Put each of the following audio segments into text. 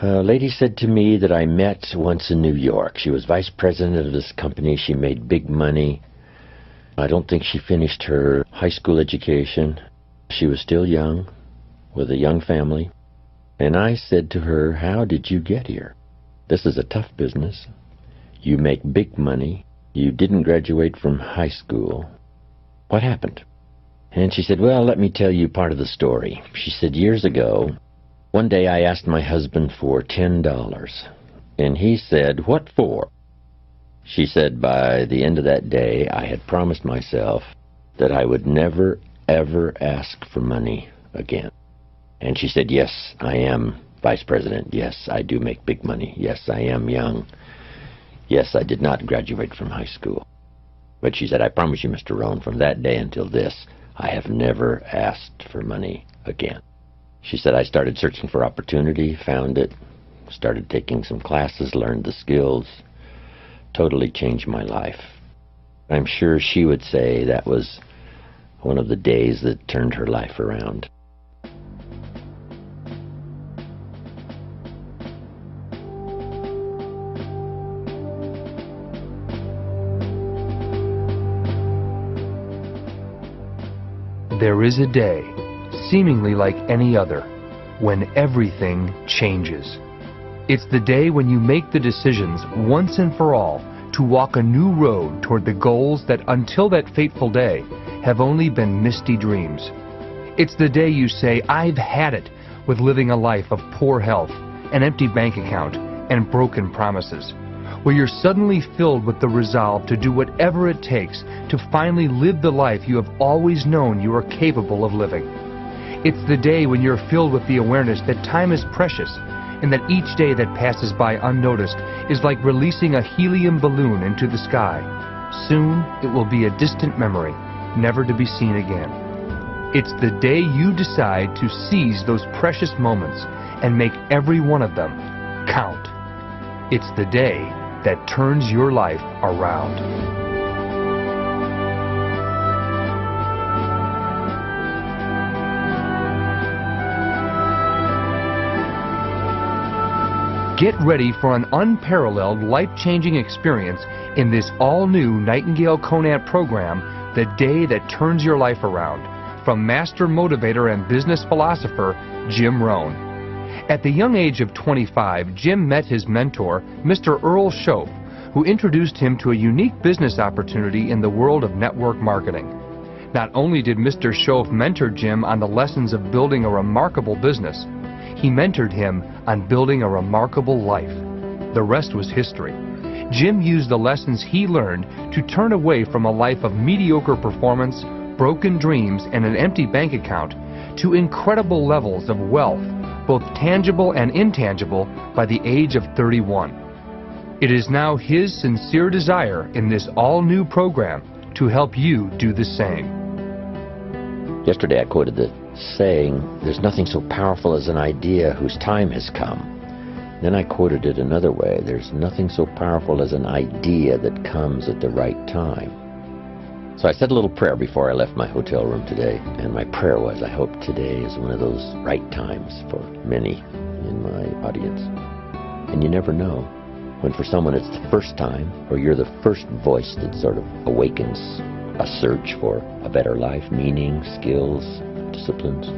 A lady said to me that I met once in New York. She was vice president of this company. She made big money. I don't think she finished her high school education. She was still young, with a young family. And I said to her, "How did you get here? This is a tough business. You make big money. You didn't graduate from high school. What happened?" And she said, "Well, let me tell you part of the story." She said, "Years ago, one day I asked my husband for $10, and he said, 'What for?' She said by the end of that day, I had promised myself that I would never, ever ask for money again." And she said, "Yes, I am vice president. Yes, I do make big money. Yes, I am young. Yes, I did not graduate from high school." But she said, "I promise you, Mr. Rohn, from that day until this, I have never asked for money again." She said, "I started searching for opportunity, found it, started taking some classes, learned the skills, totally changed my life." I'm sure she would say that was one of the days that turned her life around. There is a day, seemingly like any other, when everything changes. It's the day when you make the decisions once and for all to walk a new road toward the goals that until that fateful day have only been misty dreams. It's the day you say, "I've had it," with living a life of poor health, an empty bank account, and broken promises, where you're suddenly filled with the resolve to do whatever it takes to finally live the life you have always known you are capable of living. It's the day when you're filled with the awareness that time is precious and that each day that passes by unnoticed is like releasing a helium balloon into the sky. Soon it will be a distant memory, never to be seen again. It's the day you decide to seize those precious moments and make every one of them count. It's the day that turns your life around. Get ready for an unparalleled, life-changing experience in this all-new Nightingale Conant program, The Day That Turns Your Life Around, from master motivator and business philosopher Jim Rohn. At the young age of 25, Jim met his mentor, Mr. Earl Shoaff, who introduced him to a unique business opportunity in the world of network marketing. Not only did Mr. Shoaff mentor Jim on the lessons of building a remarkable business, he mentored him on building a remarkable life. The rest was history. Jim used the lessons he learned to turn away from a life of mediocre performance, broken dreams, and an empty bank account to incredible levels of wealth, both tangible and intangible, by the age of 31. It is now his sincere desire in this all-new program to help you do the same. Yesterday I quoted the saying, "There's nothing so powerful as an idea whose time has come." Then I quoted it another way, "There's nothing so powerful as an idea that comes at the right time." So I said a little prayer before I left my hotel room today, and my prayer was, I hope today is one of those right times for many in my audience. And you never know, when for someone it's the first time, or you're the first voice that sort of awakens a search for a better life, meaning, skills, disciplines,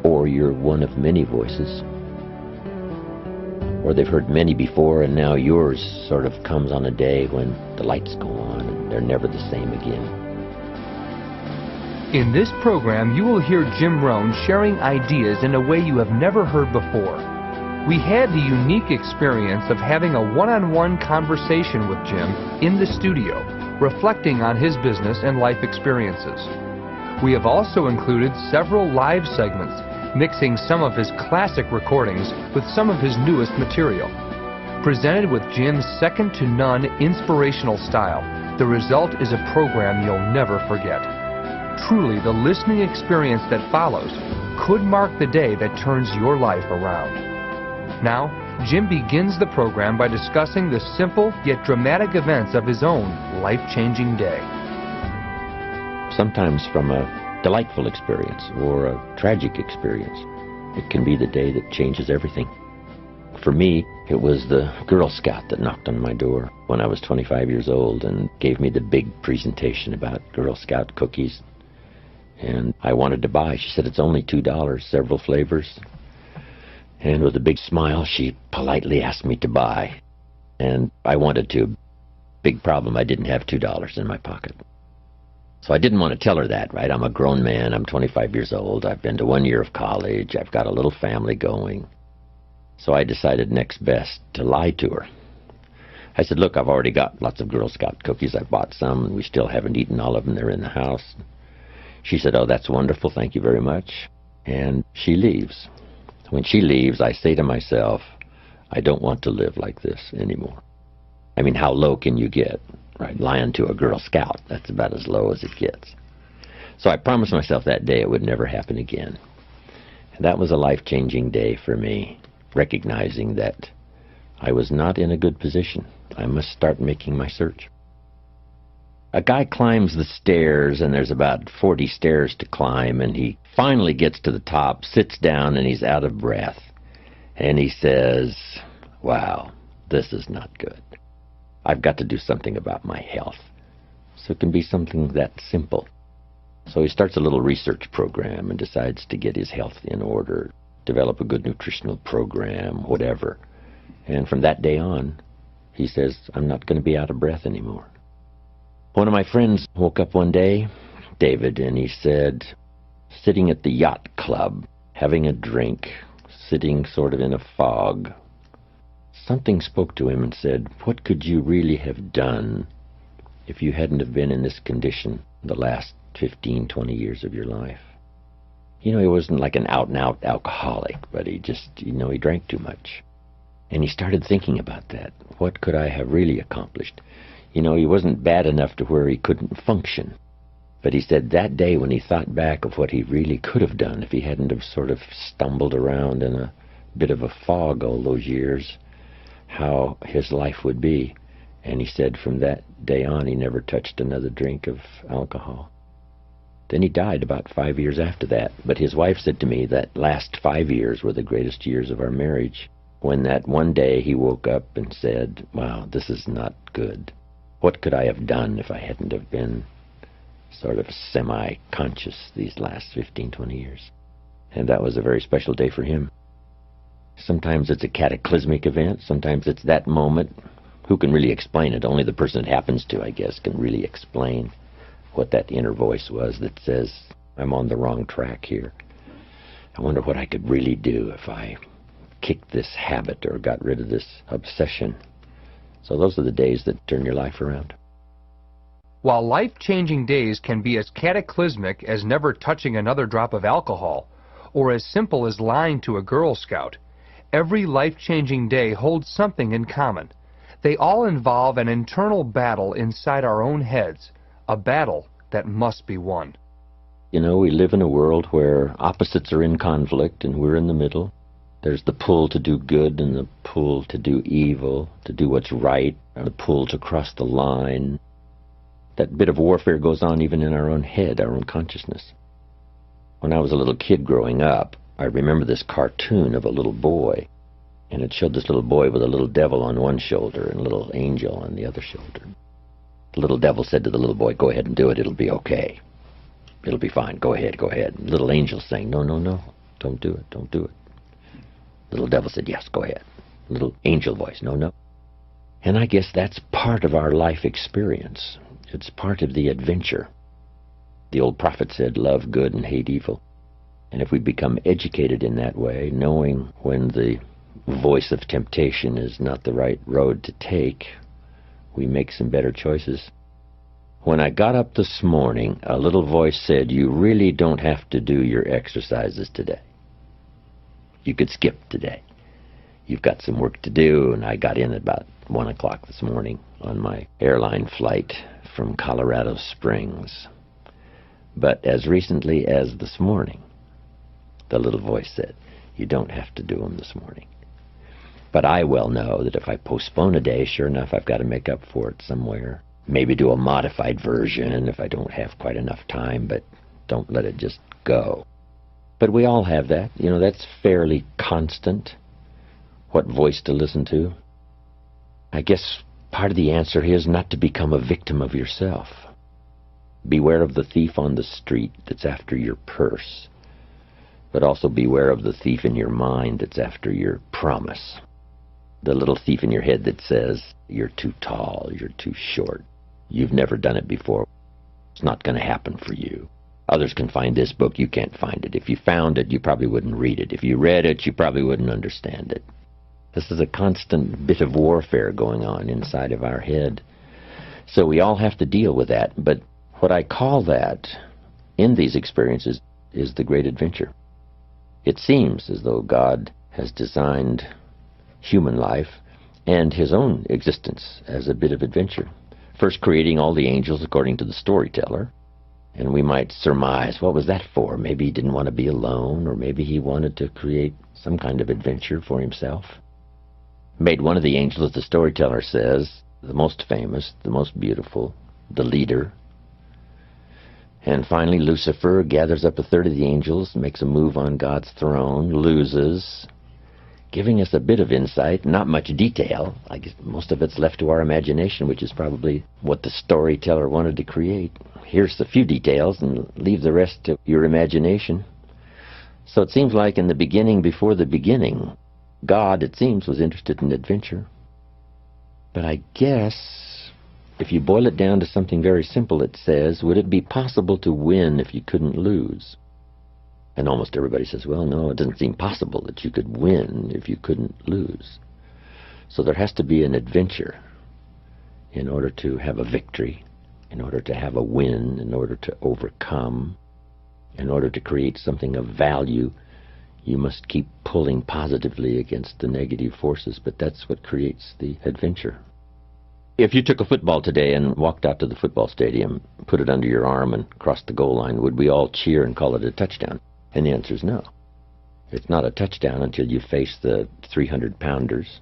or you're one of many voices, or they've heard many before and now yours sort of comes on a day when the lights go on and they're never the same again. In this program, you will hear Jim Rohn sharing ideas in a way you have never heard before. We had the unique experience of having a one-on-one conversation with Jim in the studio, reflecting on his business and life experiences. We have also included several live segments, mixing some of his classic recordings with some of his newest material. Presented with Jim's second-to-none inspirational style, the result is a program you'll never forget. Truly, the listening experience that follows could mark the day that turns your life around. Now, Jim begins the program by discussing the simple yet dramatic events of his own life-changing day. Sometimes from a delightful experience or a tragic experience, it can be the day that changes everything. For me, it was the Girl Scout that knocked on my door when I was 25 years old and gave me the big presentation about Girl Scout cookies. And I wanted to buy. She said, it's only $2, several flavors. And with a big smile, she politely asked me to buy. And I wanted to. Big problem, I didn't have $2 in my pocket. So I didn't want to tell her that, right? I'm a grown man. I'm 25 years old. I've been to 1 year of college. I've got a little family going. So I decided next best to lie to her. I said, look, I've already got lots of Girl Scout cookies. I've bought some, and we still haven't eaten all of them. They're in the house. She said, oh, that's wonderful. Thank you very much. And she leaves. When she leaves, I say to myself, I don't want to live like this anymore. I mean, how low can you get? Right, lying to a Girl Scout, that's about as low as it gets. So I promised myself that day it would never happen again. And that was a life-changing day for me, recognizing that I was not in a good position. I must start making my search. A guy climbs the stairs, and there's about 40 stairs to climb, and he finally gets to the top, sits down, and he's out of breath. And he says, wow, this is not good. I've got to do something about my health. So it can be something that simple. So he starts a little research program and decides to get his health in order, develop a good nutritional program, whatever. And from that day on, he says, I'm not going to be out of breath anymore. One of my friends woke up one day, David, and he said, sitting at the yacht club, having a drink, sitting sort of in a fog, something spoke to him and said, what could you really have done if you hadn't have been in this condition the last 15, 20 years of your life? You know, he wasn't like an out-and-out alcoholic, but he just, he drank too much. And he started thinking about that. What could I have really accomplished? He wasn't bad enough to where he couldn't function. But he said that day when he thought back of what he really could have done if he hadn't have sort of stumbled around in a bit of a fog all those years, how his life would be. And he said from that day on he never touched another drink of alcohol. Then he died about 5 years after that. But his wife said to me that last 5 years were the greatest years of our marriage, when that one day he woke up and said, wow, this is not good. What could I have done if I hadn't have been sort of semi-conscious these last 15, 20 years? And that was a very special day for him. Sometimes it's a cataclysmic event. Sometimes it's that moment. Who can really explain it? Only the person it happens to, I guess, can really explain what that inner voice was that says, I'm on the wrong track here. I wonder what I could really do if I kicked this habit or got rid of this obsession. So those are the days that turn your life around. While life-changing days can be as cataclysmic as never touching another drop of alcohol, or as simple as lying to a Girl Scout, every life-changing day holds something in common. They all involve an internal battle inside our own heads, a battle that must be won. We live in a world where opposites are in conflict and we're in the middle. There's the pull to do good and the pull to do evil, to do what's right, and the pull to cross the line. That bit of warfare goes on even in our own head, our own consciousness. When I was a little kid growing up, I remember this cartoon of a little boy, and it showed this little boy with a little devil on one shoulder and a little angel on the other shoulder. The little devil said to the little boy, go ahead and do it, it'll be okay. It'll be fine, go ahead, go ahead. And little angel saying, no, no, no, don't do it, don't do it. Little devil said, yes, go ahead. Little angel voice, no, no. And I guess that's part of our life experience. It's part of the adventure. The old prophet said, love good and hate evil. And if we become educated in that way, knowing when the voice of temptation is not the right road to take, we make some better choices. When I got up this morning, a little voice said, you really don't have to do your exercises today. You could skip today. You've got some work to do. And I got in at about 1 o'clock this morning on my airline flight from Colorado Springs. But as recently as this morning, the little voice said, you don't have to do them this morning. But I well know that if I postpone a day, sure enough, I've got to make up for it somewhere. Maybe do a modified version if I don't have quite enough time, but don't let it just go. But we all have that. That's fairly constant. what voice to listen to? I guess part of the answer is not to become a victim of yourself. Beware of the thief on the street that's after your purse, but also beware of the thief in your mind that's after your promise. The little thief in your head that says, you're too tall, you're too short, you've never done it before, it's not going to happen for you. Others can find this book, you can't find it. If you found it, you probably wouldn't read it. If you read it, you probably wouldn't understand it. This is a constant bit of warfare going on inside of our head. So we all have to deal with that. But what I call that in these experiences is the great adventure. It seems as though God has designed human life and his own existence as a bit of adventure. First creating all the angels according to the storyteller. And we might surmise, what was that for? Maybe he didn't want to be alone, or maybe he wanted to create some kind of adventure for himself. Made one of the angels, the storyteller says, the most famous, the most beautiful, the leader. And finally, Lucifer gathers up a third of the angels, makes a move on God's throne, loses, giving us a bit of insight, not much detail. I guess most of it's left to our imagination, which is probably what the storyteller wanted to create. Here's a few details and leave the rest to your imagination. So it seems like in the beginning, before the beginning, God, it seems, was interested in adventure. But I guess if you boil it down to something very simple, it says, would it be possible to win if you couldn't lose? And almost everybody says, well, no, it doesn't seem possible that you could win if you couldn't lose. So there has to be an adventure in order to have a victory, in order to have a win, in order to overcome, in order to create something of value. You must keep pulling positively against the negative forces, but that's what creates the adventure. If you took a football today and walked out to the football stadium, put it under your arm and crossed the goal line, would we all cheer and call it a touchdown? And the answer is no. It's not a touchdown until you face the 300-pounders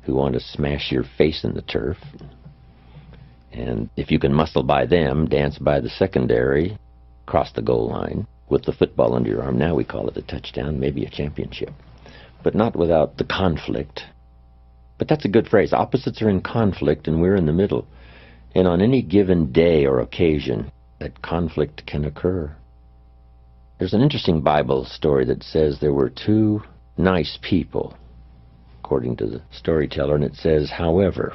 who want to smash your face in the turf. And if you can muscle by them, dance by the secondary, cross the goal line, with the football under your arm, now we call it a touchdown, maybe a championship. But not without the conflict. But that's a good phrase. Opposites are in conflict and we're in the middle. And on any given day or occasion, that conflict can occur. There's an interesting Bible story that says there were two nice people, according to the storyteller, and it says, however.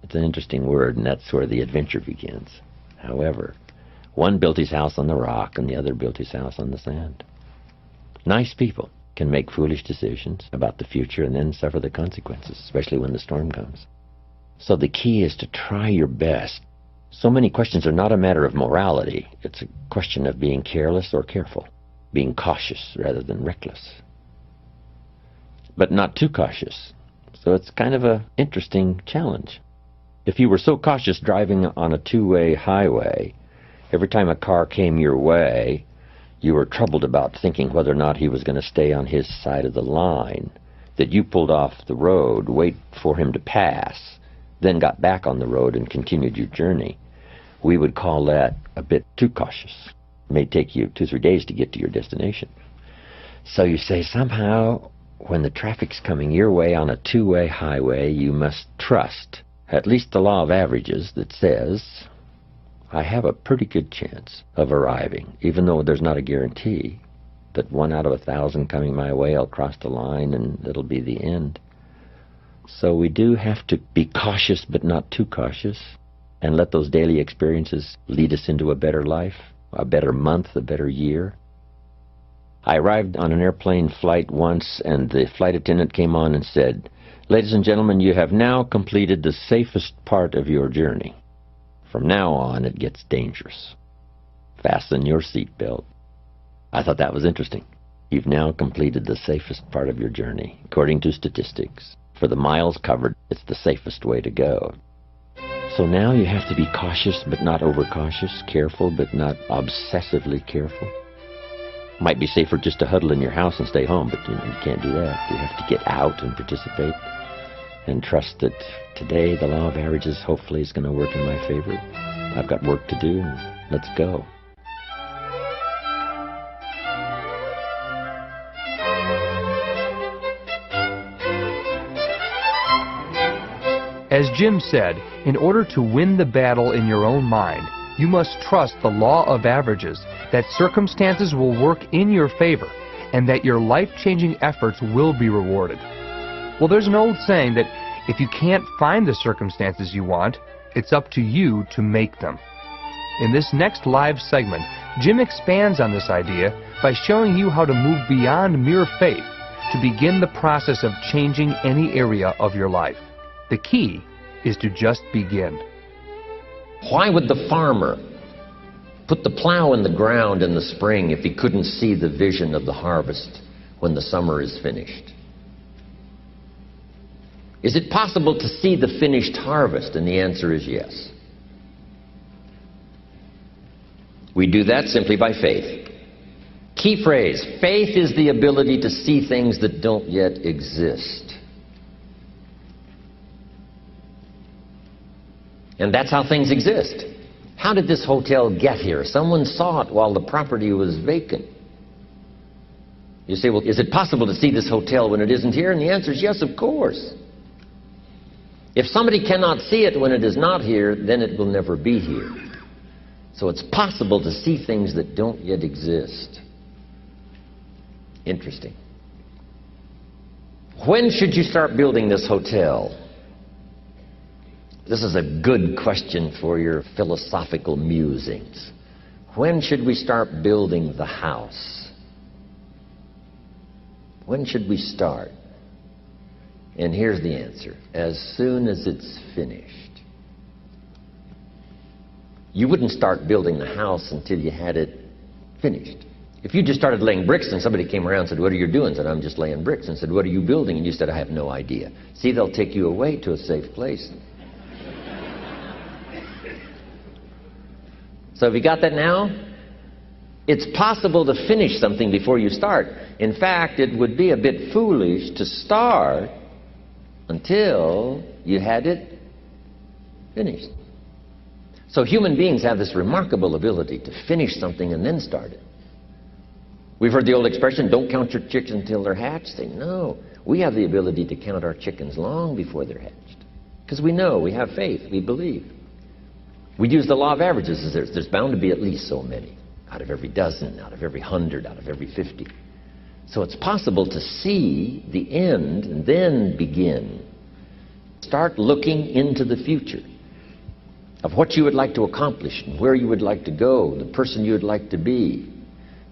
It's an interesting word, and that's where the adventure begins. However. One built his house on the rock, and the other built his house on the sand. Nice people can make foolish decisions about the future and then suffer the consequences, especially when the storm comes. So the key is to try your best. So many questions are not a matter of morality. It's a question of being careless or careful, being cautious rather than reckless. But not too cautious. So it's kind of an interesting challenge. If you were so cautious driving on a two-way highway, every time a car came your way, you were troubled about thinking whether or not he was going to stay on his side of the line, that you pulled off the road, wait for him to pass, then got back on the road and continued your journey. We would call that a bit too cautious. It may take you 2 or 3 days to get to your destination. So you say somehow when the traffic's coming your way on a two-way highway, you must trust at least the law of averages that says, I have a pretty good chance of arriving, even though there's not a guarantee that 1 out of 1,000 coming my way, I'll cross the line and it'll be the end. So we do have to be cautious, but not too cautious, and let those daily experiences lead us into a better life, a better month, a better year. I arrived on an airplane flight once, and the flight attendant came on and said, ladies and gentlemen, you have now completed the safest part of your journey. From now on, it gets dangerous. Fasten your seatbelt. I thought that was interesting. You've now completed the safest part of your journey. According to statistics, for the miles covered, it's the safest way to go. So now you have to be cautious, but not overcautious, careful, but not obsessively careful. Might be safer just to huddle in your house and stay home, but you can't do that. You have to get out and participate. And trust that today the law of averages hopefully is going to work in my favor. I've got work to do, and let's go. As Jim said, in order to win the battle in your own mind, you must trust the law of averages, that circumstances will work in your favor, and that your life-changing efforts will be rewarded. Well, there's an old saying that if you can't find the circumstances you want, it's up to you to make them. In this next live segment, Jim expands on this idea by showing you how to move beyond mere faith to begin the process of changing any area of your life. The key is to just begin. Why would the farmer put the plow in the ground in the spring if he couldn't see the vision of the harvest when the summer is finished? Is it possible to see the finished harvest? And the answer is yes. We do that simply by faith. Key phrase, faith is the ability to see things that don't yet exist. And that's how things exist. How did this hotel get here? Someone saw it while the property was vacant. You say, well, is it possible to see this hotel when it isn't here? And the answer is yes, of course. If somebody cannot see it when it is not here, then it will never be here. So it's possible to see things that don't yet exist. Interesting. When should you start building this hotel? This is a good question for your philosophical musings. When should we start building the house? When should we start? And here's the answer. As soon as it's finished. You wouldn't start building the house until you had it finished. If you just started laying bricks and somebody came around and said, "What are you doing?" said, "I'm just laying bricks." And said, "What are you building?" And you said, "I have no idea." See, they'll take you away to a safe place. So have you got that now? It's possible to finish something before you start. In fact, it would be a bit foolish to start until you had it finished. So human beings have this remarkable ability to finish something and then start it. We've heard the old expression, don't count your chickens until they're hatched. Say, no, we have the ability to count our chickens long before they're hatched. Because we know, we have faith, we believe. We use the law of averages. There's bound to be at least so many. Out of every dozen, out of every 100, out of every 50. So it's possible to see the end and then begin. Start looking into the future of what you would like to accomplish and where you would like to go, the person you would like to be.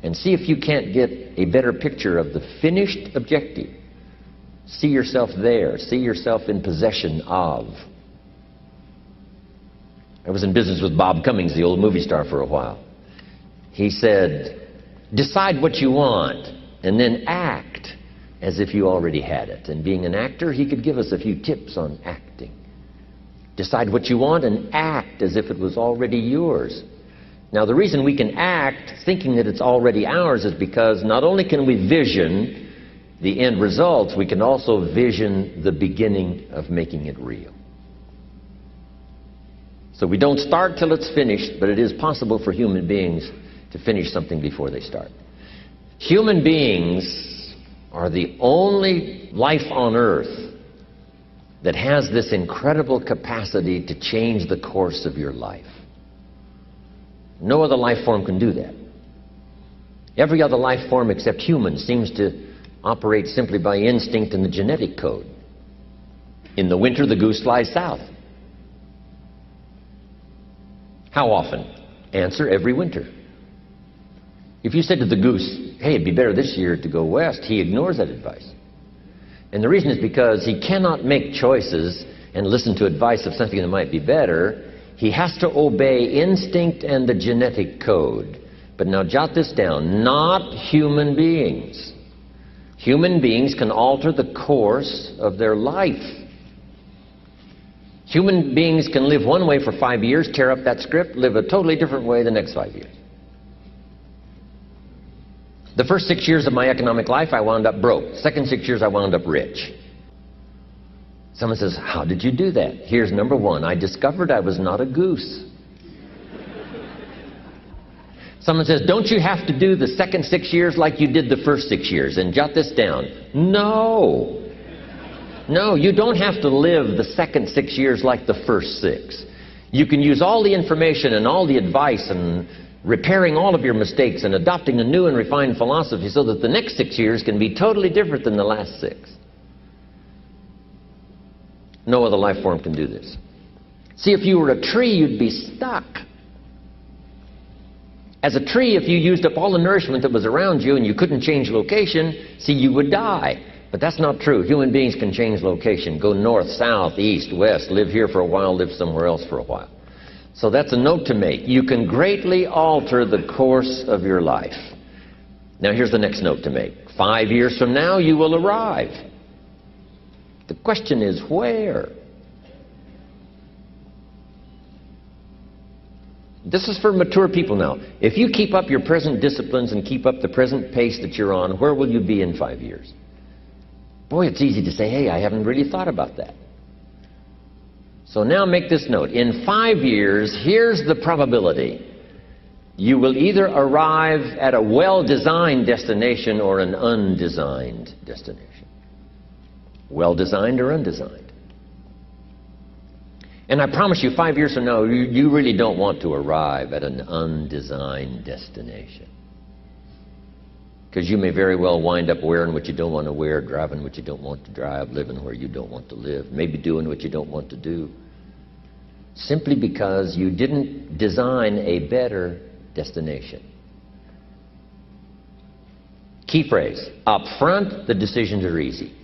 And see if you can't get a better picture of the finished objective. See yourself there. See yourself in possession of. I was in business with Bob Cummings, the old movie star, for a while. He said, decide what you want and then act as if you already had it. And being an actor, he could give us a few tips on acting. Decide what you want and act as if it was already yours. Now, the reason we can act thinking that it's already ours is because not only can we vision the end results, we can also vision the beginning of making it real. So we don't start till it's finished, but it is possible for human beings to finish something before they start. Human beings are the only life on earth that has this incredible capacity to change the course of your life. No other life form can do that. Every other life form except humans seems to operate simply by instinct and the genetic code. In the winter, the goose flies south. How often? Answer, every winter. If you said to the goose, hey, it'd be better this year to go west, he ignores that advice. And the reason is because he cannot make choices and listen to advice of something that might be better. He has to obey instinct and the genetic code. But now jot this down, not human beings. Human beings can alter the course of their life. Human beings can live one way for 5 years, tear up that script, live a totally different way the next 5 years. The first 6 years of my economic life, I wound up broke. Second 6 years, I wound up rich. Someone says, how did you do that? Here's number one. I discovered I was not a goose. Someone says, don't you have to do the second 6 years like you did the first 6 years? And jot this down. No. No, you don't have to live the second 6 years like the first 6. You can use all the information and all the advice and repairing all of your mistakes and adopting a new and refined philosophy so that the next 6 years can be totally different than the last 6. No other life form can do this. See, if you were a tree, you'd be stuck. As a tree, if you used up all the nourishment that was around you and you couldn't change location, see, you would die. But that's not true. Human beings can change location, go north, south, east, west, live here for a while, live somewhere else for a while. So that's a note to make. You can greatly alter the course of your life. Now here's the next note to make. 5 years from now, you will arrive. The question is, where? This is for mature people now. If you keep up your present disciplines and keep up the present pace that you're on, where will you be in 5 years? Boy, it's easy to say, hey, I haven't really thought about that. So now make this note. In 5 years, here's the probability. You will either arrive at a well-designed destination or an undesigned destination. Well-designed or undesigned. And I promise you, 5 years from now, you really don't want to arrive at an undesigned destination. Because you may very well wind up wearing what you don't want to wear, driving what you don't want to drive, living where you don't want to live, maybe doing what you don't want to do. Simply because you didn't design a better destination. Key phrase, up front, the decisions are easy.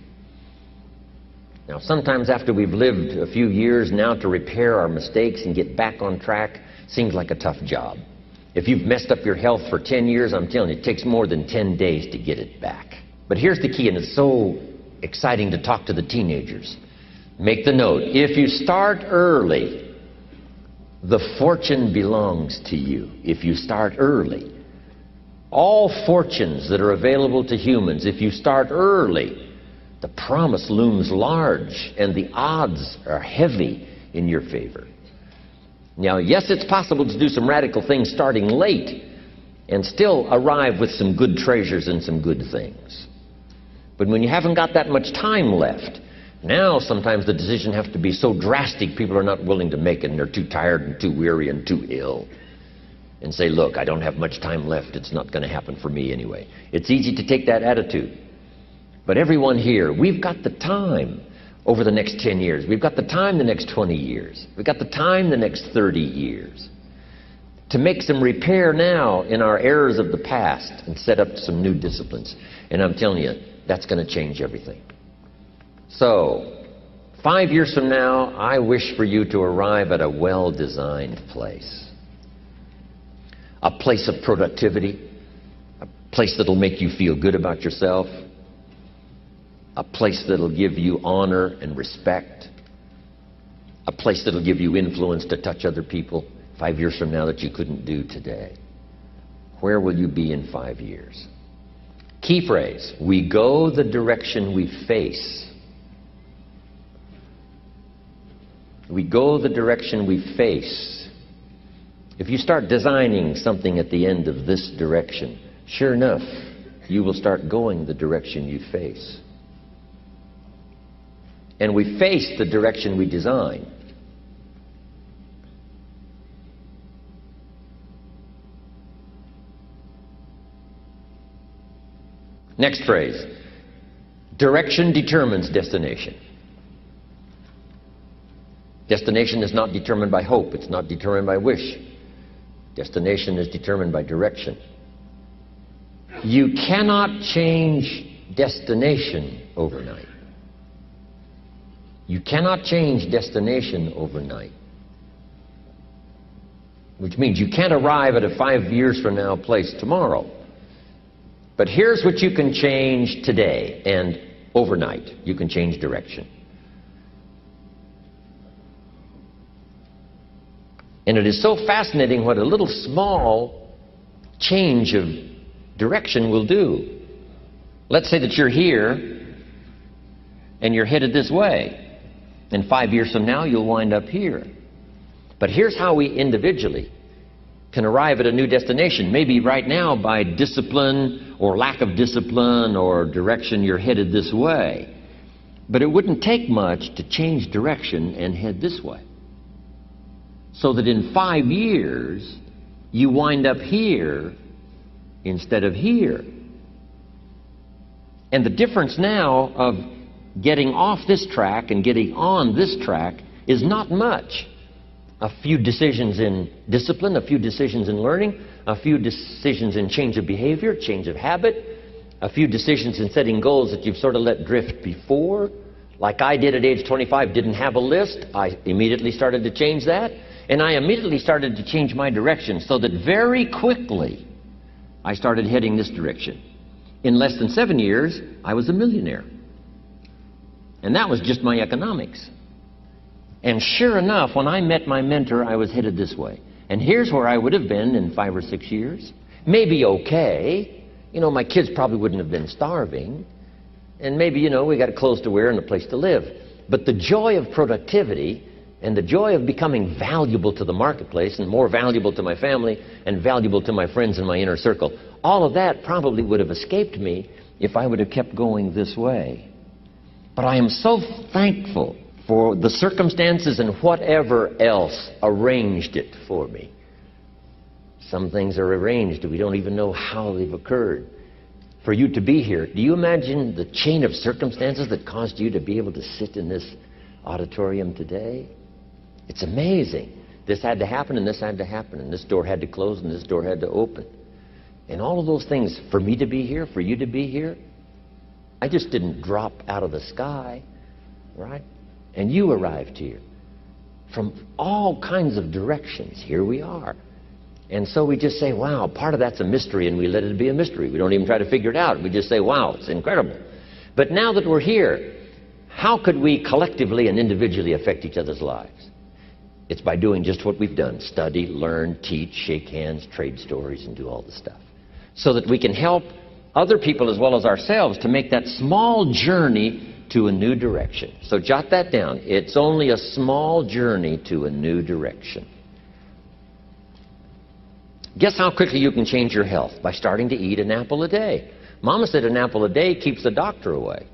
Now, sometimes after we've lived a few years, now to repair our mistakes and get back on track seems like a tough job. If you've messed up your health for 10 years, I'm telling you, it takes more than 10 days to get it back. But here's the key, and it's so exciting to talk to the teenagers. Make the note, if you start early, the fortune belongs to you. If you start early. All fortunes that are available to humans, if you start early, the promise looms large and the odds are heavy in your favor. Now, yes, it's possible to do some radical things starting late and still arrive with some good treasures and some good things. But when you haven't got that much time left, now sometimes the decision has to be so drastic people are not willing to make it and they're too tired and too weary and too ill. And say, look, I don't have much time left. It's not going to happen for me anyway. It's easy to take that attitude. But everyone here, we've got the time over the next 10 years. We've got the time the next 20 years. We've got the time the next 30 years to make some repair now in our errors of the past and set up some new disciplines. And I'm telling you, that's going to change everything. So, 5 years from now, I wish for you to arrive at a well-designed place. A place of productivity, a place that'll make you feel good about yourself, a place that'll give you honor and respect, a place that'll give you influence to touch other people 5 years from now that you couldn't do today. Where will you be in 5 years? Key phrase, we go the direction we face. We go the direction we face. If you start designing something at the end of this direction, sure enough, you will start going the direction you face. And we face the direction we design. Next phrase. Direction determines destination. Destination is not determined by hope. It's not determined by wish. Destination is determined by direction. You cannot change destination overnight. You cannot change destination overnight. Which means you can't arrive at a 5 years from now place tomorrow. But here's what you can change today and overnight. You can change direction. And it is so fascinating what a little small change of direction will do. Let's say that you're here and you're headed this way. And 5 years from now, you'll wind up here. But here's how we individually can arrive at a new destination. Maybe right now by discipline or lack of discipline or direction you're headed this way. But it wouldn't take much to change direction and head this way. So that in 5 years, you wind up here instead of here. And the difference now of getting off this track and getting on this track is not much. A few decisions in discipline, a few decisions in learning, a few decisions in change of behavior, change of habit, a few decisions in setting goals that you've sort of let drift before. Like I did at age 25, didn't have a list. I immediately started to change that. And I immediately started to change my direction so that very quickly I started heading this direction. In less than 7 years, I was a millionaire. And that was just my economics. And sure enough, when I met my mentor, I was headed this way. And here's where I would have been in 5 or 6 years. Maybe okay. You know, my kids probably wouldn't have been starving. And maybe, you know, we got clothes to wear and a place to live. But the joy of productivity and the joy of becoming valuable to the marketplace and more valuable to my family and valuable to my friends in my inner circle, all of that probably would have escaped me if I would have kept going this way. But I am so thankful for the circumstances and whatever else arranged it for me. Some things are arranged, we don't even know how they've occurred. For you to be here, do you imagine the chain of circumstances that caused you to be able to sit in this auditorium today? It's amazing. This had to happen, and this had to happen, and this door had to close, and this door had to open. And all of those things, for me to be here, for you to be here, I just didn't drop out of the sky, right? And you arrived here from all kinds of directions. Here we are. And so we just say, wow, part of that's a mystery, and we let it be a mystery. We don't even try to figure it out. We just say, wow, it's incredible. But now that we're here, how could we collectively and individually affect each other's lives? It's by doing just what we've done. Study, learn, teach, shake hands, trade stories, and do all the stuff. So that we can help other people as well as ourselves to make that small journey to a new direction. So jot that down. It's only a small journey to a new direction. Guess how quickly you can change your health? By starting to eat an apple a day. Mama said an apple a day keeps the doctor away.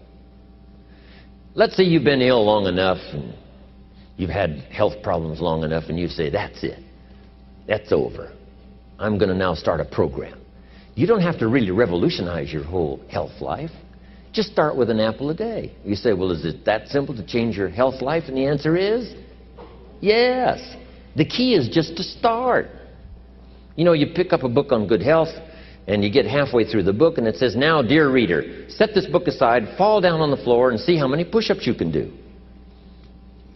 Let's say you've been ill long enough and you've had health problems long enough and you say, that's it. That's over. I'm going to now start a program. You don't have to really revolutionize your whole health life. Just start with an apple a day. You say, well, is it that simple to change your health life? And the answer is yes. The key is just to start. You know, you pick up a book on good health and you get halfway through the book and it says, now, dear reader, set this book aside, fall down on the floor and see how many push-ups you can do.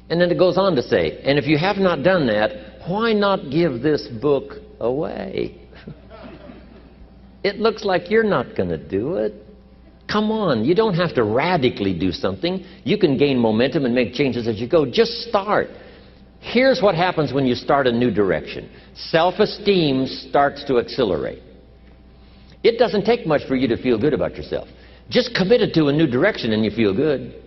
And then it goes on to say, and if you have not done that, why not give this book away? It looks like you're not going to do it. Come on, you don't have to radically do something. You can gain momentum and make changes as you go. Just start. Here's what happens when you start a new direction. Self-esteem starts to accelerate. It doesn't take much for you to feel good about yourself. Just committed to a new direction and you feel good.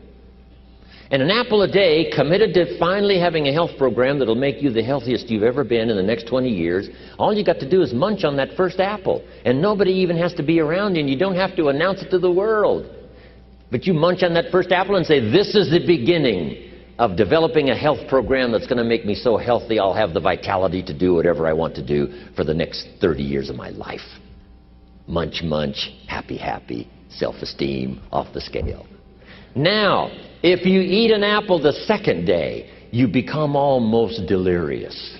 And an apple a day, committed to finally having a health program that'll make you the healthiest you've ever been in the next 20 years, all you got to do is munch on that first apple. And nobody even has to be around you, and you don't have to announce it to the world. But you munch on that first apple and say, this is the beginning of developing a health program that's going to make me so healthy I'll have the vitality to do whatever I want to do for the next 30 years of my life. Munch, munch, happy, happy, self-esteem off the scale. Now, if you eat an apple the second day, you become almost delirious,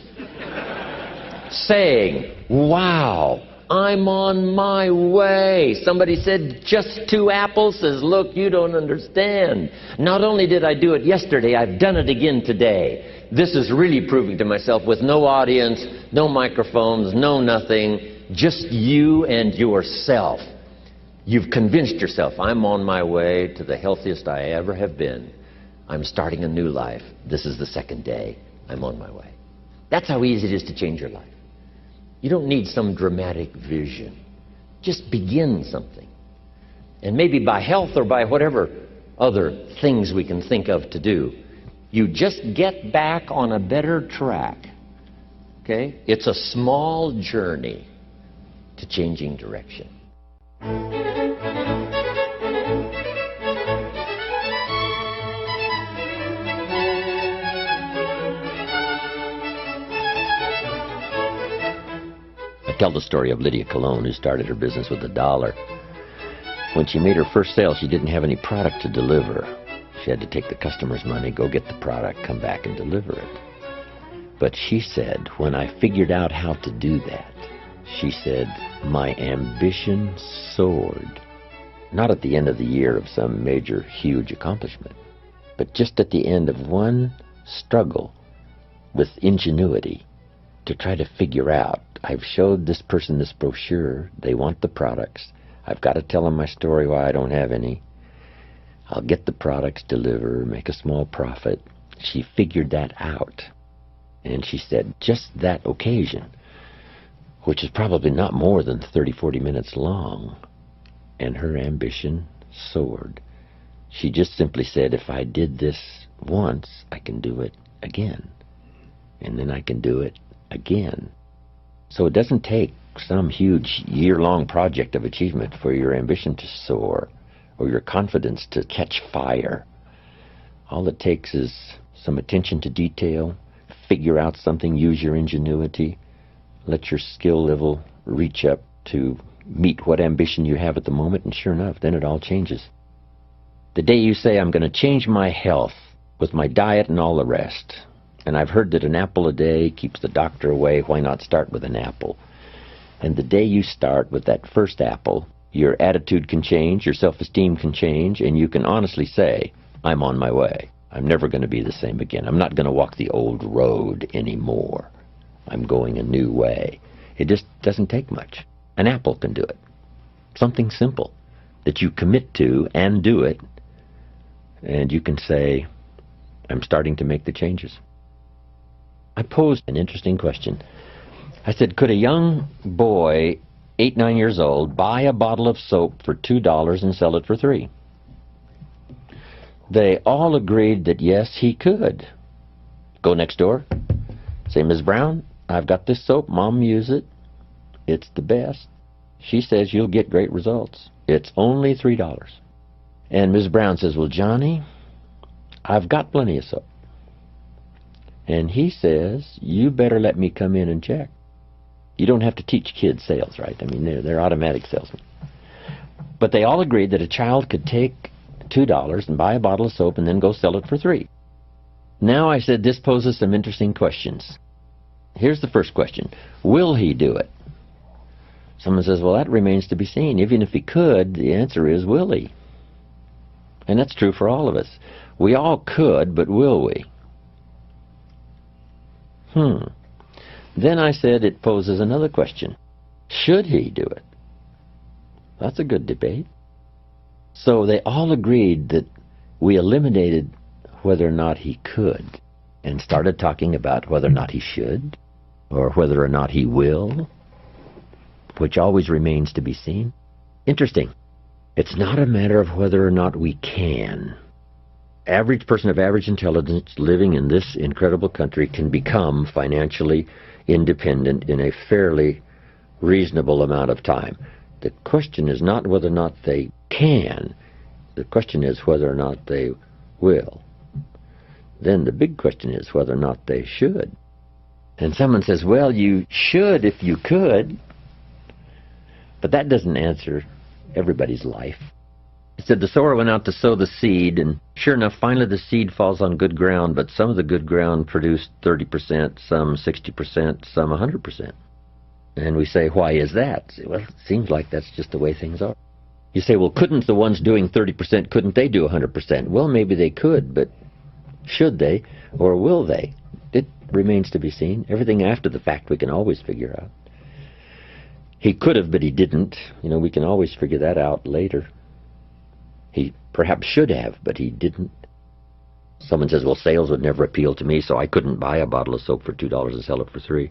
saying, wow, I'm on my way. Somebody said, just 2 apples? Says, look, you don't understand. Not only did I do it yesterday, I've done it again today. This is really proving to myself with no audience, no microphones, no nothing, just you and yourself. You've convinced yourself, I'm on my way to the healthiest I ever have been. I'm starting a new life. This is the second day. I'm on my way. That's how easy it is to change your life. You don't need some dramatic vision. Just begin something. And maybe by health or by whatever other things we can think of to do, you just get back on a better track. Okay? It's a small journey to changing direction. tell the story of Lydia Cologne, who started her business with $1. When she made her first sale, she didn't have any product to deliver. She had to take the customer's money, go get the product, come back and deliver it. But she said, when I figured out how to do that, she said, my ambition soared. Not at the end of the year of some major, huge accomplishment, but just at the end of one struggle with ingenuity to try to figure out, I've showed this person this brochure, they want the products, I've got to tell them my story why I don't have any. I'll get the products, deliver, make a small profit. She figured that out. And she said, just that occasion, which is probably not more than 30, 40 minutes long, and her ambition soared. She just simply said, if I did this once, I can do it again. And then I can do it again. So it doesn't take some huge year-long project of achievement for your ambition to soar or your confidence to catch fire. All it takes is some attention to detail, figure out something, use your ingenuity, let your skill level reach up to meet what ambition you have at the moment, and sure enough, then it all changes. The day you say, I'm going to change my health with my diet and all the rest, and I've heard that an apple a day keeps the doctor away, why not start with an apple? And the day you start with that first apple, your attitude can change, your self-esteem can change, and you can honestly say, I'm on my way. I'm never going to be the same again. I'm not going to walk the old road anymore. I'm going a new way. It just doesn't take much. An apple can do it. Something simple that you commit to and do it, and you can say, I'm starting to make the changes. I posed an interesting question. I said, could a young boy, 8, 9 years old, buy a bottle of soap for $2 and sell it for $3? They all agreed that yes, he could. Go next door, say, Ms. Brown, I've got this soap, Mom, use it. It's the best. She says you'll get great results. It's only $3. And Ms. Brown says, well, Johnny, I've got plenty of soap. And he says, you better let me come in and check. You don't have to teach kids sales, right? I mean, they're automatic salesmen. But they all agreed that a child could take $2 and buy a bottle of soap and then go sell it for $3. Now I said this poses some interesting questions. Here's the first question. Will he do it? Someone says, well, that remains to be seen. Even if he could, the answer is, will he? And that's true for all of us. We all could, but will we? Then I said it poses another question. Should he do it? That's a good debate. So they all agreed that we eliminated whether or not he could and started talking about whether or not he should or whether or not he will, which always remains to be seen. Interesting. It's not a matter of whether or not we can. Average person of average intelligence living in this incredible country can become financially independent in a fairly reasonable amount of time. The question is not whether or not they can. The question is whether or not they will. Then the big question is whether or not they should. And someone says, well, you should if you could. But that doesn't answer everybody's life. It said the sower went out to sow the seed, and sure enough, finally the seed falls on good ground, but some of the good ground produced 30%, some 60%, some 100%. And we say, why is that? Well, it seems like that's just the way things are. You say, well, couldn't the ones doing 30%, couldn't they do 100%? Well, maybe they could, but should they, or will they? It remains to be seen. Everything after the fact we can always figure out. He could have, but he didn't. You know, we can always figure that out later. He perhaps should have, but he didn't. Someone says, well, sales would never appeal to me, so I couldn't buy a bottle of soap for $2 and sell it for $3.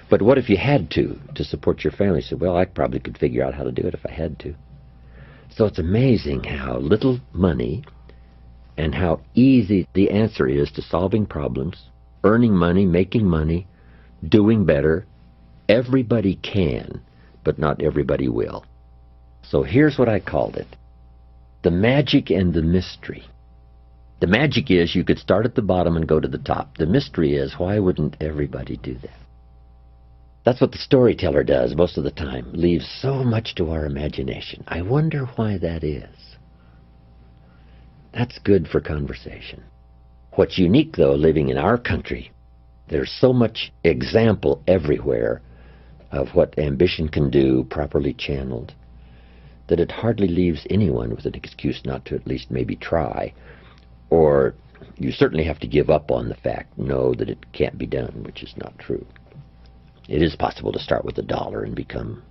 But what if you had to support your family? You said, well, I probably could figure out how to do it if I had to. So it's amazing how little money and how easy the answer is to solving problems, earning money, making money, doing better. Everybody can, but not everybody will. So here's what I called it. The magic and the mystery. The magic is you could start at the bottom and go to the top. The mystery is, why wouldn't everybody do that? That's what the storyteller does most of the time, leaves so much to our imagination. I wonder why that is. That's good for conversation. What's unique, though, living in our country, there's so much example everywhere of what ambition can do, properly channeled, that it hardly leaves anyone with an excuse not to at least maybe try. Or you certainly have to give up on the fact, know that it can't be done, which is not true. It is possible to start with $1 and become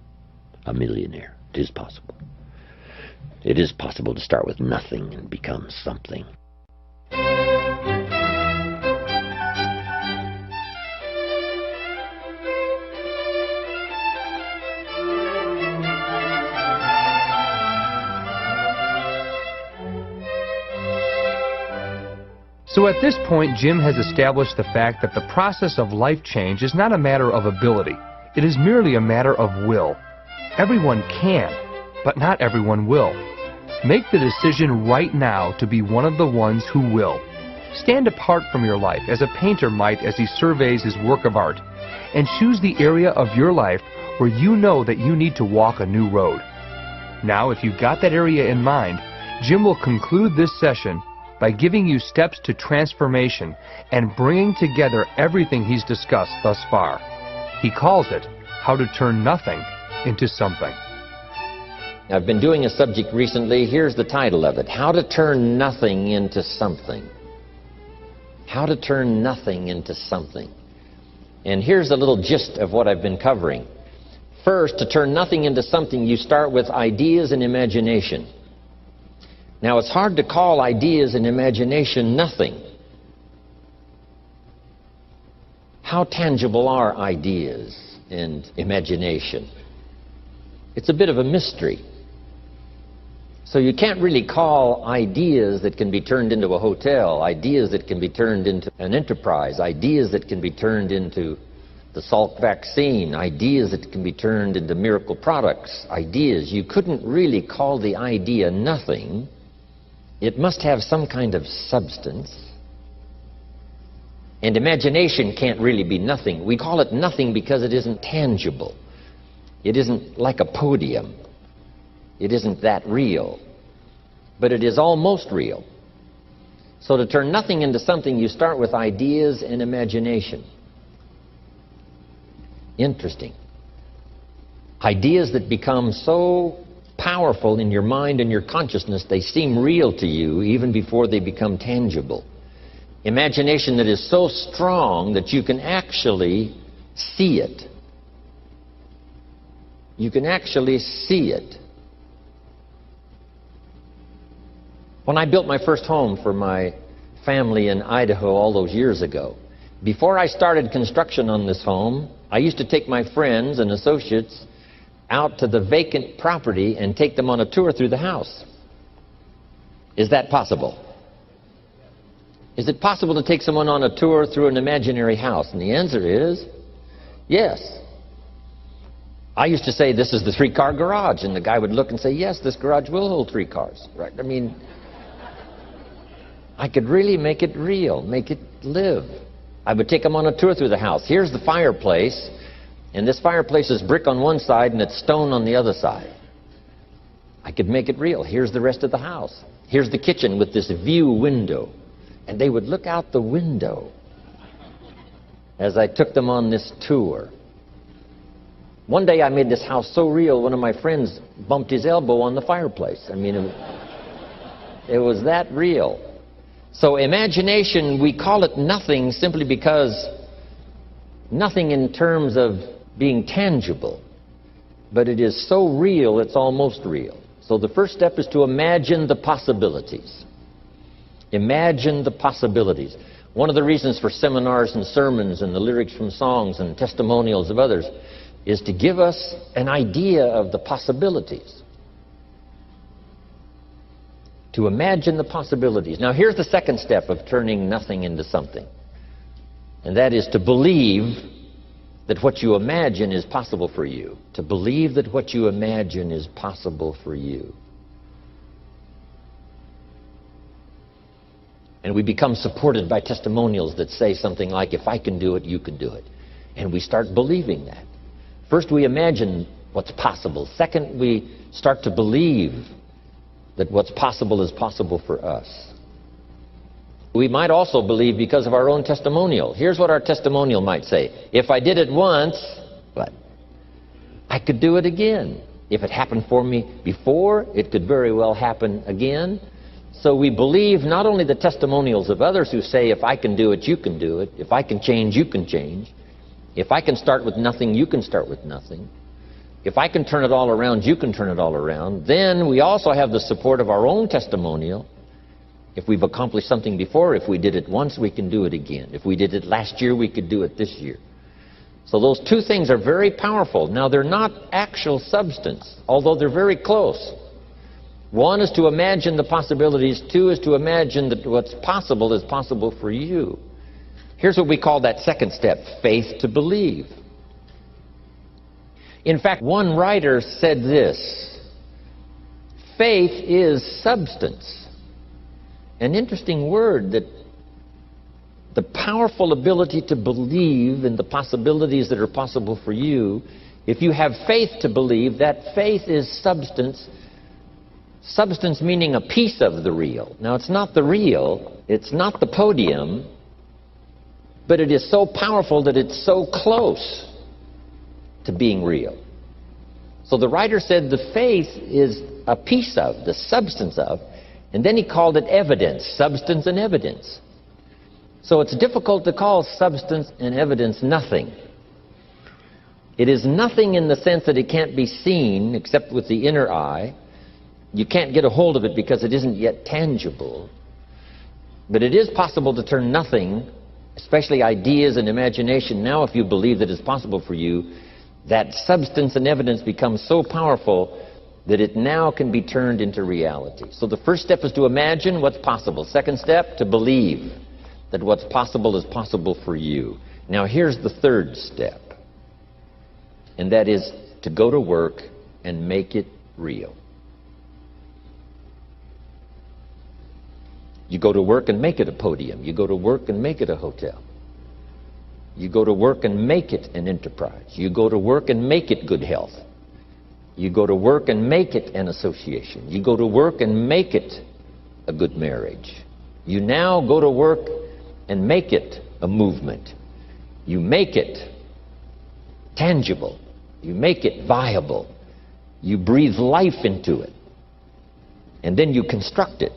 a millionaire. It is possible. It is possible to start with nothing and become something. So at this point, Jim has established the fact that the process of life change is not a matter of ability. It is merely a matter of will. Everyone can, but not everyone will. Make the decision right now to be one of the ones who will. Stand apart from your life as a painter might as he surveys his work of art, and choose the area of your life where you know that you need to walk a new road. Now, if you've got that area in mind, Jim will conclude this session by giving you steps to transformation and bringing together everything he's discussed thus far. He calls it How to Turn Nothing into Something. I've been doing a subject recently. Here's the title of it: How to Turn Nothing into Something. How to turn nothing into something. And here's a little gist of what I've been covering. First, to turn nothing into something, you start with ideas and imagination. Now, it's hard to call ideas and imagination nothing. How tangible are ideas and imagination? It's a bit of a mystery. So you can't really call ideas that can be turned into a hotel, ideas that can be turned into an enterprise, ideas that can be turned into the Salk vaccine, ideas that can be turned into miracle products, ideas. You couldn't really call the idea nothing. It must have some kind of substance. And imagination can't really be nothing. We call it nothing because it isn't tangible. It isn't like a podium. It isn't that real. But it is almost real. So to turn nothing into something, you start with ideas and imagination. Interesting. Ideas that become so powerful in your mind and your consciousness, they seem real to you even before they become tangible. Imagination that is so strong that you can actually see it. You can actually see it. When I built my first home for my family in Idaho all those years ago, before I started construction on this home, I used to take my friends and associates out to the vacant property and take them on a tour through the house. Is that possible? Is it possible to take someone on a tour through an imaginary house? And the answer is yes. I used to say, this is the 3-car garage, and the guy would look and say, yes, this garage will hold 3 cars. Right? I mean, I could really make it real, make it live. I would take them on a tour through the house. Here's the fireplace, and this fireplace is brick on one side and it's stone on the other side. I could make it real. Here's the rest of the house. Here's the kitchen with this view window. And they would look out the window as I took them on this tour. One day I made this house so real, one of my friends bumped his elbow on the fireplace. I mean, it was that real. So imagination, we call it nothing simply because nothing in terms of being tangible, but it is so real it's almost real. So the first step is to imagine the possibilities. Imagine the possibilities. One of the reasons for seminars and sermons and the lyrics from songs and testimonials of others is to give us an idea of the possibilities. To imagine the possibilities. Now here's the second step of turning nothing into something. And that is to believe that what you imagine is possible for you. To believe that what you imagine is possible for you. And we become supported by testimonials that say something like, if I can do it, you can do it. And we start believing that. First, we imagine what's possible. Second, we start to believe that what's possible is possible for us. We might also believe because of our own testimonial. Here's what our testimonial might say. If I did it once, what? I could do it again. If it happened for me before, it could very well happen again. So we believe not only the testimonials of others who say, if I can do it, you can do it. If I can change, you can change. If I can start with nothing, you can start with nothing. If I can turn it all around, you can turn it all around. Then we also have the support of our own testimonial. If we've accomplished something before, if we did it once, we can do it again. If we did it last year, we could do it this year. So those two things are very powerful. Now, they're not actual substance, although they're very close. One is to imagine the possibilities. Two is to imagine that what's possible is possible for you. Here's what we call that second step, faith to believe. In fact, one writer said this: faith is substance. An interesting word, that the powerful ability to believe in the possibilities that are possible for you. If you have faith to believe, that faith is substance. Substance meaning a piece of the real. Now, it's not the real, it's not the podium, but it is so powerful that it's so close to being real. So the writer said the faith is a piece of, the substance of, and then he called it evidence, substance and evidence. So it's difficult to call substance and evidence nothing. It is nothing in the sense that it can't be seen except with the inner eye. You can't get a hold of it because it isn't yet tangible. But it is possible to turn nothing, especially ideas and imagination. Now, if you believe that it's possible for you, that substance and evidence becomes so powerful that it now can be turned into reality. So the first step is to imagine what's possible. Second step, to believe that what's possible is possible for you. Now here's the third step, and that is to go to work and make it real. You go to work and make it a podium. You go to work and make it a hotel. You go to work and make it an enterprise. You go to work and make it good health. You go to work and make it an association. You go to work and make it a good marriage. You now go to work and make it a movement. You make it tangible. You make it viable. You breathe life into it. And then you construct it.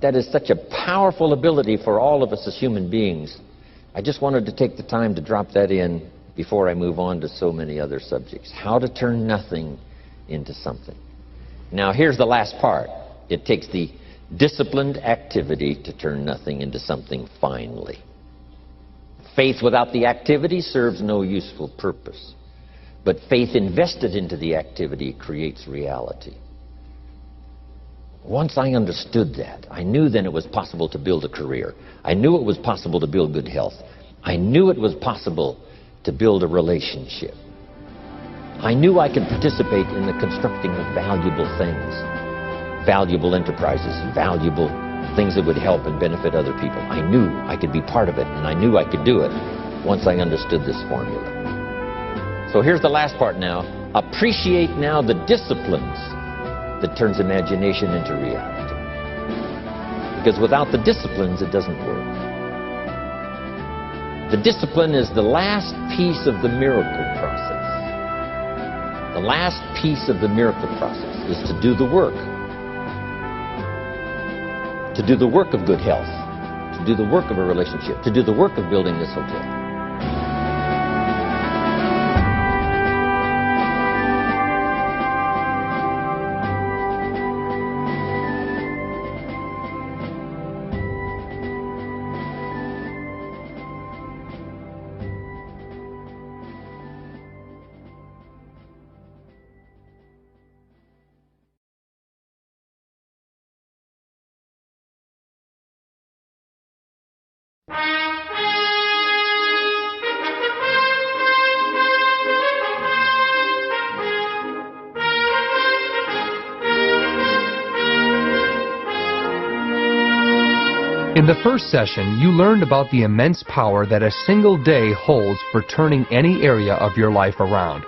That is such a powerful ability for all of us as human beings. I just wanted to take the time to drop that in before I move on to so many other subjects. How to turn nothing into something. Now here's the last part. It takes the disciplined activity to turn nothing into something finally. Faith without the activity serves no useful purpose. But faith invested into the activity creates reality. Once I understood that, I knew then it was possible to build a career. I knew it was possible to build good health. I knew it was possible to build a relationship. I knew I could participate in the constructing of valuable things, valuable enterprises, valuable things that would help and benefit other people. I knew I could be part of it, and I knew I could do it once I understood this formula. So here's the last part now. Appreciate now the disciplines that turns imagination into reality. Because without the disciplines, it doesn't work. The discipline is the last piece of the miracle process. The last piece of the miracle process is to do the work. To do the work of good health. To do the work of a relationship. To do the work of building this hotel. In the first session, you learned about the immense power that a single day holds for turning any area of your life around.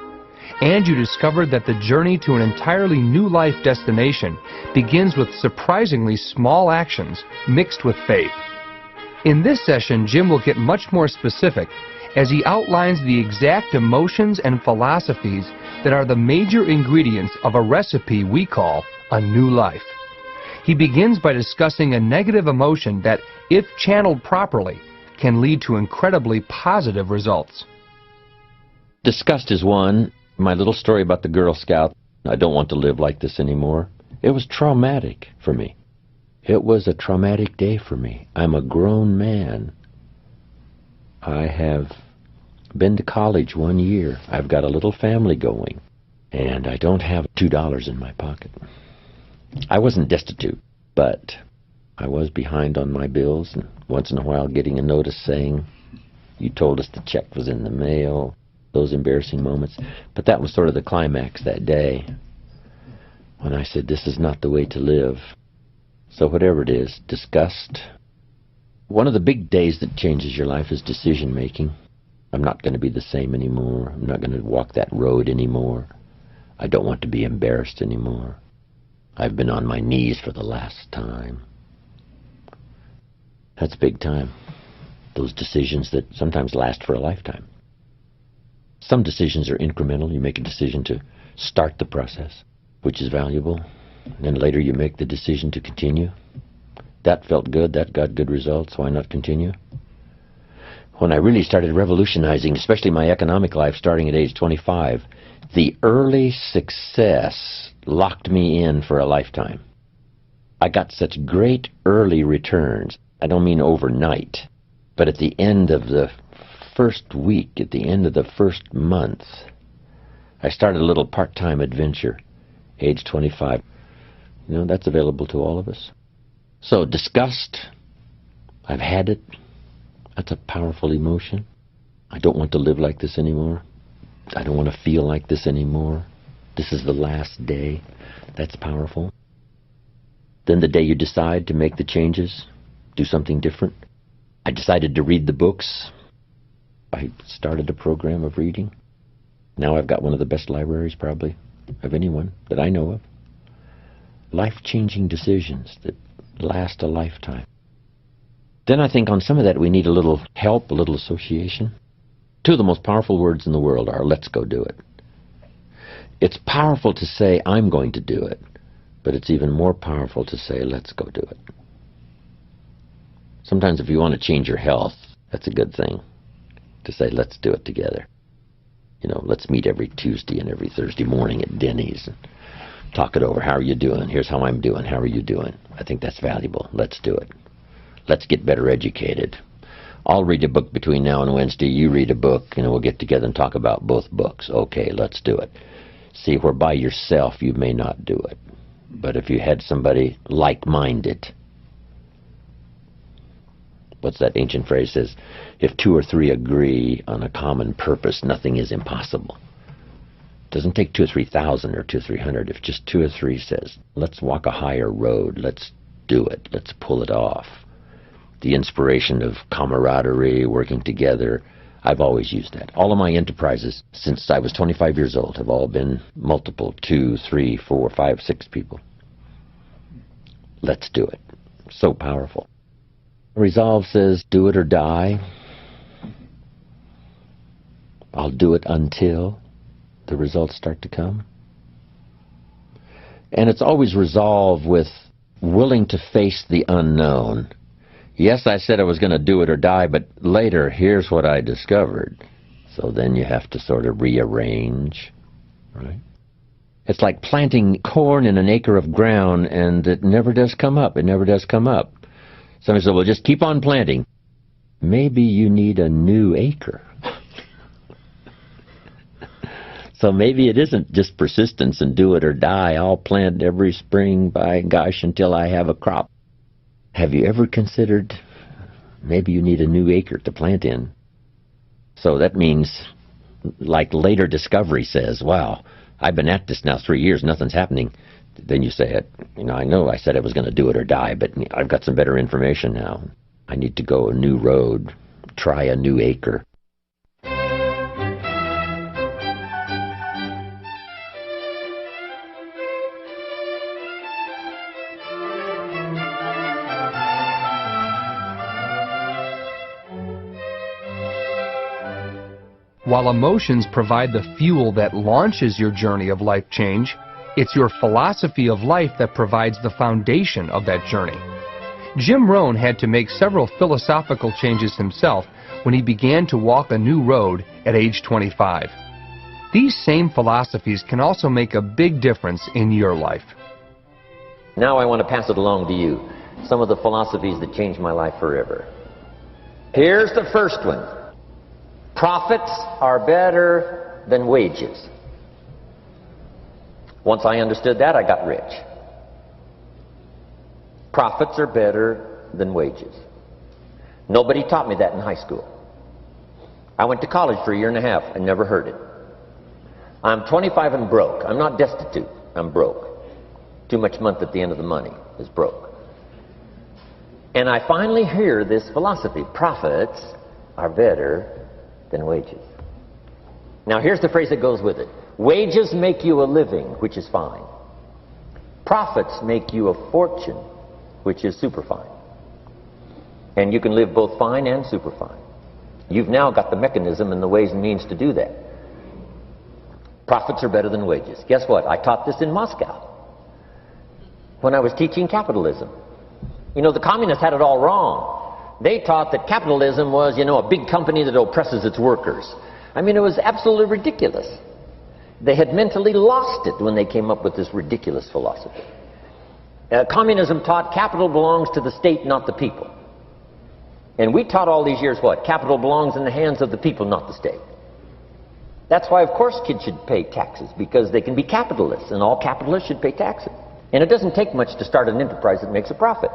And you discovered that the journey to an entirely new life destination begins with surprisingly small actions mixed with faith. In this session, Jim will get much more specific as he outlines the exact emotions and philosophies that are the major ingredients of a recipe we call a new life. He begins by discussing a negative emotion that, if channeled properly, can lead to incredibly positive results. Disgust is one. My little story about the Girl Scout, I don't want to live like this anymore. It was traumatic for me. It was a traumatic day for me. I'm a grown man. I have been to college 1 year. I've got a little family going. And I don't have $2 in my pocket. I wasn't destitute, but I was behind on my bills, and once in a while getting a notice saying, "You told us the check was in the mail." Those embarrassing moments. But that was sort of the climax that day when I said, this is not the way to live. So whatever it is, disgust. One of the big days that changes your life is decision making. I'm not going to be the same anymore. I'm not going to walk that road anymore. I don't want to be embarrassed anymore. I've been on my knees for the last time. That's big time. Those decisions that sometimes last for a lifetime. Some decisions are incremental. You make a decision to start the process, which is valuable. And then later you make the decision to continue. That felt good. That got good results. Why not continue? When I really started revolutionizing, especially my economic life starting at age 25, the early success locked me in for a lifetime. I got such great early returns. I don't mean overnight, but at the end of the first week, at the end of the first month, I started a little part-time adventure, age 25. You know, that's available to all of us. So disgust, I've had it. That's a powerful emotion. I don't want to live like this anymore. I don't want to feel like this anymore. This is the last day. That's powerful. Then the day you decide to make the changes, do something different. I decided to read the books. I started a program of reading. Now I've got one of the best libraries, probably, of anyone that I know of. Life-changing decisions that last a lifetime. Then I think on some of that we need a little help, a little association. Two of the most powerful words in the world are, let's go do it. It's powerful to say, I'm going to do it, but it's even more powerful to say, let's go do it. Sometimes if you want to change your health, that's a good thing. To say, let's do it together. You know, let's meet every Tuesday and every Thursday morning at Denny's and talk it over. How are you doing? Here's how I'm doing. How are you doing? I think that's valuable. Let's do it. Let's get better educated. I'll read a book between now and Wednesday. You read a book, and we'll get together and talk about both books. Okay, let's do it. See, where by yourself you may not do it. But if you had somebody like-minded, what's that ancient phrase says? If two or three agree on a common purpose, nothing is impossible. It doesn't take 2 or 3,000 or 2 or 300. If just 2 or 3 says, let's walk a higher road, let's do it, let's pull it off. The inspiration of camaraderie, working together, I've always used that. All of my enterprises, since I was 25 years old, have all been multiple, 2, 3, 4, 5, 6 people. Let's do it. So powerful. Resolve says, do it or die. I'll do it until the results start to come. And it's always resolve with willing to face the unknown. Yes, I said I was going to do it or die, but later, here's what I discovered. So then you have to sort of rearrange, right? It's like planting corn in an acre of ground, and it never does come up. It never does come up. Somebody said, well, just keep on planting. Maybe you need a new acre. So maybe it isn't just persistence and do it or die. I'll plant every spring, by gosh, until I have a crop. Have you ever considered maybe you need a new acre to plant in? So that means, like later discovery says, wow, I've been at this now 3 years, nothing's happening. Then you say, I know I said I was going to do it or die, but I've got some better information now. I need to go a new road, try a new acre. While emotions provide the fuel that launches your journey of life change, it's your philosophy of life that provides the foundation of that journey. Jim Rohn had to make several philosophical changes himself when he began to walk a new road at age 25. These same philosophies can also make a big difference in your life. Now I want to pass it along to you, some of the philosophies that changed my life forever. Here's the first one. Profits are better than wages. Once I understood that, I got rich. Profits are better than wages. Nobody taught me that in high school. I went to college for a year and a half and never heard it. I'm 25 and broke. I'm not destitute. I'm broke. Too much month at the end of the money is broke. And I finally hear this philosophy. Profits are better than wages. Now here's the phrase that goes with it. Wages make you a living, which is fine. Profits make you a fortune, which is superfine. And you can live both fine and superfine. You've now got the mechanism and the ways and means to do that. Profits are better than wages. Guess what? I taught this in Moscow when I was teaching capitalism. You know, the communists had it all wrong. They taught that capitalism was, you know, a big company that oppresses its workers. I mean, it was absolutely ridiculous. They had mentally lost it when they came up with this ridiculous philosophy. Communism taught capital belongs to the state, not the people. And we taught all these years what? Capital belongs in the hands of the people, not the state. That's why, of course, kids should pay taxes, because they can be capitalists, and all capitalists should pay taxes. And it doesn't take much to start an enterprise that makes a profit.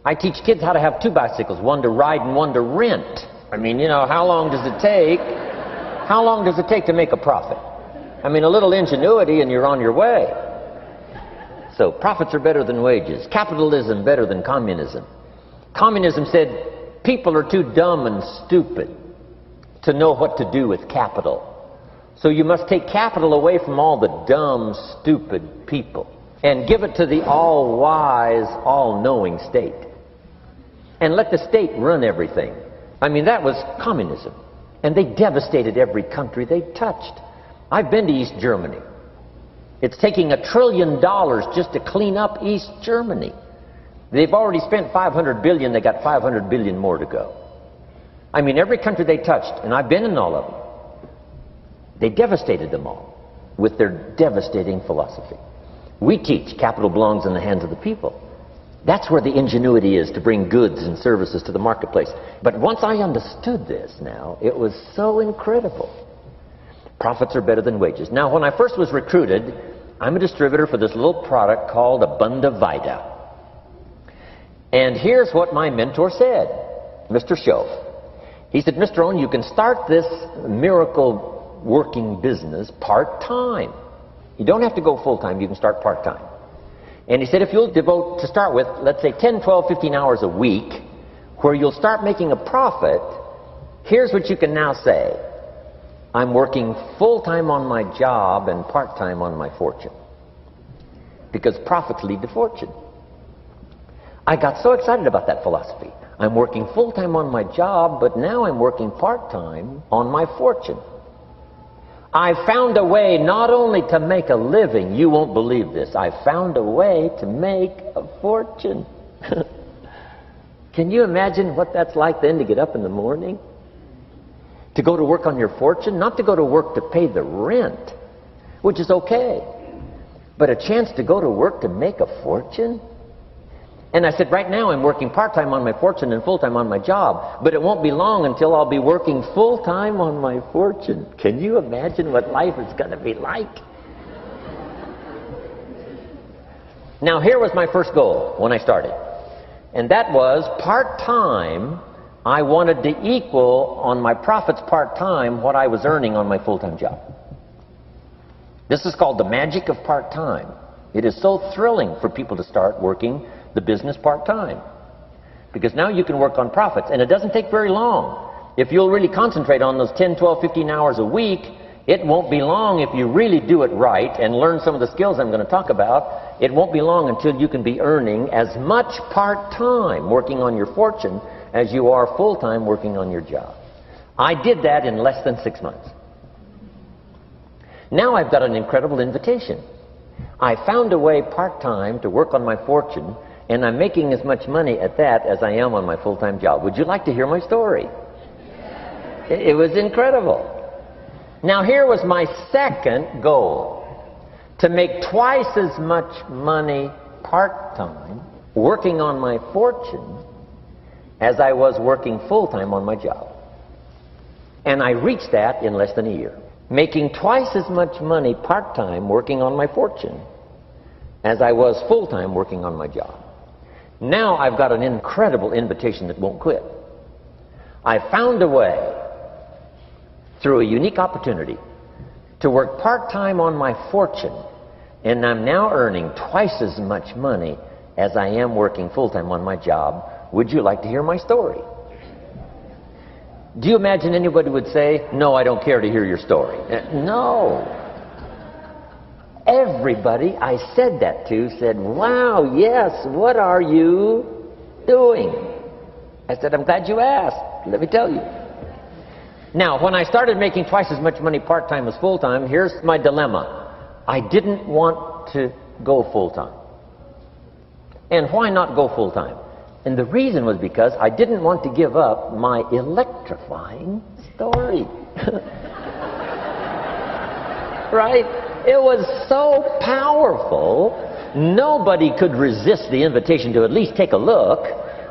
I teach kids how to have two bicycles, one to ride and one to rent. I mean, you know, how long does it take? How long does it take to make a profit? I mean, a little ingenuity and you're on your way. So profits are better than wages. Capitalism better than communism. Communism said people are too dumb and stupid to know what to do with capital. So you must take capital away from all the dumb, stupid people and give it to the all-wise, all-knowing state. And let the state run everything. I mean, that was communism. And they devastated every country they touched. I've been to East Germany. It's taking $1 trillion just to clean up East Germany. They've already spent $500 billion. They got $500 billion more to go. I mean, every country they touched, and I've been in all of them, they devastated them all with their devastating philosophy. We teach capital belongs in the hands of the people. That's where the ingenuity is to bring goods and services to the marketplace. But once I understood this now, it was so incredible. Profits are better than wages. Now, when I first was recruited, I'm a distributor for this little product called Abunda Vida. And here's what my mentor said, Mr. Shoaff. He said, Mr. Rohn, you can start this miracle working business part-time. You don't have to go full-time, you can start part-time. And he said, if you'll devote, to start with, let's say 10, 12, 15 hours a week, where you'll start making a profit, here's what you can now say. I'm working full-time on my job and part-time on my fortune. Because profits lead to fortune. I got so excited about that philosophy. I'm working full-time on my job, but now I'm working part-time on my fortune. I found a way not only to make a living, you won't believe this, I found a way to make a fortune. Can you imagine what that's like then to get up in the morning? To go to work on your fortune? Not to go to work to pay the rent, which is okay, but a chance to go to work to make a fortune? And I said, right now I'm working part-time on my fortune and full-time on my job, but it won't be long until I'll be working full-time on my fortune. Can you imagine what life is going to be like? Now, here was my first goal when I started, and that was part-time. I wanted to equal on my profits part-time what I was earning on my full-time job. This is called the magic of part-time. It is so thrilling for people to start working the business part-time. Because now you can work on profits, and it doesn't take very long. If you'll really concentrate on those 10, 12, 15 hours a week, it won't be long if you really do it right and learn some of the skills I'm going to talk about. It won't be long until you can be earning as much part-time working on your fortune as you are full-time working on your job. I did that in less than 6 months. Now I've got an incredible invitation. I found a way part-time to work on my fortune, and I'm making as much money at that as I am on my full-time job. Would you like to hear my story? It was incredible. Now here was my second goal, to make twice as much money part-time working on my fortune as I was working full-time on my job. And I reached that in less than a year. Making twice as much money part-time working on my fortune as I was full-time working on my job. Now I've got an incredible invitation that won't quit. I found a way, through a unique opportunity, to work part-time on my fortune, and I'm now earning twice as much money as I am working full-time on my job. Would you like to hear my story? Do you imagine anybody would say, no, I don't care to hear your story? No. Everybody I said that to said, wow, yes, what are you doing? I said, I'm glad you asked. Let me tell you. Now, when I started making twice as much money part-time as full-time, here's my dilemma. I didn't want to go full-time. And why not go full-time? And the reason was because I didn't want to give up my electrifying story. Right? It was so powerful, nobody could resist the invitation to at least take a look.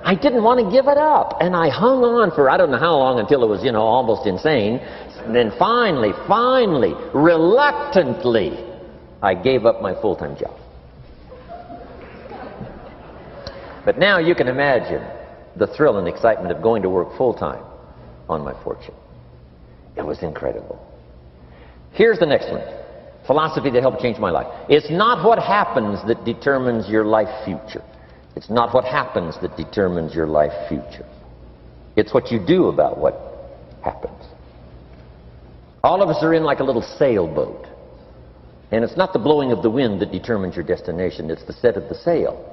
I didn't want to give it up. And I hung on for I don't know how long until it was, almost insane. And then finally, reluctantly, I gave up my full-time job. But now you can imagine the thrill and excitement of going to work full-time on my fortune. It was incredible. Here's the next one. Philosophy that helped change my life. It's not what happens that determines your life future. It's not what happens that determines your life future. It's what you do about what happens. All of us are in like a little sailboat. And it's not the blowing of the wind that determines your destination. It's the set of the sail.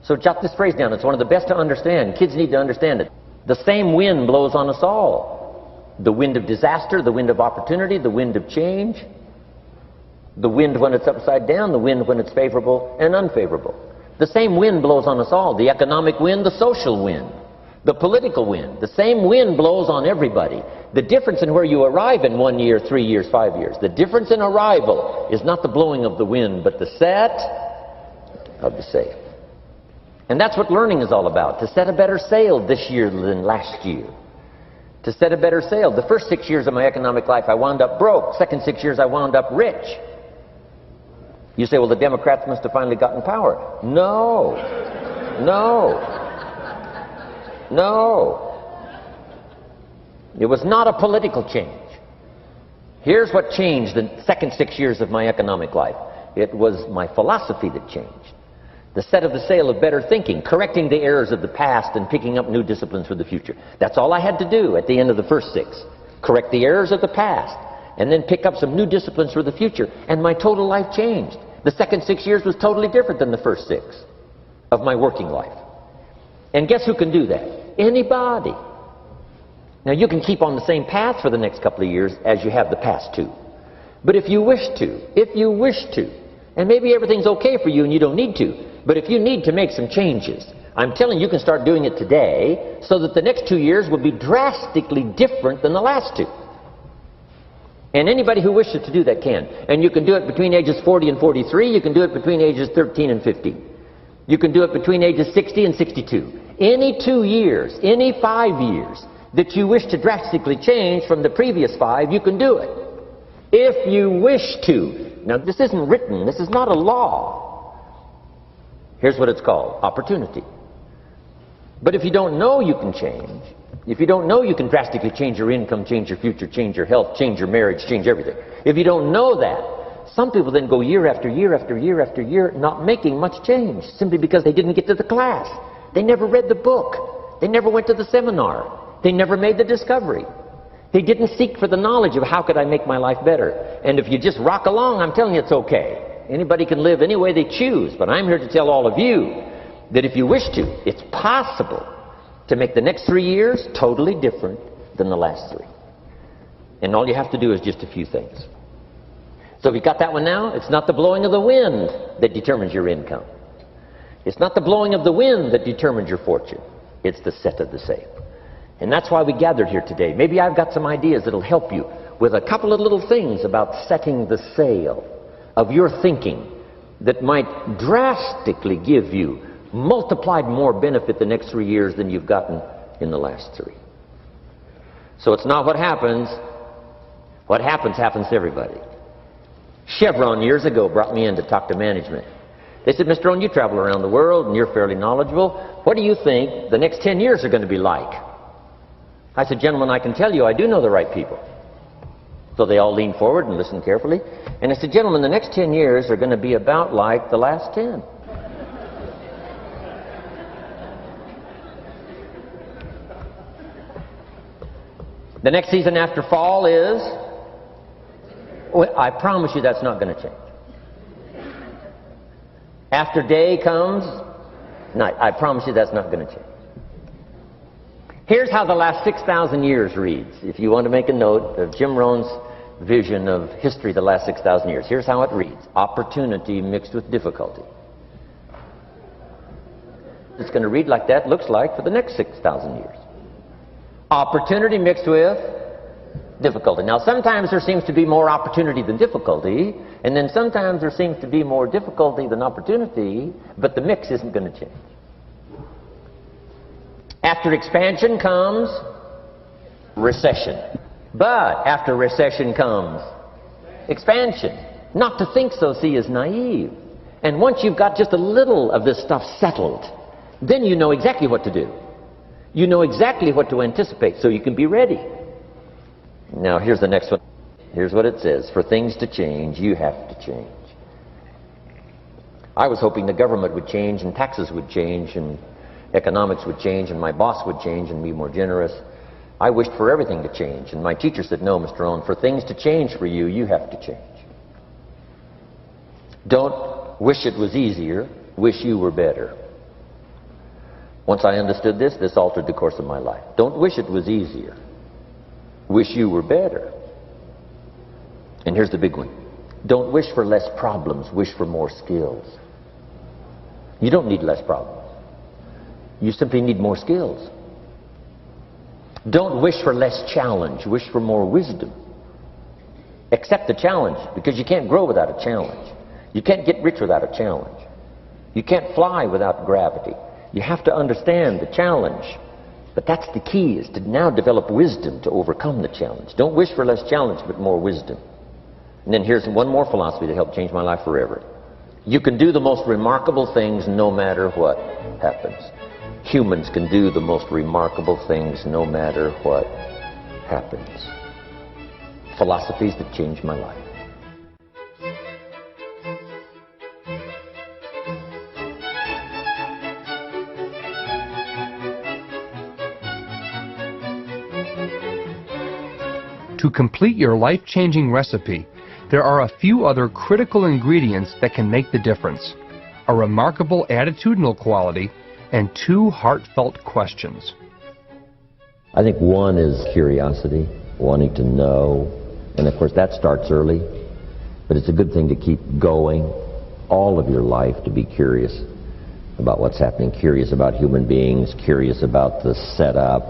So jot this phrase down. It's one of the best to understand. Kids need to understand it. The same wind blows on us all. The wind of disaster, the wind of opportunity, the wind of change. The wind when it's upside down, the wind when it's favorable and unfavorable. The same wind blows on us all. The economic wind, the social wind, the political wind. The same wind blows on everybody. The difference in where you arrive in 1 year, 3 years, 5 years. The difference in arrival is not the blowing of the wind, but the set of the sail. And that's what learning is all about. To set a better sail this year than last year. To set a better sail. The first 6 years of my economic life, I wound up broke. Second 6 years, I wound up rich. You say, well, the Democrats must have finally gotten power. No. It was not a political change. Here's what changed the second 6 years of my economic life. It was my philosophy that changed. The set of the sail of better thinking, correcting the errors of the past and picking up new disciplines for the future. That's all I had to do at the end of the first 6. Correct the errors of the past and then pick up some new disciplines for the future. And my total life changed. The second 6 years was totally different than the first 6 of my working life. And guess who can do that? Anybody. Now you can keep on the same path for the next couple of years as you have the past 2. But if you wish to, and maybe everything's okay for you and you don't need to, but if you need to make some changes, I'm telling you, you can start doing it today so that the next 2 years will be drastically different than the last 2. And anybody who wishes to do that can. And you can do it between ages 40 and 43. You can do it between ages 13 and 15. You can do it between ages 60 and 62. Any 2 years, any 5 years that you wish to drastically change from the previous 5, you can do it. If you wish to. Now, this isn't written. This is not a law. Here's what it's called. Opportunity. But if you don't know you can change, if you don't know you can drastically change your income, change your future, change your health, change your marriage, change everything. If you don't know that, some people then go year after year after year after year not making much change simply because they didn't get to the class. They never read the book. They never went to the seminar. They never made the discovery. They didn't seek for the knowledge of how could I make my life better. And if you just rock along, I'm telling you it's okay. Anybody can live any way they choose, but I'm here to tell all of you that if you wish to, it's possible to make the next 3 years totally different than the last 3. And all you have to do is just a few things. So if you got that one now, it's not the blowing of the wind that determines your income. It's not the blowing of the wind that determines your fortune. It's the set of the sail. And that's why we gathered here today. Maybe I've got some ideas that'll help you with a couple of little things about setting the sail of your thinking that might drastically give you multiplied more benefit the next 3 years than you've gotten in the last 3. So it's not what happens. What happens to everybody. Chevron years ago brought me in to talk to management. They said, Mr. Rohn, you travel around the world and you're fairly knowledgeable. What do you think the next 10 years are going to be like? I said, gentlemen, I can tell you I do know the right people. So they all leaned forward and listened carefully. And I said, gentlemen, the next 10 years are going to be about like the last 10. The next season after fall is... Well, I promise you that's not going to change. After day comes night. I promise you that's not going to change. Here's how the last 6,000 years reads. If you want to make a note of Jim Rohn's vision of history the last 6,000 years, here's how it reads. Opportunity mixed with difficulty. It's going to read like that, looks like, for the next 6,000 years. Opportunity mixed with difficulty. Now, sometimes there seems to be more opportunity than difficulty, and then sometimes there seems to be more difficulty than opportunity, but the mix isn't going to change. After expansion comes recession. But after recession comes expansion. Not to think so, see, is naive. And once you've got just a little of this stuff settled, then you know exactly what to do. You know exactly what to anticipate, so you can be ready. Now, here's the next one. Here's what it says. For things to change, you have to change. I was hoping the government would change and taxes would change and economics would change and my boss would change and be more generous. I wished for everything to change. And my teacher said, no, Mr. Rohn, for things to change for you, you have to change. Don't wish it was easier. Wish you were better. Once I understood this, this altered the course of my life. Don't wish it was easier. Wish you were better. And here's the big one. Don't wish for less problems. Wish for more skills. You don't need less problems. You simply need more skills. Don't wish for less challenge. Wish for more wisdom. Accept the challenge, because you can't grow without a challenge. You can't get rich without a challenge. You can't fly without gravity. You have to understand the challenge. But that's the key, is to now develop wisdom to overcome the challenge. Don't wish for less challenge, but more wisdom. And then here's one more philosophy that helped change my life forever. You can do the most remarkable things no matter what happens. Humans can do the most remarkable things no matter what happens. Philosophies that changed my life. To complete your life-changing recipe, there are a few other critical ingredients that can make the difference. A remarkable attitudinal quality and 2 heartfelt questions. I think one is curiosity, wanting to know. And of course that starts early, but it's a good thing to keep going all of your life, to be curious about what's happening, curious about human beings, curious about the setup,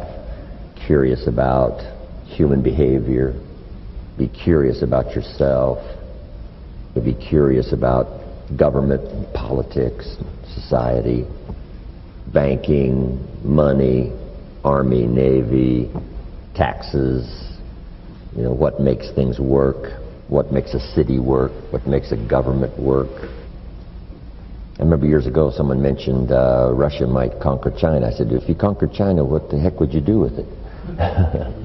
curious about human behavior, be curious about yourself, be curious about government, politics, society, banking, money, Army, Navy, taxes, what makes things work, what makes a city work, what makes a government work. I remember years ago someone mentioned Russia might conquer China. I said, if you conquered China, what the heck would you do with it?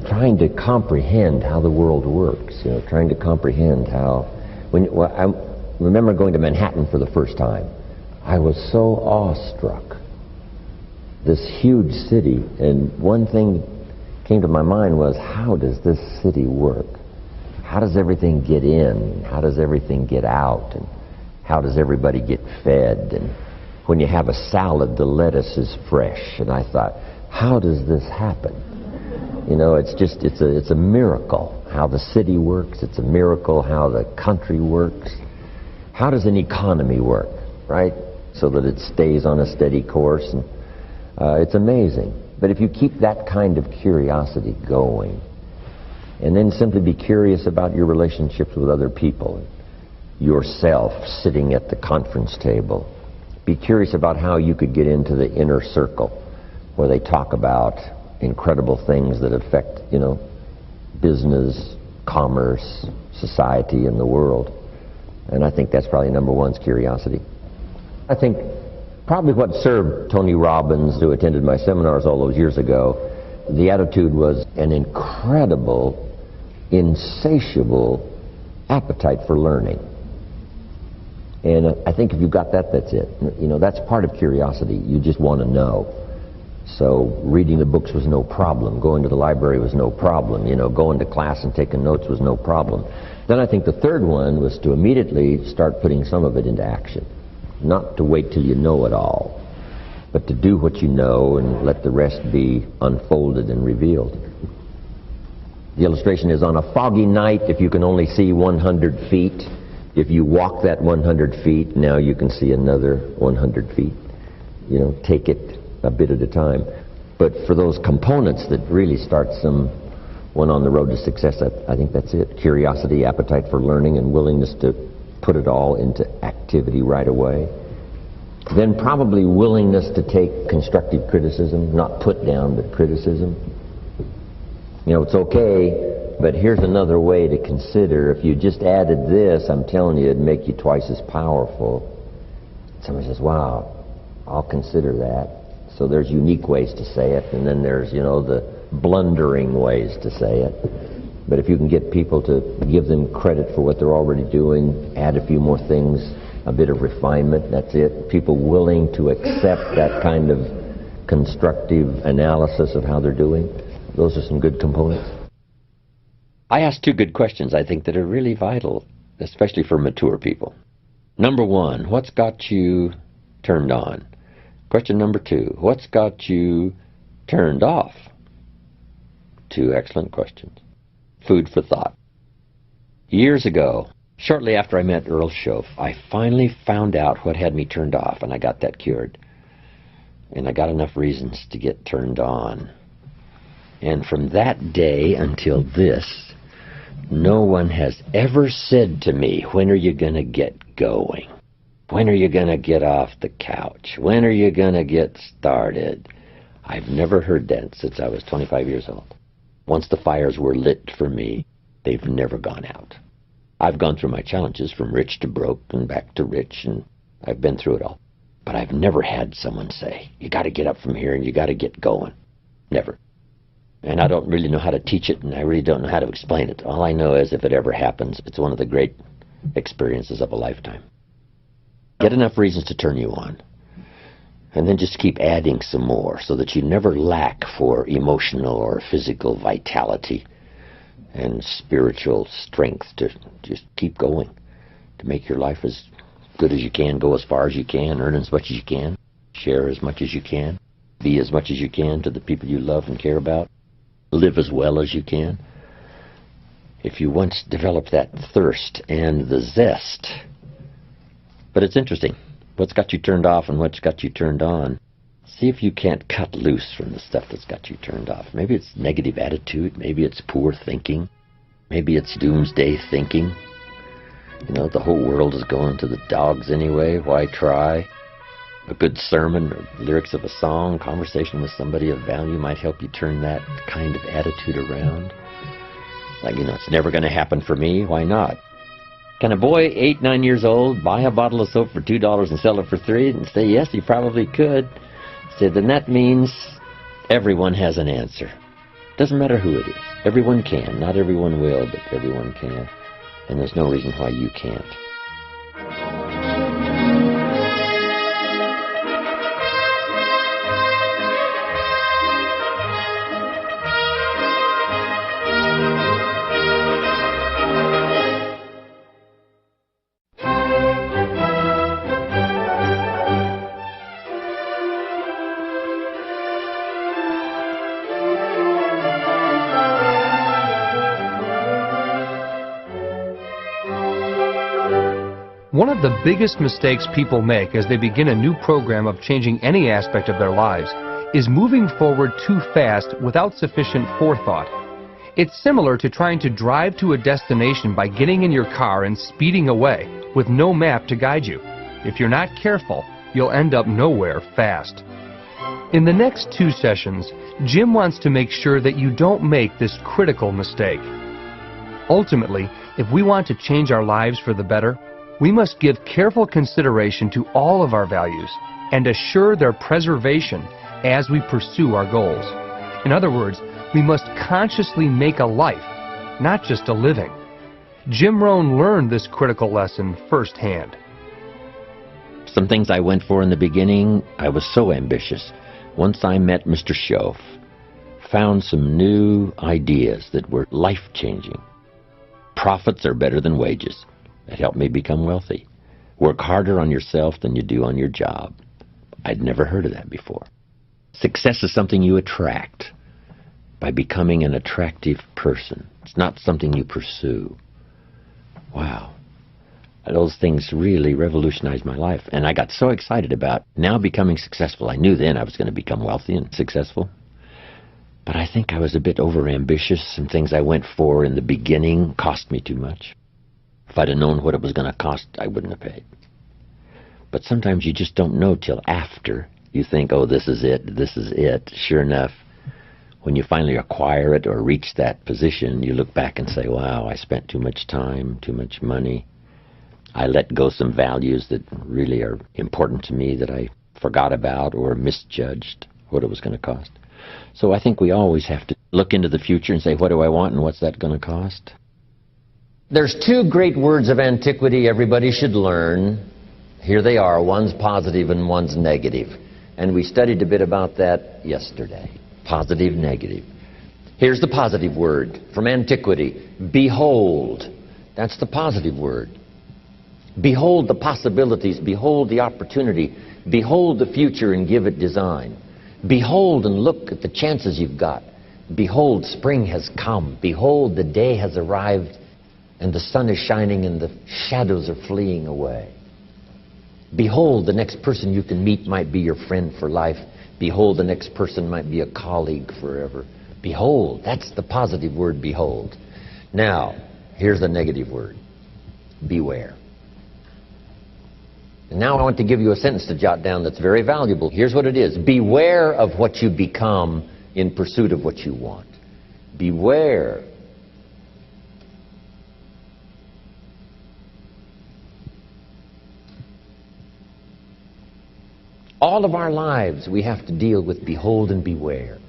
Trying to comprehend how the world works, trying to comprehend how... I remember going to Manhattan for the first time. I was so awestruck this huge city, and one thing came to my mind was, how does this city work? How does everything get in? How does everything get out? And how does everybody get fed? And when you have a salad, the lettuce is fresh. And I thought, how does this happen? You know, it's a miracle how the city works. It's a miracle how the country works. How does an economy work, right? So that it stays on a steady course. And it's amazing. But if you keep that kind of curiosity going, and then simply be curious about your relationships with other people, yourself sitting at the conference table, be curious about how you could get into the inner circle where they talk about incredible things that affect, you know, business, commerce, society, and the world. And I think that's probably number one, is curiosity. I think probably what served Tony Robbins, who attended my seminars all those years ago, the attitude was an incredible, insatiable appetite for learning. And I think if you got that, that's it. You know, that's part of curiosity. You just want to know. So reading the books was no problem. Going to the library was no problem. You know, going to class and taking notes was no problem. Then I think the third one was to immediately start putting some of it into action. Not to wait till you know it all, but to do what you know and let the rest be unfolded and revealed. The illustration is, on a foggy night, if you can only see 100 feet, if you walk that 100 feet, now you can see another 100 feet. You know, take it a bit at a time. But for those components that really start someone on the road to success, I think that's it. Curiosity, appetite for learning, and willingness to put it all into activity right away. Then probably willingness to take constructive criticism, not put down, but criticism. You know, it's okay, but here's another way to consider. If you just added this, I'm telling you, it'd make you twice as powerful. Somebody says, wow, I'll consider that. So there's unique ways to say it, and then there's, you know, the blundering ways to say it. But if you can get people to give them credit for what they're already doing, add a few more things, a bit of refinement, that's it. People willing to accept that kind of constructive analysis of how they're doing. Those are some good components. I asked two good questions, I think, that are really vital, especially for mature people. Number one, what's got you turned on? Question number two, what's got you turned off? Two excellent questions. Food for thought. Years ago, shortly after I met Earl Shoaff, I finally found out what had me turned off, and I got that cured. And I got enough reasons to get turned on. And from that day until this, no one has ever said to me, when are you going to get going? When are you going to get off the couch? When are you going to get started? I've never heard that since I was 25 years old. Once the fires were lit for me, they've never gone out. I've gone through my challenges from rich to broke and back to rich, and I've been through it all. But I've never had someone say, you got to get up from here and you got to get going. Never. And I don't really know how to teach it, and I really don't know how to explain it. All I know is if it ever happens, it's one of the great experiences of a lifetime. Get enough reasons to turn you on. And then just keep adding some more so that you never lack for emotional or physical vitality and spiritual strength to just keep going, to make your life as good as you can, go as far as you can, earn as much as you can, share as much as you can, be as much as you can to the people you love and care about, live as well as you can. If you once develop that thirst and the zest. But it's interesting. What's got you turned off and what's got you turned on? See if you can't cut loose from the stuff that's got you turned off. Maybe it's negative attitude. Maybe it's poor thinking. Maybe it's doomsday thinking. You know, the whole world is going to the dogs anyway. Why try? A good sermon or lyrics of a song, conversation with somebody of value might help you turn that kind of attitude around. Like, you know, it's never going to happen for me. Why not? Can a boy 8, 9 years old buy a bottle of soap for $2 and sell it for $3 and say, yes, he probably could? Say, then that means everyone has an answer. Doesn't matter who it is. Everyone can. Not everyone will, but everyone can. And there's no reason why you can't. One of the biggest mistakes people make as they begin a new program of changing any aspect of their lives is moving forward too fast without sufficient forethought. It's similar to trying to drive to a destination by getting in your car and speeding away with no map to guide you. If you're not careful, you'll end up nowhere fast. In the next 2 sessions, Jim wants to make sure that you don't make this critical mistake. Ultimately, if we want to change our lives for the better, we must give careful consideration to all of our values and assure their preservation as we pursue our goals. In other words, we must consciously make a life, not just a living. Jim Rohn learned this critical lesson firsthand. Some things I went for in the beginning, I was so ambitious. Once I met Mr. Shoaff, found some new ideas that were life-changing. Profits are better than wages. It helped me become wealthy. Work harder on yourself than you do on your job. I'd never heard of that before. Success is something you attract by becoming an attractive person. It's not something you pursue. Wow. Those things really revolutionized my life. And I got so excited about now becoming successful. I knew then I was going to become wealthy and successful. But I think I was a bit overambitious. Some things I went for in the beginning cost me too much. If I'd have known what it was going to cost, I wouldn't have paid. But sometimes you just don't know till after. You think, oh, this is it, this is it. Sure enough, when you finally acquire it or reach that position, you look back and say, wow, I spent too much time, too much money. I let go some values that really are important to me that I forgot about or misjudged what it was going to cost. So I think we always have to look into the future and say, what do I want and what's that going to cost? There's 2 great words of antiquity everybody should learn. Here they are. One's positive and one's negative. And we studied a bit about that yesterday. Positive, negative. Here's the positive word from antiquity. Behold. That's the positive word. Behold the possibilities. Behold the opportunity. Behold the future and give it design. Behold and look at the chances you've got. Behold, spring has come. Behold, the day has arrived and the sun is shining and the shadows are fleeing away. Behold, the next person you can meet might be your friend for life. Behold, the next person might be a colleague forever. Behold, that's the positive word, behold. Now, here's the negative word. Beware. And now I want to give you a sentence to jot down that's very valuable. Here's what it is. Beware of what you become in pursuit of what you want. Beware. All of our lives we have to deal with behold and beware.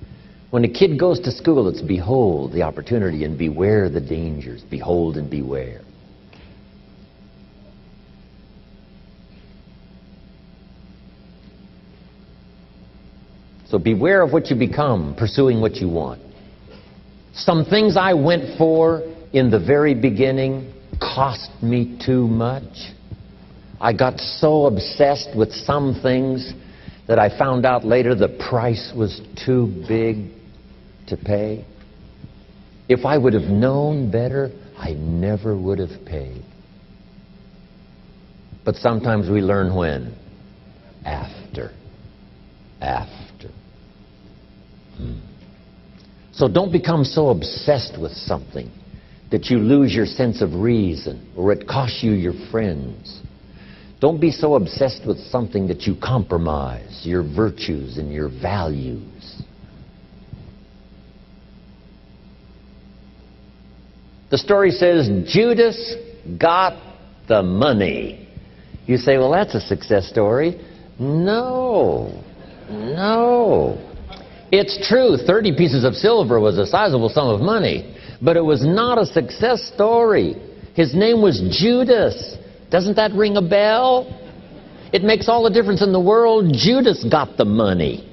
When a kid goes to school, it's behold the opportunity and beware the dangers. Behold and beware. So beware of what you become, pursuing what you want. Some things I went for in the very beginning cost me too much. I got so obsessed with some things that I found out later the price was too big to pay. If I would have known better, I never would have paid. But sometimes we learn when? After. So don't become so obsessed with something that you lose your sense of reason or it costs you your friends. Don't be so obsessed with something that you compromise your virtues and your values. The story says Judas got the money. You say, well, that's a success story. No. It's true, 30 pieces of silver was a sizable sum of money, but it was not a success story. His name was Judas. Doesn't that ring a bell? It makes all the difference in the world. Judas got the money.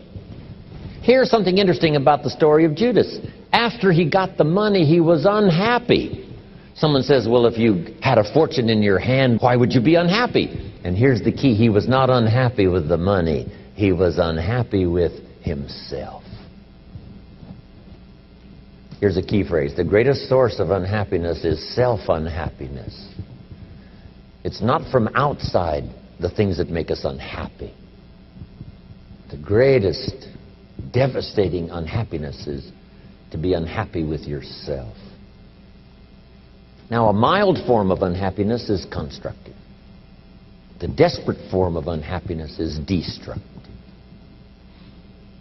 Here's something interesting about the story of Judas. After he got the money, he was unhappy. Someone says, well, if you had a fortune in your hand, why would you be unhappy? And here's the key. He was not unhappy with the money. He was unhappy with himself. Here's a key phrase. The greatest source of unhappiness is self-unhappiness. It's not from outside the things that make us unhappy. The greatest devastating unhappiness is to be unhappy with yourself. Now, a mild form of unhappiness is constructive. The desperate form of unhappiness is destructive.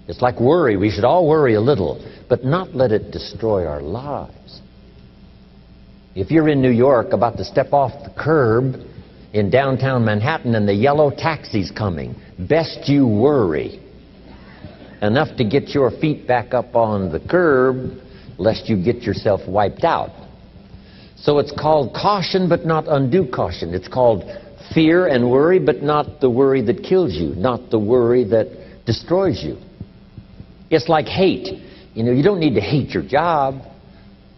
It's like worry. We should all worry a little, but not let it destroy our lives. If you're in New York about to step off the curb in downtown Manhattan and the yellow taxi's coming, best you worry enough to get your feet back up on the curb lest you get yourself wiped out. So it's called caution, but not undue caution. It's called fear and worry, but not the worry that kills you, not the worry that destroys you. It's like hate. You know, you don't need to hate your job.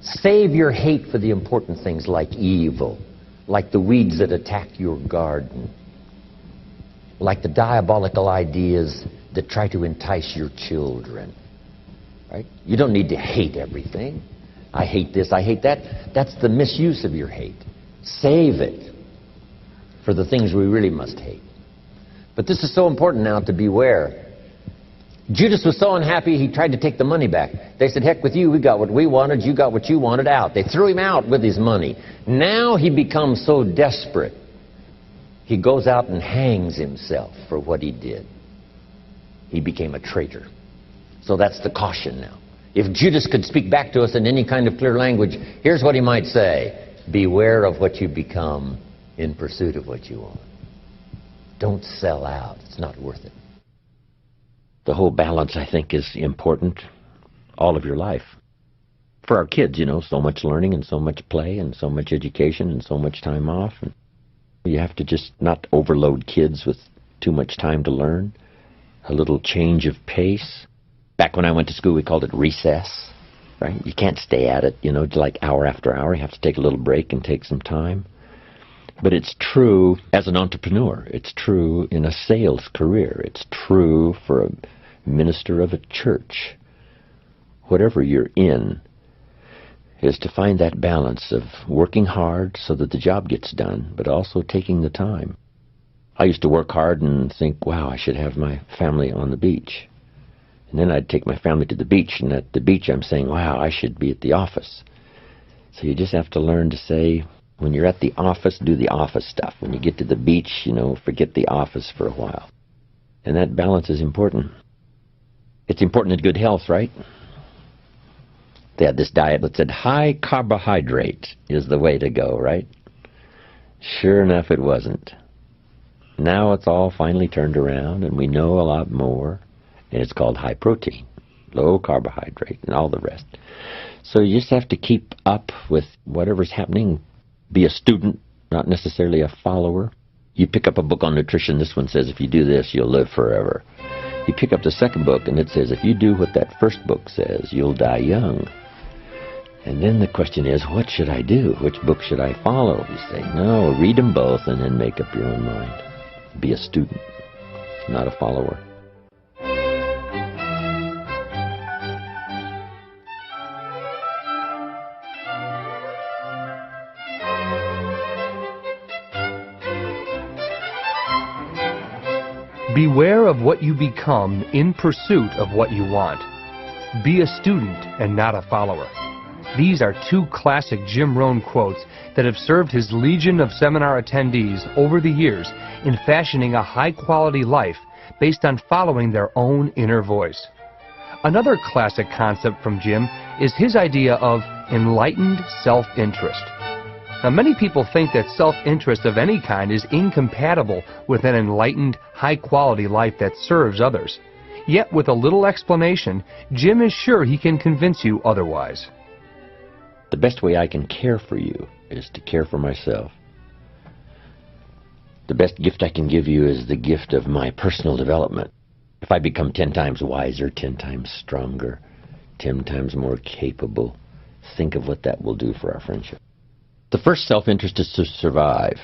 Save your hate for the important things like evil, like the weeds that attack your garden, like the diabolical ideas that try to entice your children. Right? You don't need to hate everything. I hate this, I hate that. That's the misuse of your hate. Save it for the things we really must hate. But this is so important now to beware. Judas was so unhappy he tried to take the money back. They said, heck with you, we got what we wanted, you got what you wanted, out. They threw him out with his money. Now he becomes so desperate, he goes out and hangs himself for what he did. He became a traitor. So that's the caution now. If Judas could speak back to us in any kind of clear language, here's what he might say. Beware of what you become in pursuit of what you want. Don't sell out. It's not worth it. The whole balance, I think, is important all of your life. For our kids, you know, so much learning and so much play and so much education and so much time off. And you have to just not overload kids with too much time to learn. A little change of pace. Back when I went to school, we called it recess, right? You can't stay at it, you know, like hour after hour. You have to take a little break and take some time. But it's true as an entrepreneur. It's true in a sales career. It's true for a minister of a church. Whatever you're in, is to find that balance of working hard so that the job gets done, but also taking the time. I used to work hard and think, wow, I should have my family on the beach. And then I'd take my family to the beach, and at the beach I'm saying, wow, I should be at the office. So you just have to learn to say, when you're at the office, do the office stuff. When you get to the beach, you know, forget the office for a while. And that balance is important. It's important in good health, right? They had this diet that said high carbohydrate is the way to go, right? Sure enough, it wasn't. Now it's all finally turned around, and we know a lot more. And it's called high protein, low carbohydrate, and all the rest. So you just have to keep up with whatever's happening. Be a student, not necessarily a follower. You pick up a book on nutrition. This one says, if you do this, you'll live forever. You pick up the second book, and it says, if you do what that first book says, you'll die young. And then the question is, what should I do? Which book should I follow? You say, no, read them both and then make up your own mind. Be a student, not a follower. Beware of what you become in pursuit of what you want. Be a student and not a follower. These are two classic Jim Rohn quotes that have served his legion of seminar attendees over the years in fashioning a high-quality life based on following their own inner voice. Another classic concept from Jim is his idea of enlightened self-interest. Now, many people think that self-interest of any kind is incompatible with an enlightened, high-quality life that serves others. Yet, with a little explanation, Jim is sure he can convince you otherwise. The best way I can care for you is to care for myself. The best gift I can give you is the gift of my personal development. If I become 10 times wiser, 10 times stronger, 10 times more capable, think of what that will do for our friendship. The first self-interest is to survive.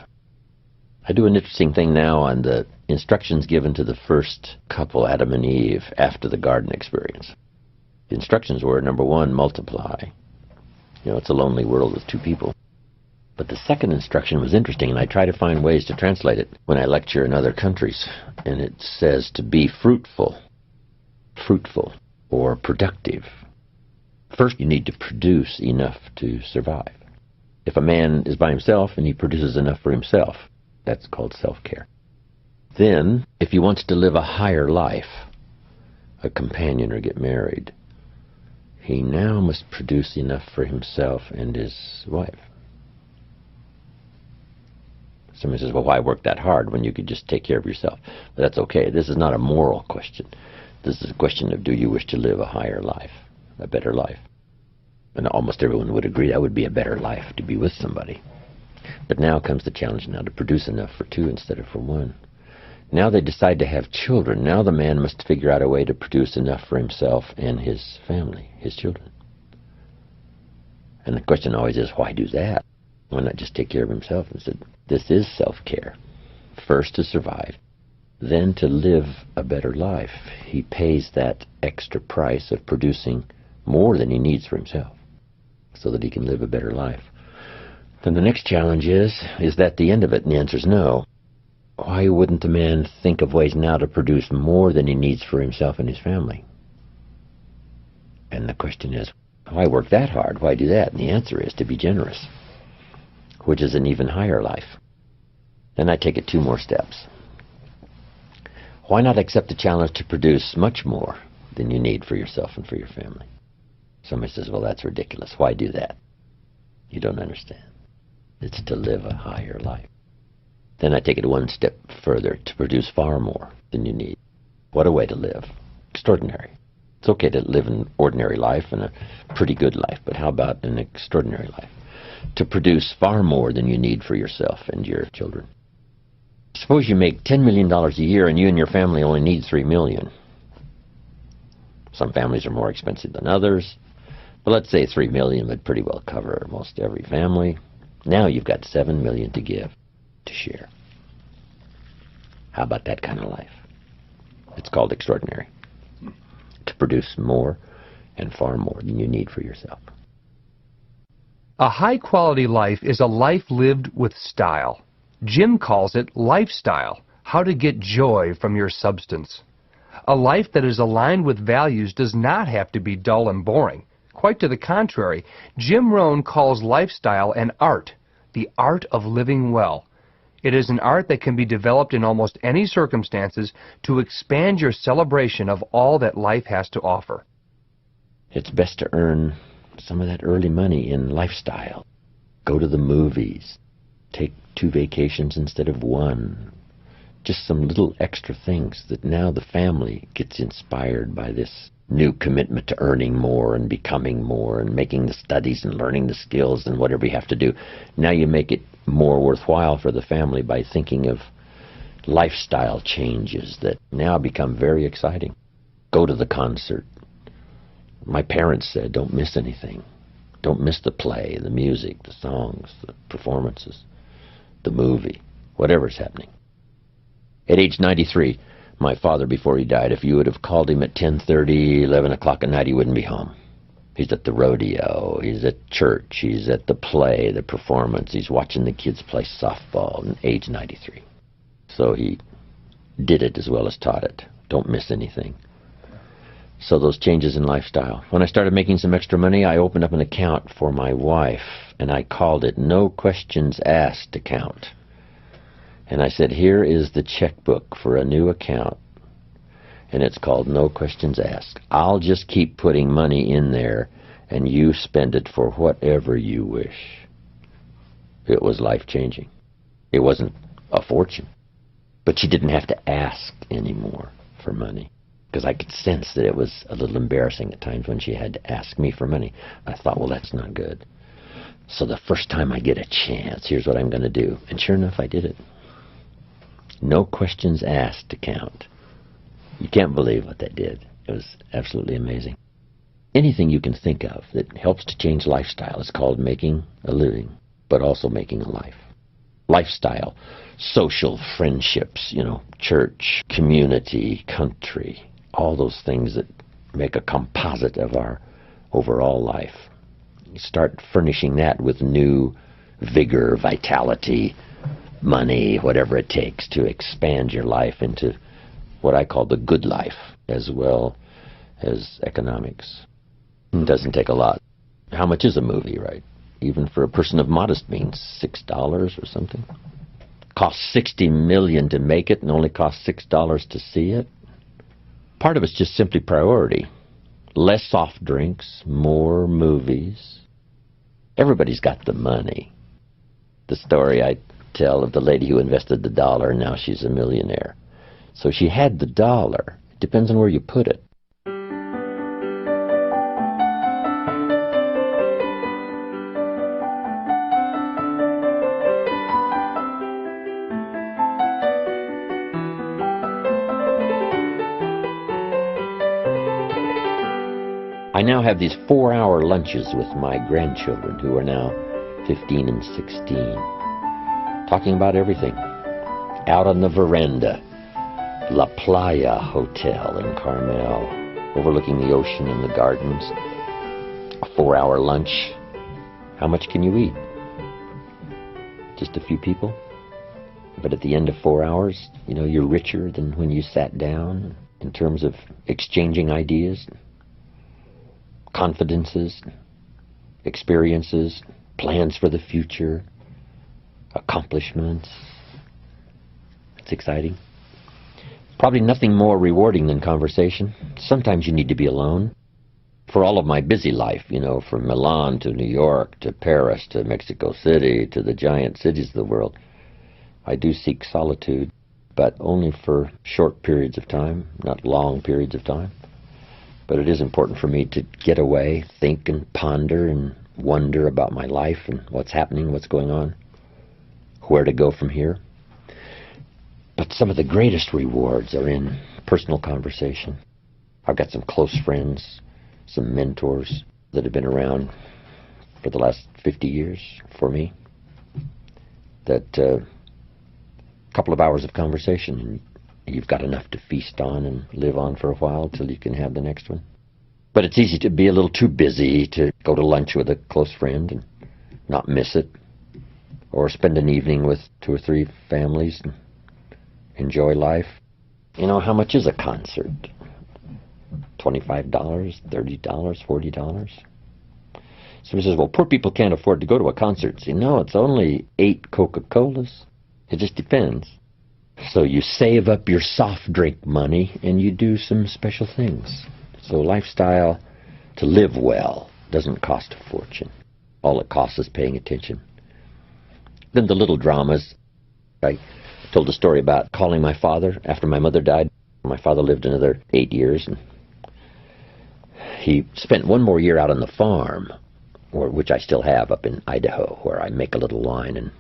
I do an interesting thing now on the instructions given to the first couple, Adam and Eve, after the garden experience. The instructions were, number one, multiply. You know, it's a lonely world with two people. But the second instruction was interesting, and I try to find ways to translate it when I lecture in other countries. And it says to be fruitful, or productive. First, you need to produce enough to survive. If a man is by himself and he produces enough for himself, that's called self-care. Then, if he wants to live a higher life, a companion or get married, he now must produce enough for himself and his wife. Somebody says, well, why work that hard when you could just take care of yourself? But that's okay. This is not a moral question. This is a question of, do you wish to live a higher life, a better life? And almost everyone would agree that would be a better life, to be with somebody. But now comes the challenge now to produce enough for two instead of for one. Now they decide to have children. Now the man must figure out a way to produce enough for himself and his family, his children. And the question always is, why do that? Why not just take care of himself? And said, this is self-care. First to survive, then to live a better life. He pays that extra price of producing more than he needs for himself so that he can live a better life. Then the next challenge is that the end of it? And the answer is no. Why wouldn't the man think of ways now to produce more than he needs for himself and his family? And the question is, why work that hard? Why do that? And the answer is to be generous, which is an even higher life. Then I take it two more steps. Why not accept the challenge to produce much more than you need for yourself and for your family? Somebody says, well, that's ridiculous. Why do that? You don't understand. It's to live a higher life. Then I take it one step further, to produce far more than you need. What a way to live. Extraordinary. It's okay to live an ordinary life and a pretty good life, but how about an extraordinary life? To produce far more than you need for yourself and your children. Suppose you make $10 million a year and you and your family only need $3 million. Some families are more expensive than others, but let's say $3 million would pretty well cover most every family. Now you've got $7 million to give, to share. How about that kind of life? It's called extraordinary. To produce more and far more than you need for yourself. A high-quality life is a life lived with style. Jim calls it lifestyle, how to get joy from your substance. A life that is aligned with values does not have to be dull and boring. Quite to the contrary, Jim Rohn calls lifestyle an art, the art of living well. It is an art that can be developed in almost any circumstances to expand your celebration of all that life has to offer. It's best to earn some of that early money in lifestyle. Go to the movies. Take 2 vacations instead of 1. Just some little extra things that now the family gets inspired by this new commitment to earning more and becoming more and making the studies and learning the skills and whatever you have to do. Now you make it more worthwhile for the family by thinking of lifestyle changes that now become very exciting. Go to the concert. My parents said, don't miss anything. Don't miss the play, the music, the songs, the performances, the movie, whatever's happening. At age 93, my father, before he died, if you would have called him at 10:30, 11 o'clock at night, he wouldn't be home. He's at the rodeo, he's at church, he's at the play, the performance, he's watching the kids play softball at age 93. So he did it as well as taught it. Don't miss anything. So those changes in lifestyle. When I started making some extra money, I opened up an account for my wife, and I called it No Questions Asked account. And I said, here is the checkbook for a new account, and it's called No Questions Asked. I'll just keep putting money in there, and you spend it for whatever you wish. It was life-changing. It wasn't a fortune, but she didn't have to ask anymore for money, because I could sense that it was a little embarrassing at times when she had to ask me for money. I thought, well, that's not good. So the first time I get a chance, here's what I'm going to do. And sure enough, I did it. No Questions Asked account. You can't believe what that did. It was absolutely amazing. Anything you can think of that helps to change lifestyle is called making a living, but also making a life. Lifestyle, social, friendships, church, community, country, all those things that make a composite of our overall life. You start furnishing that with new vigor, vitality, money, whatever it takes to expand your life into what I call the good life, as well as economics. It doesn't take a lot. How much is a movie, right? Even for a person of modest means, $6 or something. Costs $60 million to make it and only costs $6 to see it. Part of it's just simply priority. Less soft drinks, more movies. Everybody's got the money. The story I tell of the lady who invested the dollar, and now she's a millionaire. So she had the dollar. It depends on where you put it. I now have these 4-hour lunches with my grandchildren, who are now 15 and 16, talking about everything. Out on the veranda, La Playa Hotel in Carmel, overlooking the ocean and the gardens. A 4-hour lunch. How much can you eat? Just a few people? But at the end of 4 hours, you know, you're richer than when you sat down in terms of exchanging ideas, confidences, experiences, plans for the future, accomplishments. It's exciting. Probably nothing more rewarding than conversation. Sometimes you need to be alone. For all of my busy life, you know, from Milan to New York to Paris to Mexico City to the giant cities of the world, I do seek solitude, but only for short periods of time, not long periods of time. But it is important for me to get away, think and ponder and wonder about my life and what's happening, what's going on, where to go from here. But some of the greatest rewards are in personal conversation. I've got some close friends, some mentors that have been around for the last 50 years for me, that a couple of hours of conversation, and you've got enough to feast on and live on for a while till you can have the next one. But it's easy to be a little too busy to go to lunch with a close friend and not miss it, or spend an evening with 2 or 3 families and enjoy life. You know, how much is a concert? $25, $30, $40? Somebody says, well, poor people can't afford to go to a concert. See, no, it's only 8 Coca-Colas. It just depends. So you save up your soft drink money and you do some special things. So lifestyle, to live well, doesn't cost a fortune. All it costs is paying attention. Then the little dramas. I told a story about calling my father after my mother died. My father lived another 8 years, and he spent 1 more year out on the farm, which I still have up in Idaho, where I make a little wine and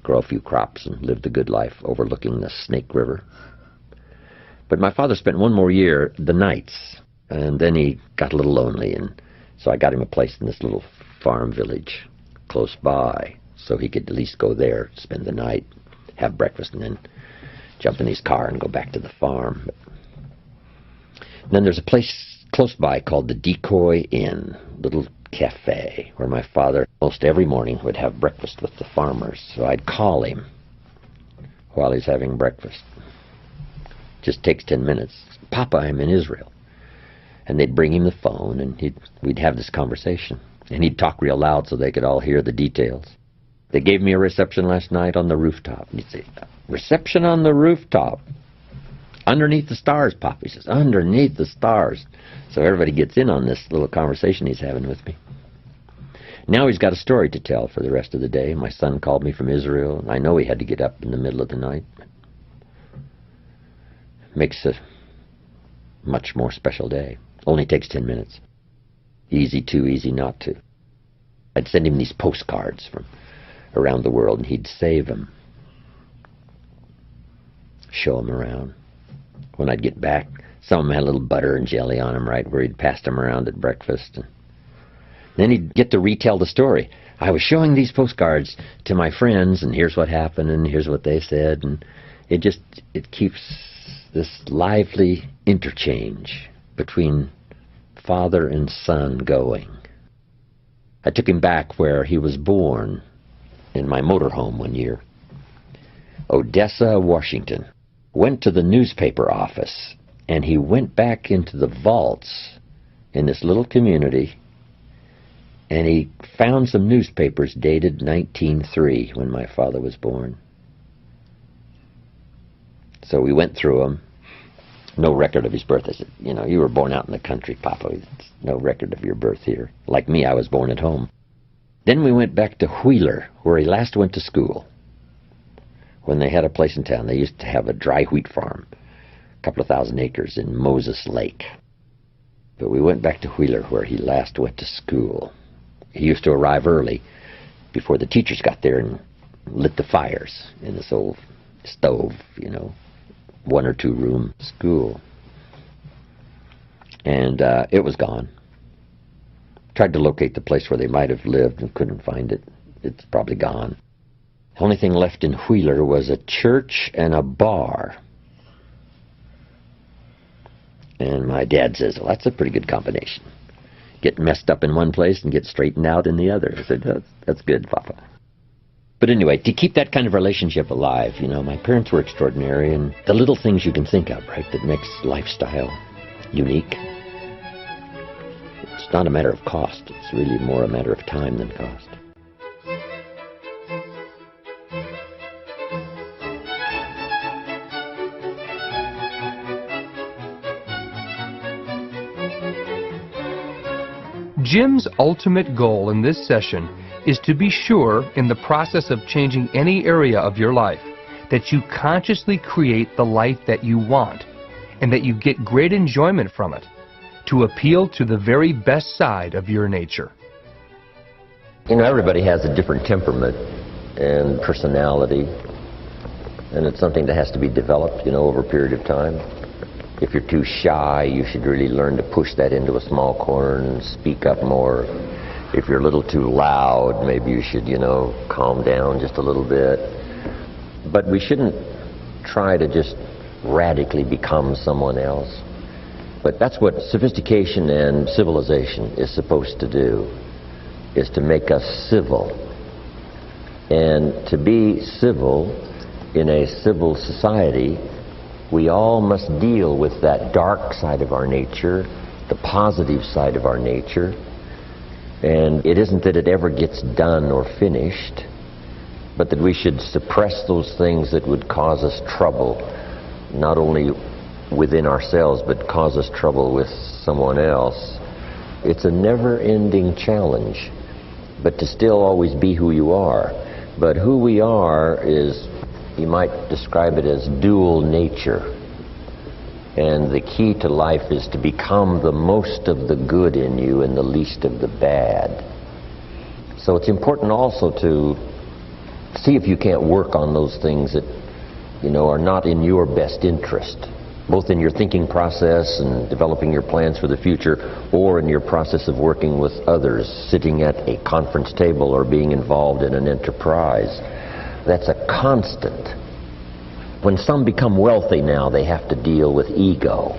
grow a few crops and live the good life overlooking the Snake River. But my father spent 1 more year the nights, and then he got a little lonely, and so I got him a place in this little farm village close by, so he could at least go there, spend the night, have breakfast, and then jump in his car and go back to the farm. And then there's a place close by called the Decoy Inn, little cafe, where my father most every morning would have breakfast with the farmers. So I'd call him while he's having breakfast. Just takes 10 minutes. Papa, I'm in Israel. And they'd bring him the phone, and we'd have this conversation. And he'd talk real loud so they could all hear the details. They gave me a reception last night on the rooftop. And he'd say, reception on the rooftop. Underneath the stars, Papa. He says, underneath the stars. So everybody gets in on this little conversation he's having with me. Now he's got a story to tell for the rest of the day. My son called me from Israel, and I know he had to get up in the middle of the night. Makes a much more special day. Only takes 10 minutes. Easy to, easy not to. I'd send him these postcards from around the world, and he'd save them. Show them around. When I'd get back, some of them had a little butter and jelly on them, right where he'd passed them around at breakfast. And then he'd get to retell the story. I was showing these postcards to my friends, and here's what happened, and here's what they said. And it keeps this lively interchange between father and son going. I took him back where he was born in my motorhome one year. Odessa, Washington. Went to the newspaper office, and he went back into the vaults in this little community, and he found some newspapers dated 1903, when my father was born. So we went through them. No record of his birth. I said, you know, you were born out in the country, Papa. There's no record of your birth here. Like me, I was born at home. Then we went back to Wheeler, where he last went to school. When they had a place in town, they used to have a dry wheat farm, a couple of thousand acres in Moses Lake. But we went back to Wheeler, where he last went to school. He used to arrive early, before the teachers got there, and lit the fires in this old stove, you know, 1 or 2 room school. And it was gone. Tried to locate the place where they might have lived and couldn't find it. It's probably gone. The only thing left in Wheeler was a church and a bar. And my dad says, well, that's a pretty good combination. Get messed up in one place and get straightened out in the other. I said, that's good, Papa. But anyway, to keep that kind of relationship alive, you know, my parents were extraordinary, and the little things you can think of, right, that makes lifestyle unique. It's not a matter of cost. It's really more a matter of time than cost. Jim's ultimate goal in this session is to be sure, in the process of changing any area of your life, that you consciously create the life that you want, and that you get great enjoyment from it, to appeal to the very best side of your nature. You know, everybody has a different temperament and personality, and it's something that has to be developed, you know, over a period of time. If you're too shy, you should really learn to push that into a small corner and speak up more. If you're a little too loud, maybe you should, you know, calm down just a little bit. But we shouldn't try to just radically become someone else. But that's what sophistication and civilization is supposed to do, is to make us civil. And to be civil in a civil society, we all must deal with that dark side of our nature, the positive side of our nature. And it isn't that it ever gets done or finished, but that we should suppress those things that would cause us trouble, not only within ourselves, but cause us trouble with someone else. It's a never-ending challenge, but to still always be who you are. But who we are is, you might describe it as dual nature. And the key to life is to become the most of the good in you and the least of the bad. So it's important also to see if you can't work on those things that, you know, are not in your best interest, both in your thinking process and developing your plans for the future, or in your process of working with others, sitting at a conference table or being involved in an enterprise. That's a constant. When some become wealthy now, they have to deal with ego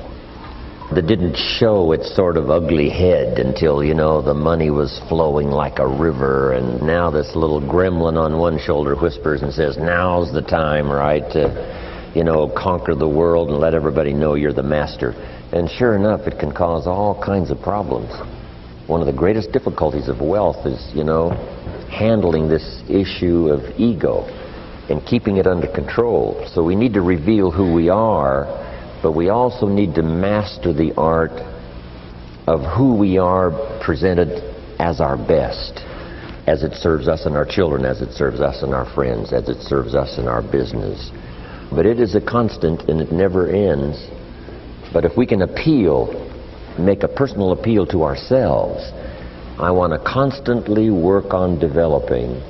that didn't show its sort of ugly head until, you know, the money was flowing like a river, and now this little gremlin on one shoulder whispers and says, now's the time, right, to, you know, conquer the world and let everybody know you're the master. And sure enough, it can cause all kinds of problems. One of the greatest difficulties of wealth is, you know, handling this issue of ego and keeping it under control. So we need to reveal who we are, but we also need to master the art of who we are presented as our best, as it serves us and our children, as it serves us and our friends, as it serves us in our business. But it is a constant and it never ends. But if we can appeal, make a personal appeal to ourselves, I want to constantly work on developing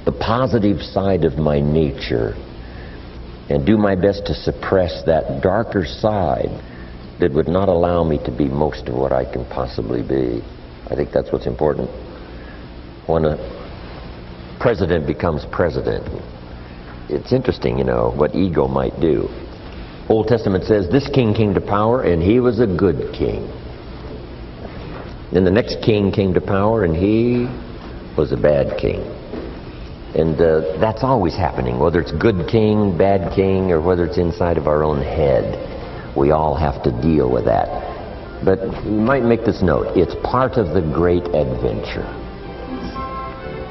the positive side of my nature and do my best to suppress that darker side that would not allow me to be most of what I can possibly be. I think that's what's important. When a president becomes president, it's interesting, you know, what ego might do. Old Testament says this king came to power and he was a good king. Then the next king came to power and he was a bad king. And that's always happening, whether it's good king, bad king, or whether it's inside of our own head. We all have to deal with that. But you might make this note, it's part of the great adventure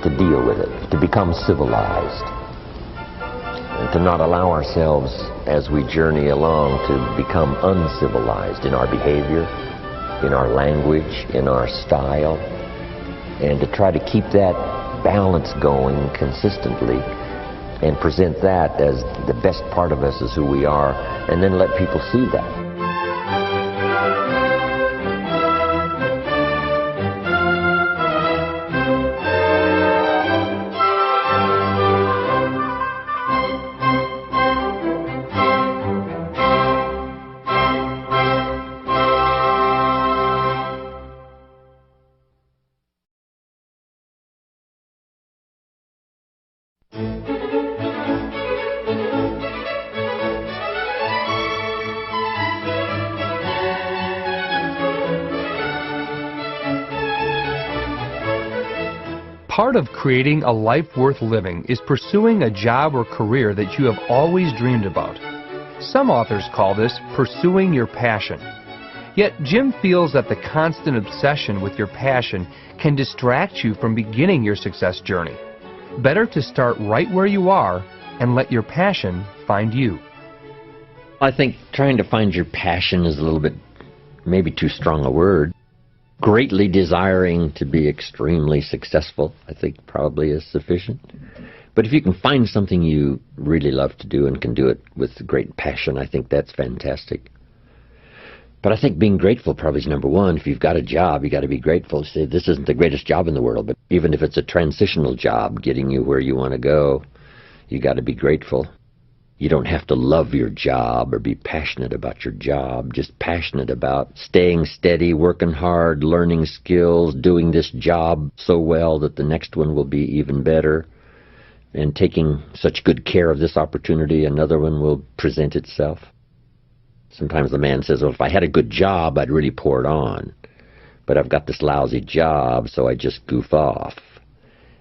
to deal with it, to become civilized, and to not allow ourselves, as we journey along, to become uncivilized in our behavior, in our language, in our style, and to try to keep that balance going consistently and present that as the best part of us is who we are, and then let people see that. Part of creating a life worth living is pursuing a job or career that you have always dreamed about. Some authors call this pursuing your passion. Yet Jim feels that the constant obsession with your passion can distract you from beginning your success journey. Better to start right where you are and let your passion find you. I think trying to find your passion is a little bit, maybe too strong a word. Greatly desiring to be extremely successful, I think probably is sufficient. But if you can find something you really love to do and can do it with great passion, I think that's fantastic. But I think being grateful probably is number one. If you've got a job, you got to be grateful. Say, this isn't the greatest job in the world, but even if it's a transitional job getting you where you want to go, you got to be grateful. You don't have to love your job or be passionate about your job, just passionate about staying steady, working hard, learning skills, doing this job so well that the next one will be even better, and taking such good care of this opportunity, another one will present itself. Sometimes the man says, well, if I had a good job, I'd really pour it on. But I've got this lousy job, so I just goof off.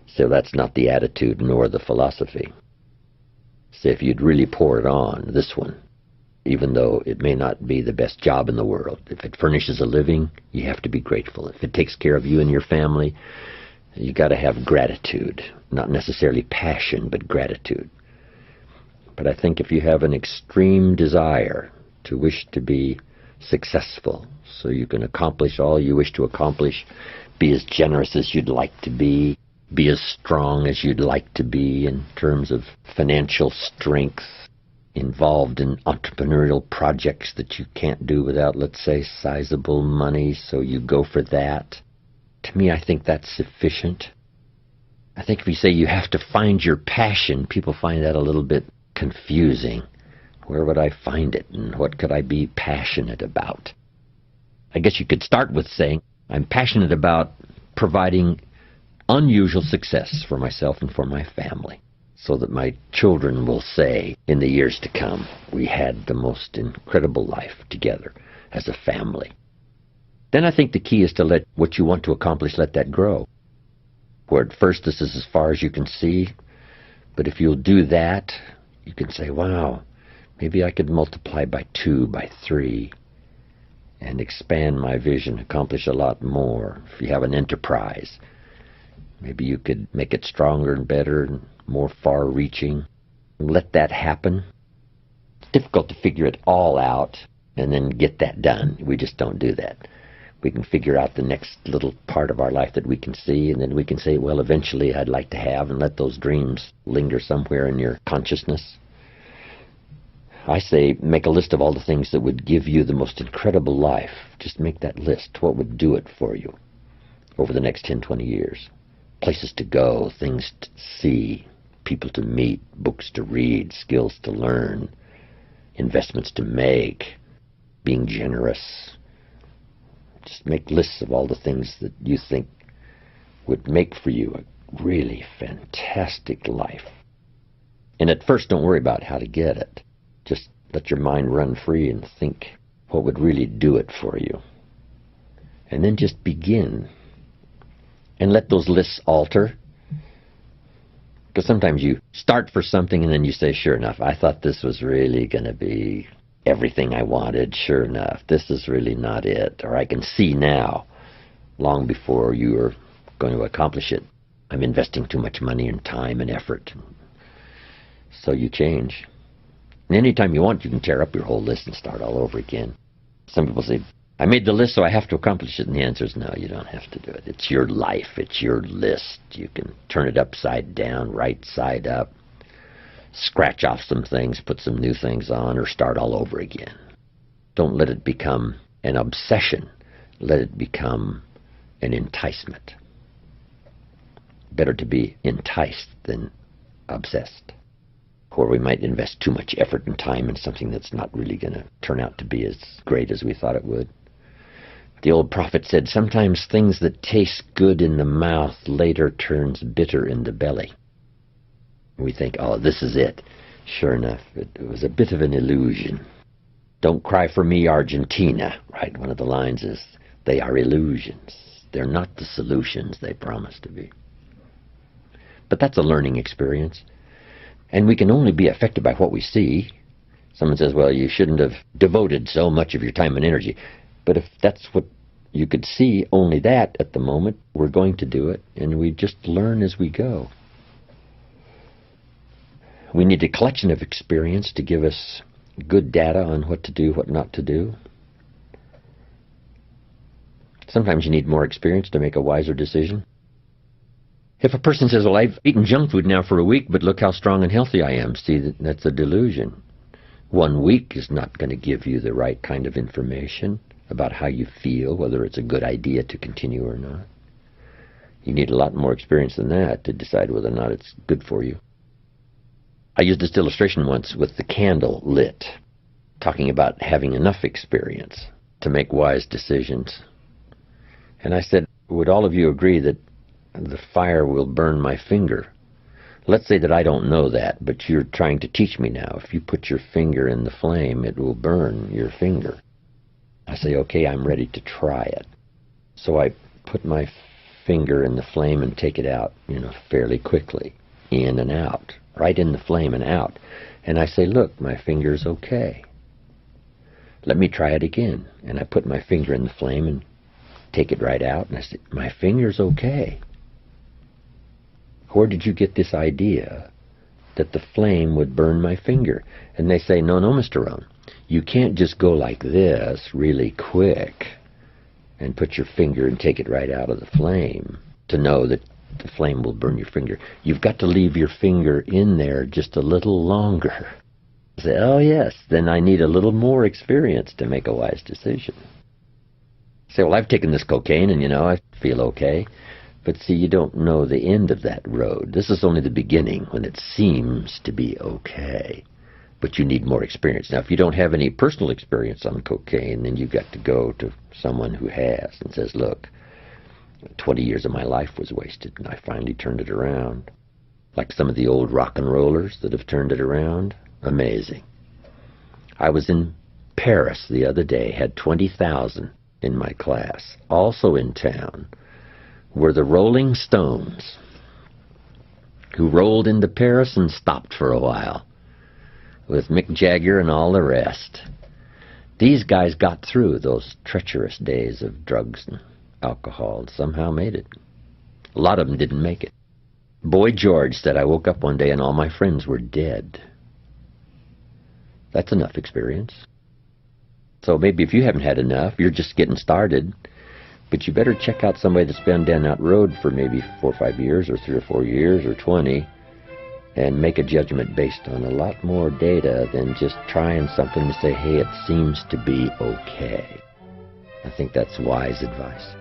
So that's not the attitude nor the philosophy. So if you'd really pour it on, this one, even though it may not be the best job in the world, if it furnishes a living, you have to be grateful. If it takes care of you and your family, you got to have gratitude. Not necessarily passion, but gratitude. But I think if you have an extreme desire to wish to be successful, so you can accomplish all you wish to accomplish, be as generous as you'd like to be as strong as you'd like to be in terms of financial strength, involved in entrepreneurial projects that you can't do without, let's say, sizable money, so you go for that. To me, I think that's sufficient. I think if you say you have to find your passion, people find that a little bit confusing. Where would I find it, and what could I be passionate about? I guess you could start with saying, I'm passionate about providing unusual success for myself and for my family, so that my children will say in the years to come, we had the most incredible life together as a family. Then I think the key is to let what you want to accomplish, let that grow. Where at first this is as far as you can see, but if you'll do that, you can say, wow, maybe I could multiply by 2, by 3, and expand my vision, accomplish a lot more. If you have an enterprise, maybe you could make it stronger and better and more far-reaching. Let that happen. It's difficult to figure it all out and then get that done. We just don't do that. We can figure out the next little part of our life that we can see, and then we can say, well, eventually I'd like to have, and let those dreams linger somewhere in your consciousness. I say make a list of all the things that would give you the most incredible life. Just make that list. What would do it for you over the next 10, 20 years? Places to go, things to see, people to meet, books to read, skills to learn, investments to make, being generous. Just make lists of all the things that you think would make for you a really fantastic life. And at first, don't worry about how to get it. Just let your mind run free and think what would really do it for you. And then just begin. And let those lists alter. Because sometimes you start for something and then you say, sure enough, I thought this was really going to be everything I wanted. Sure enough, this is really not it. Or I can see now, long before you are going to accomplish it, I'm investing too much money and time and effort. So you change. And anytime you want, you can tear up your whole list and start all over again. Some people say, I made the list, so I have to accomplish it. And the answer is no, you don't have to do it. It's your life. It's your list. You can turn it upside down, right side up, scratch off some things, put some new things on, or start all over again. Don't let it become an obsession. Let it become an enticement. Better to be enticed than obsessed. Or we might invest too much effort and time in something that's not really going to turn out to be as great as we thought it would. The old prophet said, sometimes things that taste good in the mouth later turns bitter in the belly. We think, oh, this is it. Sure enough, it was a bit of an illusion. Don't cry for me, Argentina, right? One of the lines is, they are illusions. They're not the solutions they promise to be. But that's a learning experience. And we can only be affected by what we see. Someone says, well, you shouldn't have devoted so much of your time and energy. But if that's what you could see, only that at the moment, we're going to do it. And we just learn as we go. We need a collection of experience to give us good data on what to do, what not to do. Sometimes you need more experience to make a wiser decision. If a person says, well, I've eaten junk food now for a week, but look how strong and healthy I am. See, that's a delusion. 1 week is not going to give you the right kind of information about how you feel, whether it's a good idea to continue or not. You need a lot more experience than that to decide whether or not it's good for you. I used this illustration once with the candle lit, talking about having enough experience to make wise decisions. And I said, would all of you agree that the fire will burn my finger? Let's say that I don't know that, but you're trying to teach me now. If you put your finger in the flame, it will burn your finger. I say, okay, I'm ready to try it. So I put my finger in the flame and take it out, fairly quickly, in and out, right in the flame and out. And I say, look, my finger's okay. Let me try it again. And I put my finger in the flame and take it right out. And I say, my finger's okay. Where did you get this idea that the flame would burn my finger? And they say, no, Mr. Rohn, you can't just go like this really quick and put your finger and take it right out of the flame to know that the flame will burn your finger. You've got to leave your finger in there just a little longer. I say, oh yes, then I need a little more experience to make a wise decision. I say, well, I've taken this cocaine and I feel okay. But see, you don't know the end of that road. This is only the beginning when it seems to be okay. But you need more experience. Now, if you don't have any personal experience on cocaine, then you've got to go to someone who has and says, look, 20 years of my life was wasted, and I finally turned it around. Like some of the old rock and rollers that have turned it around. Amazing. I was in Paris the other day, had 20,000 in my class. Also in town were the Rolling Stones, who rolled into Paris and stopped for a while, with Mick Jagger and all the rest. These guys got through those treacherous days of drugs and alcohol and somehow made it. A lot of them didn't make it. Boy George said, I woke up one day and all my friends were dead. That's enough experience. So maybe if you haven't had enough, you're just getting started. But you better check out somebody that's been down that road for maybe 4 or 5 years, or 3 or 4 years, or 20, and make a judgment based on a lot more data than just trying something to say, hey, it seems to be okay. I think that's wise advice.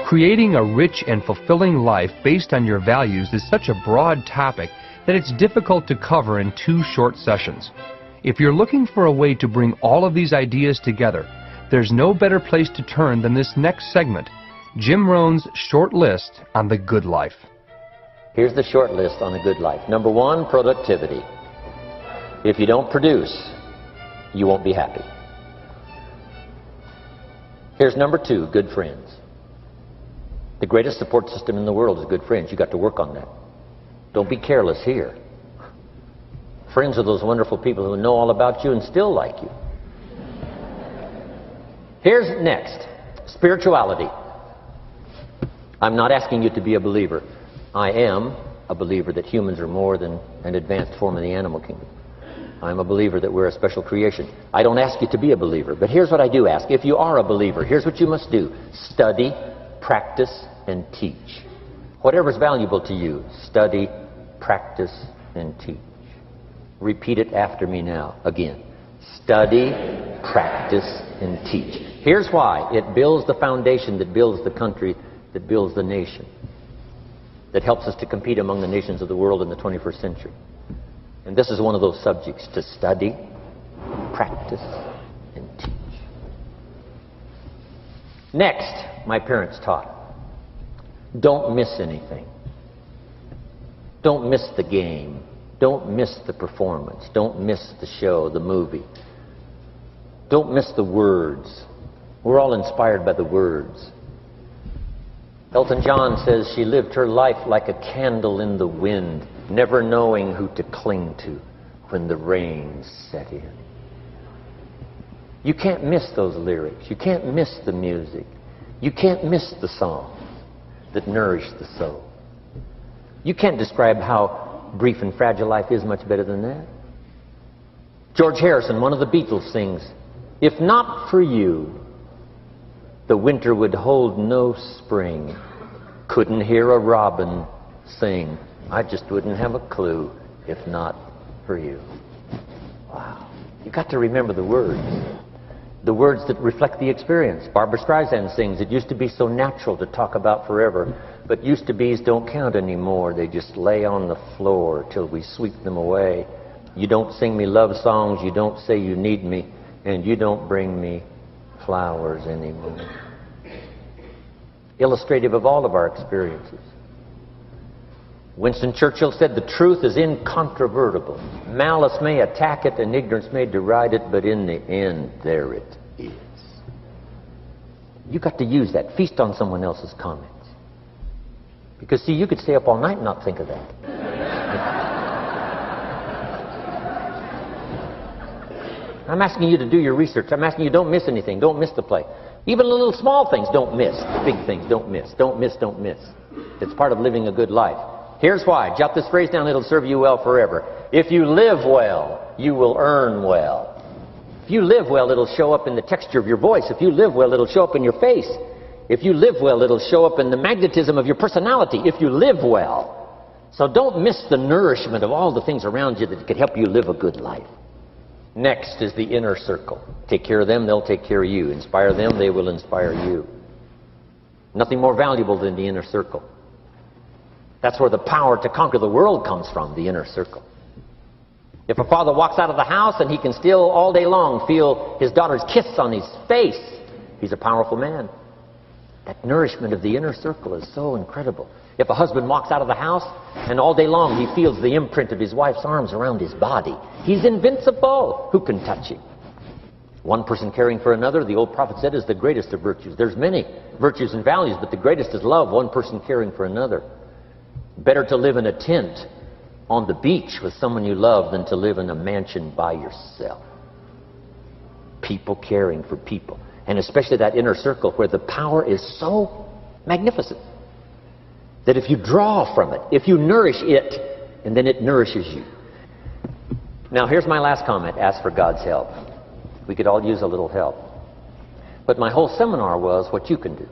Creating a rich and fulfilling life based on your values is such a broad topic that it's difficult to cover in 2 short sessions. If you're looking for a way to bring all of these ideas together, there's no better place to turn than this next segment, Jim Rohn's short list on the good life. Here's the short list on the good life. Number 1, productivity. If you don't produce, you won't be happy. Here's number 2, good friends. The greatest support system in the world is good friends. You've got to work on that. Don't be careless here. Friends are those wonderful people who know all about you and still like you. Here's next, spirituality. I'm not asking you to be a believer. I am a believer that humans are more than an advanced form of the animal kingdom. I'm a believer that we're a special creation. I don't ask you to be a believer, but here's what I do ask. If you are a believer, here's what you must do. Study, practice, and teach. Whatever's valuable to you, study, practice, and teach. Repeat it after me now. Again. Study, practice, and teach. Here's why. It builds the foundation that builds the country, that builds the nation, that helps us to compete among the nations of the world in the 21st century. And this is one of those subjects, to study, practice, and teach. Next, my parents taught, don't miss anything. Don't miss the game. Don't miss the performance. Don't miss the show, the movie. Don't miss the words. We're all inspired by the words. Elton John says she lived her life like a candle in the wind, never knowing who to cling to when the rain set in. You can't miss those lyrics. You can't miss the music. You can't miss the songs that nourish the soul. You can't describe how brief and fragile life is much better than that. George Harrison, one of the Beatles, sings, "If not for you, the winter would hold no spring. Couldn't hear a robin sing. I just wouldn't have a clue if not for you." Wow. You've got to remember the words that reflect the experience. Barbra Streisand sings, "It used to be so natural to talk about forever, but used to be's don't count anymore. They just lay on the floor till we sweep them away. You don't sing me love songs, you don't say you need me, and you don't bring me flowers anymore." Illustrative of all of our experiences. Winston Churchill said, "The truth is incontrovertible. Malice may attack it and ignorance may deride it, but in the end, there it is." You've got to use that. Feast on someone else's comments. Because, see, you could stay up all night and not think of that. I'm asking you to do your research. I'm asking you, don't miss anything. Don't miss the play. Even the little small things, don't miss. The big things, don't miss. Don't miss, don't miss. It's part of living a good life. Here's why. Jot this phrase down. It'll serve you well forever. If you live well, you will earn well. If you live well, it'll show up in the texture of your voice. If you live well, it'll show up in your face. If you live well, it'll show up in the magnetism of your personality. If you live well. So don't miss the nourishment of all the things around you that could help you live a good life. Next is the inner circle. Take care of them, they'll take care of you. Inspire them, they will inspire you. Nothing more valuable than the inner circle. That's where the power to conquer the world comes from, the inner circle. If a father walks out of the house and he can still all day long feel his daughter's kiss on his face, he's a powerful man. That nourishment of the inner circle is so incredible. If a husband walks out of the house and all day long he feels the imprint of his wife's arms around his body, he's invincible. Who can touch him? One person caring for another, the old prophet said, is the greatest of virtues. There's many virtues and values, but the greatest is love, one person caring for another. Better to live in a tent on the beach with someone you love than to live in a mansion by yourself. People caring for people. And especially that inner circle where the power is so magnificent that if you draw from it, if you nourish it, and then it nourishes you. Now here's my last comment. Ask for God's help. We could all use a little help. But my whole seminar was what you can do.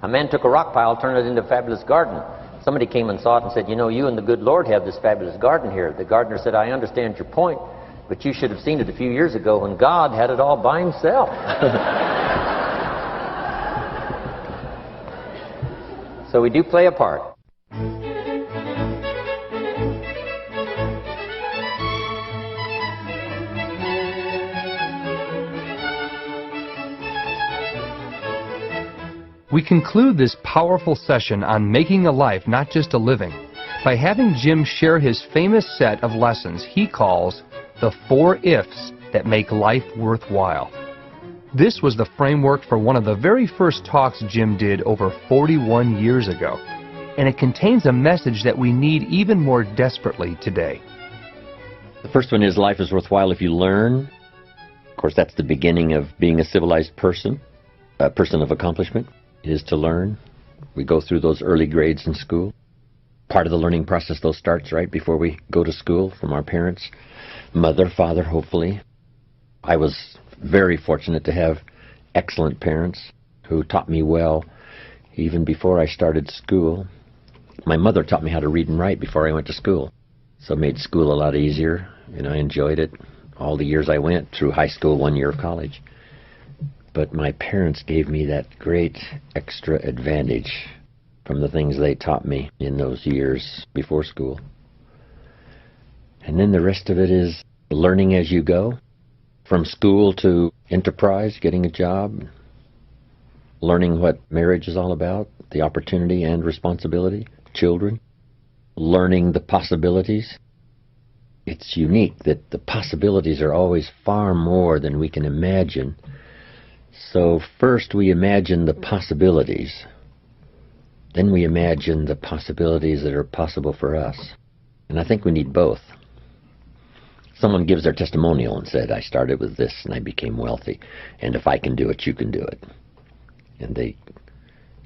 A man took a rock pile, turned it into a fabulous garden. Somebody came and saw it and said, "You know, you and the good Lord have this fabulous garden here." The gardener said, "I understand your point, but you should have seen it a few years ago when God had it all by himself." So we do play a part. We conclude this powerful session on making a life, not just a living, by having Jim share his famous set of lessons he calls the 4 ifs that make life worthwhile. This was the framework for one of the very first talks Jim did over 41 years ago, and it contains a message that we need even more desperately today. The first one is life is worthwhile if you learn. Of course, that's the beginning of being a civilized person, a person of accomplishment, is to learn. We go through those early grades in school. Part of the learning process, though, starts right before we go to school from our parents, mother, father, hopefully. I was very fortunate to have excellent parents who taught me well even before I started school. My mother taught me how to read and write before I went to school, so it made school a lot easier, and I enjoyed it all the years I went through high school, 1 year of college. But my parents gave me that great extra advantage from the things they taught me in those years before school. And then the rest of it is learning as you go, from school to enterprise, getting a job, learning what marriage is all about, the opportunity and responsibility, children, learning the possibilities. It's unique that the possibilities are always far more than we can imagine. So first we imagine the possibilities, then we imagine the possibilities that are possible for us. And I think we need both. Someone gives their testimonial and said, I started with this and I became wealthy, and if I can do it, you can do it. And they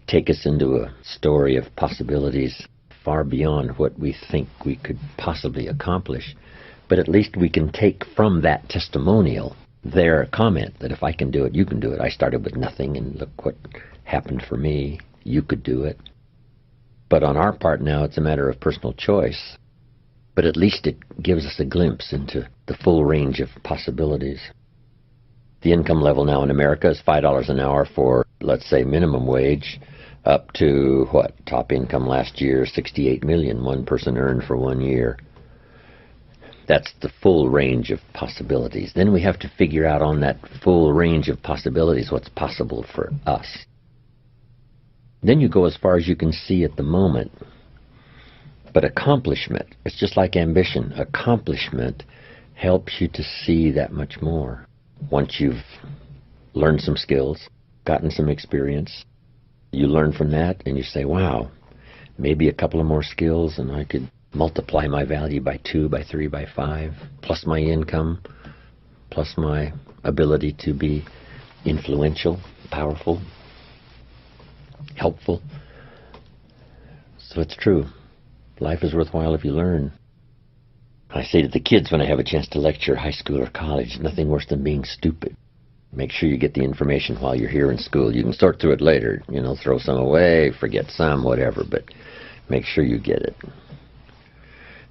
take us into a story of possibilities far beyond what we think we could possibly accomplish. But at least we can take from that testimonial their comment that if I can do it, you can do it. I started with nothing, and look what happened for me. You could do it. But on our part now, it's a matter of personal choice. But at least it gives us a glimpse into the full range of possibilities. The income level now in America is $5 an hour for, let's say, minimum wage, up to, what, top income last year, $68 million one person earned for 1 year. That's the full range of possibilities. Then we have to figure out on that full range of possibilities what's possible for us. Then you go as far as you can see at the moment. But accomplishment, it's just like ambition. Accomplishment helps you to see that much more. Once you've learned some skills, gotten some experience, you learn from that and you say, wow, maybe a couple of more skills and I could multiply my value by 2, by 3, by 5, plus my income, plus my ability to be influential, powerful, helpful. So it's true. Life is worthwhile if you learn. I say to the kids when I have a chance to lecture high school or college, nothing worse than being stupid. Make sure you get the information while you're here in school. You can sort through it later, throw some away, forget some, whatever, but make sure you get it.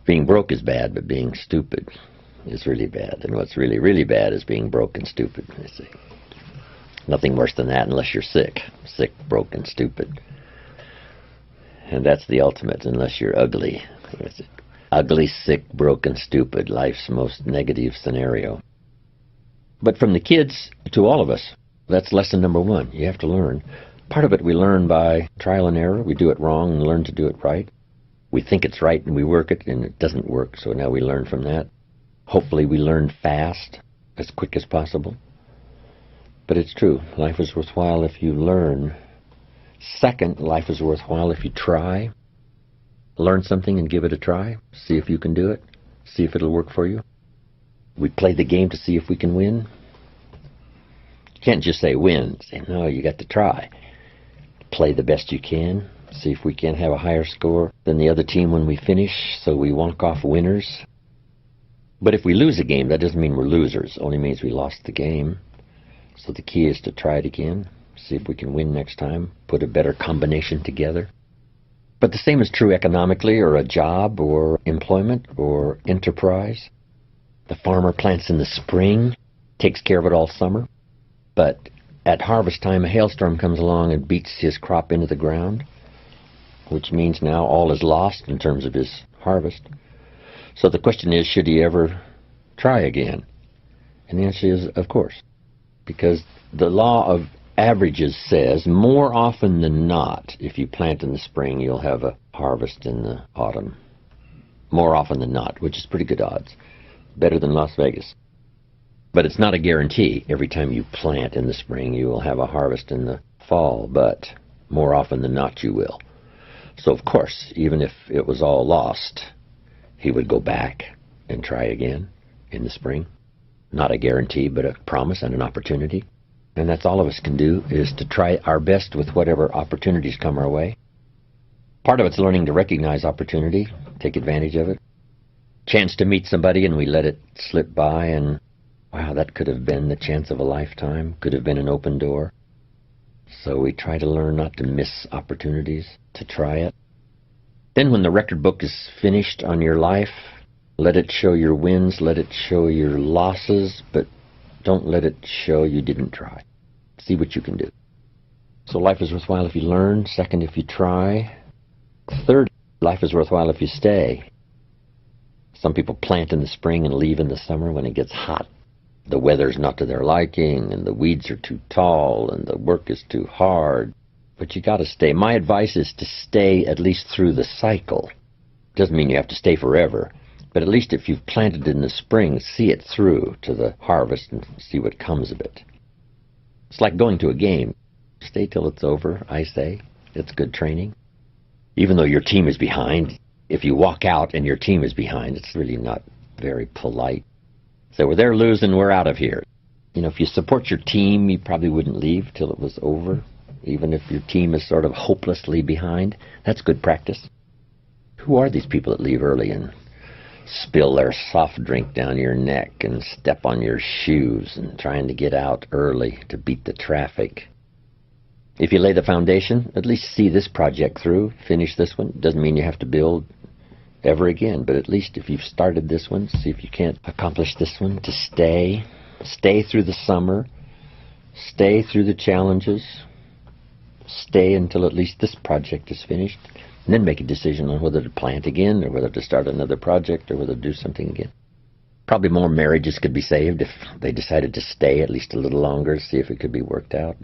Being broke is bad, but being stupid is really bad. And what's really, really bad is being broke and stupid. I see. Nothing worse than that unless you're sick. Sick, broke, and stupid. And that's the ultimate, unless you're ugly. Ugly, sick, broken, stupid, life's most negative scenario. But from the kids to all of us, that's lesson number 1. You have to learn. Part of it we learn by trial and error. We do it wrong and learn to do it right. We think it's right and we work it and it doesn't work, so now we learn from that. Hopefully we learn fast, as quick as possible. But it's true, life is worthwhile if you learn. Second, life is worthwhile if you try. Learn something and give it a try. See if you can do it. See if it'll work for you. We play the game to see if we can win. You can't just say win. Say, no, you got to try. Play the best you can. See if we can have a higher score than the other team when we finish, so we walk off winners. But if we lose a game, that doesn't mean we're losers. It only means we lost the game. So the key is to try it again. See if we can win next time. Put a better combination together. But the same is true economically, or a job, or employment, or enterprise. The farmer plants in the spring, takes care of it all summer. But at harvest time, a hailstorm comes along and beats his crop into the ground, which means now all is lost in terms of his harvest. So the question is, should he ever try again? And the answer is, of course. Because the law of averages says, more often than not, if you plant in the spring, you'll have a harvest in the autumn. More often than not, which is pretty good odds. better than Las Vegas. But it's not a guarantee. Every time you plant in the spring, you will have a harvest in the fall, but more often than not, you will. So, of course, even if it was all lost, he would go back and try again in the spring. Not a guarantee, but a promise and an opportunity. And that's all of us can do, is to try our best with whatever opportunities come our way. Part of it's learning to recognize opportunity, take advantage of it. Chance to meet somebody and we let it slip by, and wow, that could have been the chance of a lifetime, could have been an open door. So we try to learn not to miss opportunities, to try it. Then when the record book is finished on your life, let it show your wins, let it show your losses, but don't let it show you didn't try. See what you can do. So life is worthwhile if you learn. Second, if you try. Third, life is worthwhile if you stay. Some people plant in the spring and leave in the summer when it gets hot. The weather's not to their liking, and the weeds are too tall, and the work is too hard. But you got to stay. My advice is to stay at least through the cycle. Doesn't mean you have to stay forever, but at least if you've planted in the spring, see it through to the harvest and see what comes of it. It's like going to a game. Stay till it's over, I say. It's good training. Even though your team is behind, if you walk out and your team is behind, it's really not very polite. So well, they're losing, we're out of here. You know, if you support your team, you probably wouldn't leave till it was over. Even if your team is sort of hopelessly behind, that's good practice. Who are these people that leave early and spill their soft drink down your neck and step on your shoes and trying to get out early to beat the traffic? If you lay the foundation, at least see this project through, finish this one. Doesn't mean you have to build ever again, but at least if you've started this one, see if you can't accomplish this one, to stay through the summer, stay through the challenges, stay until at least this project is finished, and then make a decision on whether to plant again or whether to start another project or whether to do something again. Probably more marriages could be saved if they decided to stay at least a little longer, see if it could be worked out.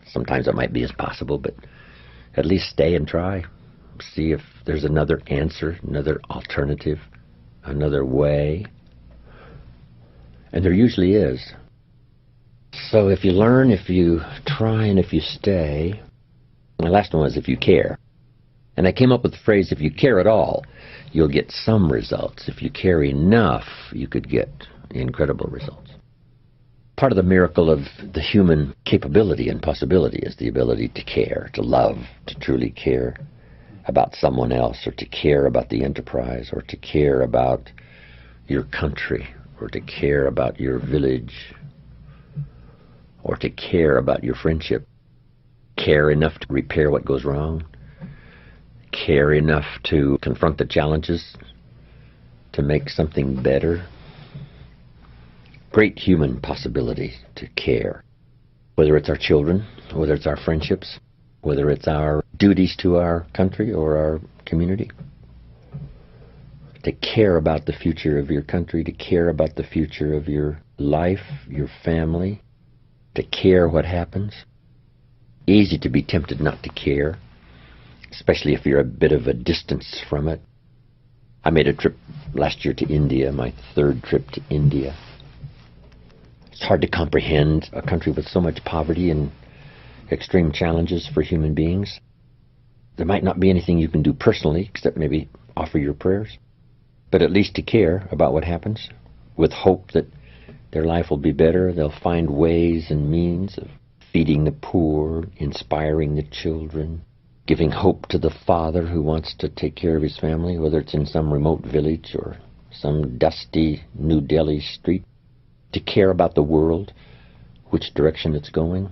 Sometimes it might be as possible, but at least stay and try. See if there's another answer, another alternative, another way. And there usually is. So if you learn, if you try, and if you stay. My last one was if you care. And I came up with the phrase, if you care at all, you'll get some results. If you care enough, you could get incredible results. Part of the miracle of the human capability and possibility is the ability to care, to love, to truly care about someone else, or to care about the enterprise, or to care about your country, or to care about your village, or to care about your friendship. Care enough to repair what goes wrong. Care enough to confront the challenges, to make something better. Great human possibility to care. Whether it's our children, whether it's our friendships, whether it's our duties to our country or our community. To care about the future of your country, to care about the future of your life, your family, to care what happens. Easy to be tempted not to care, especially if you're a bit of a distance from it. I made a trip last year to India, my third trip to India. It's hard to comprehend a country with so much poverty and extreme challenges for human beings. There might not be anything you can do personally except maybe offer your prayers, but at least to care about what happens, with hope that their life will be better. They'll find ways and means of feeding the poor, inspiring the children, giving hope to the father who wants to take care of his family, whether it's in some remote village or some dusty New Delhi street. To care about the world, which direction it's going.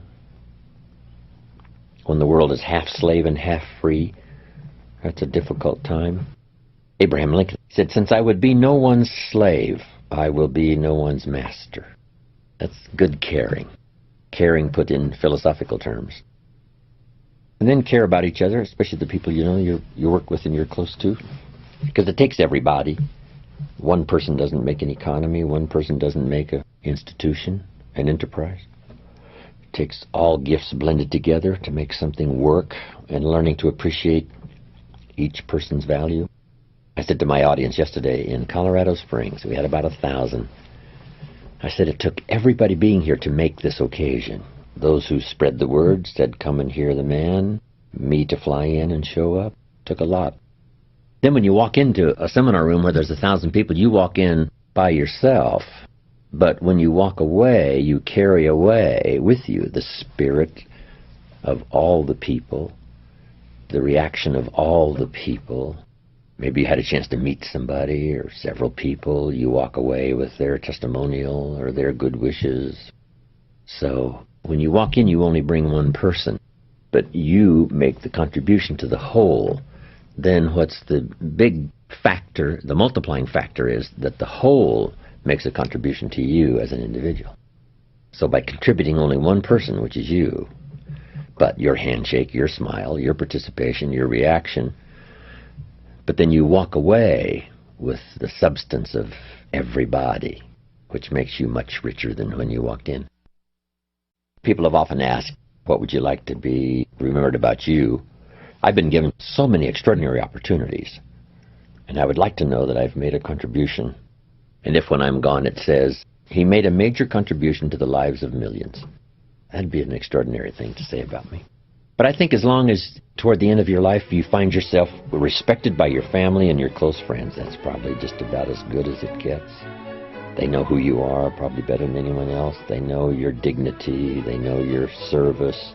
When the world is half slave and half free, that's a difficult time. Abraham Lincoln said, "Since I would be no one's slave, I will be no one's master." That's good caring. Caring put in philosophical terms. And then care about each other, especially the people you work with and you're close to. Because it takes everybody. One person doesn't make an economy. One person doesn't make an institution, an enterprise. It takes all gifts blended together to make something work, and learning to appreciate each person's value. I said to my audience yesterday in Colorado Springs, we had about 1,000. I said it took everybody being here to make this occasion. Those who spread the word, said come and hear the man, me to fly in and show up, took a lot. Then when you walk into a seminar room where there's 1,000 people, you walk in by yourself. But when you walk away, you carry away with you the spirit of all the people, the reaction of all the people. Maybe you had a chance to meet somebody or several people. You walk away with their testimonial or their good wishes. So when you walk in, you only bring one person, but you make the contribution to the whole. Then what's the big factor, the multiplying factor, is that the whole makes a contribution to you as an individual. So by contributing only one person, which is you, but your handshake, your smile, your participation, your reaction, but then you walk away with the substance of everybody, which makes you much richer than when you walked in. People have often asked, what would you like to be remembered about you? I've been given so many extraordinary opportunities, and I would like to know that I've made a contribution. And if when I'm gone it says, he made a major contribution to the lives of millions, that'd be an extraordinary thing to say about me. But I think as long as toward the end of your life you find yourself respected by your family and your close friends, that's probably just about as good as it gets. They know who you are probably better than anyone else. They know your dignity. They know your service.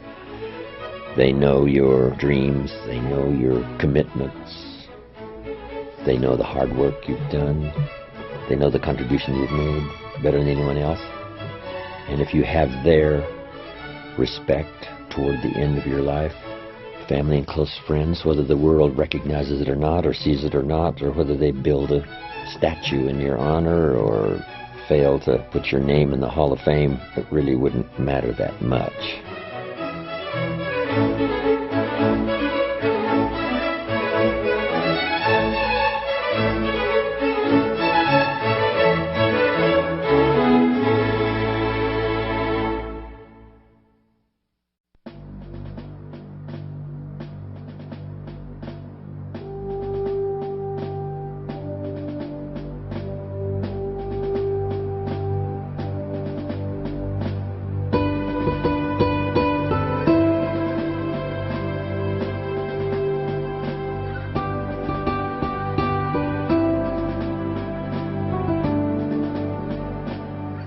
They know your dreams. They know your commitments. They know the hard work you've done. They know the contribution you've made better than anyone else. And if you have their respect toward the end of your life, family and close friends, whether the world recognizes it or not, or sees it or not, or whether they build a statue in your honor or fail to put your name in the Hall of Fame, it really wouldn't matter that much.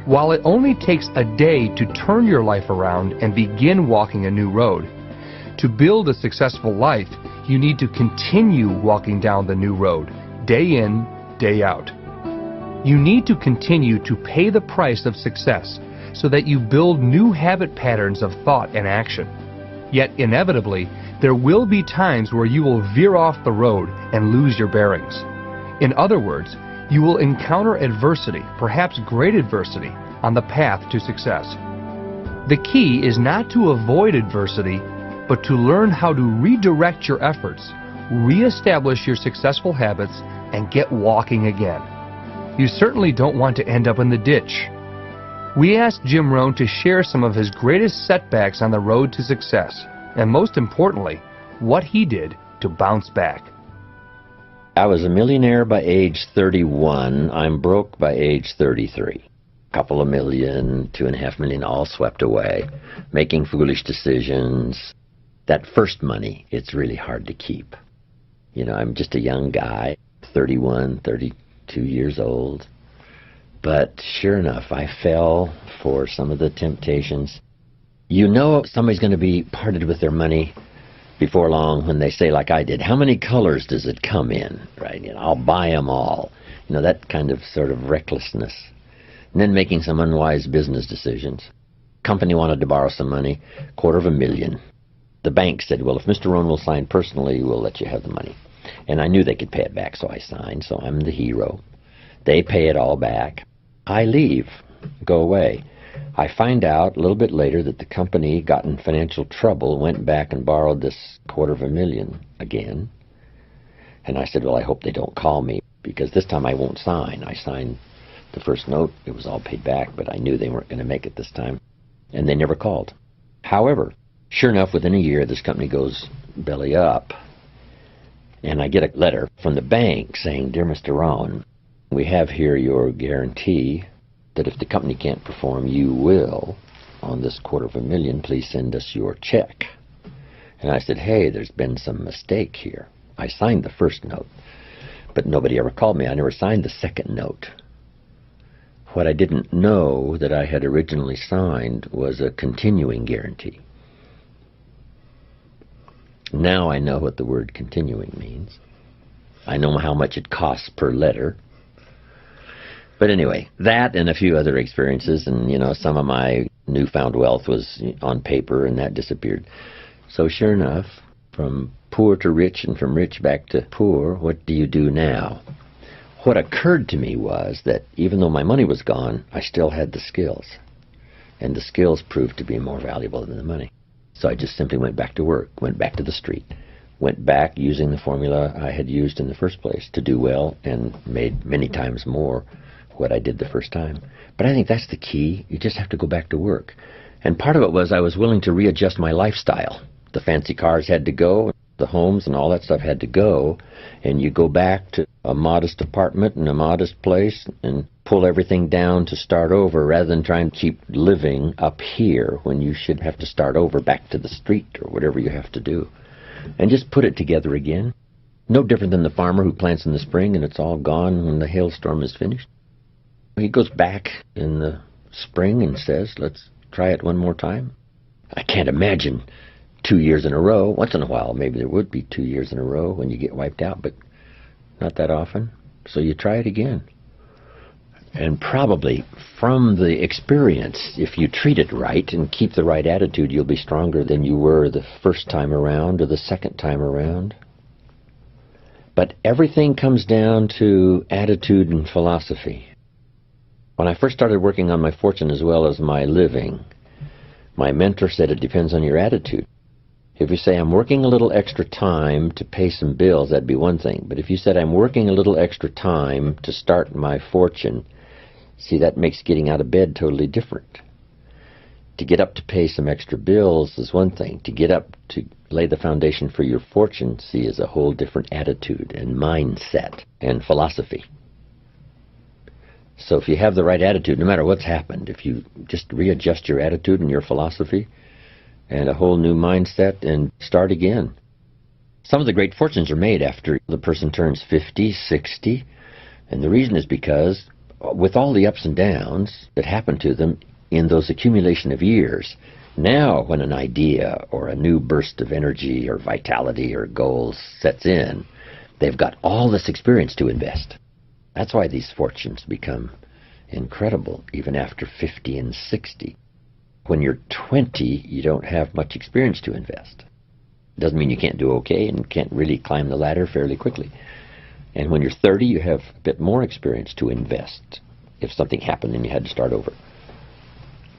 While it only takes a day to turn your life around and begin walking a new road, to build a successful life, you need to continue walking down the new road, day in, day out. You need to continue to pay the price of success so that you build new habit patterns of thought and action. Yet inevitably, there will be times where you will veer off the road and lose your bearings. In other words, you will encounter adversity, perhaps great adversity, on the path to success. The key is not to avoid adversity, but to learn how to redirect your efforts, reestablish your successful habits, and get walking again. You certainly don't want to end up in the ditch. We asked Jim Rohn to share some of his greatest setbacks on the road to success, and most importantly, what he did to bounce back. I was a millionaire by age 31. I'm broke by age 33. Couple of million, $2.5 million, all swept away, making foolish decisions. That first money, it's really hard to keep. You know, I'm just a young guy, 31, 32 years old. But sure enough, I fell for some of the temptations. You know somebody's going to be parted with their money before long when they say, like I did, how many colors does it come in? Right? You know, I'll buy them all. You know, that kind of sort of recklessness. And then making some unwise business decisions. Company wanted to borrow some money, $250,000. The bank said, well, if Mr. Rohn will sign personally, we'll let you have the money. And I knew they could pay it back, so I signed, so I'm the hero. They pay it all back. I leave, go away. I find out a little bit later that the company got in financial trouble, went back and borrowed this $250,000 again. And I said, well, I hope they don't call me, because this time I won't sign. I signed the first note. It was all paid back, but I knew they weren't going to make it this time. And they never called. However, sure enough, within a year, this company goes belly up. And I get a letter from the bank saying, "Dear Mr. Rohn, we have here your guarantee that if the company can't perform, you will. On this $250,000, please send us your check." And I said, "Hey, there's been some mistake here. I signed the first note, but nobody ever called me. I never signed the second note. What I didn't know that I had originally signed was a continuing guarantee." Now I know what the word continuing means. I know how much it costs per letter. But anyway, that and a few other experiences, and some of my newfound wealth was on paper, and that disappeared. So sure enough, from poor to rich and from rich back to poor, what do you do now? What occurred to me was that even though my money was gone, I still had the skills. And the skills proved to be more valuable than the money. So I just simply went back to work, went back to the street, went back using the formula I had used in the first place to do well, and made many times more what I did the first time. But I think that's the key. You just have to go back to work. And part of it was I was willing to readjust my lifestyle. The fancy cars had to go, the homes and all that stuff had to go, and you go back to a modest apartment in a modest place and pull everything down to start over, rather than trying to keep living up here when you should have to start over back to the street or whatever you have to do. And just put it together again. No different than the farmer who plants in the spring and it's all gone when the hailstorm is finished. He goes back in the spring and says, "Let's try it one more time." I can't imagine 2 years in a row. Once in a while, maybe there would be 2 years in a row when you get wiped out, but not that often. So you try it again. And probably from the experience, if you treat it right and keep the right attitude, you'll be stronger than you were the first time around or the second time around. But everything comes down to attitude and philosophy. When I first started working on my fortune as well as my living, my mentor said it depends on your attitude. If you say, "I'm working a little extra time to pay some bills," that'd be one thing. But if you said, "I'm working a little extra time to start my fortune," see, that makes getting out of bed totally different. To get up to pay some extra bills is one thing. To get up to lay the foundation for your fortune, see, is a whole different attitude and mindset and philosophy. So if you have the right attitude, no matter what's happened, if you just readjust your attitude and your philosophy and a whole new mindset and start again. Some of the great fortunes are made after the person turns 50, 60, and the reason is because with all the ups and downs that happen to them in those accumulation of years, now when an idea or a new burst of energy or vitality or goals sets in, they've got all this experience to invest. That's why these fortunes become incredible even after 50 and 60. When you're 20, you don't have much experience to invest. Doesn't mean you can't do okay and can't really climb the ladder fairly quickly. And when you're 30, you have a bit more experience to invest if something happened and you had to start over.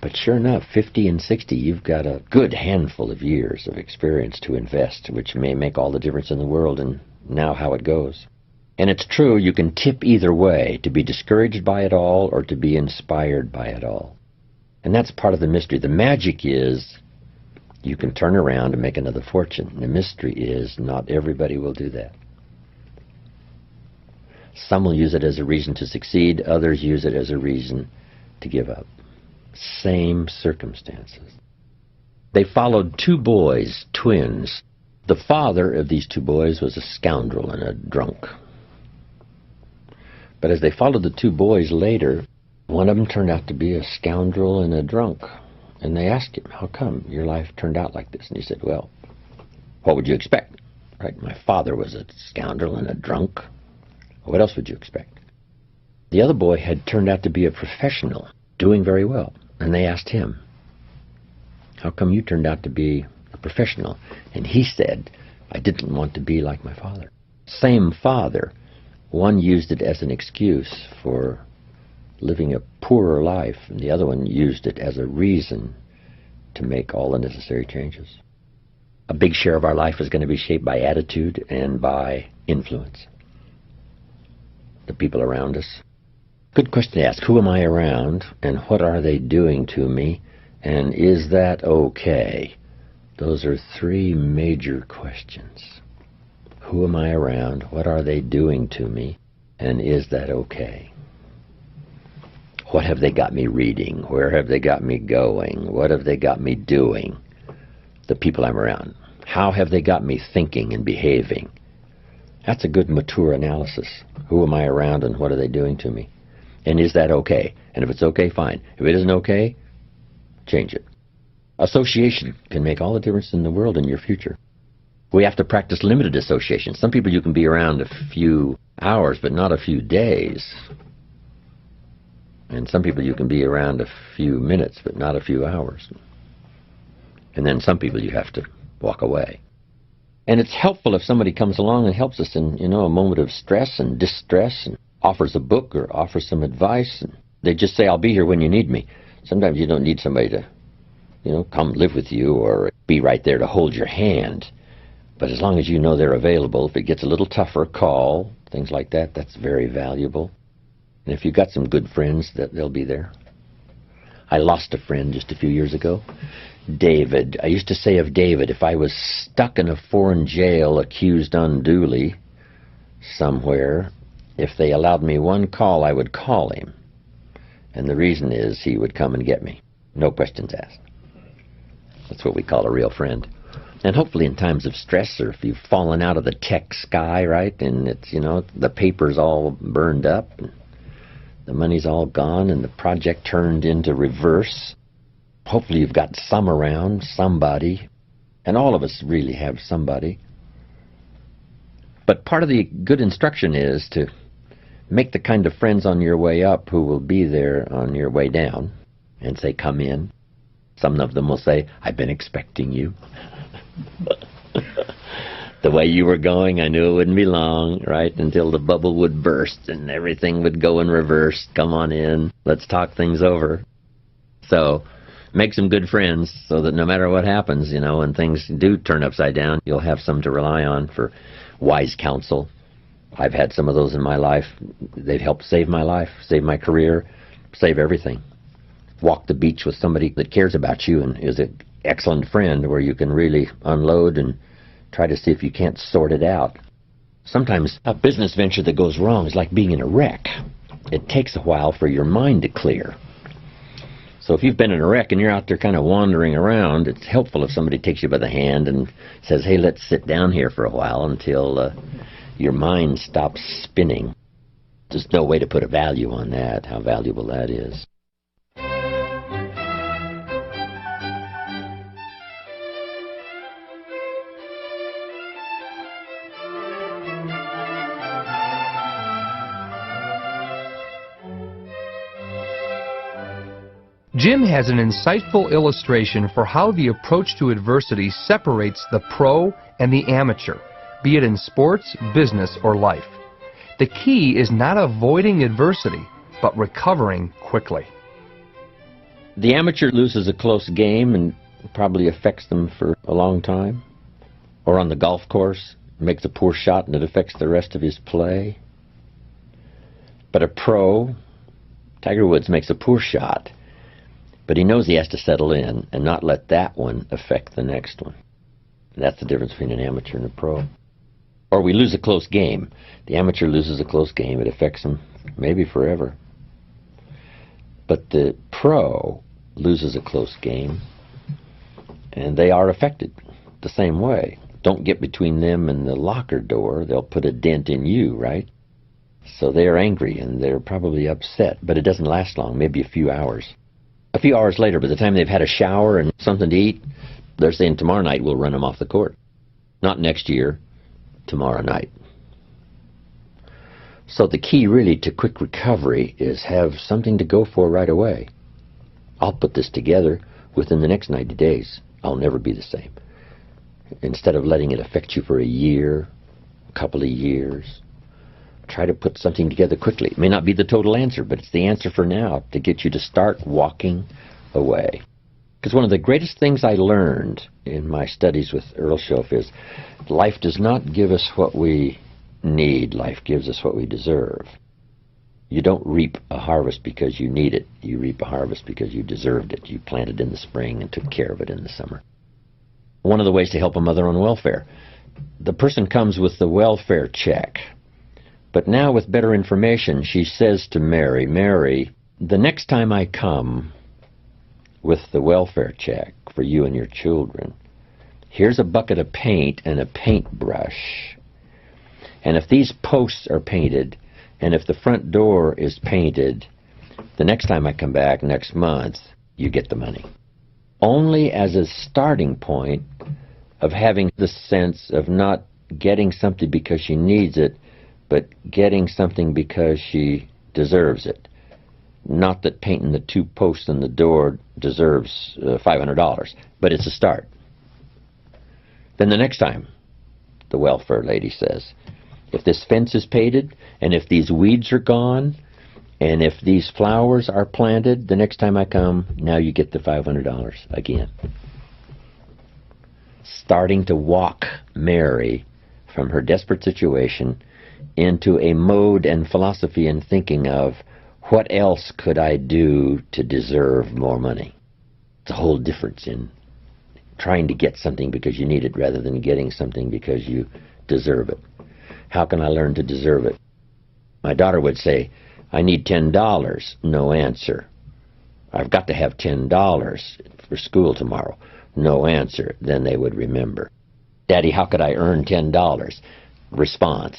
But sure enough, 50 and 60, you've got a good handful of years of experience to invest, which may make all the difference in the world in now how it goes. And it's true, you can tip either way, to be discouraged by it all or to be inspired by it all. And that's part of the mystery. The magic is you can turn around and make another fortune. The mystery is not everybody will do that. Some will use it as a reason to succeed. Others use it as a reason to give up. Same circumstances. They followed two boys, twins. The father of these two boys was a scoundrel and a drunk. But as they followed the two boys later, one of them turned out to be a scoundrel and a drunk. And they asked him, "How come your life turned out like this?" And he said, "Well, what would you expect? Right? My father was a scoundrel and a drunk. What else would you expect?" The other boy had turned out to be a professional, doing very well. And they asked him, "How come you turned out to be a professional?" And he said, "I didn't want to be like my father." Same father. One used it as an excuse for living a poorer life, and the other one used it as a reason to make all the necessary changes. A big share of our life is going to be shaped by attitude and by influence. The people around us. Good question to ask. Who am I around, and what are they doing to me, and is that okay? Those are three major questions. Who am I around? What are they doing to me? And is that okay? What have they got me reading? Where have they got me going? What have they got me doing? The people I'm around. How have they got me thinking and behaving? That's a good mature analysis. Who am I around and what are they doing to me? And is that okay? And if it's okay, fine. If it isn't okay, change it. Association can make all the difference in the world in your future. We have to practice limited association. Some people you can be around a few hours, but not a few days. And some people you can be around a few minutes, but not a few hours. And then some people you have to walk away. And it's helpful if somebody comes along and helps us in, a moment of stress and distress and offers a book or offers some advice. And they just say, I'll be here when you need me. Sometimes you don't need somebody to, come live with you or be right there to hold your hand. But as long as you know they're available, if it gets a little tougher, call, things like that, that's very valuable. And if you've got some good friends, they'll be there. I lost a friend just a few years ago. David. I used to say of David, if I was stuck in a foreign jail accused unduly somewhere, if they allowed me one call, I would call him. And the reason is he would come and get me. No questions asked. That's what we call a real friend. And hopefully in times of stress, or if you've fallen out of the tech sky, right, and it's, the paper's all burned up, and the money's all gone, and the project turned into reverse, hopefully you've got some around, somebody, and all of us really have somebody. But part of the good instruction is to make the kind of friends on your way up who will be there on your way down and say, come in. Some of them will say, I've been expecting you. The way you were going, I knew it wouldn't be long, right, until the bubble would burst and everything would go in reverse. Come on in. Let's talk things over. So make some good friends so that no matter what happens, when things do turn upside down, you'll have some to rely on for wise counsel. I've had some of those in my life. They've helped save my life, save my career, save everything. Walk the beach with somebody that cares about you and is an excellent friend where you can really unload and try to see if you can't sort it out. Sometimes a business venture that goes wrong is like being in a wreck. It takes a while for your mind to clear. So if you've been in a wreck and you're out there kind of wandering around, it's helpful if somebody takes you by the hand and says, hey, let's sit down here for a while until your mind stops spinning. There's no way to put a value on that, how valuable that is. Jim has an insightful illustration for how the approach to adversity separates the pro and the amateur, be it in sports, business, or life. The key is not avoiding adversity, but recovering quickly. The amateur loses a close game and probably affects them for a long time. Or on the golf course, makes a poor shot and it affects the rest of his play. But a pro, Tiger Woods, makes a poor shot, but he knows he has to settle in and not let that one affect the next one. That's the difference between an amateur and a pro. Or we lose a close game. The amateur loses a close game. It affects him maybe forever. But the pro loses a close game, and they are affected the same way. Don't get between them and the locker door. They'll put a dent in you, right? So they're angry, and they're probably upset. But it doesn't last long, maybe a few hours. A few hours later, by the time they've had a shower and something to eat, they're saying tomorrow night we'll run them off the court. Not next year, tomorrow night. So the key really to quick recovery is have something to go for right away. I'll put this together within the next 90 days. I'll never be the same. Instead of letting it affect you for a year, a couple of years, try to put something together quickly. It may not be the total answer, but it's the answer for now to get you to start walking away. Because one of the greatest things I learned in my studies with Earl Shoaff is life does not give us what we need. Life gives us what we deserve. You don't reap a harvest because you need it. You reap a harvest because you deserved it. You planted in the spring and took care of it in the summer. One of the ways to help a mother on welfare, The person comes with the welfare check. But now with better information, she says to Mary, Mary, the next time I come with the welfare check for you and your children, here's a bucket of paint and a paintbrush. And if these posts are painted, and if the front door is painted, the next time I come back next month, you get the money. Only as a starting point of having the sense of not getting something because she needs it, but getting something because she deserves it. Not that painting the 2 posts in the door deserves $500, but it's a start. Then the next time, the welfare lady says, if this fence is painted, and if these weeds are gone, and if these flowers are planted, the next time I come, now you get the $500 again. Starting to walk Mary from her desperate situation into a mode and philosophy and thinking of, what else could I do to deserve more money? It's a whole difference in trying to get something because you need it rather than getting something because you deserve it. How can I learn to deserve it? My daughter would say, I need $10. No answer. I've got to have $10 for school tomorrow. No answer. Then they would remember. Daddy, how could I earn $10? Response.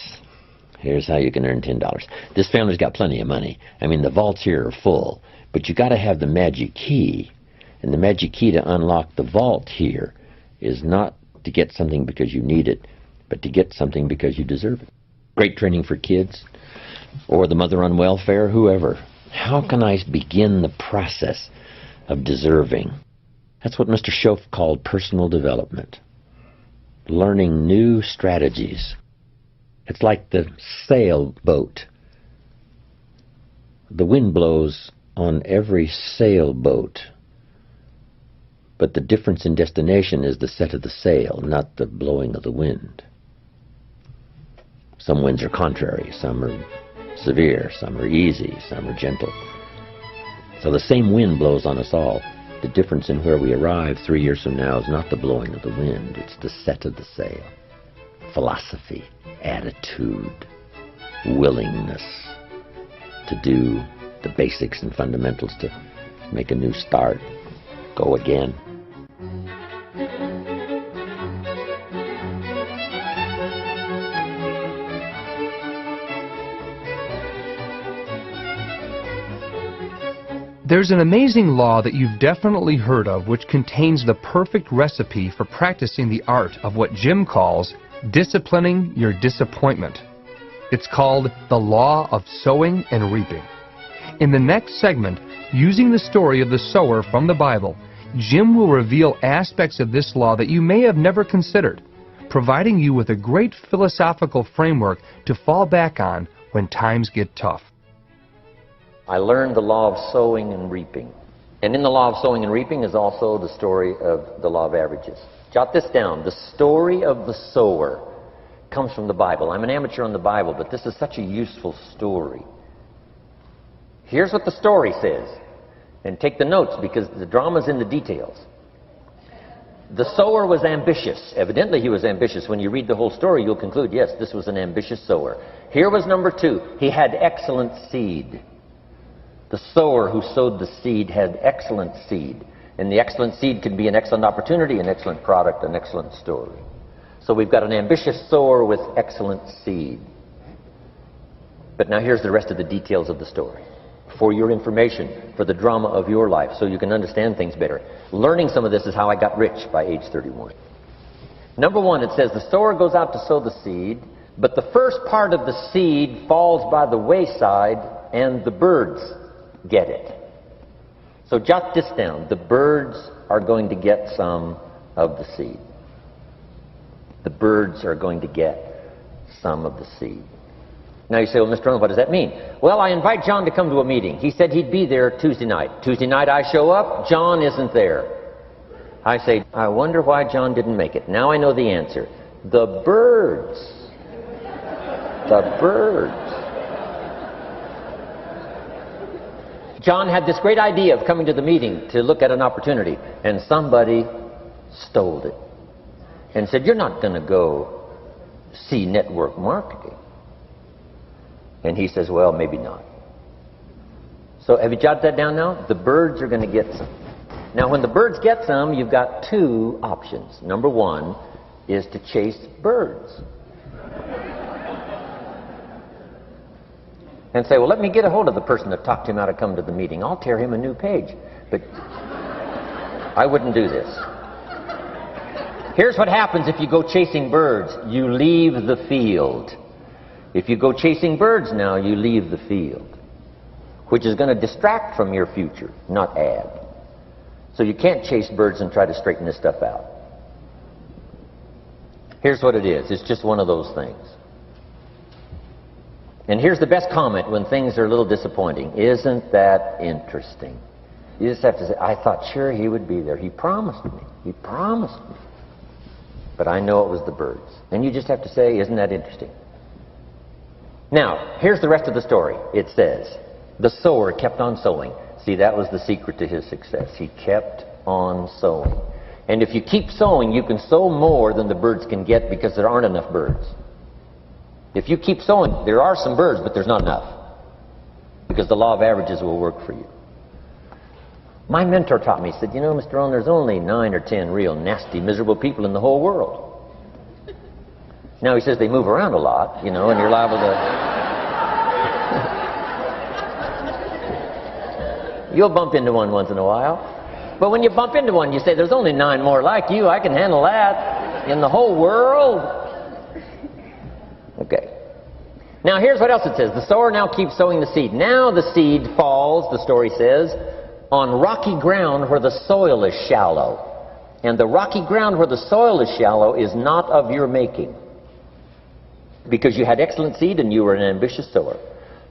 Here's how you can earn $10. This family's got plenty of money. I mean, the vaults here are full. But you got to have the magic key. And the magic key to unlock the vault here is not to get something because you need it, but to get something because you deserve it. Great training for kids, or the mother on welfare, whoever. How can I begin the process of deserving? That's what Mr. Shoaff called personal development. Learning new strategies. It's like the sailboat. The wind blows on every sailboat, but the difference in destination is the set of the sail, not the blowing of the wind. Some winds are contrary, some are severe, some are easy, some are gentle. So the same wind blows on us all. The difference in where we arrive 3 years from now is not the blowing of the wind, it's the set of the sail. Philosophy, attitude, willingness to do the basics and fundamentals to make a new start, go again. There's an amazing law that you've definitely heard of which contains the perfect recipe for practicing the art of what Jim calls disciplining your disappointment. It's called the law of sowing and reaping. In the next segment, using the story of the sower from the Bible, Jim will reveal aspects of this law that you may have never considered, providing you with a great philosophical framework to fall back on when times get tough. I learned the law of sowing and reaping. And in the law of sowing and reaping is also the story of the law of averages. Jot this down. The story of the sower comes from the Bible. I'm an amateur on the Bible, but this is such a useful story. Here's what the story says. And take the notes because the drama's in the details. The sower was ambitious. Evidently he was ambitious. When you read the whole story, you'll conclude, yes, this was an ambitious sower. Here was number 2. He had excellent seed. The sower who sowed the seed had excellent seed. And the excellent seed could be an excellent opportunity, an excellent product, an excellent story. So we've got an ambitious sower with excellent seed. But now here's the rest of the details of the story. For your information, for the drama of your life, so you can understand things better. Learning some of this is how I got rich by age 31. Number 1, it says the sower goes out to sow the seed, but the first part of the seed falls by the wayside and the birds get it. So jot this down. The birds are going to get some of the seed. The birds are going to get some of the seed. Now you say, well, Mr. Rohn, what does that mean? Well, I invite John to come to a meeting. He said he'd be there Tuesday night. Tuesday night I show up, John isn't there. I say, I wonder why John didn't make it. Now I know the answer. The birds. The birds. John had this great idea of coming to the meeting to look at an opportunity, and somebody stole it and said, you're not going to go see network marketing. And he says, well, maybe not. So have you jotted that down now? The birds are going to get some. Now, when the birds get some, you've got two options. Number one is to chase birds. And say, well, let me get a hold of the person that talked him out of coming to the meeting. I'll tear him a new page. But I wouldn't do this. Here's what happens if you go chasing birds. You leave the field. If you go chasing birds now, you leave the field, which is going to distract from your future, not add. So you can't chase birds and try to straighten this stuff out. Here's what it is. It's just one of those things. And here's the best comment when things are a little disappointing. Isn't that interesting? You just have to say, I thought sure he would be there. He promised me. He promised me. But I know it was the birds. And you just have to say, isn't that interesting? Now, here's the rest of the story. It says, the sower kept on sowing. See, that was the secret to his success. He kept on sowing. And if you keep sowing, you can sow more than the birds can get because there aren't enough birds. If you keep sowing, there are some birds, but there's not enough. Because the law of averages will work for you. My mentor taught me, he said, you know, Mr. Rohn, there's only 9 or 10 real nasty, miserable people in the whole world. Now, he says they move around a lot, you know, and you're liable to... You'll bump into one once in a while. But when you bump into one, you say, there's only 9 more like you. I can handle that. In the whole world. Okay. Now, here's what else it says. The sower now keeps sowing the seed. Now the seed falls, the story says, on rocky ground where the soil is shallow. And the rocky ground where the soil is shallow is not of your making. Because you had excellent seed and you were an ambitious sower.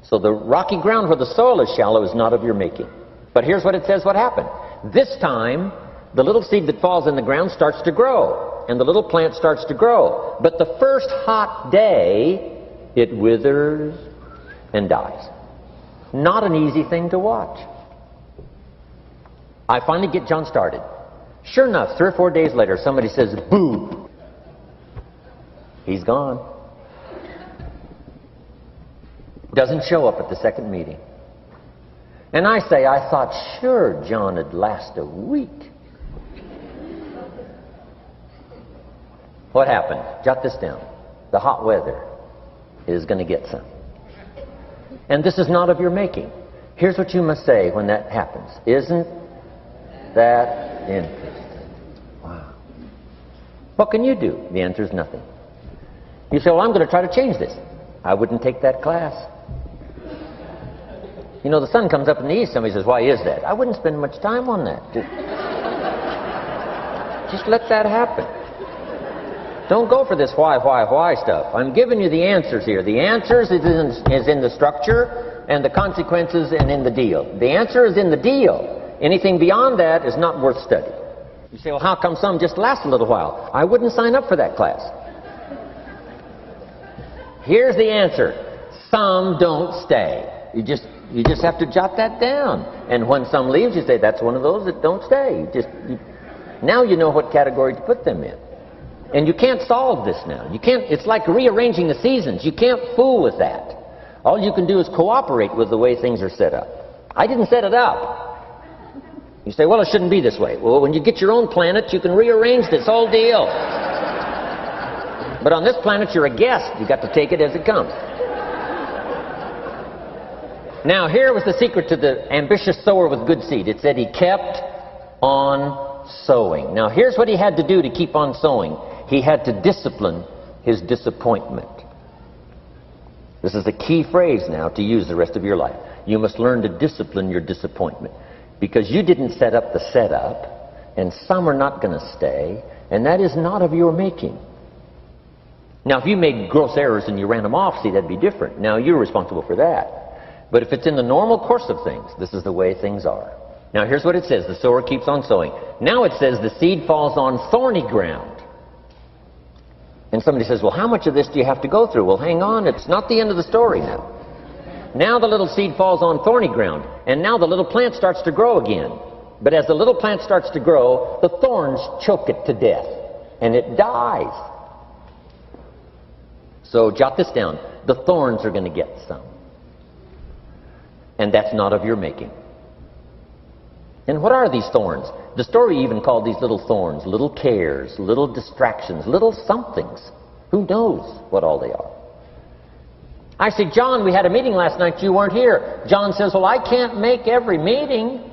So the rocky ground where the soil is shallow is not of your making. But here's what it says what happened. This time, the little seed that falls in the ground starts to grow. And the little plant starts to grow. But the first hot day, it withers and dies. Not an easy thing to watch. I finally get John started. Sure enough, 3 or 4 days later, somebody says, boo. He's gone. Doesn't show up at the second meeting. And I say, I thought sure John would last a week. What happened? Jot this down. The hot weather is going to get some. And this is not of your making. Here's what you must say when that happens. Isn't that interesting? Wow. What can you do? The answer is nothing. You say, well, I'm going to try to change this. I wouldn't take that class. You know, the sun comes up in the east. Somebody says, why is that? I wouldn't spend much time on that. Just let that happen. Don't go for this why stuff. I'm giving you the answers here. The answers is in the structure and the consequences and in the deal. The answer is in the deal. Anything beyond that is not worth study. You say, well, how come some just last a little while? I wouldn't sign up for that class. Here's the answer. Some don't stay. You just have to jot that down. And when some leaves, you say, that's one of those that don't stay. Now you know what category to put them in. And you can't solve this now. You can't. It's like rearranging the seasons. You can't fool with that. All you can do is cooperate with the way things are set up. I didn't set it up. You say, well, it shouldn't be this way. Well, when you get your own planet, you can rearrange this whole deal. But on this planet, you're a guest. You've got to take it as it comes. Now, here was the secret to the ambitious sower with good seed. It said he kept on sowing. Now, here's what he had to do to keep on sowing. He had to discipline his disappointment. This is a key phrase now to use the rest of your life. You must learn to discipline your disappointment. Because you didn't set up the setup, and some are not going to stay, and that is not of your making. Now, if you made gross errors and you ran them off, see, that'd be different. Now, you're responsible for that. But if it's in the normal course of things, this is the way things are. Now, here's what it says. The sower keeps on sowing. Now it says the seed falls on thorny ground. And somebody says, well, how much of this do you have to go through? Well, hang on. It's not the end of the story now. Now the little seed falls on thorny ground. And now the little plant starts to grow again. But as the little plant starts to grow, the thorns choke it to death. And it dies. So jot this down. The thorns are going to get some. And that's not of your making. And what are these thorns? The story even called these little thorns, little cares, little distractions, little somethings. Who knows what all they are? I say, John, we had a meeting last night, you weren't here. John says, well, I can't make every meeting.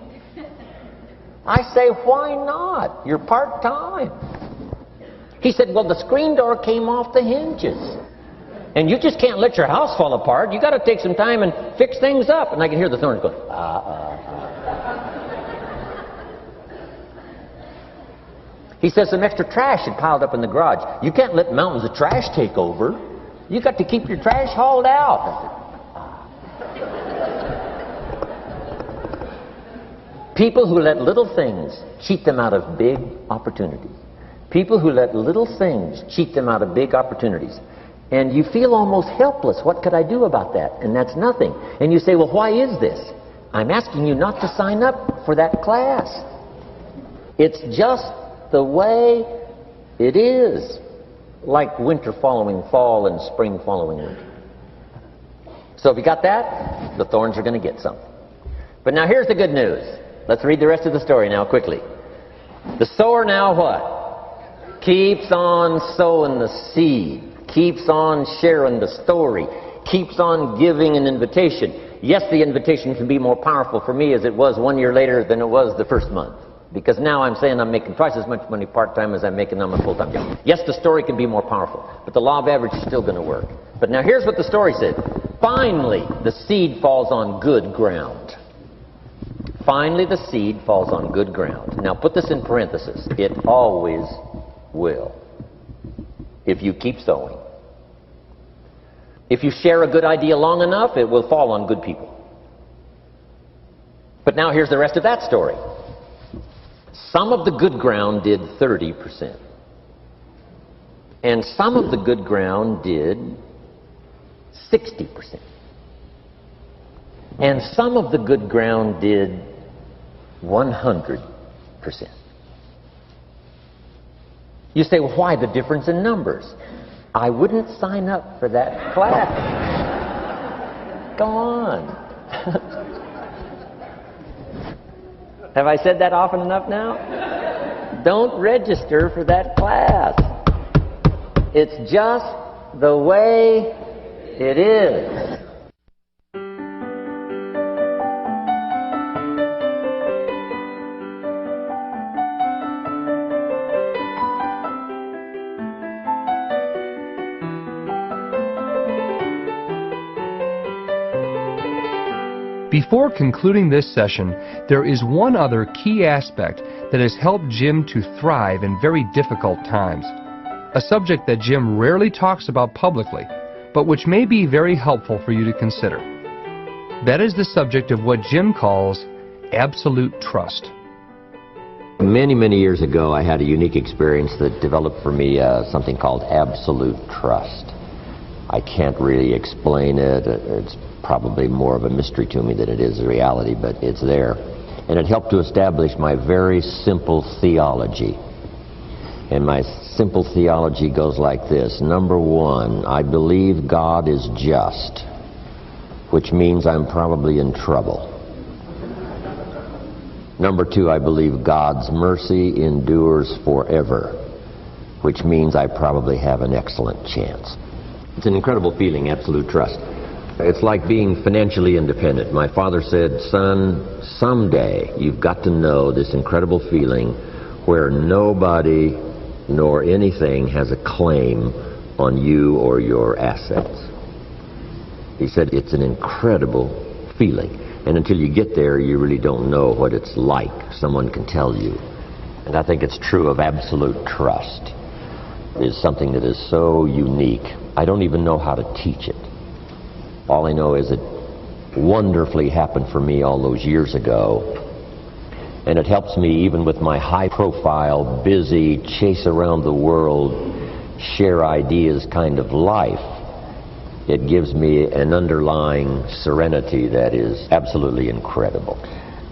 I say, why not? You're part-time. He said, well, the screen door came off the hinges. And you just can't let your house fall apart. You got to take some time and fix things up. And I can hear the thorns going, He says some extra trash had piled up in the garage. You can't let mountains of trash take over. You got to keep your trash hauled out. People who let little things cheat them out of big opportunities. People who let little things cheat them out of big opportunities. And you feel almost helpless. What could I do about that? And that's nothing. And you say, well, why is this? I'm asking you not to sign up for that class. It's just the way it is. Like winter following fall and spring following winter. So if you got that, the thorns are going to get some. But now here's the good news. Let's read the rest of the story now quickly. The sower now what? Keeps on sowing the seed. Keeps on sharing the story. Keeps on giving an invitation. Yes, the invitation can be more powerful for me as it was 1 year later than it was the first month. Because now I'm saying I'm making twice as much money part-time as I'm making on my full-time job. Yes, the story can be more powerful, but the law of average is still going to work. But now here's what the story said. Finally, the seed falls on good ground. Finally, the seed falls on good ground. Now put this in parentheses. It always will. If you keep sowing. If you share a good idea long enough, it will fall on good people. But now here's the rest of that story. Some of the good ground did 30%. And some of the good ground did 60%. And some of the good ground did 100%. You say, well, why the difference in numbers? I wouldn't sign up for that class. Go on. Have I said that often enough now? Don't register for that class. It's just the way it is. Before concluding this session, there is one other key aspect that has helped Jim to thrive in very difficult times. A subject that Jim rarely talks about publicly, but which may be very helpful for you to consider. That is the subject of what Jim calls absolute trust. Many, many years ago, I had a unique experience that developed for me something called absolute trust. I can't really explain it. It's probably more of a mystery to me than it is a reality, but it's there. And it helped to establish my very simple theology. And my simple theology goes like this. Number one, I believe God is just, which means I'm probably in trouble. Number two, I believe God's mercy endures forever, which means I probably have an excellent chance. It's an incredible feeling, absolute trust. It's like being financially independent. My father said, son, someday you've got to know this incredible feeling where nobody nor anything has a claim on you or your assets. He said it's an incredible feeling. And until you get there, you really don't know what it's like. Someone can tell you. And I think it's true of absolute trust. It's something that is so unique. I don't even know how to teach it. All I know is it wonderfully happened for me all those years ago. And it helps me even with my high-profile, busy, chase around the world, share ideas kind of life. It gives me an underlying serenity that is absolutely incredible.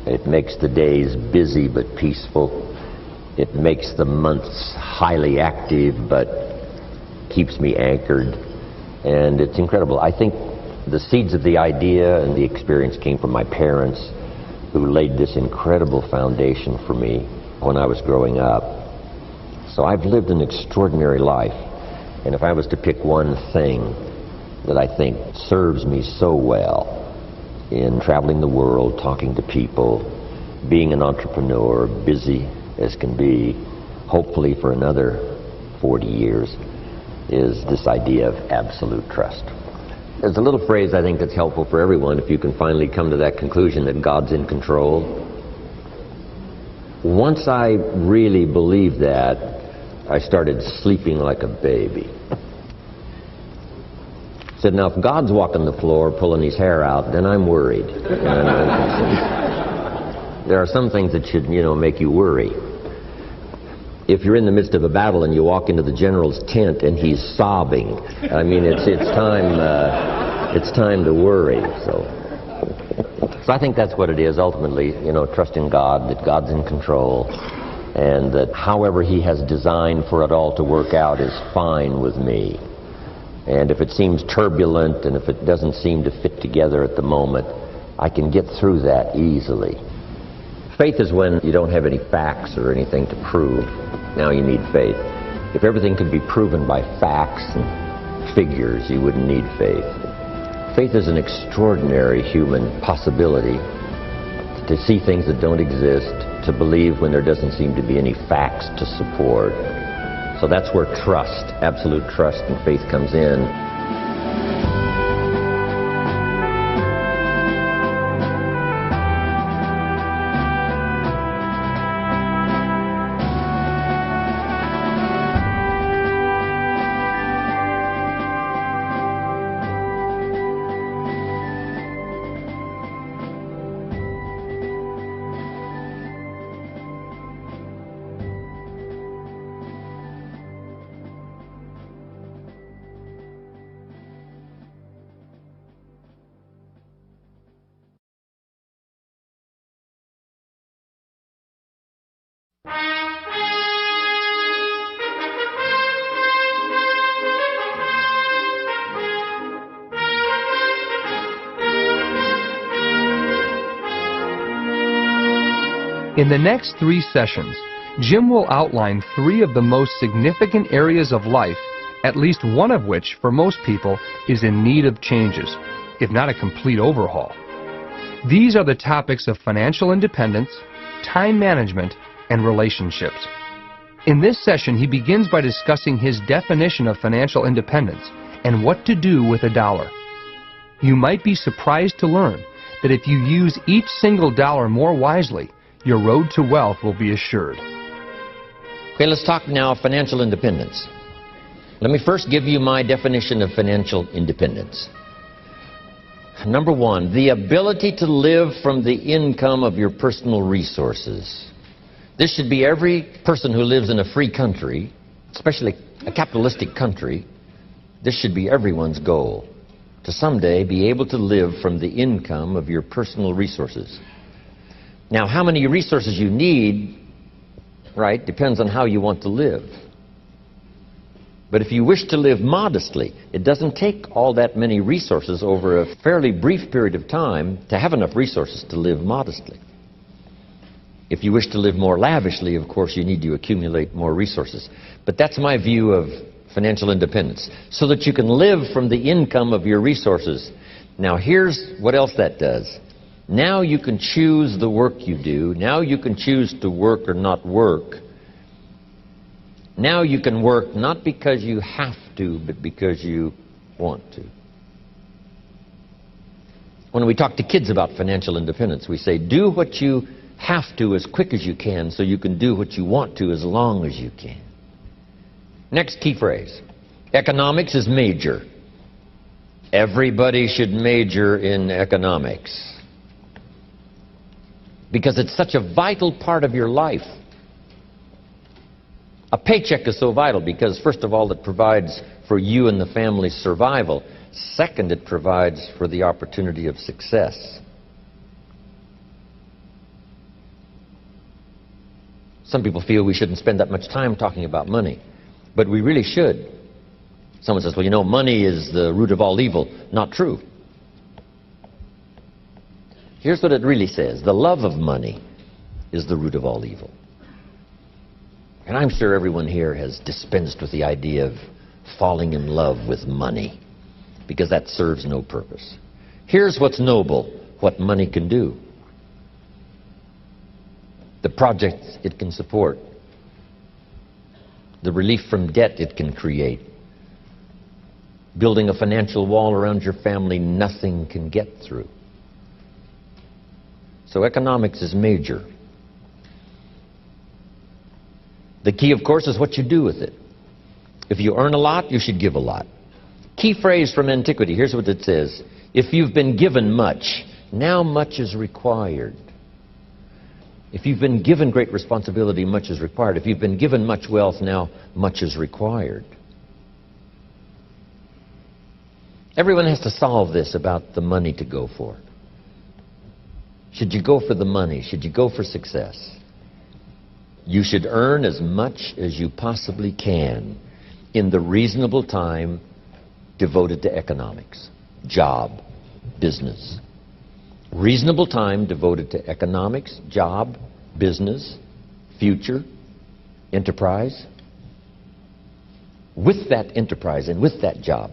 It makes the days busy but peaceful. It makes the months highly active but keeps me anchored. And it's incredible. I think the seeds of the idea and the experience came from my parents, who laid this incredible foundation for me when I was growing up. So I've lived an extraordinary life. And if I was to pick one thing that I think serves me so well in traveling the world, talking to people, being an entrepreneur, busy as can be, hopefully for another 40 years, is this idea of absolute trust. There's a little phrase I think that's helpful for everyone if you can finally come to that conclusion that God's in control. Once I really believed that, I started sleeping like a baby. Said, now if God's walking the floor pulling his hair out, then I'm worried. There are some things that should, make you worry. If you're in the midst of a battle and you walk into the general's tent and he's sobbing, I mean, it's time to worry. So I think that's what it is ultimately, trust in God, that God's in control, and that however he has designed for it all to work out is fine with me. And if it seems turbulent and if it doesn't seem to fit together at the moment, I can get through that easily. Faith is when you don't have any facts or anything to prove. Now you need faith. If everything could be proven by facts and figures, you wouldn't need faith. Faith is an extraordinary human possibility to see things that don't exist, to believe when there doesn't seem to be any facts to support. So that's where trust, absolute trust and faith comes in. In the next 3 sessions, Jim will outline 3 of the most significant areas of life, at least one of which, for most people, is in need of changes, if not a complete overhaul. These are the topics of financial independence, time management, and relationships. In this session, he begins by discussing his definition of financial independence and what to do with a dollar. You might be surprised to learn that if you use each single dollar more wisely, your road to wealth will be assured. Okay, let's talk now financial independence. Let me first give you my definition of financial independence. Number 1, the ability to live from the income of your personal resources. This should be every person who lives in a free country, especially a capitalistic country. This should be everyone's goal, to someday be able to live from the income of your personal resources. Now, how many resources you need, right, depends on how you want to live. But if you wish to live modestly, it doesn't take all that many resources over a fairly brief period of time to have enough resources to live modestly. If you wish to live more lavishly, of course, you need to accumulate more resources. But that's my view of financial independence, so that you can live from the income of your resources. Now, here's what else that does. Now you can choose the work you do. Now you can choose to work or not work. Now you can work not because you have to, but because you want to. When we talk to kids about financial independence, we say, do what you have to as quick as you can so you can do what you want to as long as you can. Next key phrase. Economics is major. Everybody should major in economics, because it's such a vital part of your life. A paycheck is so vital because, first of all, it provides for you and the family's survival. Second, it provides for the opportunity of success. Some people feel we shouldn't spend that much time talking about money, but we really should. Someone says, well, you know, money is the root of all evil. Not true. Here's what it really says. The love of money is the root of all evil. And I'm sure everyone here has dispensed with the idea of falling in love with money, because that serves no purpose. Here's what's noble, what money can do. The projects it can support. The relief from debt it can create. Building a financial wall around your family nothing can get through. So economics is major. The key, of course, is what you do with it. If you earn a lot, you should give a lot. Key phrase from antiquity, here's what it says. If you've been given much, now much is required. If you've been given great responsibility, much is required. If you've been given much wealth, now much is required. Everyone has to solve this about the money to go for. Should you go for the money? Should you go for success? You should earn as much as you possibly can in the reasonable time devoted to economics, job, business. Reasonable time devoted to economics, job, business, future, enterprise. With that enterprise and with that job,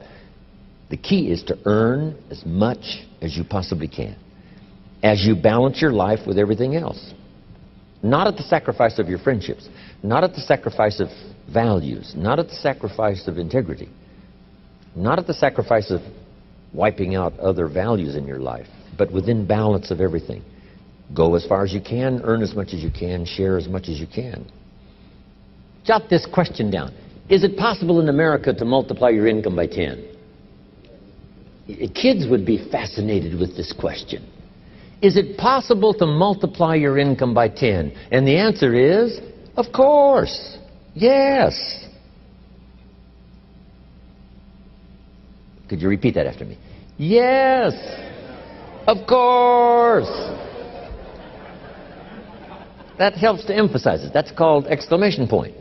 the key is to earn as much as you possibly can, as you balance your life with everything else. Not at the sacrifice of your friendships, not at the sacrifice of values, not at the sacrifice of integrity, not at the sacrifice of wiping out other values in your life, but within balance of everything. Go as far as you can, earn as much as you can, share as much as you can. Jot this question down. Is it possible in America to multiply your income by 10? Kids would be fascinated with this question. Is it possible to multiply your income by 10? And the answer is, of course, yes. Could you repeat that after me? Yes, of course. That helps to emphasize it. That's called exclamation point.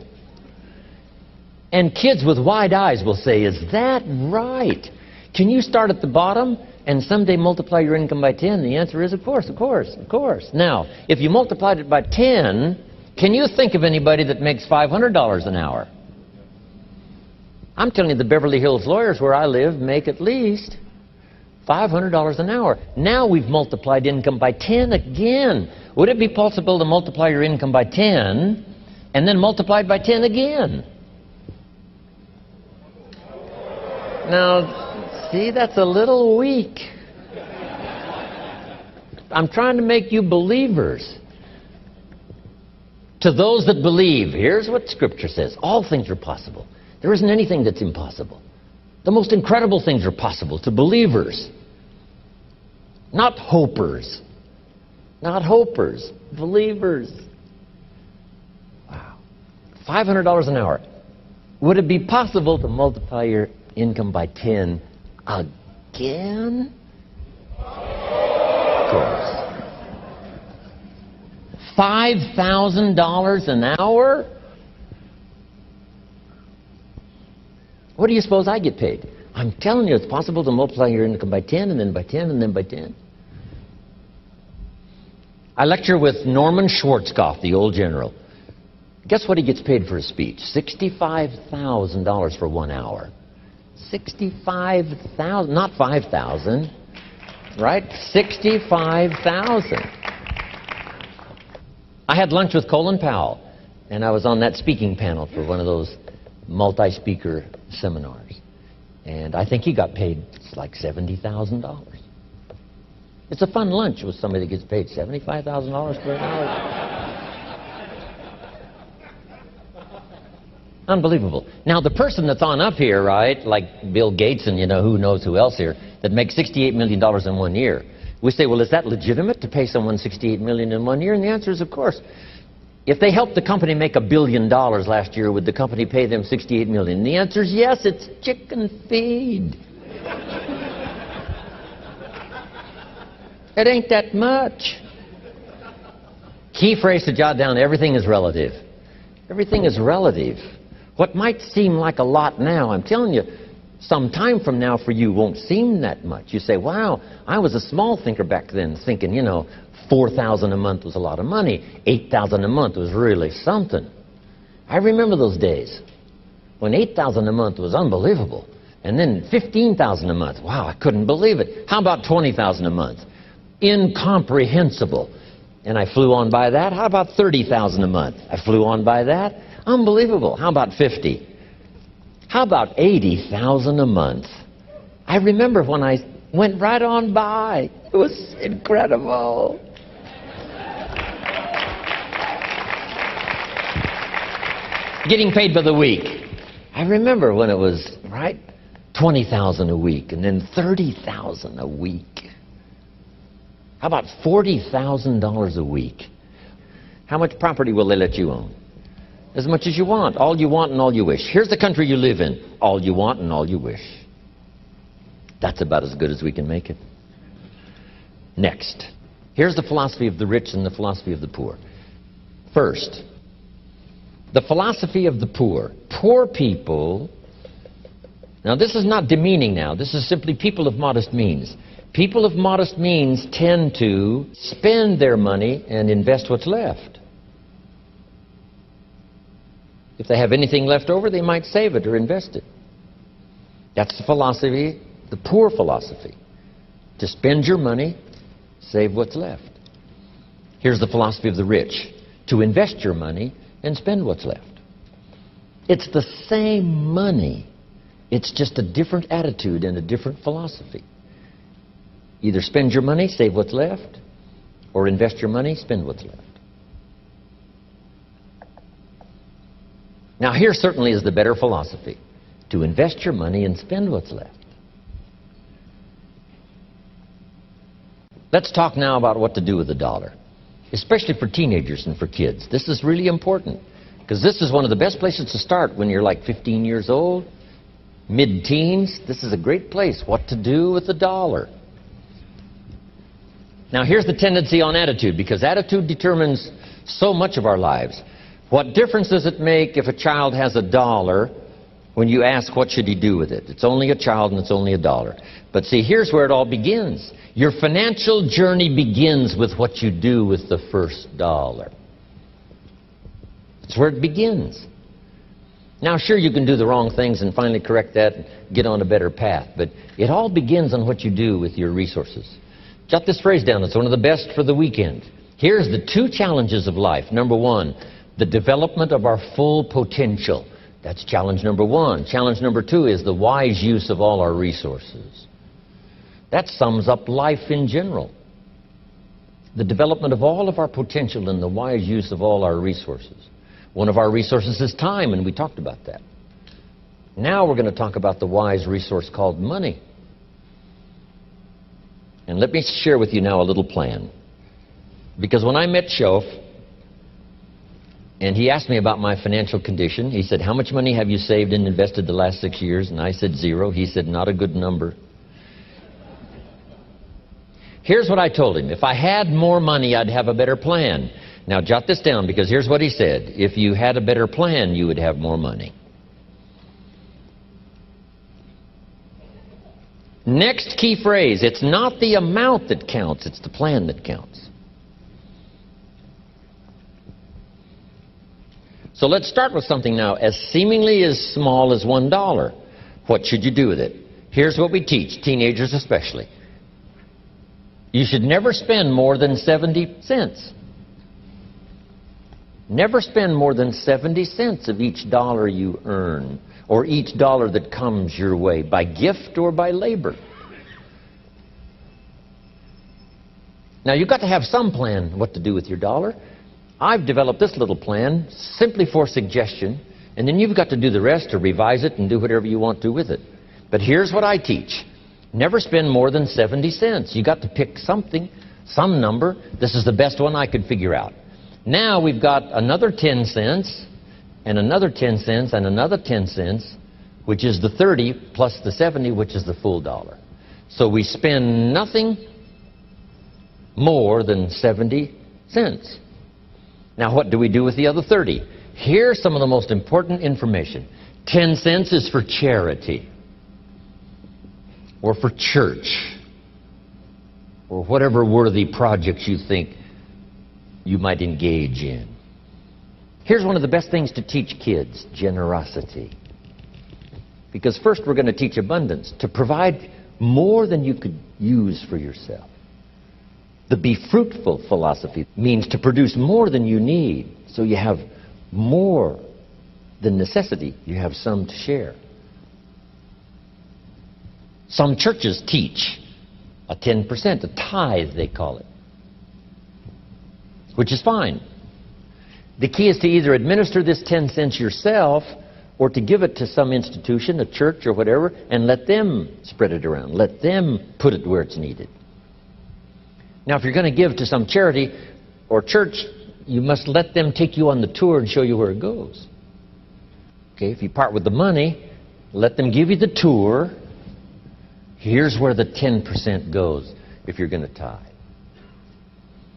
And kids with wide eyes will say, is that right? Can you start at the bottom and someday multiply your income by 10? The answer is, of course, of course, of course. Now, if you multiplied it by 10, can you think of anybody that makes $500 an hour? I'm telling you, the Beverly Hills lawyers where I live make at least $500 an hour. Now we've multiplied income by 10 again. Would it be possible to multiply your income by 10 and then multiply it by 10 again? Now, see, that's a little weak. I'm trying to make you believers. To those that believe, here's what Scripture says. All things are possible. There isn't anything that's impossible. The most incredible things are possible to believers. Not hopers. Not hopers. Believers. Wow. $500 an hour. Would it be possible to multiply your income by 10 again? Of course. $5,000 an hour? What do you suppose I get paid? I'm telling you, it's possible to multiply your income by 10 and then by 10 and then by 10. I lecture with Norman Schwarzkopf, the old general. Guess what he gets paid for his speech? $65,000 for 1 hour. 65,000, not 5,000, right? 65,000. I had lunch with Colin Powell, and I was on that speaking panel for one of those multi-speaker seminars. And I think he got paid like $70,000. It's a fun lunch with somebody that gets paid $75,000 for an hour. Unbelievable. Now, the person that's on up here, right, like Bill Gates and, you know, who knows who else here, that makes $68 million in 1 year. We say, well, is that legitimate to pay someone $68 million in 1 year? And the answer is, of course. If they helped the company make $1 billion last year, would the company pay them $68 million? And the answer is yes, it's chicken feed. It ain't that much. Key phrase to jot down, everything is relative. Everything is relative. What might seem like a lot now, I'm telling you, some time from now for you won't seem that much. You say, wow, I was a small thinker back then, thinking, you know, $4,000 a month was a lot of money. $8,000 a month was really something. I remember those days when $8,000 a month was unbelievable. And then $15,000 a month. Wow, I couldn't believe it. How about $20,000 a month? Incomprehensible. And I flew on by that. How about $30,000 a month? I flew on by that. Unbelievable. How about 50? How about $80,000 a month? I remember when I went right on by. It was incredible. Getting paid by the week. I remember when it was, right, $20,000 a week, and then $30,000 a week. How about $40,000 a week? How much property will they let you own? As much as you want. All you want and all you wish. Here's the country you live in. All you want and all you wish. That's about as good as we can make it. Next. Here's the philosophy of the rich and the philosophy of the poor. First, the philosophy of the poor. Poor people, now this is not demeaning now, this is simply people of modest means. People of modest means tend to spend their money and invest what's left. If they have anything left over, they might save it or invest it. That's the philosophy, the poor philosophy. To spend your money, save what's left. Here's the philosophy of the rich. To invest your money and spend what's left. It's the same money. It's just a different attitude and a different philosophy. Either spend your money, save what's left, or invest your money, spend what's left. Now here certainly is the better philosophy. To invest your money and spend what's left. Let's talk now about what to do with the dollar. Especially for teenagers and for kids. This is really important. Because this is one of the best places to start when you're like 15 years old, mid-teens. This is a great place. What to do with the dollar. Now here's the tendency on attitude, because attitude determines so much of our lives. What difference does it make if a child has $1 when you ask what should he do with it? It's only a child and it's only $1. But see, here's where it all begins. Your financial journey begins with what you do with the first $1. That's where it begins. Now sure, you can do the wrong things and finally correct that and get on a better path, but it all begins on what you do with your resources. Jot this phrase down. It's one of the best for the weekend. Here's the 2 challenges of life. Number 1, the development of our full potential. That's challenge number 1. Challenge number 2 is the wise use of all our resources. That sums up life in general. The development of all of our potential and the wise use of all our resources. One of our resources is time, and we talked about that. Now we're going to talk about the wise resource called money. And let me share with you now a little plan. Because when I met Shoaff, and he asked me about my financial condition, he said, how much money have you saved and invested the last 6 years? And I said 0. He said, not a good number. Here's what I told him. If I had more money, I'd have a better plan. Now jot this down, because here's what he said. If you had a better plan, you would have more money. Next key phrase, it's not the amount that counts, it's the plan that counts. So let's start with something now as seemingly as small as $1. What should you do with it? Here's what we teach, teenagers especially. You should never spend more than 70 cents. Never spend more than 70 cents of each dollar you earn, or each dollar that comes your way, by gift or by labor. Now you've got to have some plan what to do with your dollar. I've developed this little plan simply for suggestion, and then you've got to do the rest, or revise it and do whatever you want to with it. But here's what I teach. Never spend more than 70 cents. You got to pick something, some number. This is the best one I could figure out. Now we've got another 10 cents, and another 10 cents, and another 10 cents, which is the 30 plus the 70, which is the full dollar. So we spend nothing more than 70 cents. Now what do we do with the other 30? Here's some of the most important information. 10 cents is for charity. or for church, or whatever worthy projects you think you might engage in. Here's one of the best things to teach kids: generosity. Because first we're going to teach abundance, to provide more than you could use for yourself. The be fruitful philosophy means to produce more than you need, so you have more than necessity. You have some to share. Some churches teach a 10%, a tithe they call it, which is fine. The key is to either administer this 10 cents yourself or to give it to some institution, a church or whatever, and let them spread it around. Let them put it where it's needed. Now, if you're going to give to some charity or church, you must let them take you on the tour and show you where it goes. Okay, if you part with the money, let them give you the tour. Here's where the 10% goes if you're going to tithe.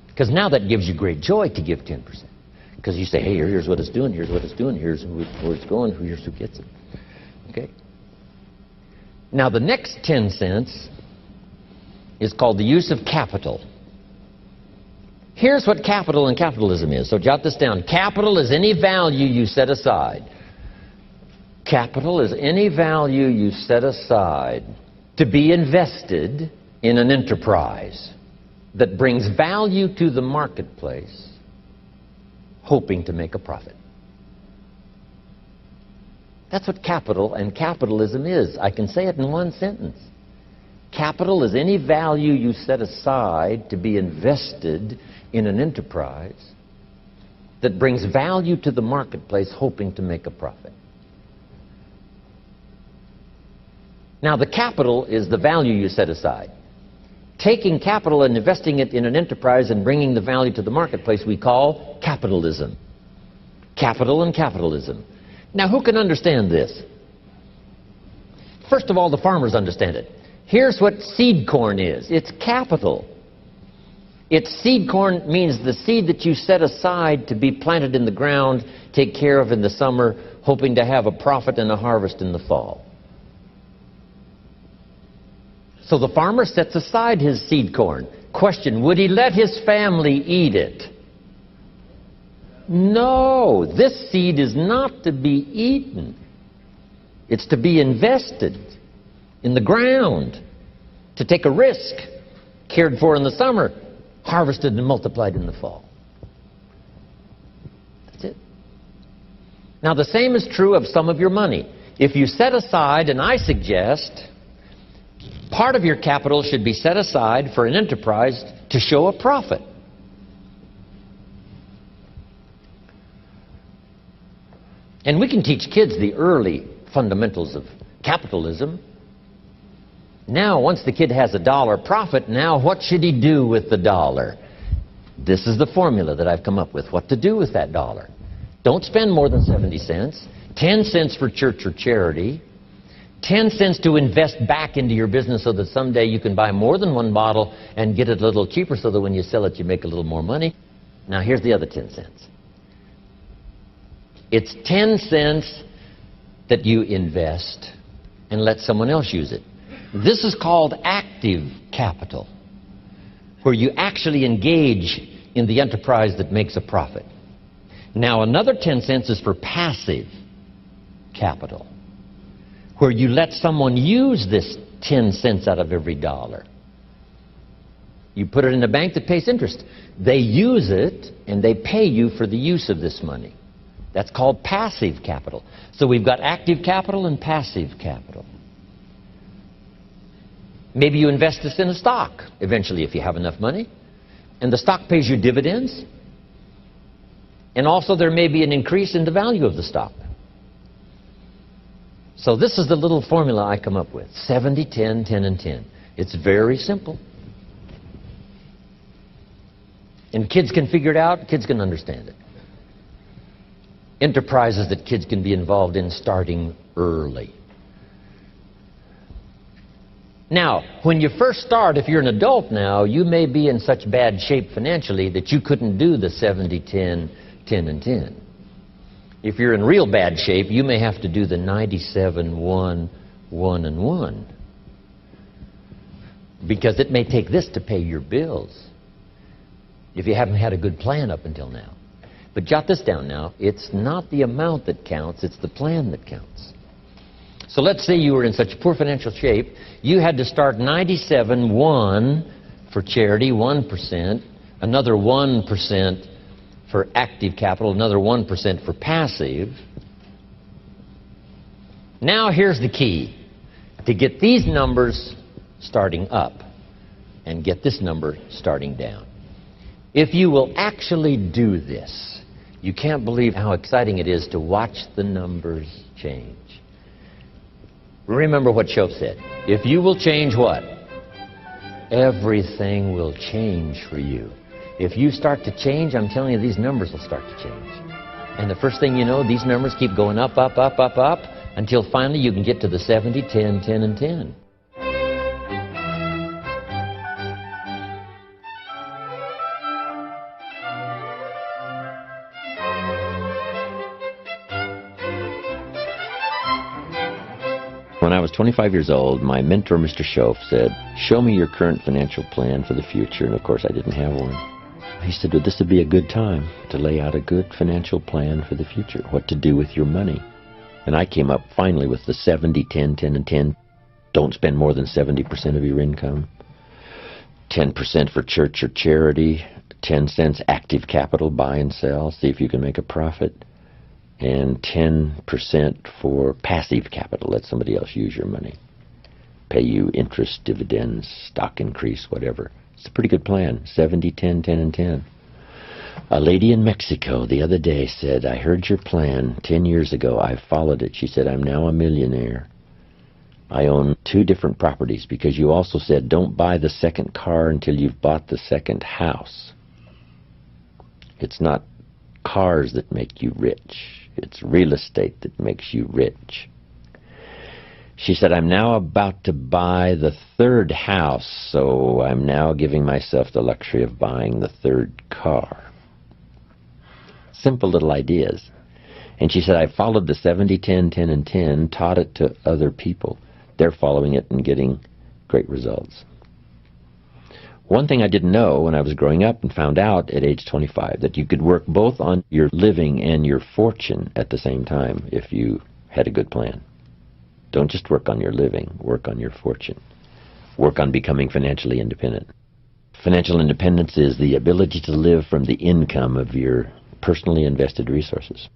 Because now that gives you great joy to give 10%. Because you say, hey, here's what it's doing, here's what it's doing, here's where it's going, here's who gets it. Okay? Now the next 10 cents is called the use of capital. Here's what capital and capitalism is. So jot this down. Capital is any value you set aside. Capital is any value you set aside to be invested in an enterprise that brings value to the marketplace, hoping to make a profit. That's what capital and capitalism is. I can say it in one sentence. Capital is any value you set aside to be invested in an enterprise that brings value to the marketplace, hoping to make a profit. Now, the capital is the value you set aside. Taking capital and investing it in an enterprise and bringing the value to the marketplace we call capitalism. Capital and capitalism. Now, who can understand this? First of all, the farmers understand it. Here's what seed corn is. It's capital. Seed corn means the seed that you set aside to be planted in the ground, take care of in the summer, hoping to have a profit and a harvest in the fall. So the farmer sets aside his seed corn. Question, would he let his family eat it? No, this seed is not to be eaten. It's to be invested in the ground, to take a risk, cared for in the summer, harvested and multiplied in the fall. That's it. Now the same is true of some of your money. If you set aside, and I suggest, part of your capital should be set aside for an enterprise to show a profit. And we can teach kids the early fundamentals of capitalism. Now, once the kid has $1 profit, now what should he do with the dollar? This is the formula that I've come up with, what to do with that dollar. Don't spend more than 70 cents, 10 cents for church or charity, 10 cents to invest back into your business so that someday you can buy more than one bottle and get it a little cheaper so that when you sell it you make a little more money. Now here's the other 10 cents. It's 10 cents that you invest and let someone else use it. This is called active capital, where you actually engage in the enterprise that makes a profit. Now another 10 cents is for passive capital, where you let someone use this 10 cents out of every dollar. You put it in a bank that pays interest. They use it and they pay you for the use of this money. That's called passive capital. So we've got active capital and passive capital. Maybe you invest this in a stock eventually if you have enough money, and the stock pays you dividends, and also there may be an increase in the value of the stock. So this is the little formula I come up with: 70, 10, 10, and 10. It's very simple. And kids can figure it out, kids can understand it. Enterprises that kids can be involved in starting early. Now, when you first start, if you're an adult now, you may be in such bad shape financially that you couldn't do the 70, 10, 10, and 10. If you're in real bad shape, you may have to do the 97, 1, 1, and 1. because it may take this to pay your bills if you haven't had a good plan up until now. But jot this down now. It's not the amount that counts, it's the plan that counts. So let's say you were in such poor financial shape, you had to start 97.1 for charity, 1%, another 1% for active capital, another 1% for passive. Now here's the key. To get these numbers starting up and get this number starting down. If you will actually do this, you can't believe how exciting it is to watch the numbers change. Remember what Shoaff said. If you will change what? Everything will change for you. If you start to change, I'm telling you, these numbers will start to change. And the first thing you know, these numbers keep going up, up, up, up, up, until finally you can get to the 70, 10, 10, and 10. When I was 25 years old, my mentor, Mr. Shoaff, said, "Show me your current financial plan for the future." And of course, I didn't have one. He said, well, this would be a good time to lay out a good financial plan for the future, what to do with your money. And I came up finally with the 70, 10, 10, and 10. Don't spend more than 70% of your income. 10% for church or charity. 10 cents active capital, buy and sell, see if you can make a profit. And 10% for passive capital, let somebody else use your money. Pay you interest, dividends, stock increase, whatever. It's a pretty good plan, 70, 10, 10, and 10. A lady in Mexico the other day said, "I heard your plan 10 years ago. I followed it." She said, "I'm now a millionaire. I own 2 different properties because you also said don't buy the second car until you've bought the second house." It's not cars that make you rich. It's real estate that makes you rich. She said, "I'm now about to buy the 3rd house, so I'm now giving myself the luxury of buying the 3rd car." Simple little ideas. And she said, "I followed the 70, 10, 10, and 10, taught it to other people. They're following it and getting great results." One thing I didn't know when I was growing up and found out at age 25, that you could work both on your living and your fortune at the same time if you had a good plan. Don't just work on your living, work on your fortune. Work on becoming financially independent. Financial independence is the ability to live from the income of your personally invested resources.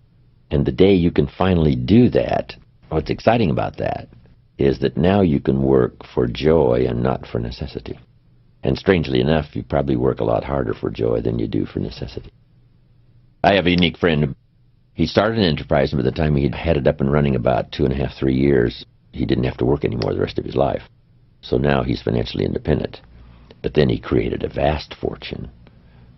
And the day you can finally do that, what's exciting about that is that now you can work for joy and not for necessity. And strangely enough, you probably work a lot harder for joy than you do for necessity. I have a unique friend. He started an enterprise, and by the time he had it up and running about 2.5, 3 years, he didn't have to work anymore the rest of his life. So now he's financially independent. But then he created a vast fortune,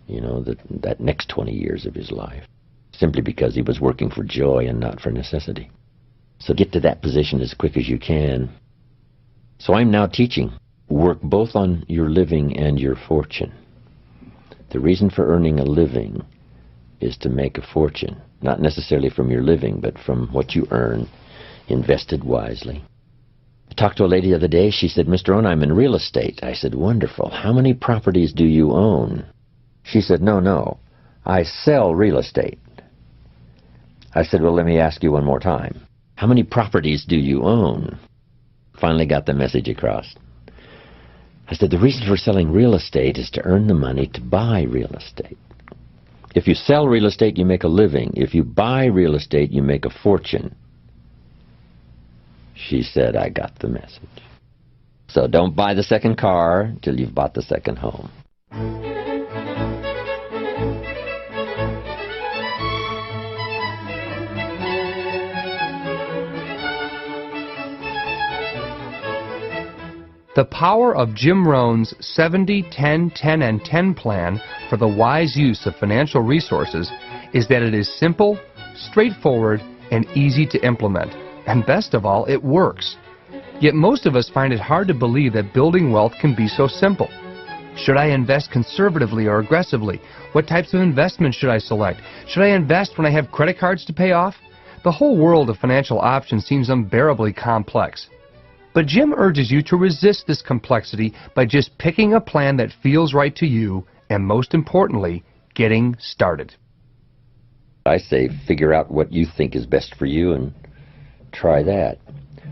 you know, that next 20 years of his life, simply because he was working for joy and not for necessity. So get to that position as quick as you can. So I'm now teaching. Work both on your living and your fortune. The reason for earning a living is to make a fortune, not necessarily from your living, but from what you earn, invested wisely. I talked to a lady the other day. She said, "Mr. Rohn, I'm in real estate." I said, "Wonderful. How many properties do you own?" She said, No, I sell real estate." I said, "Well, let me ask you one more time. How many properties do you own?" Finally got the message across. I said, "The reason for selling real estate is to earn the money to buy real estate. If you sell real estate, you make a living. If you buy real estate, you make a fortune." She said, "I got the message." So don't buy the second car till you've bought the second home. The power of Jim Rohn's 70, 10, 10, and 10 plan for the wise use of financial resources is that it is simple, straightforward, and easy to implement. And best of all, it works. Yet most of us find it hard to believe that building wealth can be so simple. Should I invest conservatively or aggressively? What types of investments should I select? Should I invest when I have credit cards to pay off? The whole world of financial options seems unbearably complex. But Jim urges you to resist this complexity by just picking a plan that feels right to you and, most importantly, getting started. I say figure out what you think is best for you and try that.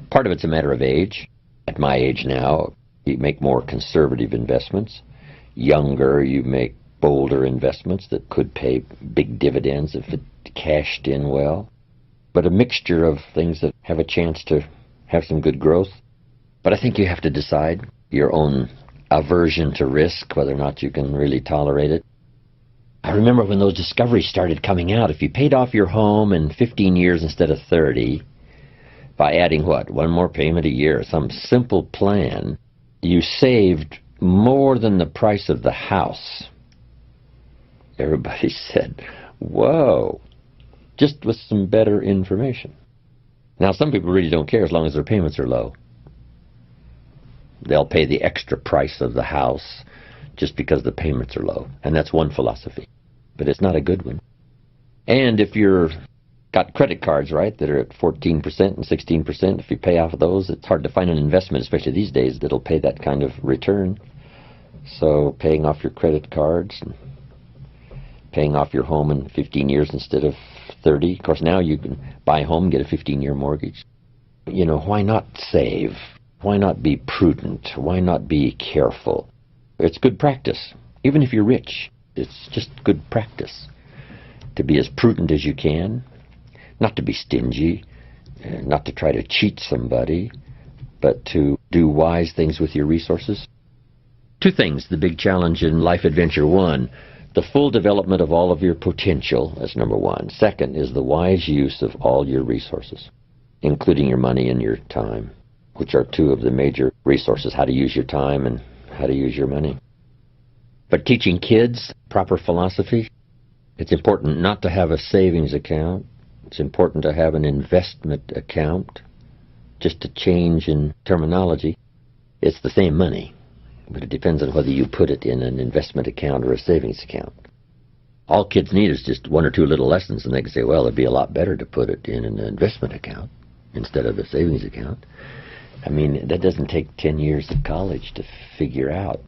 Part of it's a matter of age. At my age now, you make more conservative investments. Younger, you make bolder investments that could pay big dividends if it cashed in well. But a mixture of things that have a chance to have some good growth. But I think you have to decide your own aversion to risk, whether or not you can really tolerate it. I remember when those discoveries started coming out, if you paid off your home in 15 years instead of 30, by adding what, one more payment a year, some simple plan, you saved more than the price of the house. Everybody said, whoa, just with some better information. Now, some people really don't care as long as their payments are low. They'll pay the extra price of the house just because the payments are low. And that's one philosophy. But it's not a good one. And if you're got credit cards, right, that are at 14% and 16%, if you pay off of those, it's hard to find an investment, especially these days, that'll pay that kind of return. So paying off your credit cards and paying off your home in 15 years instead of 30. Of course, now you can buy a home, get a 15-year mortgage. You know, why not save? Why not be prudent? Why not be careful? It's good practice. Even if you're rich, it's just good practice to be as prudent as you can, not to be stingy, not to try to cheat somebody, but to do wise things with your resources. Two things, the big challenge in Life Adventure 1, the full development of all of your potential, that's number one. Second is the wise use of all your resources, including your money and your time, which are two of the major resources, how to use your time and how to use your money. But teaching kids proper philosophy, it's important not to have a savings account. It's important to have an investment account. Just to change in terminology, it's the same money, but it depends on whether you put it in an investment account or a savings account. All kids need is just one or two little lessons, and they can say, well, it'd be a lot better to put it in an investment account instead of a savings account. I mean, that doesn't take 10 years of college to figure out.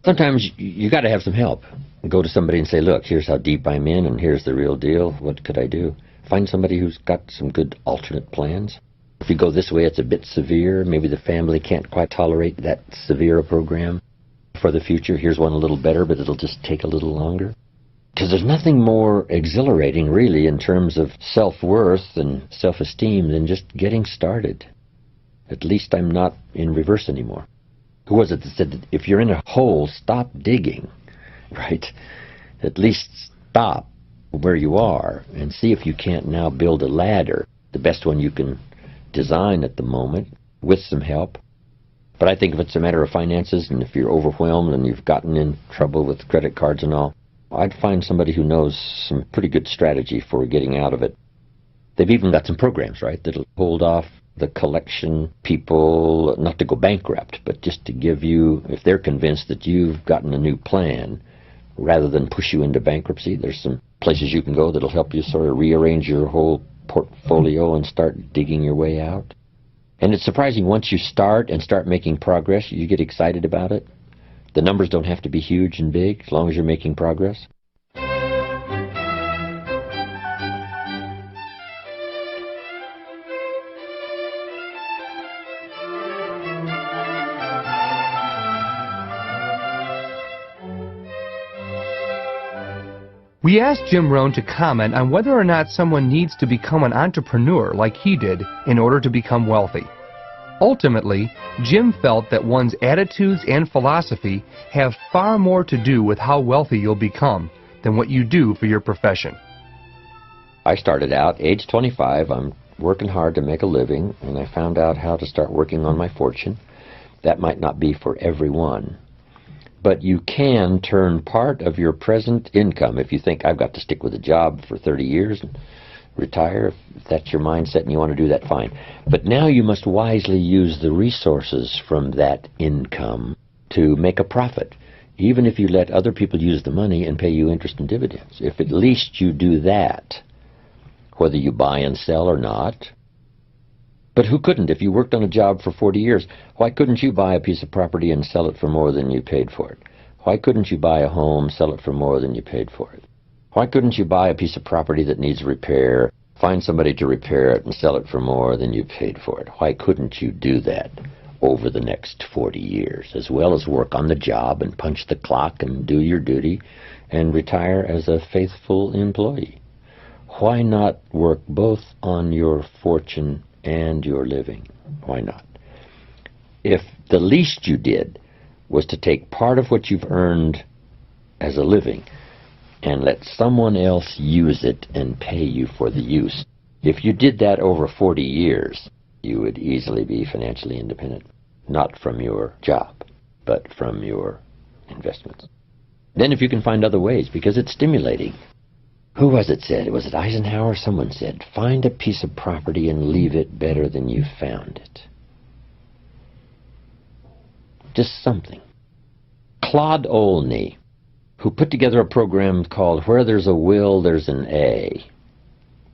Sometimes you got to have some help. Go to somebody and say, look, here's how deep I'm in, and here's the real deal. What could I do? Find somebody who's got some good alternate plans. If you go this way, it's a bit severe. Maybe the family can't quite tolerate that severe a program for the future. Here's one a little better, but it'll just take a little longer. Because there's nothing more exhilarating, really, in terms of self-worth and self-esteem than just getting started. At least I'm not in reverse anymore. Who was it that said that if you're in a hole, stop digging, right? At least stop where you are and see if you can't now build a ladder, the best one you can design at the moment, with some help. But I think if it's a matter of finances and if you're overwhelmed and you've gotten in trouble with credit cards and all, I'd find somebody who knows some pretty good strategy for getting out of it. They've even got some programs, right, that'll hold off the collection people, not to go bankrupt, but just to give you, if they're convinced that you've gotten a new plan, rather than push you into bankruptcy, there's some places you can go that'll help you sort of rearrange your whole portfolio and start digging your way out. And it's surprising, once you start making progress, you get excited about it. The numbers don't have to be huge and big, as long as you're making progress. We asked Jim Rohn to comment on whether or not someone needs to become an entrepreneur like he did in order to become wealthy. Ultimately, Jim felt that one's attitudes and philosophy have far more to do with how wealthy you'll become than what you do for your profession. I started out, age 25, I'm working hard to make a living, and I found out how to start working on my fortune. That might not be for everyone. But you can turn part of your present income, if you think I've got to stick with a job for 30 years and retire, if that's your mindset and you want to do that, fine. But now you must wisely use the resources from that income to make a profit, even if you let other people use the money and pay you interest and dividends. If at least you do that, whether you buy and sell or not, But who couldn't? If you worked on a job for 40 years, why couldn't you buy a piece of property and sell it for more than you paid for it? Why couldn't you buy a home, sell it for more than you paid for it? Why couldn't you buy a piece of property that needs repair, find somebody to repair it and sell it for more than you paid for it? Why couldn't you do that over the next 40 years, as well as work on the job and punch the clock and do your duty and retire as a faithful employee? Why not work both on your fortune and your living? Why not? If the least you did was to take part of what you've earned as a living and let someone else use it and pay you for the use, if you did that over 40 years, you would easily be financially independent, not from your job, but from your investments. Then if you can find other ways, because it's stimulating. Who was it said? Was it Eisenhower? Someone said, find a piece of property and leave it better than you found it. Just something. Claude, who put together a program called Where There's a Will, There's an A,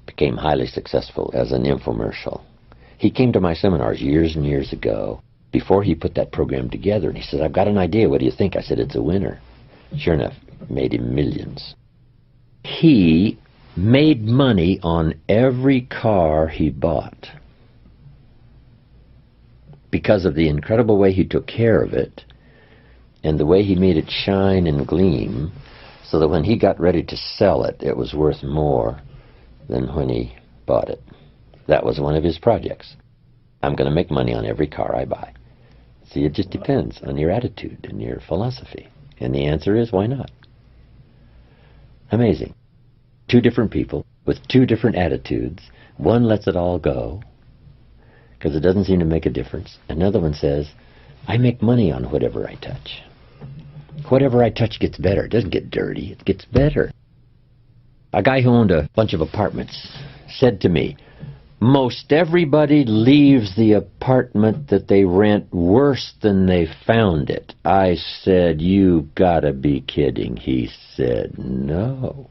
became highly successful as an infomercial. He came to my seminars years and years ago before he put that program together, and he said, I've got an idea. What do you think? I said, it's a winner. Sure enough, made him millions. He made money on every car he bought because of the incredible way he took care of it and the way he made it shine and gleam, so that when he got ready to sell it, it was worth more than when he bought it. That was one of his projects. I'm going to make money on every car I buy. See, it just depends on your attitude and your philosophy. And the answer is, why not? Amazing. Two different people with two different attitudes. One lets it all go because it doesn't seem to make a difference. Another one says, I make money on whatever I touch. Whatever I touch gets better. It doesn't get dirty. It gets better. A guy who owned a bunch of apartments said to me, most everybody leaves the apartment that they rent worse than they found it. I said, you gotta be kidding. He said, no.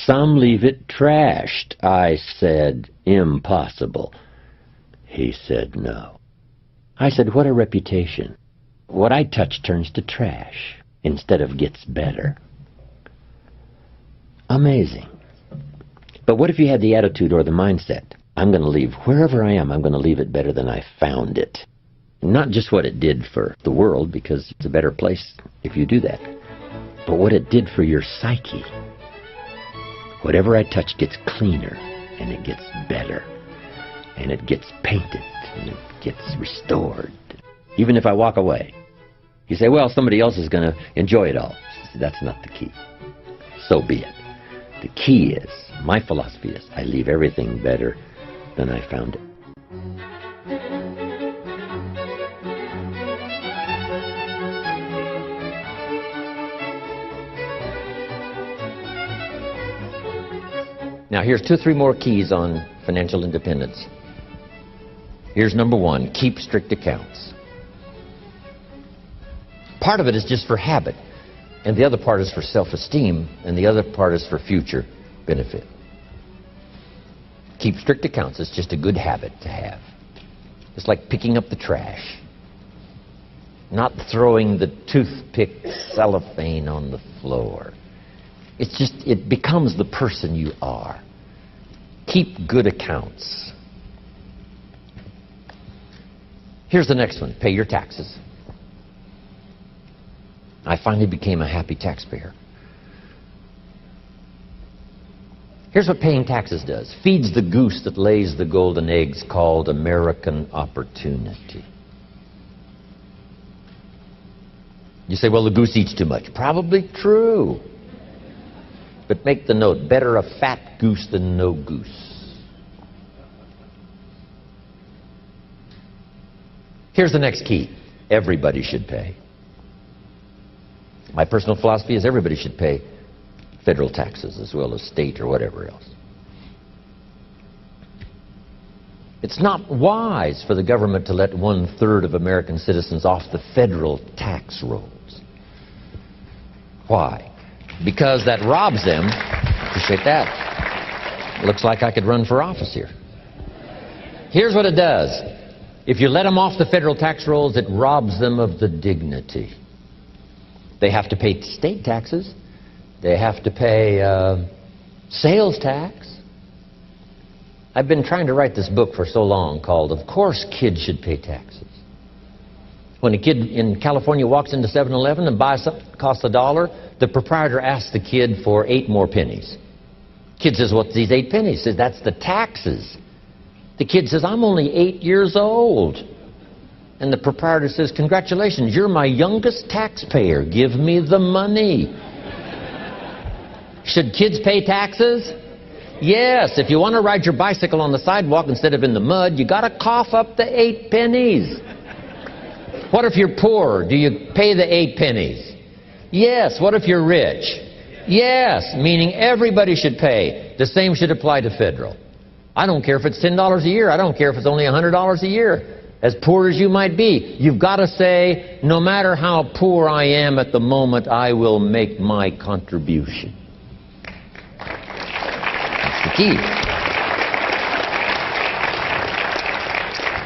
Some leave it trashed. I said, impossible. He said, no. I said, what a reputation. What I touch turns to trash instead of gets better. Amazing. But what if you had the attitude or the mindset, I'm going to leave wherever I am, I'm going to leave it better than I found it. Not just what it did for the world, because it's a better place if you do that, but what it did for your psyche. Whatever I touch gets cleaner, and it gets better, and it gets painted, and it gets restored. Even if I walk away, you say, well, somebody else is going to enjoy it all. That's not the key. So be it. The key is, my philosophy is, I leave everything better than I found it. Now here's 2 or 3 more keys on financial independence. Here's number 1, keep strict accounts. Part of it is just for habit, and the other part is for self-esteem, and the other part is for future benefit. Keep strict accounts. It's just a good habit to have. It's like picking up the trash, not throwing the toothpick cellophane on the floor. It's just, it becomes the person you are. Keep good accounts. Here's the next one. Pay your taxes. I finally became a happy taxpayer. Here's what paying taxes does. Feeds the goose that lays the golden eggs called American opportunity. You say, well, the goose eats too much. Probably true. But make the note, better a fat goose than no goose. Here's the next key. Everybody should pay. My personal philosophy is everybody should pay federal taxes as well as state or whatever else. It's not wise for the government to let 1/3 of American citizens off the federal tax rolls. Why? Because that robs them. Appreciate that. Looks like I could run for office here. Here's what it does. If you let them off the federal tax rolls, it robs them of the dignity. They have to pay state taxes. They have to pay sales tax. I've been trying to write this book for so long called, Of Course Kids Should Pay Taxes. When a kid in California walks into 7-Eleven and buys something that costs $1, the proprietor asks the kid for 8 more pennies. Kid says, what's these 8 pennies? Says, that's the taxes. The kid says, I'm only 8 years old. And the proprietor says, congratulations, you're my youngest taxpayer. Give me the money. Should kids pay taxes? Yes. If you want to ride your bicycle on the sidewalk instead of in the mud, you got to cough up the 8 pennies. What if you're poor? Do you pay the 8 pennies? Yes. What if you're rich? Yes. Meaning everybody should pay. The same should apply to federal. I don't care if it's $10 a year. I don't care if it's only $100 a year. As poor as you might be, you've got to say, no matter how poor I am at the moment, I will make my contribution. That's the key.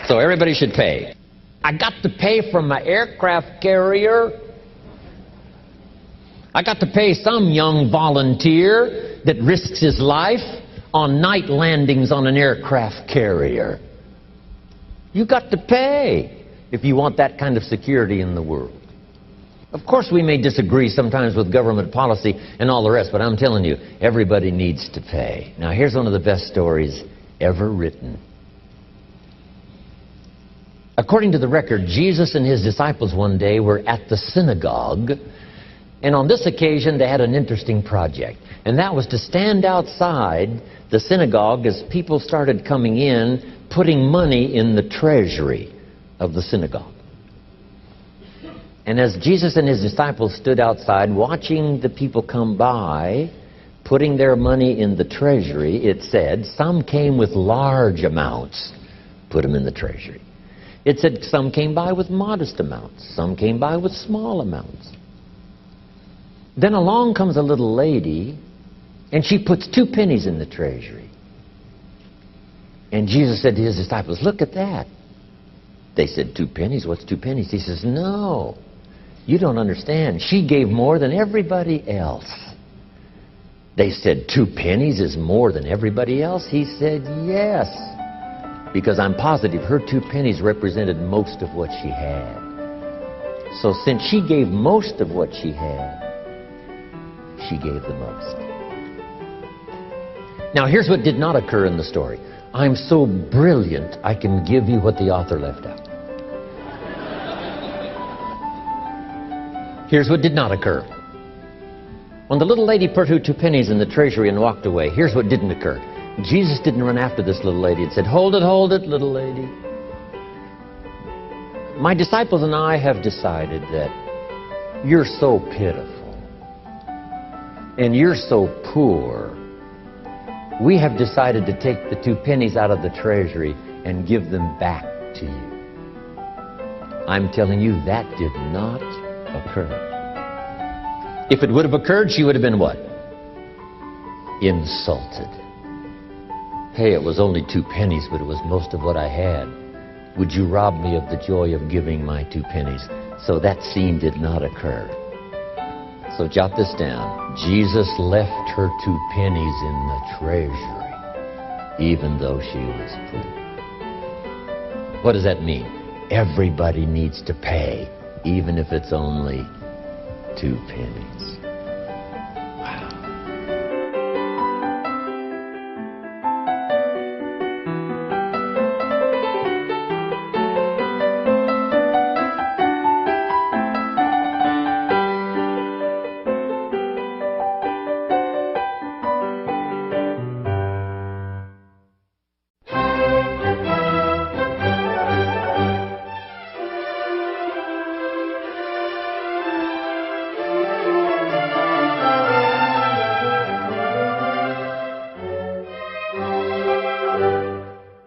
So everybody should pay. I got to pay from my aircraft carrier. I got to pay some young volunteer that risks his life on night landings on an aircraft carrier. You got to pay if you want that kind of security in the world. Of course, we may disagree sometimes with government policy and all the rest, but I'm telling you, everybody needs to pay. Now, here's one of the best stories ever written. According to the record, Jesus and his disciples one day were at the synagogue, and on this occasion they had an interesting project, and that was to stand outside the synagogue as people started coming in, putting money in the treasury of the synagogue. And as Jesus and his disciples stood outside watching the people come by, putting their money in the treasury, it said, some came with large amounts, put them in the treasury. It said some came by with modest amounts, some came by with small amounts. Then along comes a little lady, and she puts 2 pennies in the treasury. And Jesus said to his disciples, look at that. They said, 2 pennies? What's 2 pennies? He says, no, you don't understand. She gave more than everybody else. They said, 2 pennies is more than everybody else? He said, yes, because I'm positive her 2 pennies represented most of what she had. So since she gave most of what she had, she gave the most. Now here's what did not occur in the story. I'm so brilliant, I can give you what the author left out. Here's what did not occur. When the little lady put her 2 pennies in the treasury and walked away, here's what didn't occur. Jesus didn't run after this little lady and said, hold it, little lady. My disciples and I have decided that you're so pitiful and you're so poor. We have decided to take the 2 pennies out of the treasury and give them back to you. I'm telling you, that did not occur. If it would have occurred, she would have been what? Insulted. Hey, it was only 2 pennies, but it was most of what I had. Would you rob me of the joy of giving my 2 pennies? So that scene did not occur. So jot this down. Jesus left her 2 pennies in the treasury, even though she was poor. What does that mean? Everybody needs to pay, even if it's only 2 pennies. Wow.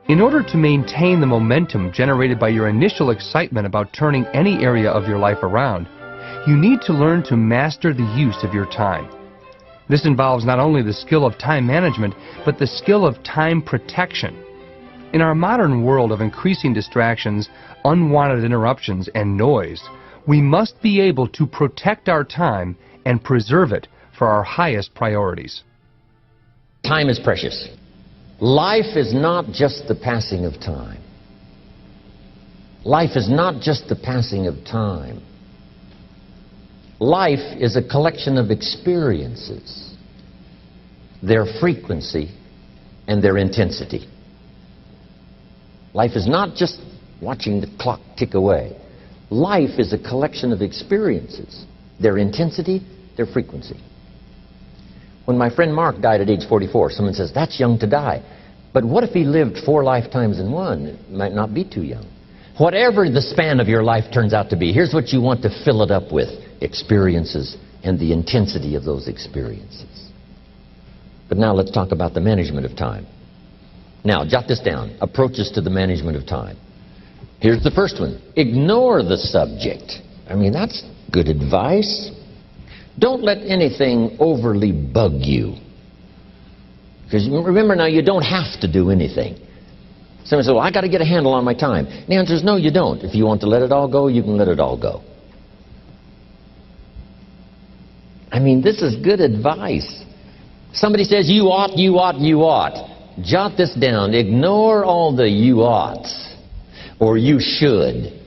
In order to maintain the momentum generated by your initial excitement about turning any area of your life around, you need to learn to master the use of your time. This involves not only the skill of time management, but the skill of time protection. In our modern world of increasing distractions, unwanted interruptions, and noise, we must be able to protect our time and preserve it for our highest priorities. Time is precious. Life is not just the passing of time. Life is not just the passing of time. Life is a collection of experiences, their frequency and their intensity. Life is not just watching the clock tick away. Life is a collection of experiences, their intensity, their frequency. When my friend Mark died at age 44, someone says, that's young to die. But what if he lived 4 lifetimes in one? It might not be too young. Whatever the span of your life turns out to be, here's what you want to fill it up with: experiences and the intensity of those experiences. But now let's talk about the management of time. Now, jot this down: approaches to the management of time. Here's the first one: ignore the subject. I mean, that's good advice. Don't let anything overly bug you. Because remember now, you don't have to do anything. Someone says, well, I got to get a handle on my time. The answer is no, you don't. If you want to let it all go, you can let it all go. I mean, this is good advice. Somebody says, you ought, you ought, you ought. Jot this down. Ignore all the you oughts or you should.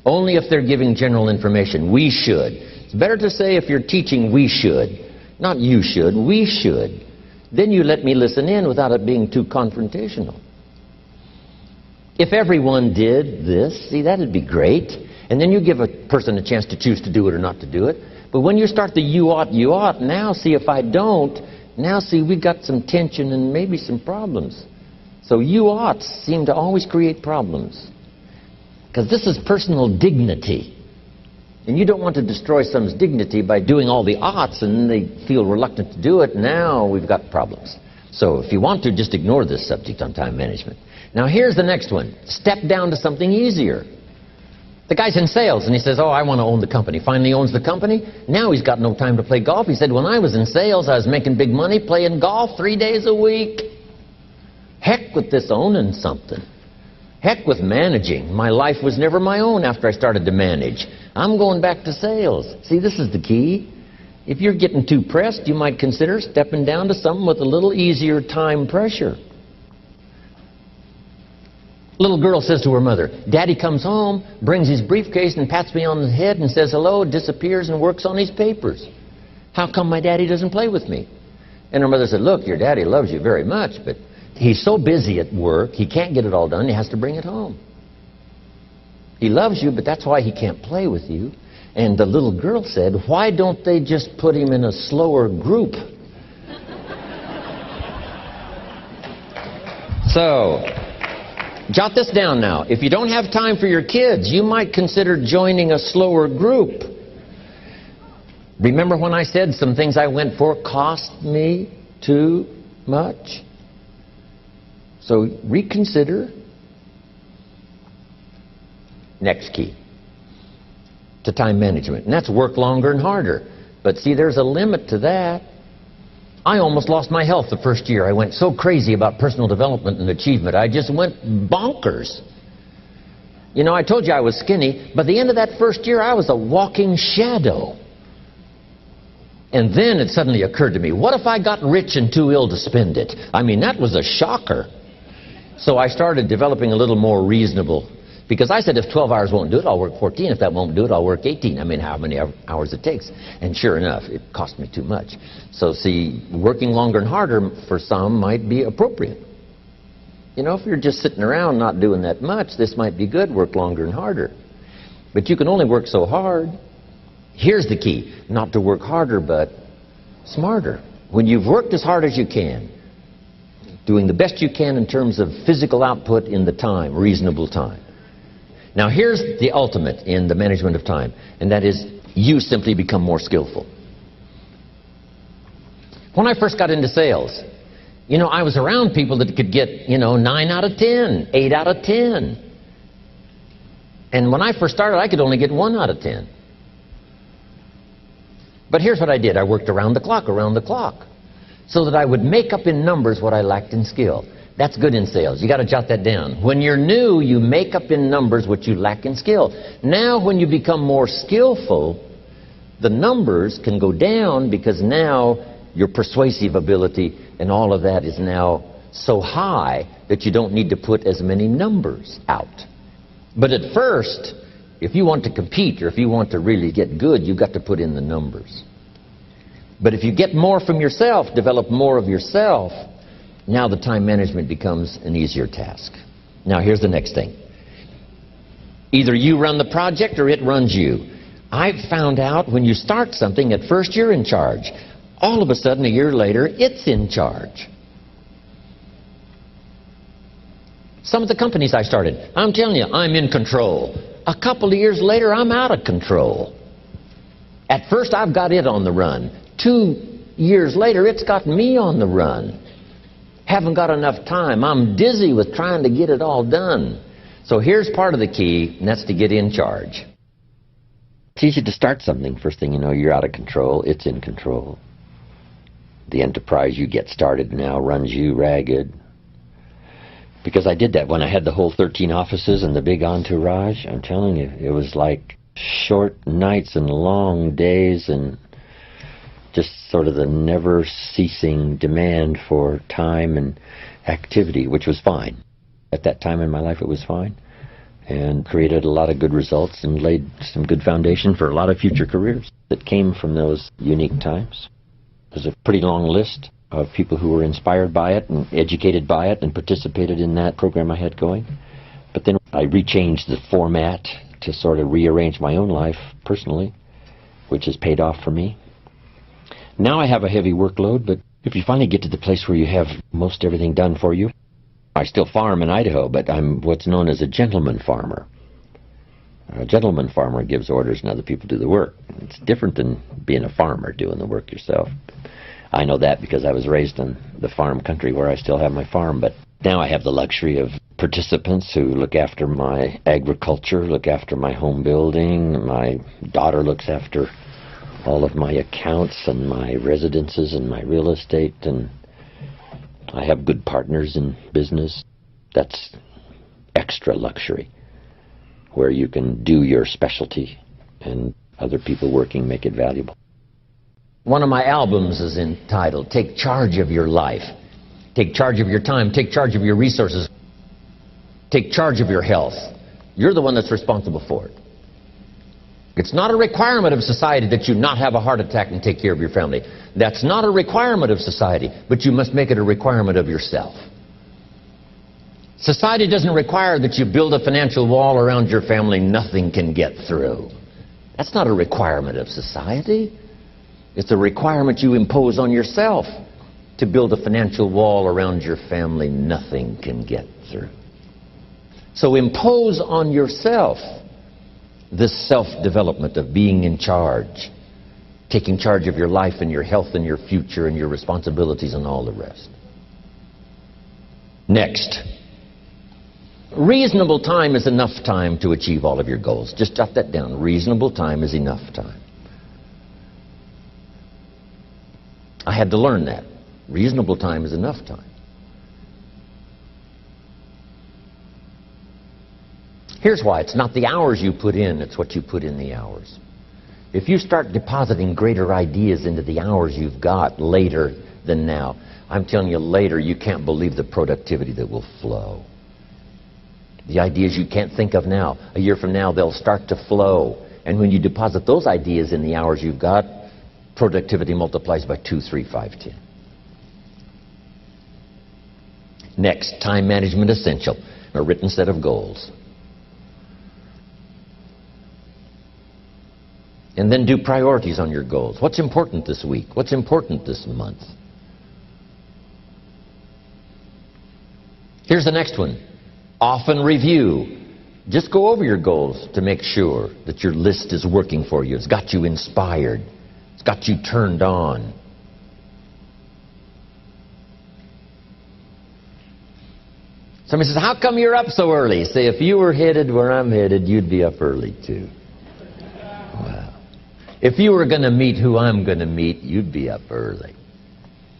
Only if they're giving general information. We should. It's better to say, if you're teaching, we should. Not you should, we should. Then you let me listen in without it being too confrontational. If everyone did this, see, that'd be great. And then you give a person a chance to choose to do it or not to do it. But when you start the you ought, now see, if I don't, now see, we've got some tension and maybe some problems. So you oughts seem to always create problems. Because this is personal dignity. And you don't want to destroy someone's dignity by doing all the oughts and they feel reluctant to do it. Now we've got problems. So if you want to, just ignore this subject on time management. Now here's the next one. Step down to something easier. The guy's in sales and he says, oh, I want to own the company. Finally owns the company. Now he's got no time to play golf. He said, when I was in sales, I was making big money playing golf 3 days a week. Heck with this owning something. Heck with managing. My life was never my own after I started to manage. I'm going back to sales. See, this is the key. If you're getting too pressed, you might consider stepping down to something with a little easier time pressure. Little girl says to her mother, Daddy comes home, brings his briefcase and pats me on the head and says hello, disappears and works on his papers. How come my daddy doesn't play with me? And her mother said, look, your daddy loves you very much, but he's so busy at work, he can't get it all done, he has to bring it home. He loves you, but that's why he can't play with you. And the little girl said, why don't they just put him in a slower group? So, jot this down now. If you don't have time for your kids, you might consider joining a slower group. Remember when I said some things I went for cost me too much? So reconsider. Next key to time management, and that's work longer and harder. But see, there's a limit to that. I almost lost my health the first year. I went so crazy about personal development and achievement. I just went bonkers. You know, I told you I was skinny. By the end of that first year, I was a walking shadow. And then it suddenly occurred to me, what if I got rich and too ill to spend it? I mean, that was a shocker. So I started developing a little more reasonable. Because I said, if 12 hours won't do it, I'll work 14. If that won't do it, I'll work 18. I mean, how many hours it takes. And sure enough, it cost me too much. So see, working longer and harder for some might be appropriate. You know, if you're just sitting around not doing that much, this might be good, work longer and harder. But you can only work so hard. Here's the key, not to work harder, but smarter. When you've worked as hard as you can, doing the best you can in terms of physical output in the time, reasonable time. Now here's the ultimate in the management of time, and that is you simply become more skillful. When I first got into sales, you know, I was around people that could get, 9 out of 10, 8 out of 10. And when I first started, I could only get 1 out of 10. But here's what I did. I worked around the clock, so that I would make up in numbers what I lacked in skill. That's good in sales. You got to jot that down. When you're new, you make up in numbers what you lack in skill. Now, when you become more skillful, the numbers can go down because now your persuasive ability and all of that is now so high that you don't need to put as many numbers out. But at first, if you want to compete or if you want to really get good, you've got to put in the numbers. But if you get more from yourself, develop more of yourself, now the time management becomes an easier task. Now here's the next thing. Either you run the project or it runs you. I've found out when you start something, at first you're in charge. All of a sudden, a year later, it's in charge. Some of the companies I started, I'm telling you, I'm in control. A couple of years later, I'm out of control. At first, I've got it on the run. 2 years later, it's got me on the run. Haven't got enough time. I'm dizzy with trying to get it all done. So here's part of the key, and that's to get in charge. It's easy to start something. First thing you know, you're out of control. It's in control. The enterprise you get started now runs you ragged. Because I did that when I had the whole 13 offices and the big entourage. I'm telling you, it was like short nights and long days and just sort of the never-ceasing demand for time and activity, which was fine. At that time in my life, it was fine, and created a lot of good results and laid some good foundation for a lot of future careers that came from those unique times. There's a pretty long list of people who were inspired by it and educated by it and participated in that program I had going. But then I rechanged the format to sort of rearrange my own life personally, which has paid off for me. Now I have a heavy workload, but if you finally get to the place where you have most everything done for you, I still farm in Idaho, but I'm what's known as a gentleman farmer. A gentleman farmer gives orders and other people do the work. It's different than being a farmer doing the work yourself. I know that because I was raised in the farm country where I still have my farm, but now I have the luxury of participants who look after my agriculture, look after my home building. My daughter looks after all of my accounts and my residences and my real estate, and I have good partners in business. That's extra luxury, where you can do your specialty and other people working make it valuable. One of my albums is entitled, Take Charge of Your Life. Take charge of your time. Take charge of your resources. Take charge of your health. You're the one that's responsible for it. It's not a requirement of society that you not have a heart attack and take care of your family. That's not a requirement of society, but you must make it a requirement of yourself. Society doesn't require that you build a financial wall around your family nothing can get through. That's not a requirement of society. It's a requirement you impose on yourself to build a financial wall around your family nothing can get through. So impose on yourself this self-development of being in charge, taking charge of your life and your health and your future and your responsibilities and all the rest. Next, reasonable time is enough time to achieve all of your goals. Just jot that down. Reasonable time is enough time. I had to learn that. Reasonable time is enough time. Here's why. It's not the hours you put in, it's what you put in the hours. If you start depositing greater ideas into the hours you've got later than now, I'm telling you later, you can't believe the productivity that will flow. The ideas you can't think of now, a year from now, they'll start to flow. And when you deposit those ideas in the hours you've got, productivity multiplies by 2, 3, 5, 10. Next, time management essential, a written set of goals. And then do priorities on your goals. What's important this week? What's important this month? Here's the next one. Often review. Just go over your goals to make sure that your list is working for you. It's got you inspired. It's got you turned on. Somebody says, how come you're up so early? Say, if you were headed where I'm headed, you'd be up early too. Wow. If you were going to meet who I'm going to meet, you'd be up early.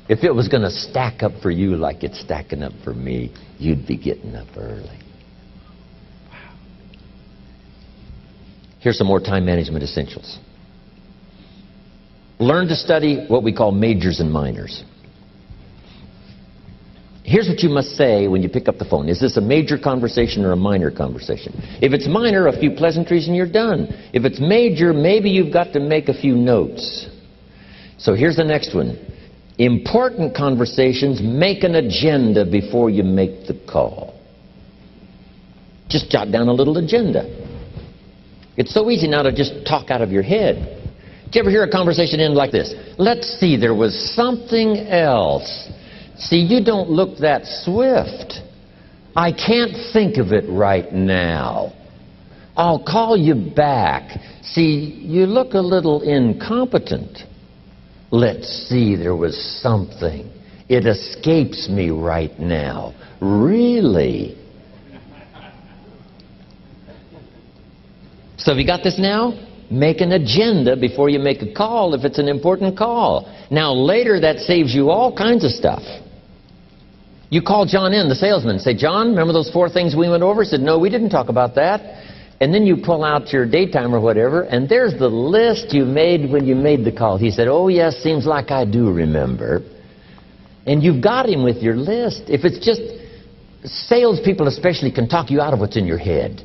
If it was going to stack up for you like it's stacking up for me, you'd be getting up early. Wow. Here's some more time management essentials. Learn to study what we call majors and minors. Here's what you must say when you pick up the phone. Is this a major conversation or a minor conversation? If it's minor, a few pleasantries and you're done. If it's major, maybe you've got to make a few notes. So here's the next one. Important conversations, make an agenda before you make the call. Just jot down a little agenda. It's so easy now to just talk out of your head. Did you ever hear a conversation end like this? Let's see, there was something else. See, you don't look that swift. I can't think of it right now. I'll call you back. See, you look a little incompetent. Let's see, there was something. It escapes me right now. Really? So have you got this now? Make an agenda before you make a call if it's an important call. Now later that saves you all kinds of stuff. You call John in, the salesman, say, John, remember those 4 things we went over? He said, no, we didn't talk about that. And then you pull out your daytime or whatever, and there's the list you made when you made the call. He said, oh, yes, seems like I do remember. And you've got him with your list. If it's just, salespeople especially can talk you out of what's in your head.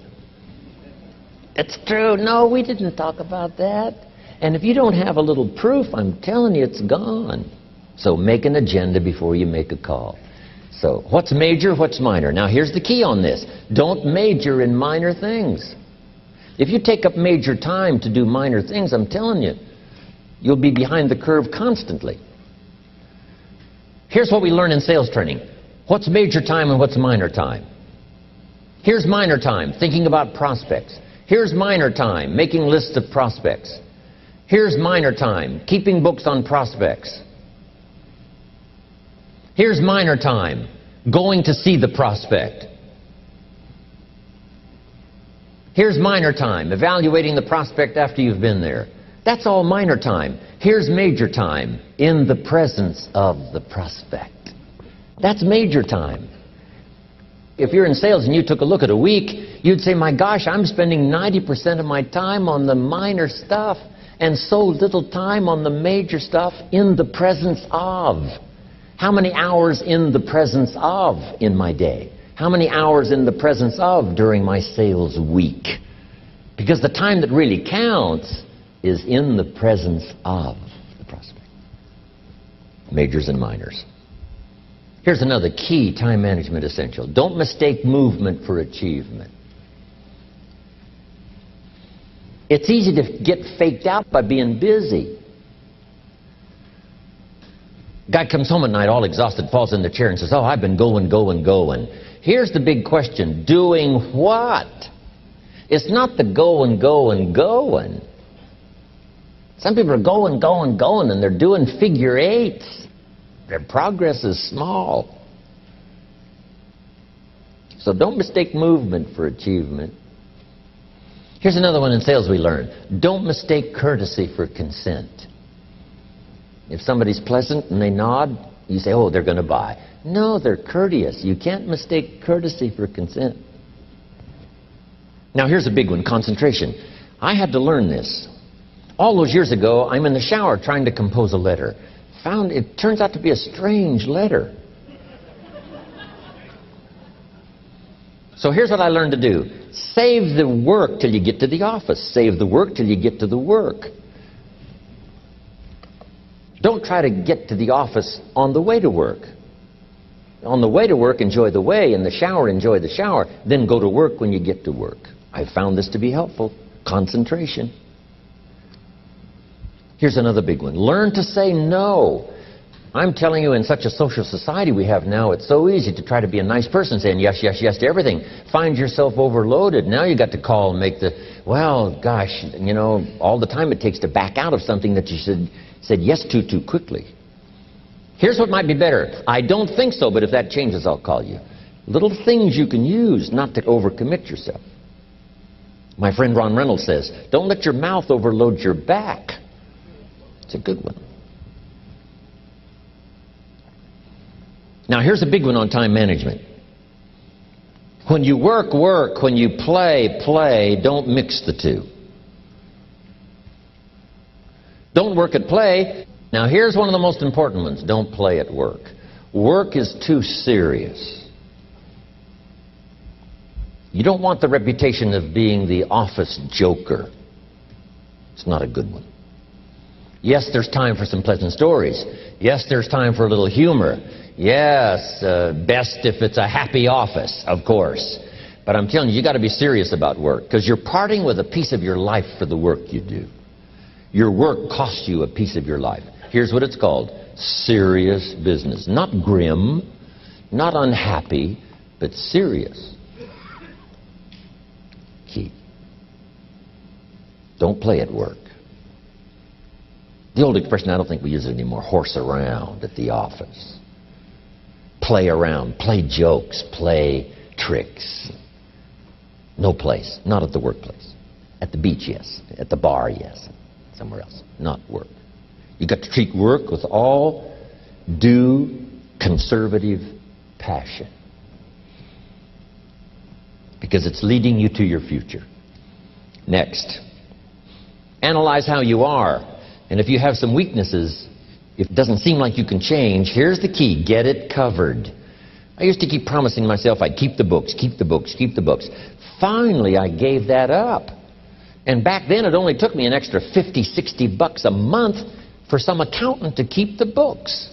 It's true. No, we didn't talk about that. And if you don't have a little proof, I'm telling you, it's gone. So make an agenda before you make a call. So what's major, what's minor? Now here's the key on this. Don't major in minor things. If you take up major time to do minor things, I'm telling you, you'll be behind the curve constantly. Here's what we learn in sales training. What's major time and what's minor time? Here's minor time, thinking about prospects. Here's minor time, making lists of prospects. Here's minor time, keeping books on prospects. Here's minor time, going to see the prospect. Here's minor time, evaluating the prospect after you've been there. That's all minor time. Here's major time, in the presence of the prospect. That's major time. If you're in sales and you took a look at a week, you'd say, my gosh, I'm spending 90% of my time on the minor stuff and so little time on the major stuff in the presence of. How many hours in the presence of in my day? How many hours in the presence of during my sales week? Because the time that really counts is in the presence of the prospect. Majors and minors. Here's another key time management essential. Don't mistake movement for achievement. It's easy to get faked out by being busy. Guy comes home at night all exhausted, falls in the chair and says, oh, I've been going. Here's the big question. Doing what? It's not the going. Some people are going, and they're doing figure eights. Their progress is small. So don't mistake movement for achievement. Here's another one in sales we learn. Don't mistake courtesy for consent. If somebody's pleasant and they nod, you say, oh, they're going to buy. No, they're courteous. You can't mistake courtesy for consent. Now, here's a big one, concentration. I had to learn this. All those years ago, I'm in the shower trying to compose a letter. Found it turns out to be a strange letter. So here's what I learned to do. Save the work till you get to the office. Save the work till you get to the work. Don't try to get to the office on the way to work. On the way to work, enjoy the way. In the shower, enjoy the shower. Then go to work when you get to work. I found this to be helpful. Concentration. Here's another big one. Learn to say no. I'm telling you, in such a social society we have now, it's so easy to try to be a nice person saying yes to everything. Find yourself overloaded. Now you got to call and make the, well, gosh, you know, all the time it takes to back out of something that you said yes to too quickly. Here's what might be better. I don't think so, but if that changes, I'll call you. Little things you can use not to overcommit yourself. My friend Ron Reynolds says, don't let your mouth overload your back. It's a good one. Now here's a big one on time management. When you work, work. When you play, play. Don't mix the two. Don't work at play. Now here's one of the most important ones. Don't play at work. Work is too serious. You don't want the reputation of being the office joker. It's not a good one. Yes, there's time for some pleasant stories. Yes, there's time for a little humor. Yes, best if it's a happy office, of course. But I'm telling you got to be serious about work, because you're parting with a piece of your life for the work you do. Your work costs you a piece of your life. Here's what it's called: serious business. Not grim, not unhappy, but serious. Key. Don't play at work. The old expression, I don't think we use it anymore, horse around at the office. Play around, play jokes, play tricks. No place, not at the workplace. At the beach, yes. At the bar, yes. Somewhere else, not work. You've got to treat work with all due conservative passion, because it's leading you to your future. Next, analyze how you are. And if you have some weaknesses, if it doesn't seem like you can change, here's the key: get it covered. I used to keep promising myself I'd keep the books, keep the books, keep the books. Finally, I gave that up. And back then, it only took me an extra $50, $60 a month for some accountant to keep the books.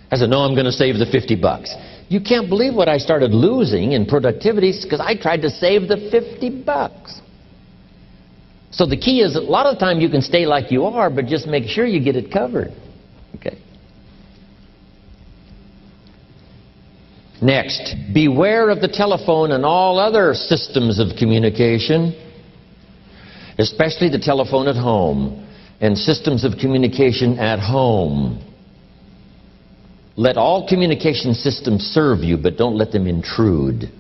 I said, no, I'm going to save the $50. You can't believe what I started losing in productivity because I tried to save the $50. So the key is, a lot of the time you can stay like you are, but just make sure you get it covered. Okay. Next, beware of the telephone and all other systems of communication, especially the telephone at home and systems of communication at home. Let all communication systems serve you, but don't let them intrude.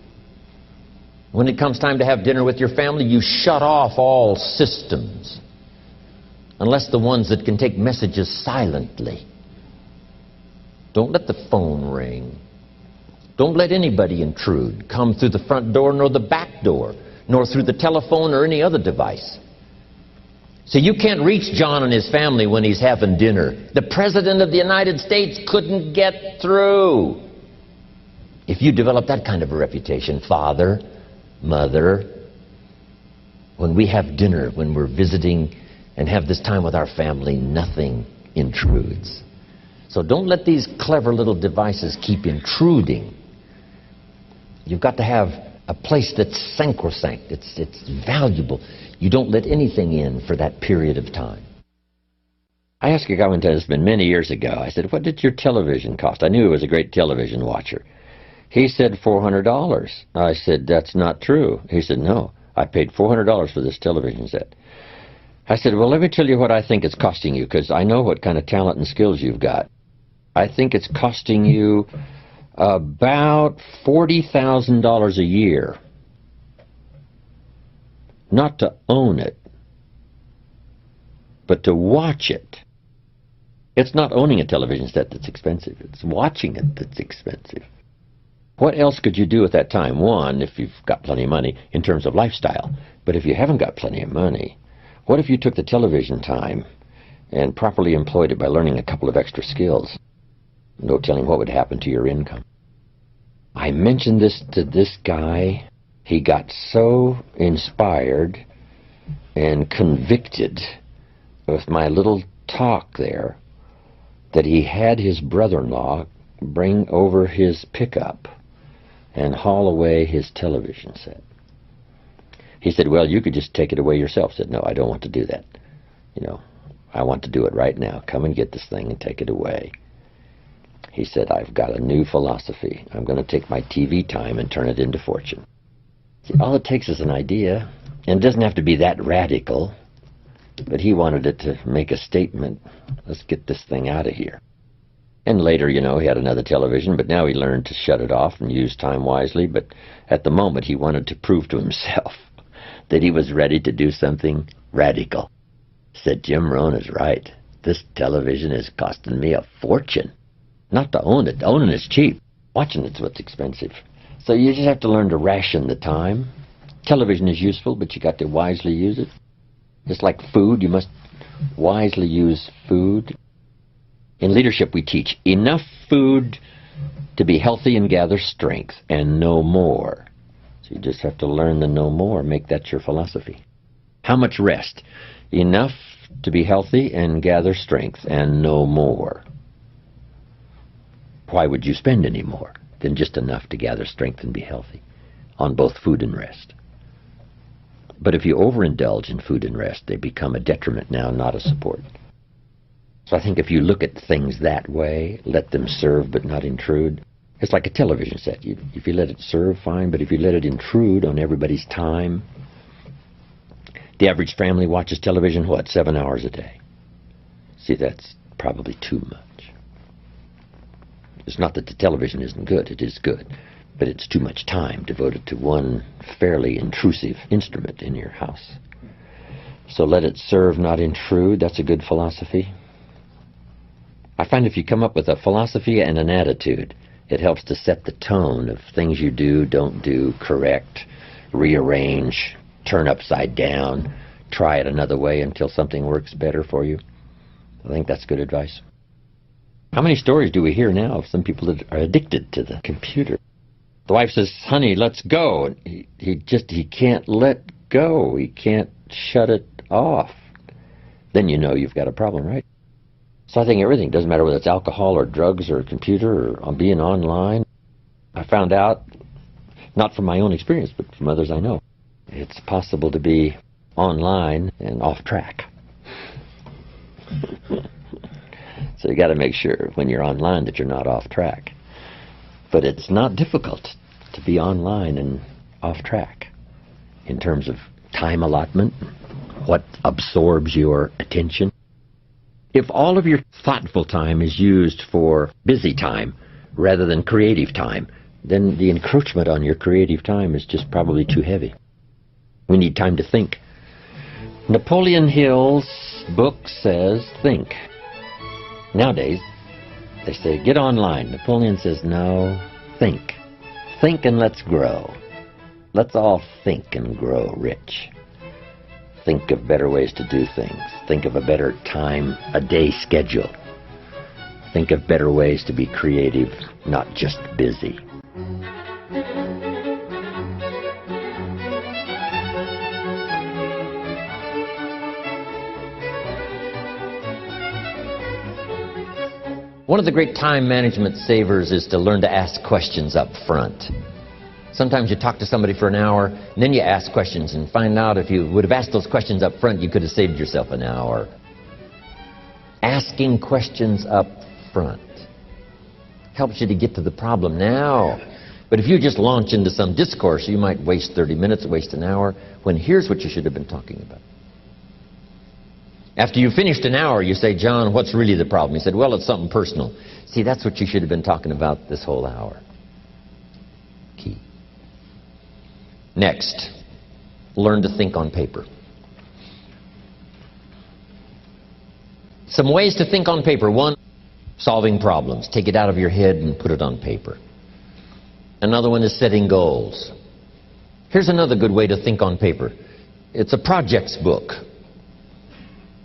When it comes time to have dinner with your family, you shut off all systems, unless the ones that can take messages silently. Don't let the phone ring. Don't let anybody intrude, come through the front door nor the back door, nor through the telephone or any other device. So you can't reach John and his family when he's having dinner. The President of the United States couldn't get through. If you develop that kind of a reputation, father, mother, when we have dinner, when we're visiting and have this time with our family, nothing intrudes. So don't let these clever little devices keep intruding. You've got to have a place that's sacrosanct, it's valuable. You don't let anything in for that period of time. I asked a guy one time, it's been many years ago, I said, what did your television cost? I knew he was a great television watcher. He said $400. I said, that's not true. He said, no, I paid $400 for this television set. I said, well, let me tell you what I think it's costing you, because I know what kind of talent and skills you've got. I think it's costing you about $40,000 a year. Not to own it, but to watch it. It's not owning a television set that's expensive. It's watching it that's expensive. What else could you do at that time? One, if you've got plenty of money in terms of lifestyle. But if you haven't got plenty of money, what if you took the television time and properly employed it by learning a couple of extra skills? No telling what would happen to your income. I mentioned this to this guy. He got so inspired and convicted with my little talk there that he had his brother-in-law bring over his pickup and haul away his television set. He said, well, you could just take it away yourself. I said, no, I don't want to do that. You know, I want to do it right now. Come and get this thing and take it away. He said, I've got a new philosophy. I'm going to take my TV time and turn it into fortune. See, all it takes is an idea, and it doesn't have to be that radical, but he wanted it to make a statement. Let's get this thing out of here. And later, you know, he had another television, but now he learned to shut it off and use time wisely. But at the moment, he wanted to prove to himself that he was ready to do something radical. Said, Jim Rohn is right. This television is costing me a fortune. Not to own it. Owning is cheap. Watching it's what's expensive. So you just have to learn to ration the time. Television is useful, but you got to wisely use it. Just like food, you must wisely use food. In leadership, we teach enough food to be healthy and gather strength, and no more. So you just have to learn the no more, make that your philosophy. How much rest? Enough to be healthy and gather strength, and no more. Why would you spend any more than just enough to gather strength and be healthy on both food and rest? But if you overindulge in food and rest, they become a detriment now, not a support. So I think if you look at things that way, let them serve but not intrude, it's like a television set. If you let it serve, fine, but if you let it intrude on everybody's time, the average family watches television, 7 hours a day? See, that's probably too much. It's not that the television isn't good, it is good, but it's too much time devoted to one fairly intrusive instrument in your house. So let it serve, not intrude. That's a good philosophy. I find if you come up with a philosophy and an attitude, it helps to set the tone of things you do, don't do, correct, rearrange, turn upside down, try it another way until something works better for you. I think that's good advice. How many stories do we hear now of some people that are addicted to the computer? The wife says, honey, let's go. And he can't let go. He can't shut it off. Then you know you've got a problem, right? So I think everything, doesn't matter whether it's alcohol or drugs or a computer or being online. I found out, not from my own experience, but from others I know, it's possible to be online and off track. So you got to make sure when you're online that you're not off track. But it's not difficult to be online and off track in terms of time allotment, what absorbs your attention. If all of your thoughtful time is used for busy time rather than creative time, then the encroachment on your creative time is just probably too heavy. We need time to think. Napoleon Hill's book says think. Nowadays, they say, get online. Napoleon says, no, think. Think and let's grow. Let's all think and grow rich. Think of better ways to do things. Think of a better time, a day schedule. Think of better ways to be creative, not just busy. One of the great time management savers is to learn to ask questions up front. Sometimes you talk to somebody for an hour, and then you ask questions and find out if you would have asked those questions up front, you could have saved yourself an hour. Asking questions up front helps you to get to the problem now. But if you just launch into some discourse, you might waste 30 minutes, waste an hour, when here's what you should have been talking about. After you finished an hour, you say, John, what's really the problem? He said, well, it's something personal. See, that's what you should have been talking about this whole hour. Key. Next, learn to think on paper. Some ways to think on paper. One, solving problems. Take it out of your head and put it on paper. Another one is setting goals. Here's another good way to think on paper. It's a projects book.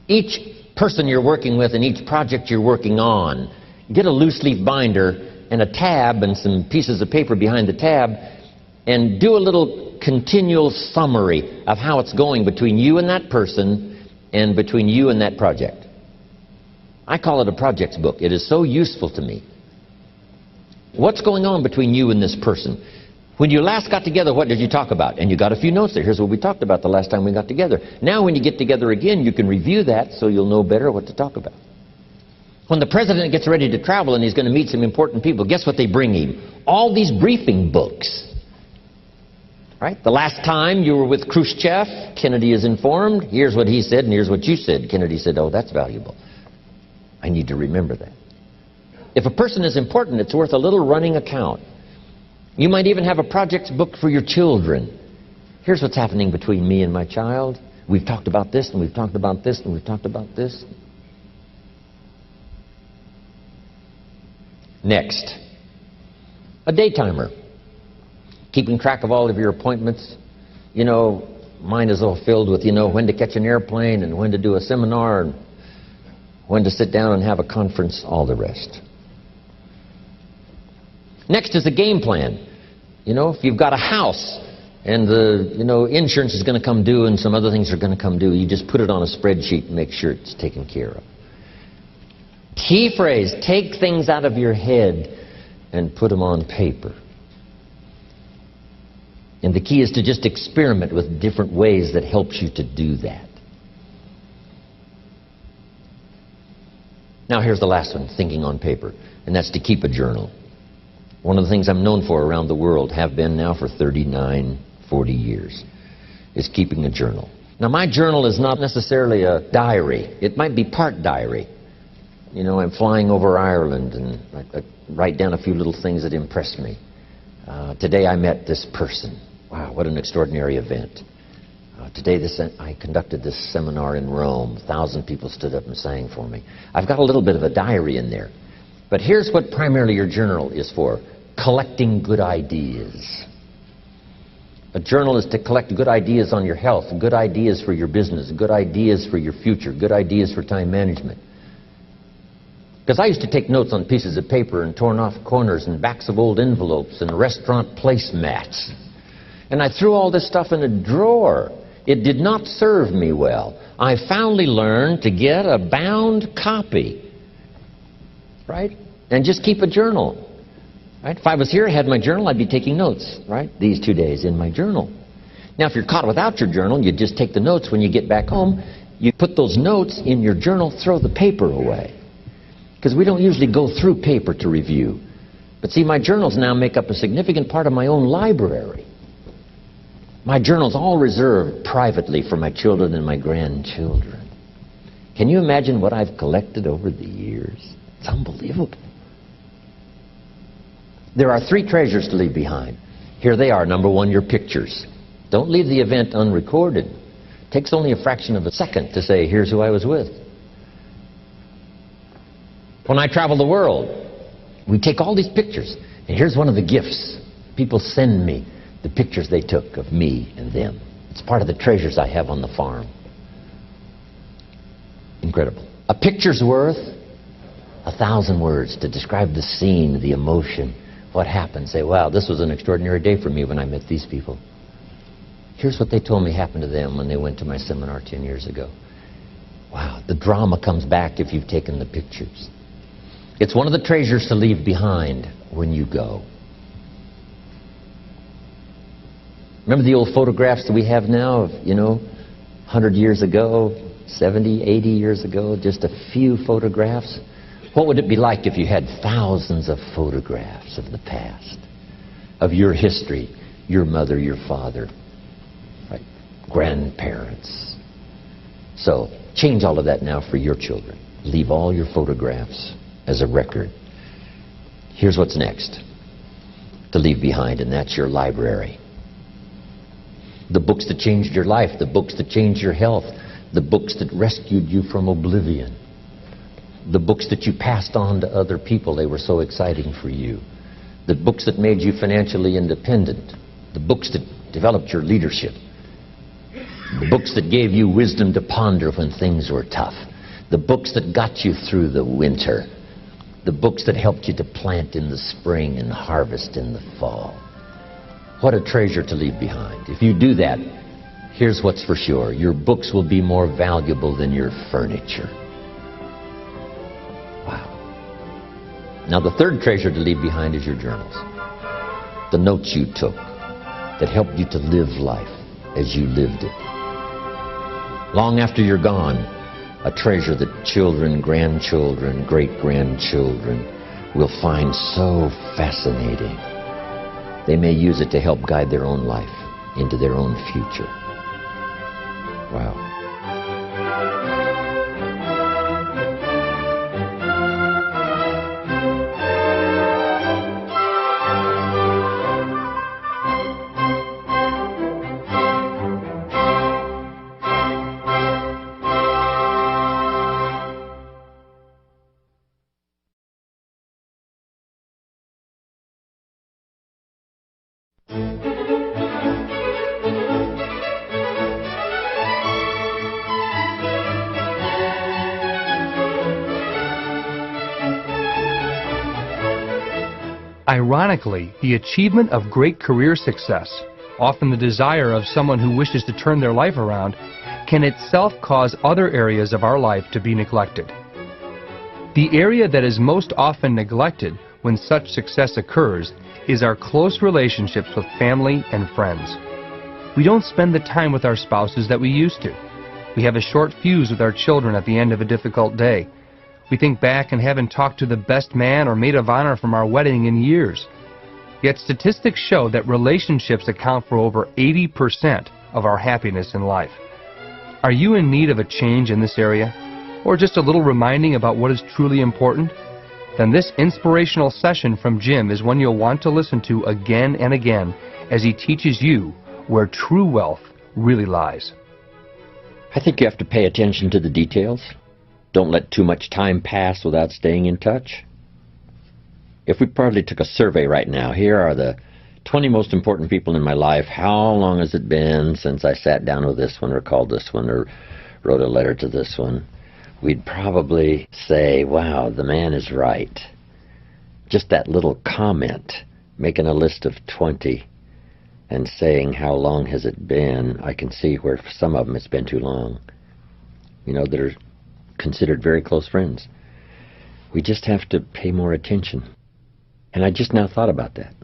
Each person you're working with and each project you're working on, get a loose leaf binder and a tab and some pieces of paper behind the tab and do a little continual summary of how it's going between you and that person and between you and that project. I call it a projects book. It is so useful to me. What's going on between you and this person? When you last got together, what did you talk about? And you got a few notes there. Here's what we talked about the last time we got together. Now when you get together again, you can review that so you'll know better what to talk about. When the president gets ready to travel and he's going to meet some important people, guess what they bring him? All these briefing books. Right? The last time you were with Khrushchev, Kennedy is informed. Here's what he said and here's what you said. Kennedy said, oh, that's valuable. I need to remember that. If a person is important, it's worth a little running account. You might even have a projects book for your children. Here's what's happening between me and my child. We've talked about this, and we've talked about this, and we've talked about this. Next, A day timer. Keeping track of all of your appointments. You know, mine is all filled with, when to catch an airplane and when to do a seminar and when to sit down and have a conference, all the rest. Next is a game plan. If you've got a house and the, insurance is going to come due and some other things are going to come due, you just put it on a spreadsheet and make sure it's taken care of. Key phrase, take things out of your head and put them on paper. And the key is to just experiment with different ways that helps you to do that. Now here's the last one, thinking on paper, and that's to keep a journal. One of the things I'm known for around the world, have been now for 39, 40 years, is keeping a journal. Now my journal is not necessarily a diary. It might be part diary. I'm flying over Ireland and I write down a few little things that impressed me. Today I met this person. Wow, what an extraordinary event. Today I conducted this seminar in Rome. 1,000 people stood up and sang for me. I've got a little bit of a diary in there. But here's what primarily your journal is for. Collecting good ideas. A journal is to collect good ideas on your health, good ideas for your business, good ideas for your future, good ideas for time management. Because I used to take notes on pieces of paper and torn off corners and backs of old envelopes and restaurant placemats. And I threw all this stuff in a drawer. It did not serve me well. I finally learned to get a bound copy, right? And just keep a journal, right? If I was here, I had my journal, I'd be taking notes, right? These 2 days in my journal. Now, if you're caught without your journal, you just take the notes when you get back home. You put those notes in your journal, throw the paper away. Because we don't usually go through paper to review. But see, my journals now make up a significant part of my own library. My journal's all reserved privately for my children and my grandchildren. Can you imagine what I've collected over the years? It's unbelievable. There are 3 treasures to leave behind. Here they are. Number 1, your pictures. Don't leave the event unrecorded. It takes only a fraction of a second to say, here's who I was with. When I travel the world, we take all these pictures, and here's one of the gifts. People send me the pictures they took of me and them. It's part of the treasures I have on the farm. Incredible. A picture's worth 1,000 words to describe the scene, the emotion, what happened. Say, wow, this was an extraordinary day for me when I met these people. Here's what they told me happened to them when they went to my seminar 10 years ago. Wow, the drama comes back if you've taken the pictures. It's one of the treasures to leave behind when you go. Remember the old photographs that we have now of, 100 years ago, 70, 80 years ago, just a few photographs? What would it be like if you had thousands of photographs of the past, of your history, your mother, your father, right? Grandparents? So, change all of that now for your children. Leave all your photographs as a record. Here's what's next to leave behind, and that's your library. The books that changed your life, the books that changed your health, the books that rescued you from oblivion, the books that you passed on to other people, they were so exciting for you, the books that made you financially independent, the books that developed your leadership, the books that gave you wisdom to ponder when things were tough, the books that got you through the winter, the books that helped you to plant in the spring and harvest in the fall. What a treasure to leave behind. If you do that, here's what's for sure. Your books will be more valuable than your furniture. Wow. Now the third treasure to leave behind is your journals. The notes you took that helped you to live life as you lived it. Long after you're gone, a treasure that children, grandchildren, great-grandchildren will find so fascinating. They may use it to help guide their own life into their own future. Wow. Ironically, the achievement of great career success, often the desire of someone who wishes to turn their life around, can itself cause other areas of our life to be neglected. The area that is most often neglected when such success occurs is our close relationships with family and friends. We don't spend the time with our spouses that we used to. We have a short fuse with our children at the end of a difficult day. We think back and haven't talked to the best man or maid of honor from our wedding in years. Yet statistics show that relationships account for over 80% of our happiness in life. Are you in need of a change in this area? Or just a little reminding about what is truly important? Then this inspirational session from Jim is one you'll want to listen to again and again as he teaches you where true wealth really lies. I think you have to pay attention to the details. Don't let too much time pass without staying in touch. If we probably took a survey right now, here are the 20 most important people in my life. How long has it been since I sat down with this one or called this one or wrote a letter to this one? We'd probably say, wow, the man is right. Just that little comment, making a list of 20 and saying how long has it been, I can see where for some of them it's been too long. You know, that are considered very close friends. We just have to pay more attention. And I just now thought about that.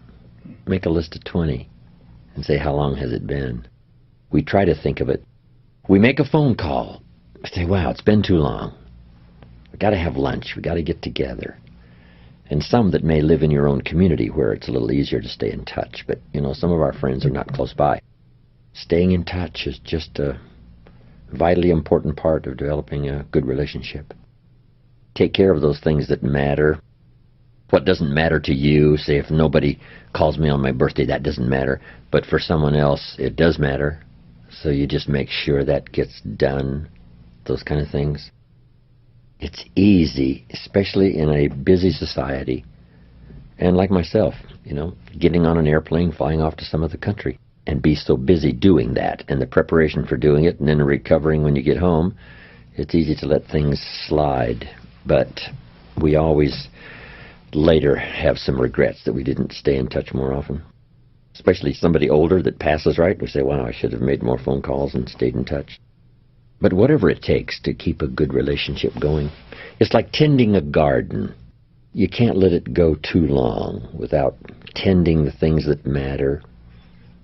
Make a list of 20 and say, how long has it been? We try to think of it. We make a phone call. Say, wow, it's been too long. We got to have lunch. We got to get together. And some that may live in your own community where it's a little easier to stay in touch. But, you know, some of our friends are not close by. Staying in touch is just a vitally important part of developing a good relationship. Take care of those things that matter. What doesn't matter to you, say if nobody calls me on my birthday, that doesn't matter. But for someone else, it does matter. So you just make sure that gets done, those kind of things. It's easy, especially in a busy society. And like myself, you know, getting on an airplane, flying off to some other country, and be so busy doing that, and the preparation for doing it, and then recovering when you get home, it's easy to let things slide. But we always later have some regrets that we didn't stay in touch more often. Especially somebody older that passes, right? We say, wow, I should have made more phone calls and stayed in touch. But whatever it takes to keep a good relationship going, it's like tending a garden. You can't let it go too long without tending the things that matter,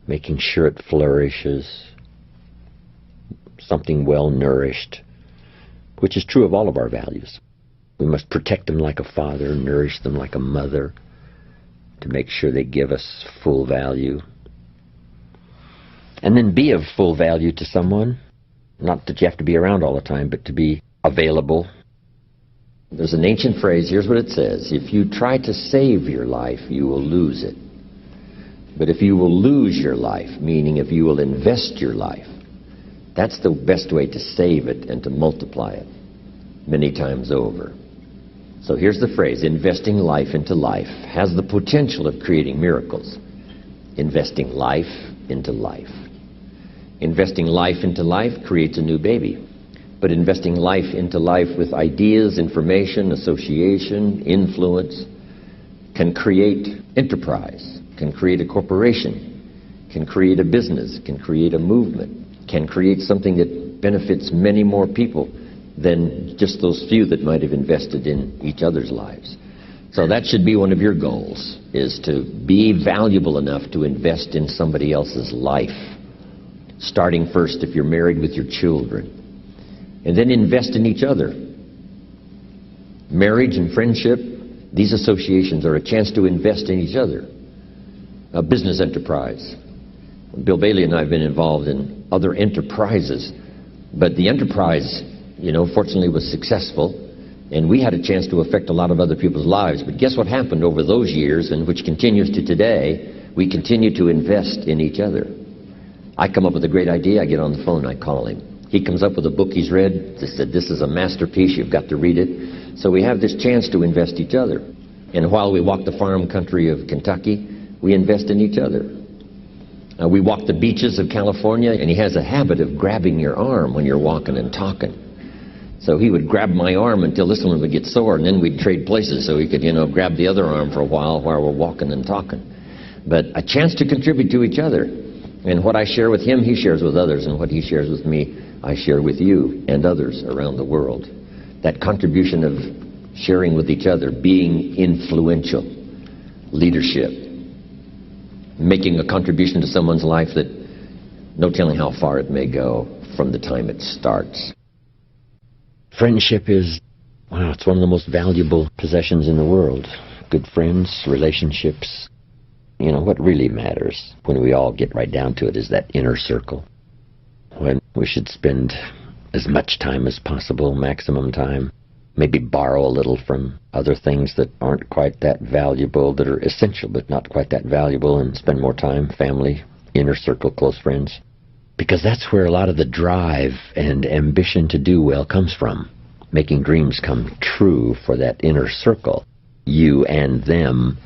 making sure it flourishes, something well nourished, which is true of all of our values. We must protect them like a father, nourish them like a mother, to make sure they give us full value. And then be of full value to someone. Not that you have to be around all the time, but to be available. There's an ancient phrase, here's what it says: if you try to save your life, you will lose it. But if you will lose your life, meaning if you will invest your life, that's the best way to save it and to multiply it many times over. So here's the phrase: investing life into life has the potential of creating miracles. Investing life into life. Investing life into life creates a new baby. But investing life into life with ideas, information, association, influence can create enterprise, can create a corporation, can create a business, can create a movement, can create something that benefits many more people than just those few that might have invested in each other's lives. So that should be one of your goals, is to be valuable enough to invest in somebody else's life. Starting first if you're married with your children. And then invest in each other. Marriage and friendship, these associations are a chance to invest in each other. A business enterprise. Bill Bailey and I have been involved in other enterprises, but the enterprise, you know, fortunately was successful, and we had a chance to affect a lot of other people's lives. But guess what happened over those years, and which continues to today? We continue to invest in each other. I come up with a great idea, I get on the phone, I call him. He comes up with a book he's read, just said, this is a masterpiece, you've got to read it. So we have this chance to invest each other. And while we walk the farm country of Kentucky, we invest in each other. We walk the beaches of California, and he has a habit of grabbing your arm when you're walking and talking. So he would grab my arm until this one would get sore, and then we'd trade places so he could, grab the other arm for a while we're walking and talking. But a chance to contribute to each other. And what I share with him, he shares with others, and what he shares with me, I share with you and others around the world. That contribution of sharing with each other, being influential, leadership, making a contribution to someone's life that no telling how far it may go from the time it starts. Friendship is, it's one of the most valuable possessions in the world. Good friends, relationships. What really matters when we all get right down to it is that inner circle. When we should spend as much time as possible, maximum time, maybe borrow a little from other things that aren't quite that valuable, that are essential but not quite that valuable, and spend more time, family, inner circle, close friends. Because that's where a lot of the drive and ambition to do well comes from. Making dreams come true for that inner circle. You and them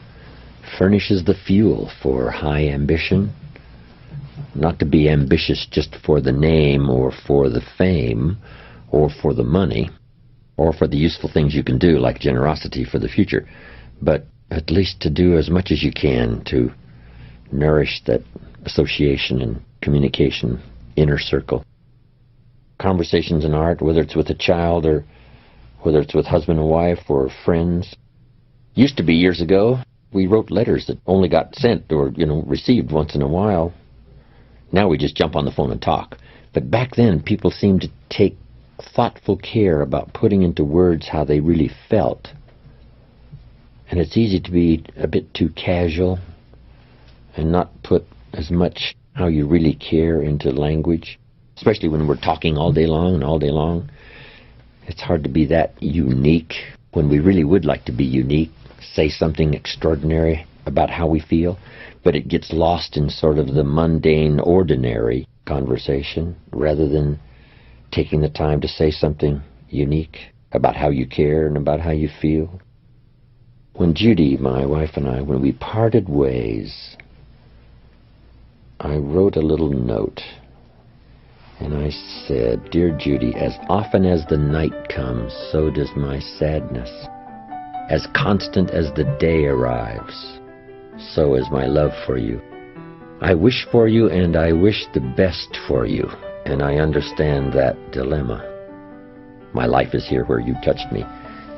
furnishes the fuel for high ambition. Not to be ambitious just for the name or for the fame or for the money or for the useful things you can do like generosity for the future, but at least to do as much as you can to nourish that association and communication, inner circle. Conversations in art, whether it's with a child or whether it's with husband and wife or friends. Used to be years ago, we wrote letters that only got sent or, received once in a while. Now we just jump on the phone and talk. But back then, people seemed to take thoughtful care about putting into words how they really felt. And it's easy to be a bit too casual and not put as much how you really care into language, especially when we're talking all day long and all day long. It's hard to be that unique when we really would like to be unique, say something extraordinary about how we feel, but it gets lost in sort of the mundane, ordinary conversation rather than taking the time to say something unique about how you care and about how you feel. When Judy, my wife, and I, when we parted ways, I wrote a little note, and I said, "Dear Judy, as often as the night comes, so does my sadness. As constant as the day arrives, so is my love for you. I wish for you and I wish the best for you, and I understand that dilemma. My life is here where you touched me.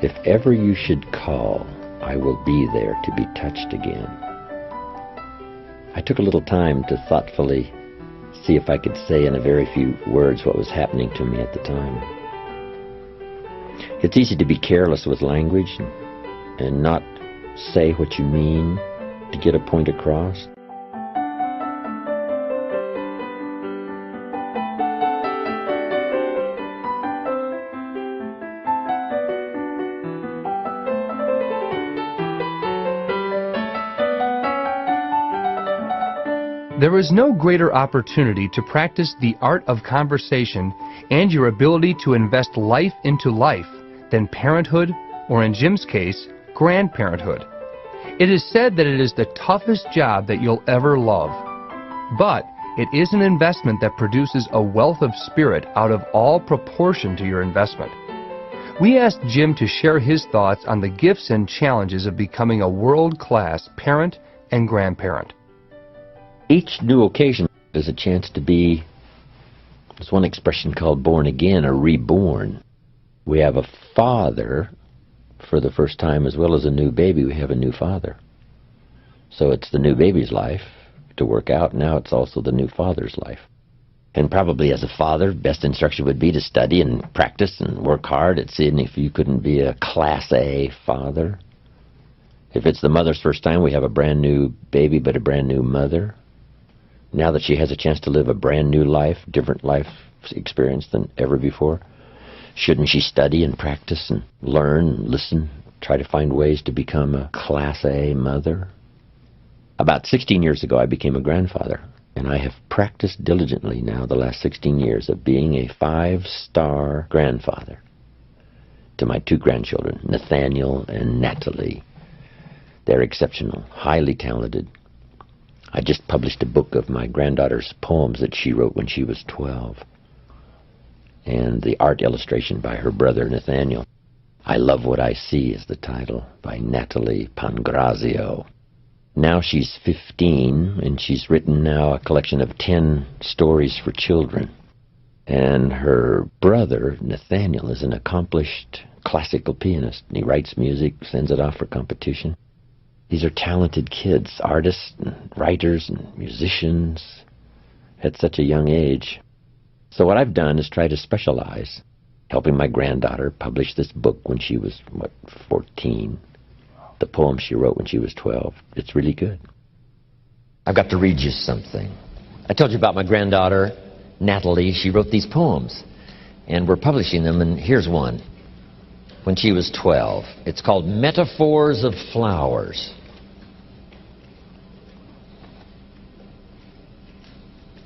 If ever you should call, I will be there to be touched again." I took a little time to thoughtfully see if I could say in a very few words what was happening to me at the time. It's easy to be careless with language and not say what you mean to get a point across. There is no greater opportunity to practice the art of conversation and your ability to invest life into life than parenthood, or in Jim's case, grandparenthood. It is said that it is the toughest job that you'll ever love, but it is an investment that produces a wealth of spirit out of all proportion to your investment. We asked Jim to share his thoughts on the gifts and challenges of becoming a world-class parent and grandparent. Each new occasion is a chance to be, there's one expression called born again or reborn. We have a father for the first time, as well as a new baby. We have a new father. So it's the new baby's life to work out. Now it's also the new father's life. And probably as a father, best instruction would be to study and practice and work hard at seeing if you couldn't be a Class A father. If it's the mother's first time, we have a brand new baby but a brand new mother. Now that she has a chance to live a brand new life, different life experience than ever before, shouldn't she study and practice and learn and listen, try to find ways to become a Class A mother? About 16 years ago, I became a grandfather, and I have practiced diligently now the last 16 years of being a 5-star grandfather to my 2 grandchildren, Nathaniel and Natalie. They're exceptional, highly talented. I just published a book of my granddaughter's poems that she wrote when she was 12. And the art illustration by her brother Nathaniel. I Love What I See is the title, by Natalie Pangrazio. Now she's 15, and she's written now a collection of 10 stories for children. And her brother, Nathaniel, is an accomplished classical pianist. And he writes music, sends it off for competition. These are talented kids, artists and writers and musicians at such a young age. So what I've done is try to specialize, helping my granddaughter publish this book when she was, 14. The poem she wrote when she was 12. It's really good. I've got to read you something. I told you about my granddaughter, Natalie. She wrote these poems, and we're publishing them, and here's one. When she was 12. It's called Metaphors of Flowers.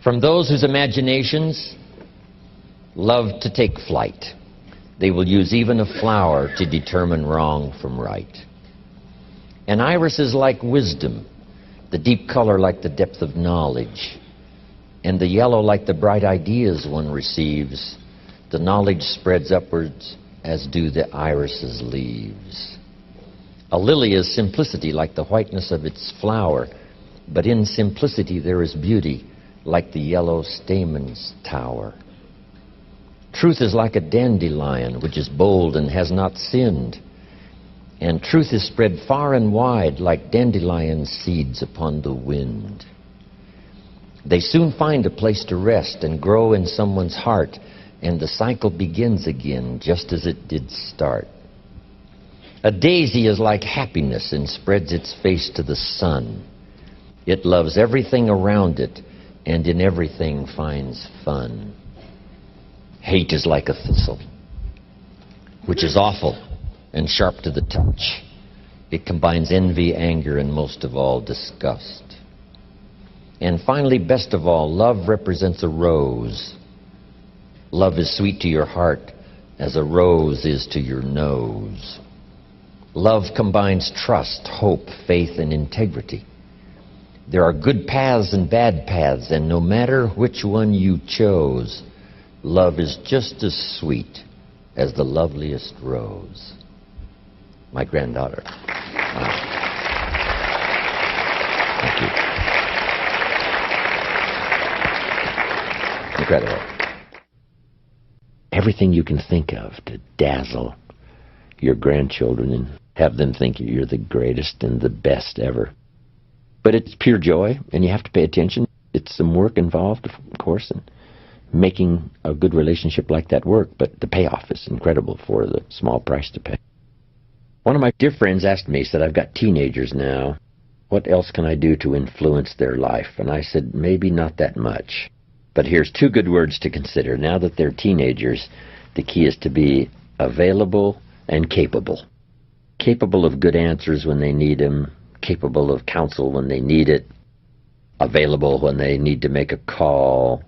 From those whose imaginations love to take flight, they will use even a flower to determine wrong from right. An iris is like wisdom, the deep color like the depth of knowledge, and the yellow like the bright ideas one receives. The knowledge spreads upwards, as do the iris's leaves. A lily is simplicity like the whiteness of its flower, but in simplicity there is beauty like the yellow stamens tower. Truth is like a dandelion, which is bold and has not sinned, and truth is spread far and wide like dandelion seeds upon the wind. They soon find a place to rest and grow in someone's heart, and the cycle begins again just as it did start. A daisy is like happiness and spreads its face to the sun. It loves everything around it and in everything finds fun. Hate is like a thistle, which is awful and sharp to the touch. It combines envy, anger, and most of all, disgust. And finally, best of all, love represents a rose. Love is sweet to your heart as a rose is to your nose. Love combines trust, hope, faith, and integrity. There are good paths and bad paths, and no matter which one you chose, love is just as sweet as the loveliest rose. My granddaughter. Wow. Thank you. Incredible. Everything you can think of to dazzle your grandchildren and have them think you're the greatest and the best ever. But it's pure joy, and you have to pay attention. It's some work involved, of course, and making a good relationship like that work, but the payoff is incredible for the small price to pay. One of my dear friends asked me, said, I've got teenagers now. What else can I do to influence their life? And I said, maybe not that much. But here's two good words to consider. Now that they're teenagers, the key is to be available and capable. Capable of good answers when they need them, capable of counsel when they need it, available when they need to make a call,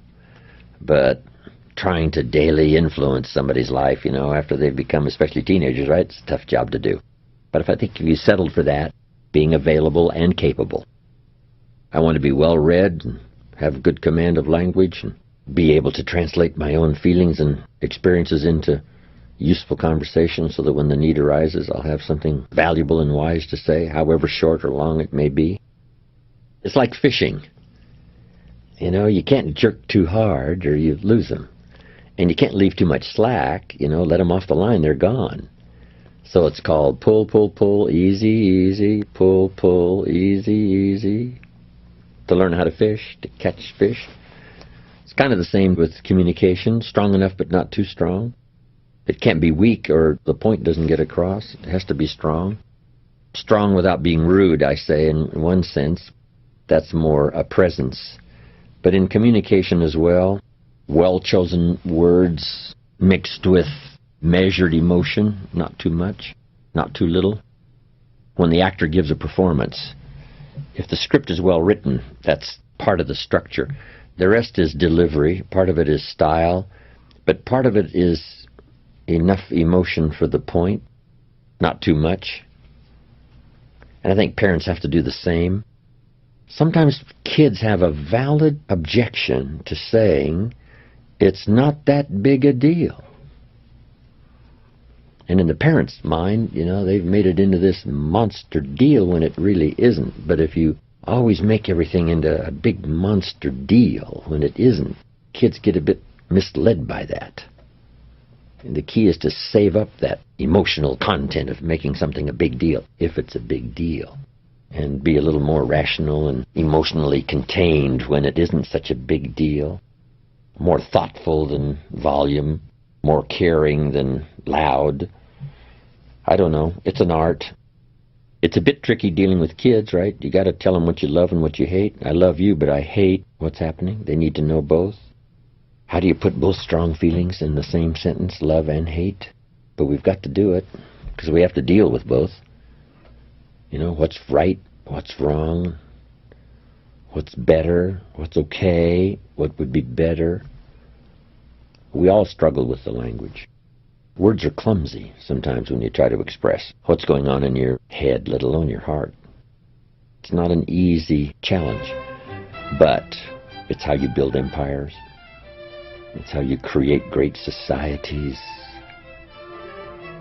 but trying to daily influence somebody's life, after they've become, especially teenagers, right? It's a tough job to do. But if you settled for that, being available and capable. I want to be well-read and have good command of language and be able to translate my own feelings and experiences into useful conversation so that when the need arises, I'll have something valuable and wise to say, however short or long it may be. It's like fishing. You can't jerk too hard or you lose them. And you can't leave too much slack, let them off the line, they're gone. So it's called pull, pull, pull, easy, easy, pull, pull, easy, easy. To learn how to fish, to catch fish. It's kind of the same with communication, strong enough but not too strong. It can't be weak or the point doesn't get across. It has to be strong. Strong without being rude, I say, in one sense. That's more a presence. But in communication as well, well-chosen words mixed with measured emotion, not too much, not too little. When the actor gives a performance, if the script is well written, that's part of the structure. The rest is delivery, part of it is style, but part of it is enough emotion for the point, not too much. And I think parents have to do the same. Sometimes kids have a valid objection to saying it's not that big a deal. And in the parents' mind, they've made it into this monster deal when it really isn't. But if you always make everything into a big monster deal when it isn't, kids get a bit misled by that. And the key is to save up that emotional content of making something a big deal, if it's a big deal, and be a little more rational and emotionally contained when it isn't such a big deal, more thoughtful than volume, more caring than loud. I don't know. It's an art. It's a bit tricky dealing with kids, right? You got to tell them what you love and what you hate. I love you, but I hate what's happening. They need to know both. How do you put both strong feelings in the same sentence, love and hate? But we've got to do it because we have to deal with both. What's right, what's wrong, what's better, what's okay, what would be better. We all struggle with the language. Words are clumsy sometimes when you try to express what's going on in your head, let alone your heart. It's not an easy challenge, but it's how you build empires. It's how you create great societies.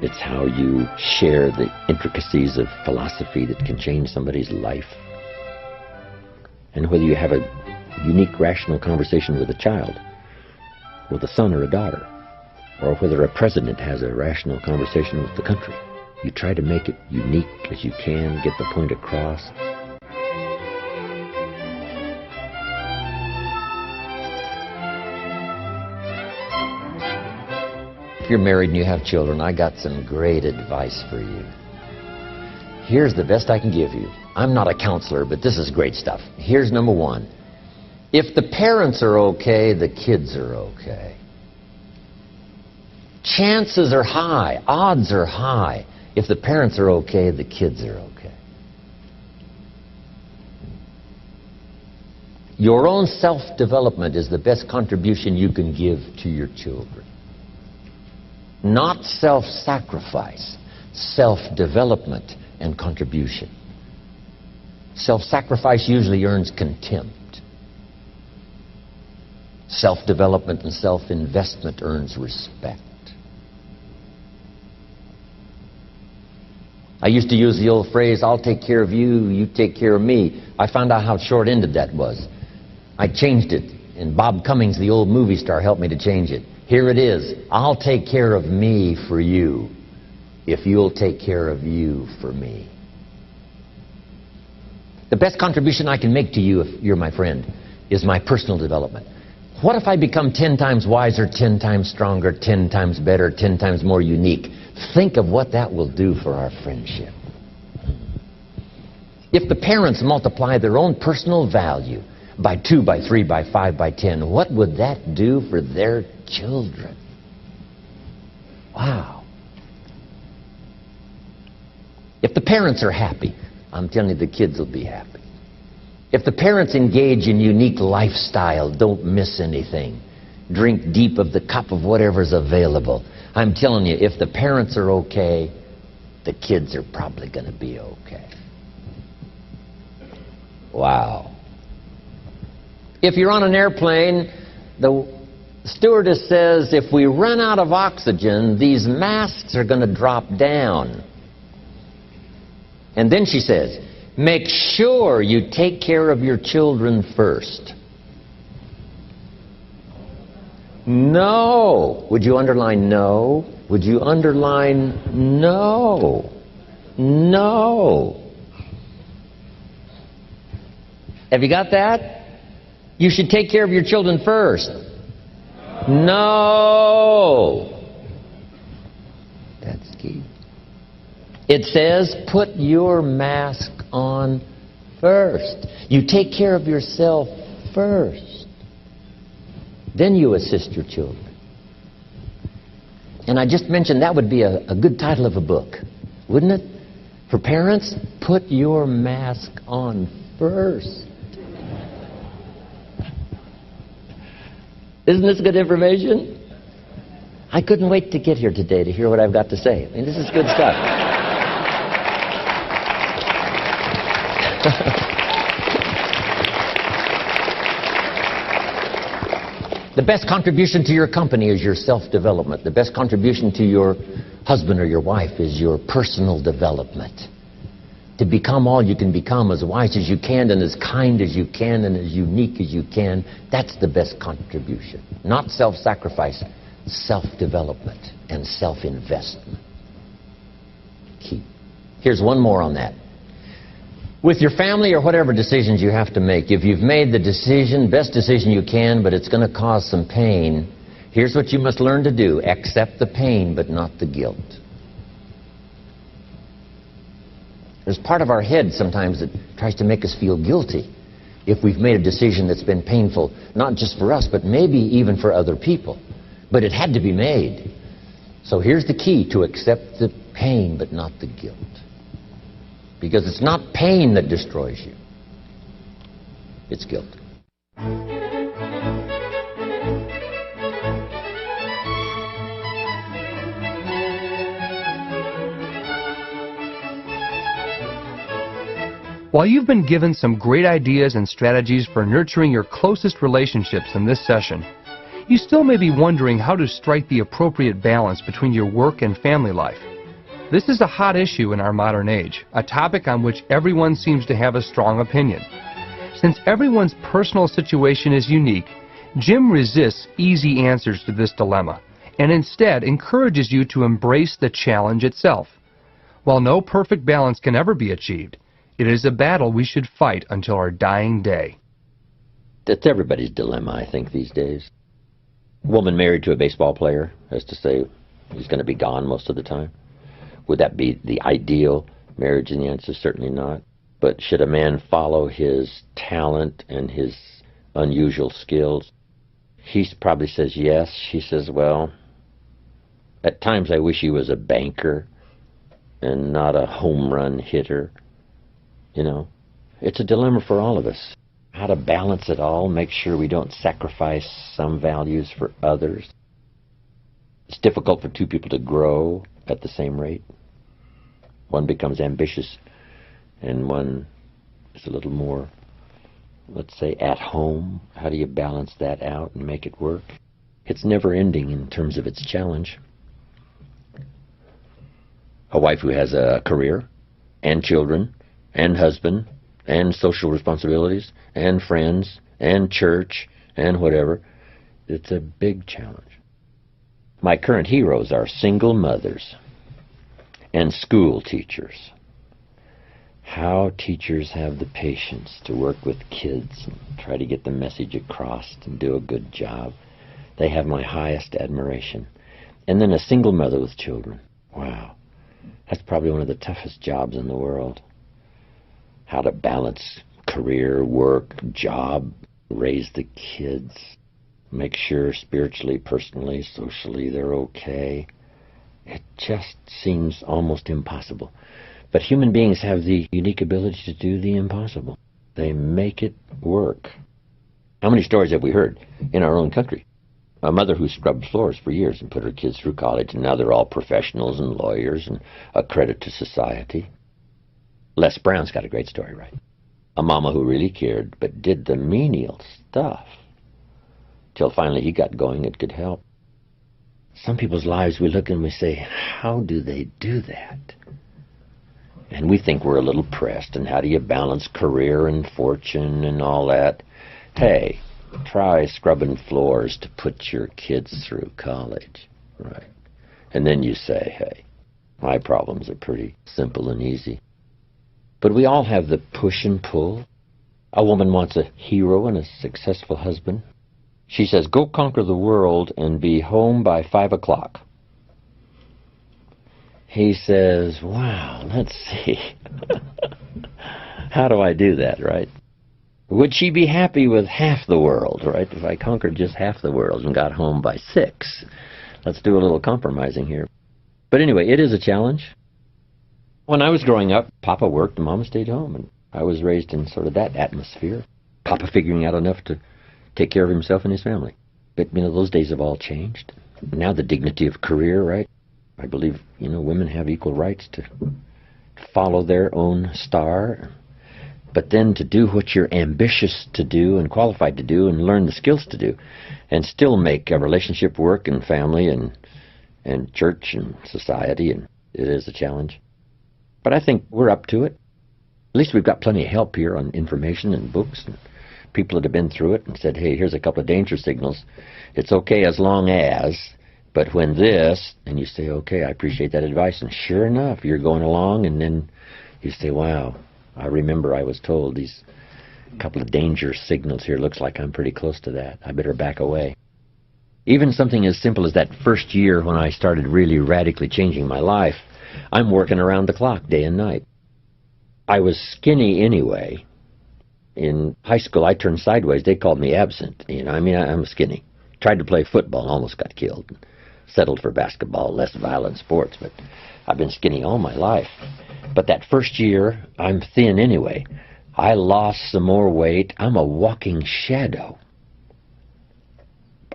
It's how you share the intricacies of philosophy that can change somebody's life. And whether you have a unique, rational conversation with a child, with a son or a daughter, or whether a president has a rational conversation with the country, you try to make it unique as you can, get the point across. If you're married and you have children, I got some great advice for you. Here's the best I can give you. I'm not a counselor, but this is great stuff. Here's number one. If the parents are okay, the kids are okay. Chances are high, odds are high. If the parents are okay, the kids are okay. Your own self-development is the best contribution you can give to your children. Not self-sacrifice, self-development and contribution. Self-sacrifice usually earns contempt. Self-development and self-investment earns respect. I used to use the old phrase, I'll take care of you, you take care of me. I found out how short-ended that was. I changed it, and Bob Cummings, the old movie star, helped me to change it. Here it is. I'll take care of me for you if you'll take care of you for me. The best contribution I can make to you, if you're my friend, is my personal development. What if I become 10 times wiser, 10 times stronger, 10 times better, 10 times more unique? Think of what that will do for our friendship. If the parents multiply their own personal value by 2, by 3, by 5, by 10, what would that do for their children? Wow. If the parents are happy, I'm telling you the kids will be happy. If the parents engage in unique lifestyle, don't miss anything. Drink deep of the cup of whatever's available. I'm telling you, if the parents are okay, the kids are probably going to be okay. Wow. If you're on an airplane, the stewardess says, if we run out of oxygen, these masks are going to drop down. And then she says, make sure you take care of your children first. No. Would you underline no? Would you underline no? No. Have you got that? You should take care of your children first. No. That's key. It says, put your mask on first. You take care of yourself first. Then you assist your children. And I just mentioned that would be a good title of a book, wouldn't it? For parents, put your mask on first. Isn't this good information? I couldn't wait to get here today to hear what I've got to say. I mean, this is good stuff. The best contribution to your company is your self-development. The best contribution to your husband or your wife is your personal development. To become all you can become, as wise as you can and as kind as you can and as unique as you can, that's the best contribution. Not self-sacrifice, self-development and self-investment. Key. Here's one more on that. With your family or whatever decisions you have to make, if you've made the decision, best decision you can, but it's going to cause some pain, here's what you must learn to do. Accept the pain, but not the guilt. There's part of our head sometimes that tries to make us feel guilty if we've made a decision that's been painful, not just for us, but maybe even for other people. But it had to be made. So here's the key: to accept the pain, but not the guilt. Because it's not pain that destroys you. It's guilt. While you've been given some great ideas and strategies for nurturing your closest relationships in this session, you still may be wondering how to strike the appropriate balance between your work and family life. This is a hot issue in our modern age, a topic on which everyone seems to have a strong opinion. Since everyone's personal situation is unique, Jim resists easy answers to this dilemma and instead encourages you to embrace the challenge itself. While no perfect balance can ever be achieved, it is a battle we should fight until our dying day. That's everybody's dilemma, I think, these days. A woman married to a baseball player has to say he's going to be gone most of the time. Would that be the ideal marriage? And the answer is certainly not. But should a man follow his talent and his unusual skills? He probably says yes. She says, well, at times I wish he was a banker and not a home run hitter. You know, it's a dilemma for all of us. How to balance it all, make sure we don't sacrifice some values for others. It's difficult for two people to grow at the same rate. One becomes ambitious and one is a little more, let's say, at home. How do you balance that out and make it work? It's never ending in terms of its challenge. A wife who has a career and children and husband, and social responsibilities, and friends, and church, and whatever. It's a big challenge. My current heroes are single mothers and school teachers. How teachers have the patience to work with kids and try to get the message across and do a good job. They have my highest admiration. And then a single mother with children. Wow. That's probably one of the toughest jobs in the world. How to balance career, work, job, raise the kids, make sure spiritually, personally, socially they're okay. It just seems almost impossible. But human beings have the unique ability to do the impossible. They make it work. How many stories have we heard in our own country? A mother who scrubbed floors for years and put her kids through college, and now they're all professionals and lawyers and a credit to society. Les Brown's got a great story, right? A mama who really cared, but did the menial stuff till finally he got going, it could help. Some people's lives we look and we say, how do they do that? And we think we're a little pressed, and how do you balance career and fortune and all that? Hey, try scrubbing floors to put your kids through college, right? And then you say, hey, my problems are pretty simple and easy. But we all have the push and pull. A woman wants a hero and a successful husband. She says, go conquer the world and be home by 5 o'clock. He says, wow, let's see. How do I do that, right? Would she be happy with half the world, right? If I conquered just half the world and got home by 6. Let's do a little compromising here. But anyway, it is a challenge. When I was growing up, Papa worked and Mama stayed home, and I was raised in sort of that atmosphere. Papa figuring out enough to take care of himself and his family. But, those days have all changed. Now the dignity of career, right? I believe, women have equal rights to follow their own star. but then to do what you're ambitious to do and qualified to do and learn the skills to do, and still make a relationship work and family and church and society, and it is a challenge. But I think we're up to it. At least we've got plenty of help here on information and books and people that have been through it and said, hey, here's a couple of danger signals. It's okay as long as, but when this, and you say, okay, I appreciate that advice. And sure enough, you're going along, and then you say, wow, I remember I was told these couple of danger signals here. Looks like I'm pretty close to that. I better back away. Even something as simple as that first year when I started really radically changing my life, I'm working around the clock day and night. I was skinny anyway. In high school, I turned sideways. They called me absent. I'm skinny. Tried to play football, almost got killed. Settled for basketball, less violent sports, but I've been skinny all my life. But that first year, I'm thin anyway. I lost some more weight. I'm a walking shadow.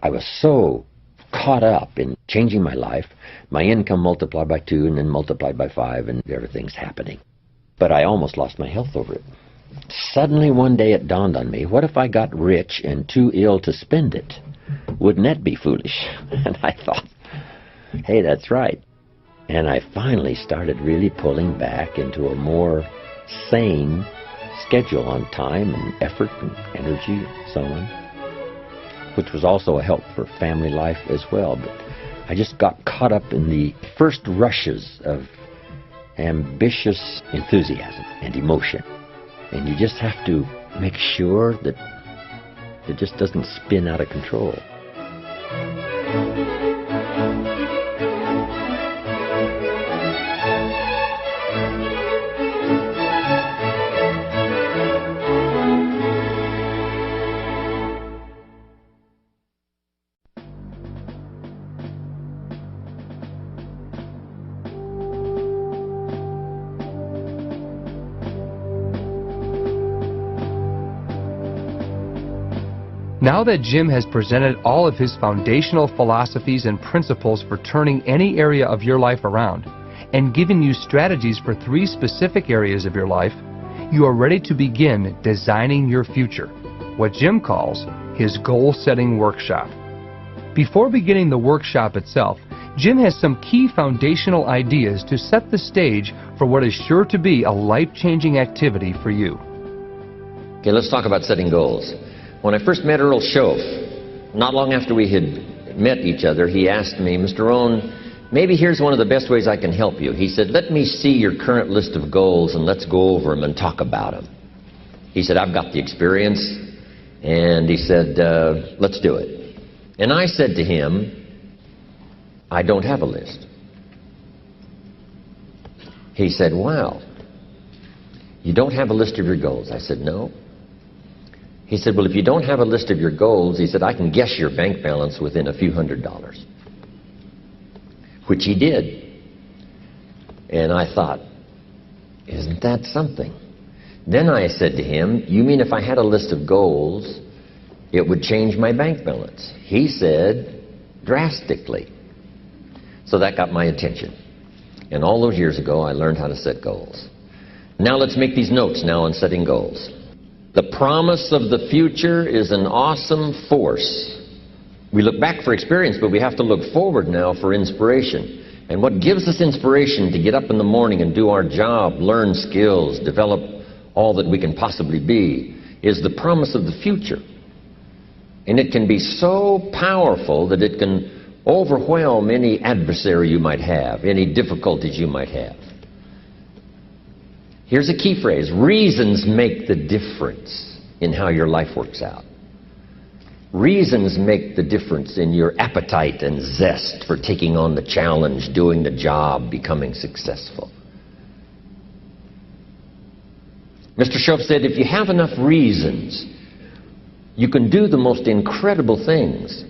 I was so caught up in changing my life. My income multiplied by 2 and then multiplied by 5, and everything's happening. But I almost lost my health over it. Suddenly one day it dawned on me, what if I got rich and too ill to spend it? Wouldn't that be foolish? And I thought, hey, that's right. And I finally started really pulling back into a more sane schedule on time and effort and energy and so on, which was also a help for family life as well. But I just got caught up in the first rushes of ambitious enthusiasm and emotion. And you just have to make sure that it just doesn't spin out of control. Now that Jim has presented all of his foundational philosophies and principles for turning any area of your life around, and given you strategies for 3 specific areas of your life, you are ready to begin designing your future, what Jim calls his goal-setting workshop. Before beginning the workshop itself, Jim has some key foundational ideas to set the stage for what is sure to be a life-changing activity for you. Okay, let's talk about setting goals. When I first met Earl Shoaff, not long after we had met each other, he asked me, Mr. Rohn, maybe here's one of the best ways I can help you. He said, let me see your current list of goals and let's go over them and talk about them. He said, I've got the experience. And he said, let's do it. And I said to him, I don't have a list. He said, wow, you don't have a list of your goals? I said, no. He said, well, if you don't have a list of your goals, he said, I can guess your bank balance within a few $100s. Which he did. And I thought, isn't that something? Then I said to him, you mean if I had a list of goals, it would change my bank balance? He said, drastically. So that got my attention. And all those years ago, I learned how to set goals. Now let's make these notes now on setting goals. The promise of the future is an awesome force. We look back for experience, but we have to look forward now for inspiration. And what gives us inspiration to get up in the morning and do our job, learn skills, develop all that we can possibly be, is the promise of the future. And it can be so powerful that it can overwhelm any adversary you might have, any difficulties you might have. Here's a key phrase. Reasons make the difference in how your life works out. Reasons make the difference in your appetite and zest for taking on the challenge, doing the job, becoming successful. Mr. Shoaff said, if you have enough reasons, you can do the most incredible things.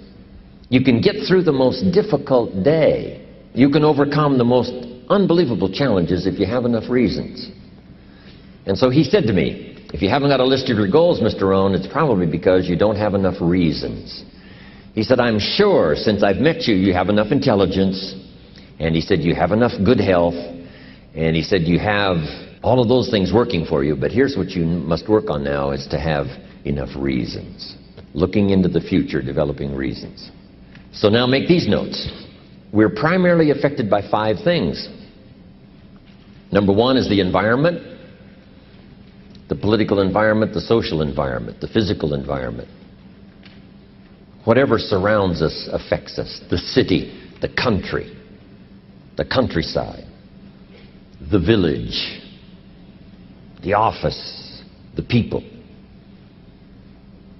You can get through the most difficult day. You can overcome the most unbelievable challenges if you have enough reasons. And so he said to me, if you haven't got a list of your goals, Mr. Rohn, it's probably because you don't have enough reasons. He said, I'm sure since I've met you, you have enough intelligence. And he said, you have enough good health. And he said, you have all of those things working for you, but here's what you must work on now is to have enough reasons. Looking into the future, developing reasons. So now make these notes. We're primarily affected by 5 things. Number 1 is the environment, the political environment, the social environment, the physical environment. Whatever surrounds us affects us. The city, the country, the countryside, the village, the office, the people.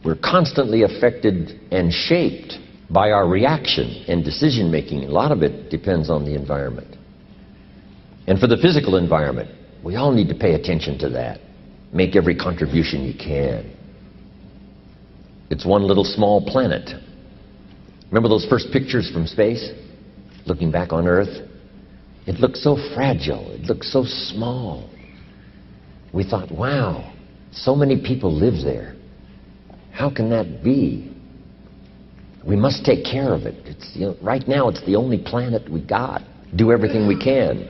We're constantly affected and shaped by our reaction and decision making. A lot of it depends on the environment. And for the physical environment, we all need to pay attention to that. Make every contribution you can. It's one little small planet. Remember those first pictures from space? Looking back on Earth? It looked so fragile. It looked so small. We thought, wow, so many people live there. How can that be? We must take care of it. It's, right now, it's the only planet we got. Do everything we can.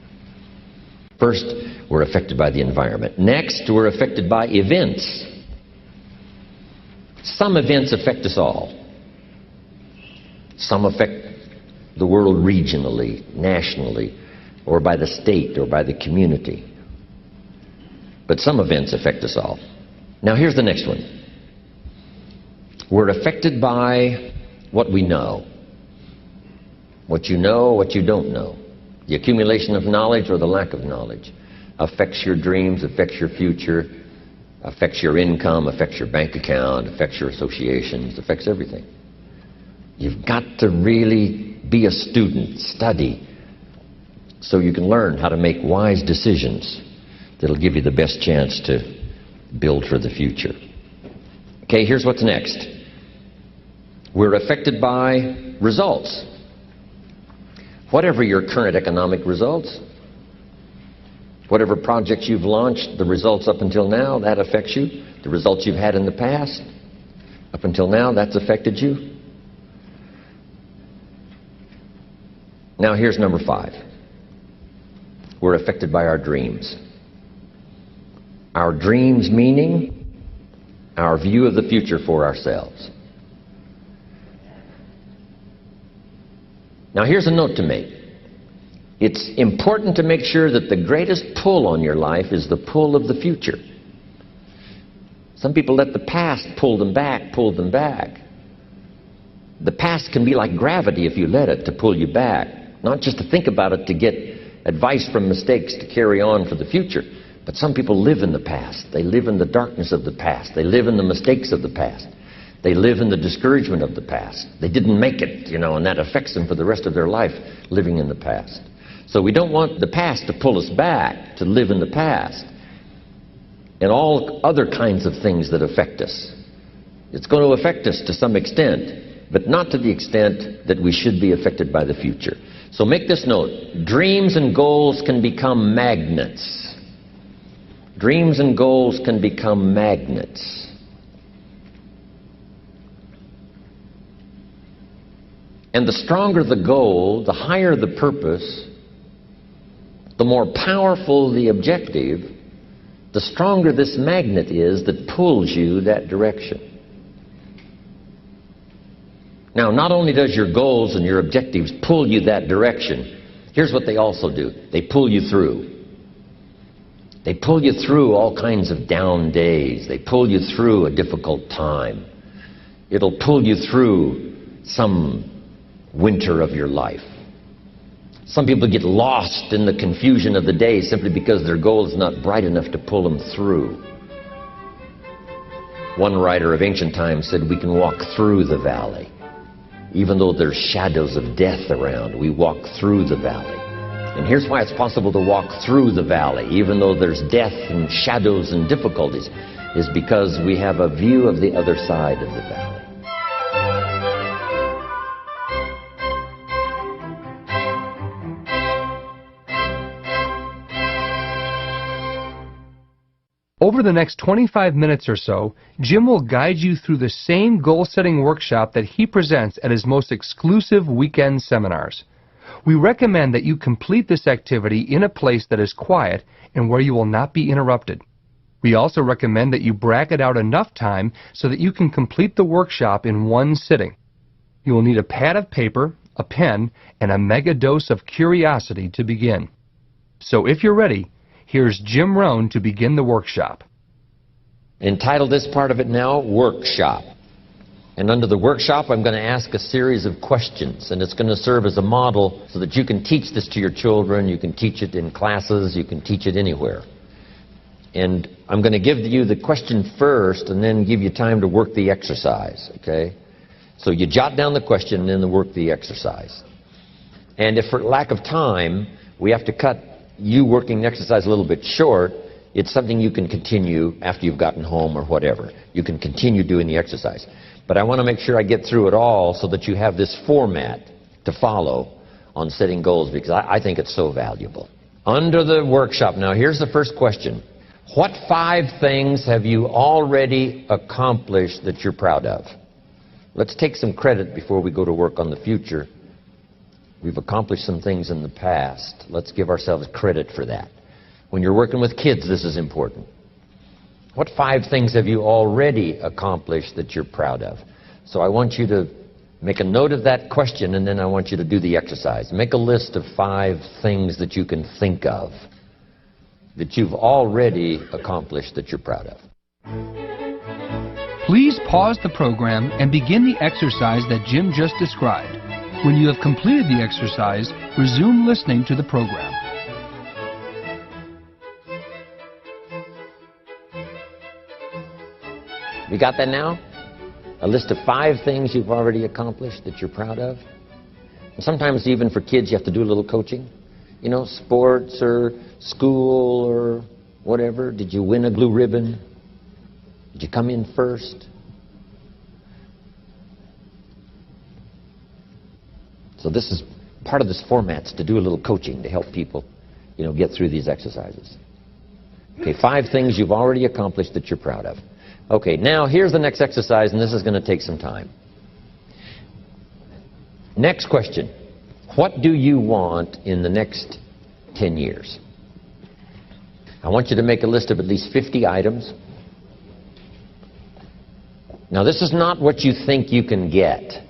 First, we're affected by the environment. Next, we're affected by events. Some events affect us all. Some affect the world regionally, nationally, or by the state, or by the community. But some events affect us all. Now here's the next one. We're affected by what we know. What you know, what you don't know. The accumulation of knowledge or the lack of knowledge affects your dreams, affects your future, affects your income, affects your bank account, affects your associations, affects everything. You've got to really be a student, study, so you can learn how to make wise decisions that'll give you the best chance to build for the future. Okay, here's what's next. We're affected by results. Whatever your current economic results, whatever projects you've launched, the results up until now, that affects you. The results you've had in the past, up until now, that's affected you. Now here's number 5. We're affected by our dreams. Our dreams meaning our view of the future for ourselves. Now here's a note to make. It's important to make sure that the greatest pull on your life is the pull of the future. Some people let the past pull them back, pull them back. The past can be like gravity if you let it to pull you back. Not just to think about it to get advice from mistakes to carry on for the future. But some people live in the past. They live in the darkness of the past. They live in the mistakes of the past. They live in the discouragement of the past. They didn't make it, and that affects them for the rest of their life, living in the past. So we don't want the past to pull us back, to live in the past. And all other kinds of things that affect us. It's going to affect us to some extent, but not to the extent that we should be affected by the future. So make this note. Dreams and goals can become magnets. Dreams and goals can become magnets. And the stronger the goal, the higher the purpose, the more powerful the objective, the stronger this magnet is that pulls you that direction. Now, not only does your goals and your objectives pull you that direction, here's what they also do. They pull you through. They pull you through all kinds of down days. They pull you through a difficult time. It'll pull you through some winter of your life. Some people get lost in the confusion of the day simply because their goal is not bright enough to pull them through. One writer of ancient times said we can walk through the valley. Even though there's shadows of death around, we walk through the valley. And here's why it's possible to walk through the valley, even though there's death and shadows and difficulties, is because we have a view of the other side of the valley. Over the next 25 minutes or so, Jim will guide you through the same goal-setting workshop that he presents at his most exclusive weekend seminars. We recommend that you complete this activity in a place that is quiet and where you will not be interrupted. We also recommend that you bracket out enough time so that you can complete the workshop in one sitting. You will need a pad of paper, a pen, and a mega dose of curiosity to begin. So if you're ready, here's Jim Rohn to begin the workshop. Entitle this part of it now, Workshop. And under the workshop, I'm going to ask a series of questions, and it's going to serve as a model so that you can teach this to your children, you can teach it in classes, you can teach it anywhere. And I'm going to give you the question first and then give you time to work the exercise, okay? So you jot down the question and then work the exercise. And if for lack of time, we have to cut you working the exercise a little bit short, it's something you can continue after you've gotten home or whatever. You can continue doing the exercise. But I want to make sure I get through it all so that you have this format to follow on setting goals, because I think it's so valuable. Under the workshop, now here's the first question. What 5 things have you already accomplished that you're proud of? Let's take some credit before we go to work on the future. We've accomplished some things in the past. Let's give ourselves credit for that. When you're working with kids, this is important. What 5 things have you already accomplished that you're proud of? So I want you to make a note of that question, and then I want you to do the exercise. Make a list of 5 things that you can think of that you've already accomplished that you're proud of. Please pause the program and begin the exercise that Jim just described. When you have completed the exercise, resume listening to the program. You got that now? A list of 5 things you've already accomplished that you're proud of? And sometimes even for kids you have to do a little coaching. You know, sports or school or whatever. Did you win a blue ribbon? Did you come in first? So this is part of this format's to do a little coaching to help people, you know, get through these exercises. Okay, 5 things you've already accomplished that you're proud of. Okay, now here's the next exercise, and this is going to take some time. Next question. What do you want in the next 10 years? I want you to make a list of at least 50 items. Now, this is not what you think you can get.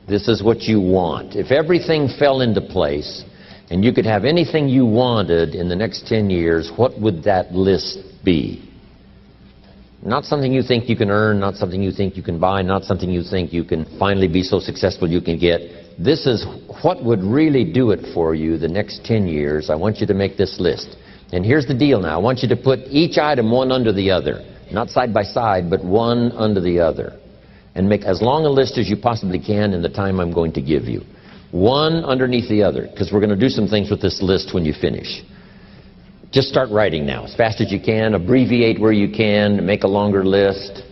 This is what you want. If everything fell into place and you could have anything you wanted in the next 10 years, what would that list be? Not something you think you can earn, not something you think you can buy, not something you think you can finally be so successful you can get. This is what would really do it for you the next 10 years. I want you to make this list. And here's the deal now. I want you to put each item one under the other. Not side by side, but one under the other. And make as long a list as you possibly can in the time I'm going to give you. One underneath the other, because we're going to do some things with this list when you finish. Just start writing now, as fast as you can. Abbreviate where you can. Make a longer list.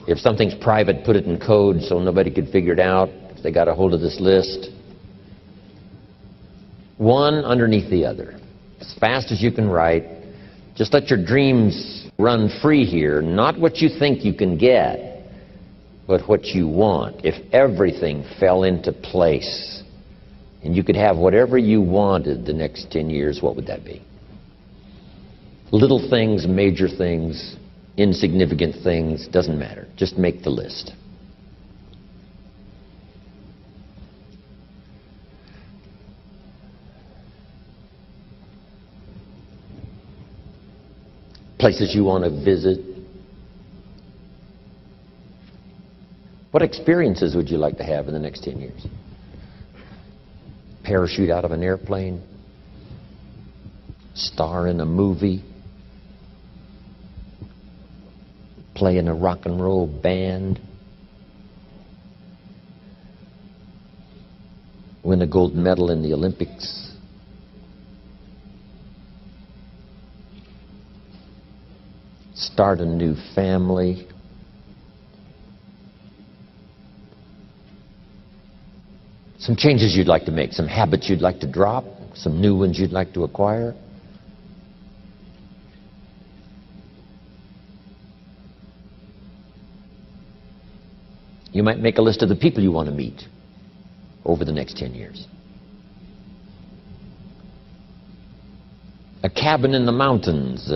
If something's private, put it in code so nobody could figure it out if they got a hold of this list. One underneath the other. As fast as you can write. Just let your dreams run free here. Not what you think you can get, but what you want. If everything fell into place and you could have whatever you wanted the next 10 years, what would that be? Little things, major things, insignificant things, doesn't matter. Just make the list. Places you want to visit. What experiences would you like to have in the next 10 years? Parachute out of an airplane? Star in a movie? Play in a rock and roll band? Win a gold medal in the Olympics? Start a new family? Some changes you'd like to make, some habits you'd like to drop, some new ones you'd like to acquire? You might make a list of the people you want to meet over the next 10 years. a cabin in the mountains,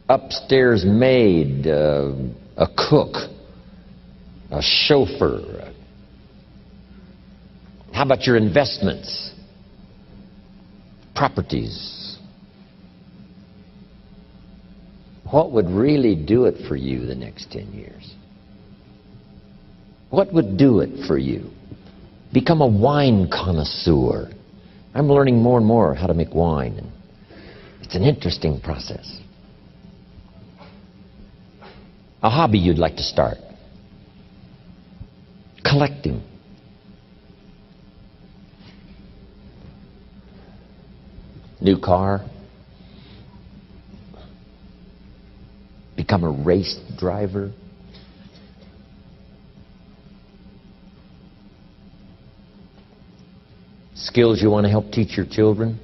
upstairs maid, a cook, a chauffeur. How about your investments, properties? What would really do it for you the next 10 years? What would do it for you? Become a wine connoisseur. I'm learning more and more how to make wine. And it's an interesting process. A hobby you'd like to start. Collecting. New car. Become a race driver. Skills you want to help teach your children.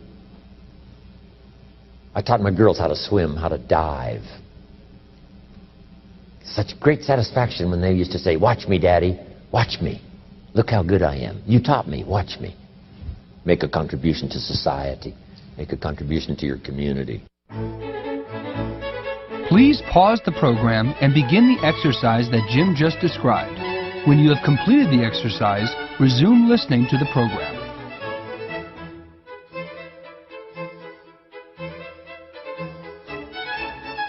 I taught my girls how to swim, how to dive. Such great satisfaction when they used to say, "Watch me, Daddy, watch me. Look how good I am. You taught me, watch me." Make a contribution to society. Make a contribution to your community. Please pause the program and begin the exercise that Jim just described. When you have completed the exercise, resume listening to the program.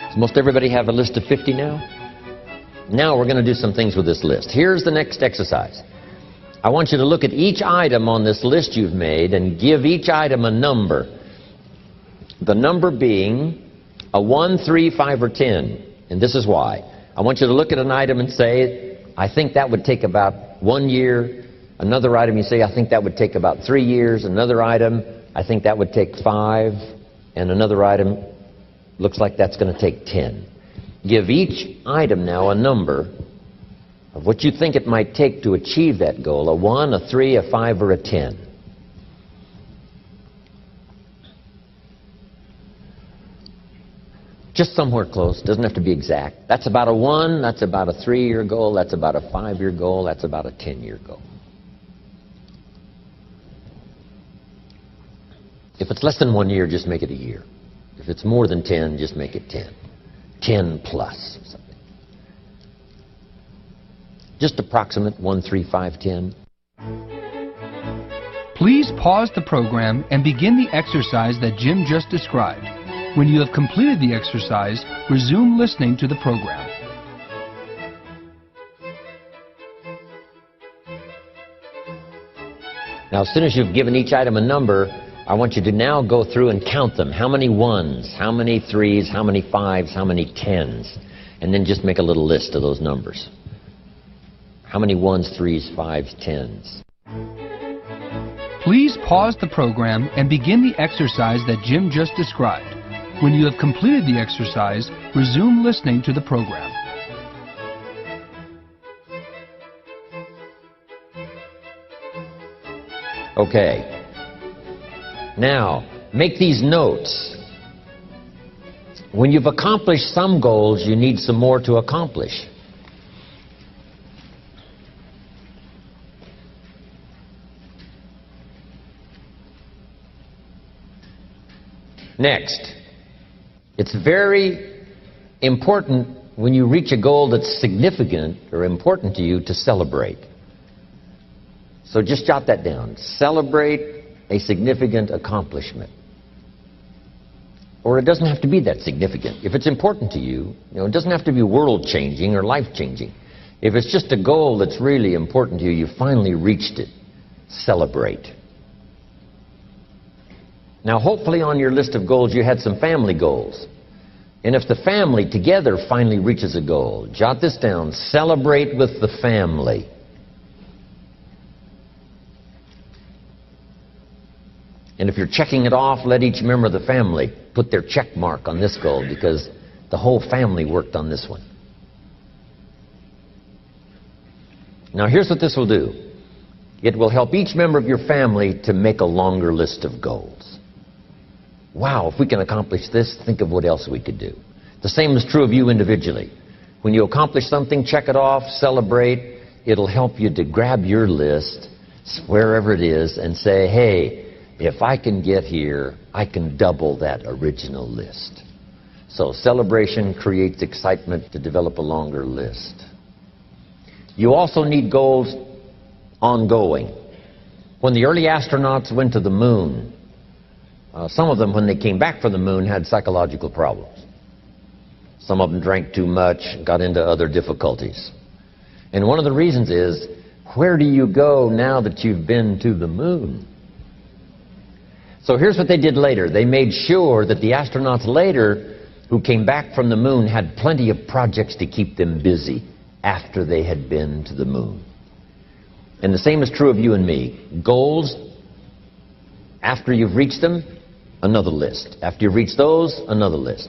Does most everybody have a list of 50 now? Now we're going to do some things with this list. Here's the next exercise. I want you to look at each item on this list you've made and give each item a number. The number being a 1, 3, 5, or 10. And this is why. I want you to look at an item and say, I think that would take about 1 year. Another item you say, I think that would take about 3 years. Another item, I think that would take 5. And another item, looks like that's going to take 10. Give each item now a number of what you think it might take to achieve that goal. A 1, a 3, a 5, or a 10. Just somewhere close. Doesn't have to be exact. That's about a 1. That's about a 3-year goal. That's about a 5-year goal. That's about a 10-year goal. If it's less than 1 year, just make it a year. If it's more than 10, just make it 10. 10 plus something. Just approximate 1, 3, 5, 10. Please pause the program and begin the exercise that Jim just described. When you have completed the exercise, resume listening to the program. Now, as soon as you've given each item a number, I want you to now go through and count them. How many 1s, how many 3s, how many 5s, how many 10s? And then just make a little list of those numbers. How many 1s, 3s, 5s, 10s? Please pause the program and begin the exercise that Jim just described. When you have completed the exercise, resume listening to the program. Okay. Now, make these notes. When you've accomplished some goals, you need some more to accomplish. Next, it's very important when you reach a goal that's significant or important to you to celebrate. So just jot that down. Celebrate a significant accomplishment. Or it doesn't have to be that significant. If it's important to you, it doesn't have to be world-changing or life-changing. If it's just a goal that's really important to you, you finally reached it. Celebrate. Now, hopefully on your list of goals you had some family goals. And if the family together finally reaches a goal, jot this down. Celebrate with the family. And if you're checking it off, let each member of the family put their check mark on this goal because the whole family worked on this one. Now here's what this will do. It will help each member of your family to make a longer list of goals. Wow, if we can accomplish this, think of what else we could do. The same is true of you individually. When you accomplish something, check it off, celebrate. It'll help you to grab your list, wherever it is, and say, hey, if I can get here, I can double that original list. So celebration creates excitement to develop a longer list. You also need goals ongoing. When the early astronauts went to the moon, some of them, when they came back from the moon, had psychological problems. Some of them drank too much, got into other difficulties. And one of the reasons is, where do you go now that you've been to the moon? So here's what they did later. They made sure that the astronauts later who came back from the moon had plenty of projects to keep them busy after they had been to the moon. And the same is true of you and me. Goals, after you've reached them, another list. After you've reached those, another list.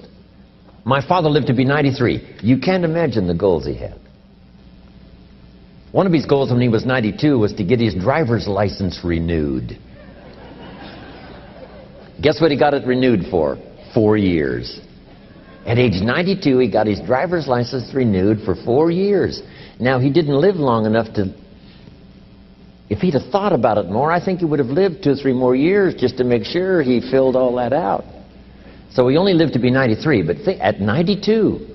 My father lived to be 93. You can't imagine the goals he had. One of his goals when he was 92 was to get his driver's license renewed. Guess what he got it renewed for? 4 years. At age 92, he got his driver's license renewed for 4 years. Now, he didn't live long enough to... If he'd have thought about it more, I think he would have lived 2 or 3 more years just to make sure he filled all that out. So he only lived to be 93, but at 92,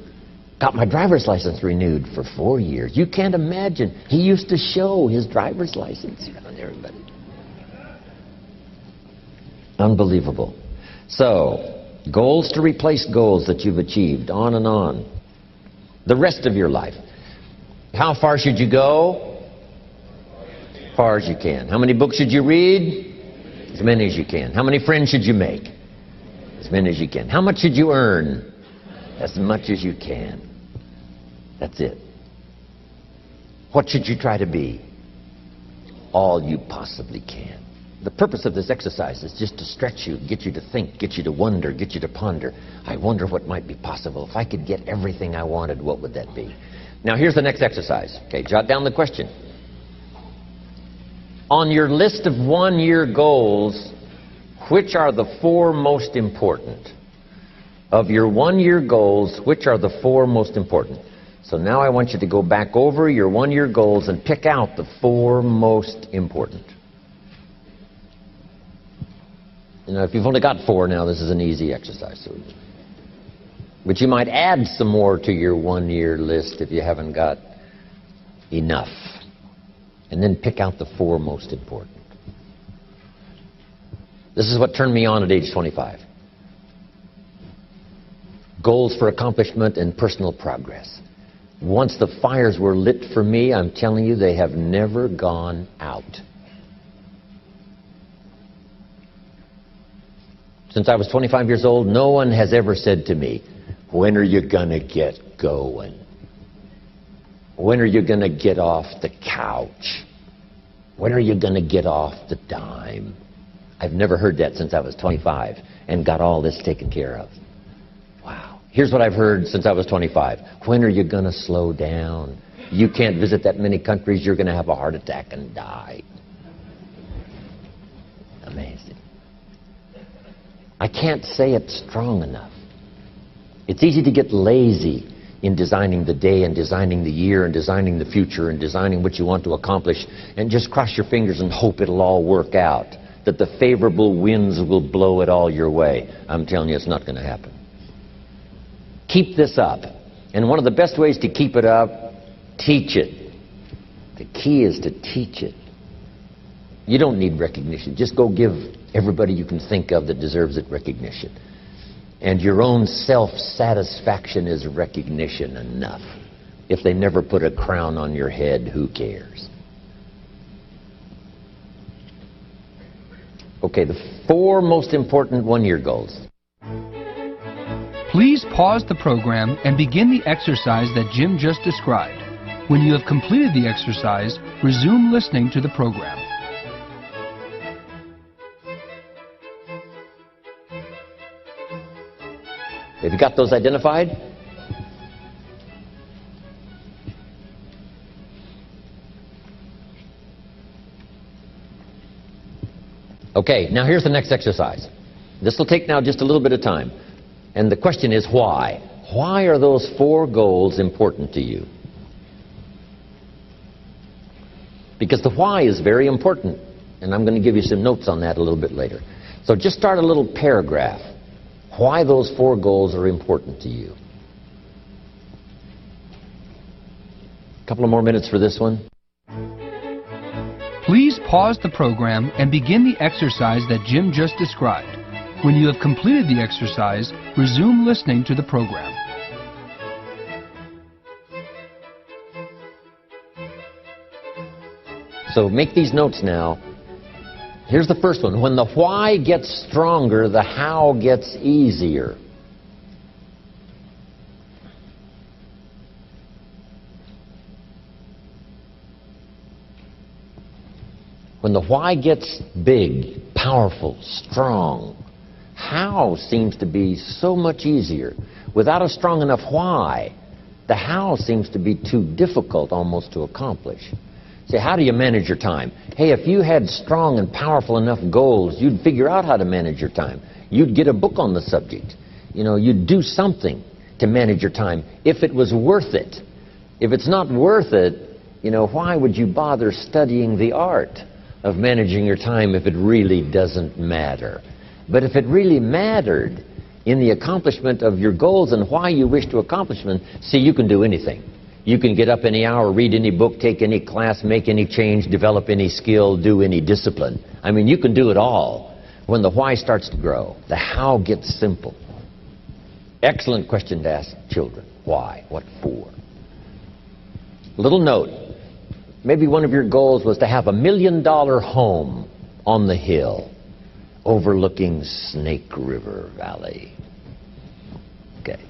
got my driver's license renewed for 4 years. You can't imagine. He used to show his driver's license around everybody. Unbelievable. So, goals to replace goals that you've achieved, on and on. The rest of your life. How far should you go? As far as you can. How many books should you read? As many as you can. How many friends should you make? As many as you can. How much should you earn? As much as you can. That's it. What should you try to be? All you possibly can. The purpose of this exercise is just to stretch you, get you to think, get you to wonder, get you to ponder. I wonder what might be possible. If I could get everything I wanted, what would that be? Now here's the next exercise. Okay, jot down the question. On your list of 1-year goals, which are the 4 most important? Of your 1-year goals, which are the 4 most important? So now I want you to go back over your 1-year goals and pick out the 4 most important. You know, if you've only got 4 now, this is an easy exercise. But you might add some more to your 1-year list if you haven't got enough. And then pick out the 4 most important. This is what turned me on at age 25. Goals for accomplishment and personal progress. Once the fires were lit for me, I'm telling you, they have never gone out. Since I was 25 years old, no one has ever said to me, when are you going to get going? When are you going to get off the couch? When are you going to get off the dime? I've never heard that since I was 25 and got all this taken care of. Wow. Here's what I've heard since I was 25. When are you going to slow down? You can't visit that many countries, you're going to have a heart attack and die. Amazing. I can't say it strong enough. It's easy to get lazy in designing the day and designing the year and designing the future and designing what you want to accomplish and just cross your fingers and hope it'll all work out, that the favorable winds will blow it all your way. I'm telling you, it's not going to happen. Keep this up. And one of the best ways to keep it up, teach it. The key is to teach it. You don't need recognition. Just go give everybody you can think of that deserves it recognition. And your own self-satisfaction is recognition enough. If they never put a crown on your head, who cares? Okay, the 4 most important 1-year goals. Please pause the program and begin the exercise that Jim just described. When you have completed the exercise, resume listening to the program. Have you got those identified? Okay, now here's the next exercise. This will take now just a little bit of time. And the question is why? Why are those 4 goals important to you? Because the why is very important. And I'm going to give you some notes on that a little bit later. So just start a little paragraph. Why those 4 goals are important to you. A couple of more minutes for this one. Please pause the program and begin the exercise that Jim just described. When you have completed the exercise, resume listening to the program. So make these notes now. Here's the first one. When the why gets stronger, the how gets easier. When the why gets big, powerful, strong, how seems to be so much easier. Without a strong enough why, the how seems to be too difficult almost to accomplish. Say, how do you manage your time? Hey, if you had strong and powerful enough goals, you'd figure out how to manage your time. You'd get a book on the subject. You know, you'd do something to manage your time if it was worth it. If it's not worth it, you know, why would you bother studying the art of managing your time if it really doesn't matter? But if it really mattered in the accomplishment of your goals and why you wish to accomplish them, see, you can do anything. You can get up any hour, read any book, take any class, make any change, develop any skill, do any discipline. I mean, you can do it all. When the why starts to grow, the how gets simple. Excellent question to ask children. Why? What for? Little note. Maybe one of your goals was to have $1 million home on the hill overlooking Snake River Valley. Okay.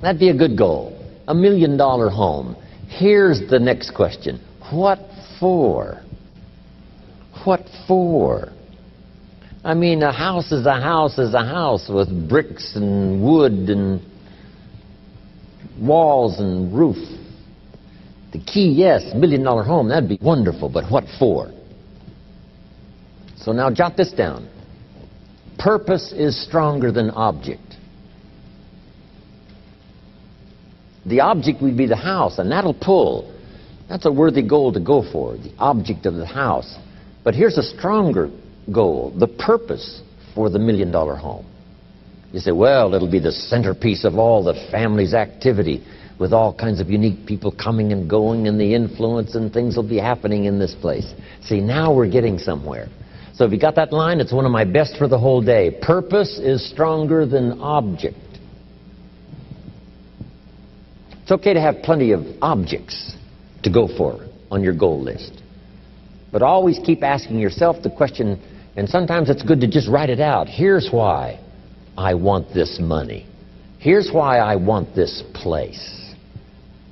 That'd be a good goal. $1 million home. Here's the next question. What for? What for? I mean, a house is a house is a house with bricks and wood and walls and roof. The key, yes, $1 million home, that'd be wonderful, but what for? So now jot this down. Purpose is stronger than object. The object would be the house, and that'll pull. That's a worthy goal to go for, the object of the house. But here's a stronger goal, the purpose for the $1 million home. You say, well, it'll be the centerpiece of all the family's activity with all kinds of unique people coming and going and the influence and things will be happening in this place. See, now we're getting somewhere. So if you got that line, it's one of my best for the whole day. Purpose is stronger than object. It's okay to have plenty of objects to go for on your goal list. But always keep asking yourself the question, and sometimes it's good to just write it out. Here's why I want this money. Here's why I want this place.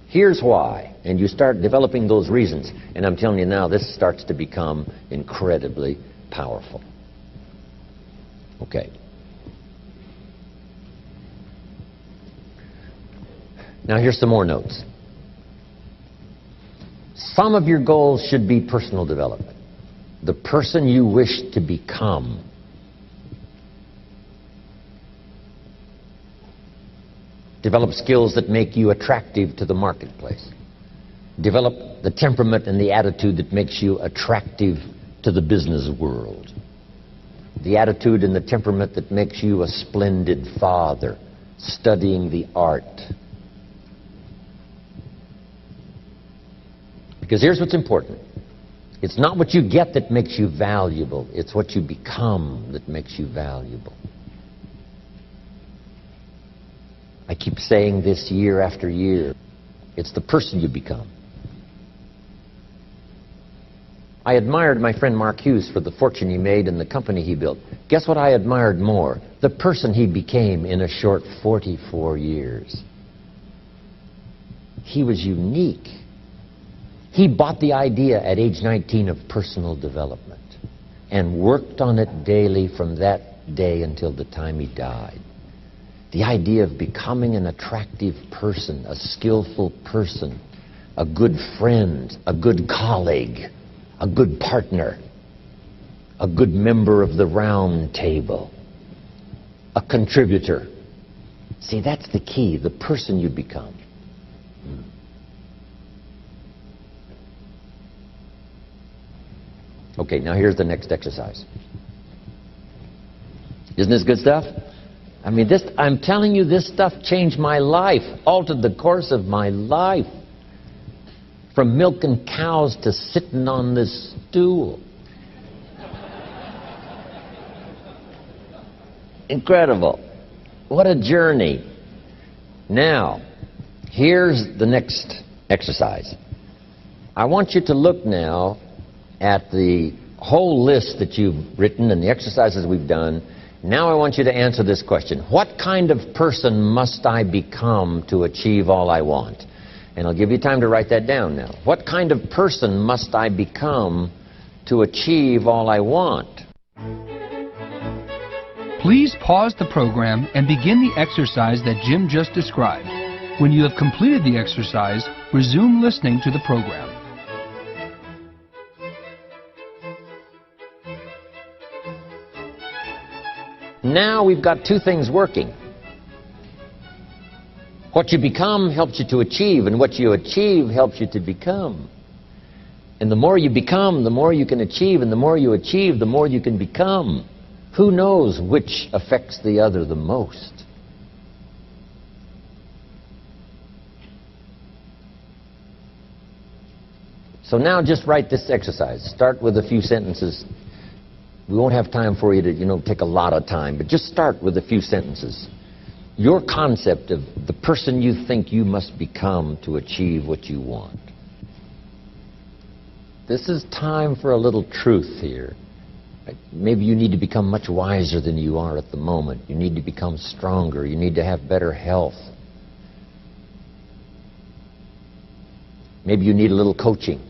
Here's why. And you start developing those reasons. And I'm telling you now, this starts to become incredibly powerful. Okay. Now here's some more notes. Some of your goals should be personal development. The person you wish to become. Develop skills that make you attractive to the marketplace. Develop the temperament and the attitude that makes you attractive to the business world. The attitude and the temperament that makes you a splendid father, studying the art. Because here's what's important. It's not what you get that makes you valuable. It's what you become that makes you valuable. I keep saying this year after year. It's the person you become. I admired my friend Mark Hughes for the fortune he made and the company he built. Guess what I admired more? The person he became in a short 44 years. He was unique. He bought the idea at age 19 of personal development and worked on it daily from that day until the time he died. The idea of becoming an attractive person, a skillful person, a good friend, a good colleague, a good partner, a good member of the round table, a contributor. See, that's the key, the person you become. Okay, now here's the next exercise. Isn't this good stuff? I mean, I'm telling you, this stuff changed my life, altered the course of my life. From milking cows to sitting on this stool. Incredible. What a journey. Now, here's the next exercise. I want you to look now at the whole list that you've written and the exercises we've done. Now I want you to answer this question. What kind of person must I become to achieve all I want? And I'll give you time to write that down now. What kind of person must I become to achieve all I want? Please pause the program and begin the exercise that Jim just described. When you have completed the exercise, resume listening to the program. Now we've got two things working. What you become helps you to achieve, and what you achieve helps you to become. And the more you become, the more you can achieve, and the more you achieve, the more you can become. Who knows which affects the other the most? So now just write this exercise. Start with a few sentences. We won't have time for you to, take a lot of time, but just start with a few sentences. Your concept of the person you think you must become to achieve what you want. This is time for a little truth here. Maybe you need to become much wiser than you are at the moment. You need to become stronger. You need to have better health. Maybe you need a little coaching.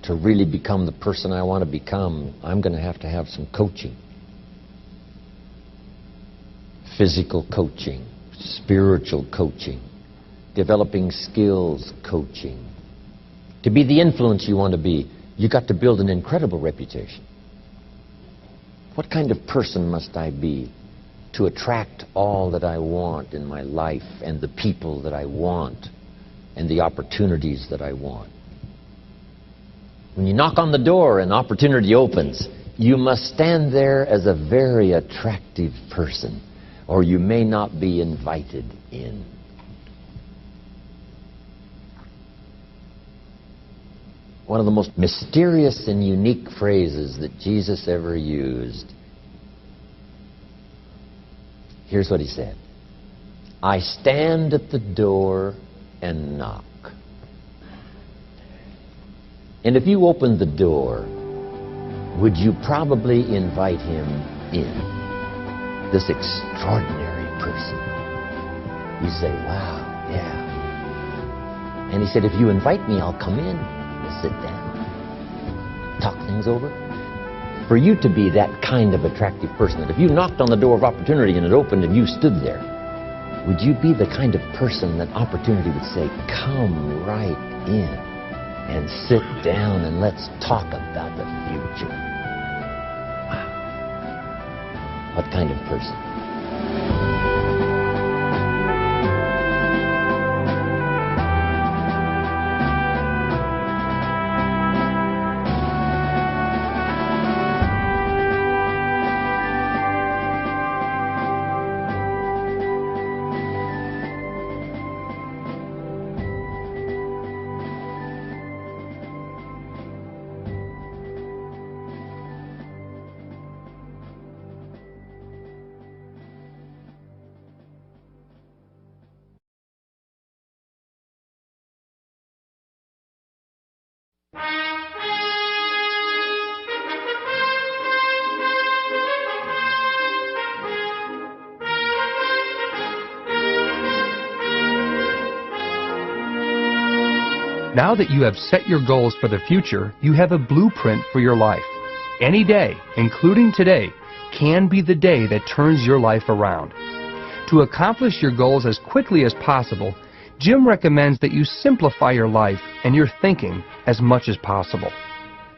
To really become the person I want to become, I'm going to have some coaching. Physical coaching, spiritual coaching, developing skills coaching. To be the influence you want to be, you've got to build an incredible reputation. What kind of person must I be to attract all that I want in my life and the people that I want and the opportunities that I want? When you knock on the door and opportunity opens, you must stand there as a very attractive person, or you may not be invited in. One of the most mysterious and unique phrases that Jesus ever used. Here's what he said. I stand at the door and knock. And if you opened the door, would you probably invite him in? This extraordinary person. You say, wow, yeah. And he said, if you invite me, I'll come in. We'll sit down, talk things over. For you to be that kind of attractive person, that if you knocked on the door of opportunity and it opened and you stood there, would you be the kind of person that opportunity would say, come right in? And sit down and let's talk about the future. Wow. What kind of person? Now that you have set your goals for the future, you have a blueprint for your life. Any day, including today, can be the day that turns your life around. To accomplish your goals as quickly as possible, Jim recommends that you simplify your life and your thinking as much as possible.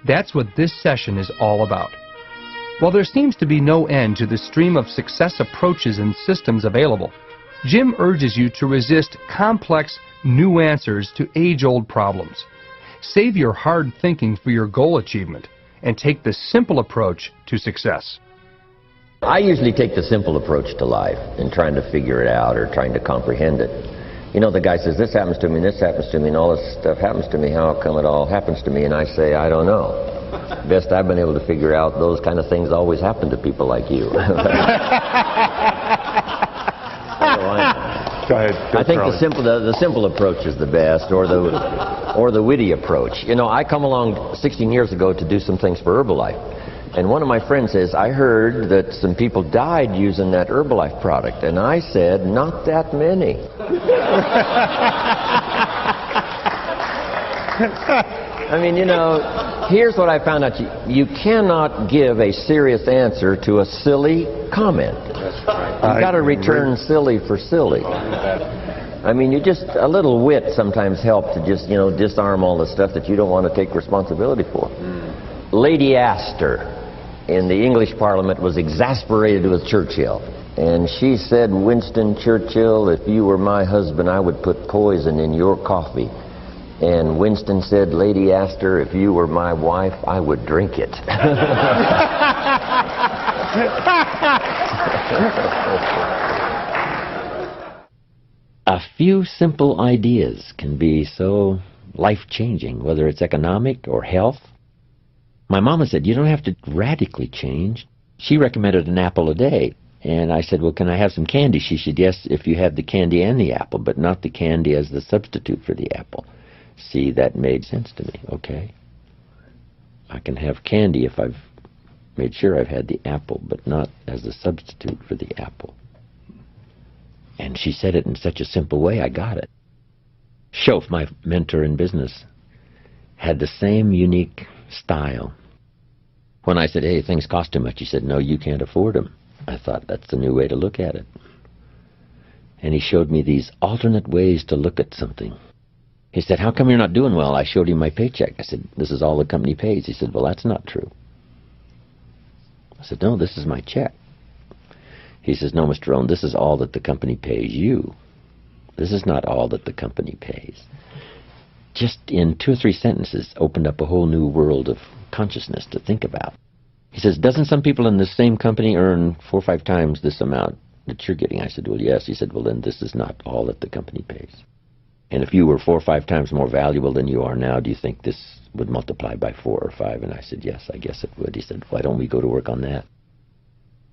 That's what this session is all about. While there seems to be no end to the stream of success approaches and systems available, Jim urges you to resist complex, new answers to age-old problems. Save your hard thinking for your goal achievement and take the simple approach to success. I usually take the simple approach to life in trying to figure it out or trying to comprehend it. You know, the guy says, this happens to me, and this happens to me, and all this stuff happens to me. How come it all happens to me? And I say, I don't know. Best I've been able to figure out, those kind of things always happen to people like you. Go ahead. I think the simple approach is the best, or the witty approach. You know, I come along 16 years ago to do some things for Herbalife. And one of my friends says, I heard that some people died using that Herbalife product. And I said, not that many. I mean, you know, here's what I found out. You cannot give a serious answer to a silly comment. You've got to return silly for silly. I mean, a little wit sometimes helps to just, you know, disarm all the stuff that you don't want to take responsibility for. Lady Astor in the English Parliament was exasperated with Churchill. And she said, Winston Churchill, if you were my husband, I would put poison in your coffee. And Winston said, Lady Astor, if you were my wife, I would drink it. A few simple ideas can be so life-changing, whether it's economic or health. My mama said, you don't have to radically change. She recommended an apple a day. And I said, well, can I have some candy? She said, yes, if you have the candy and the apple, but not the candy as the substitute for the apple. See, that made sense to me. Okay. I can have candy if I've made sure I've had the apple, but not as a substitute for the apple. And she said it in such a simple way, I got it. Shoaff, my mentor in business, had the same unique style. When I said, hey, things cost too much, he said, no, you can't afford them. I thought, that's the new way to look at it. And he showed me these alternate ways to look at something. He said, how come you're not doing well? I showed him my paycheck. I said, this is all the company pays. He said, well, that's not true. I said, no, this is my check. He says, no, Mr. Rohn, this is all that the company pays you. This is not all that the company pays. Just in 2 or 3 sentences opened up a whole new world of consciousness to think about. He says, doesn't some people in the same company earn 4 or 5 times this amount that you're getting? I said, well, yes. He said, well, then this is not all that the company pays. And if you were 4 or 5 times more valuable than you are now, do you think this would multiply by 4 or 5? And I said, yes, I guess it would. He said, why don't we go to work on that?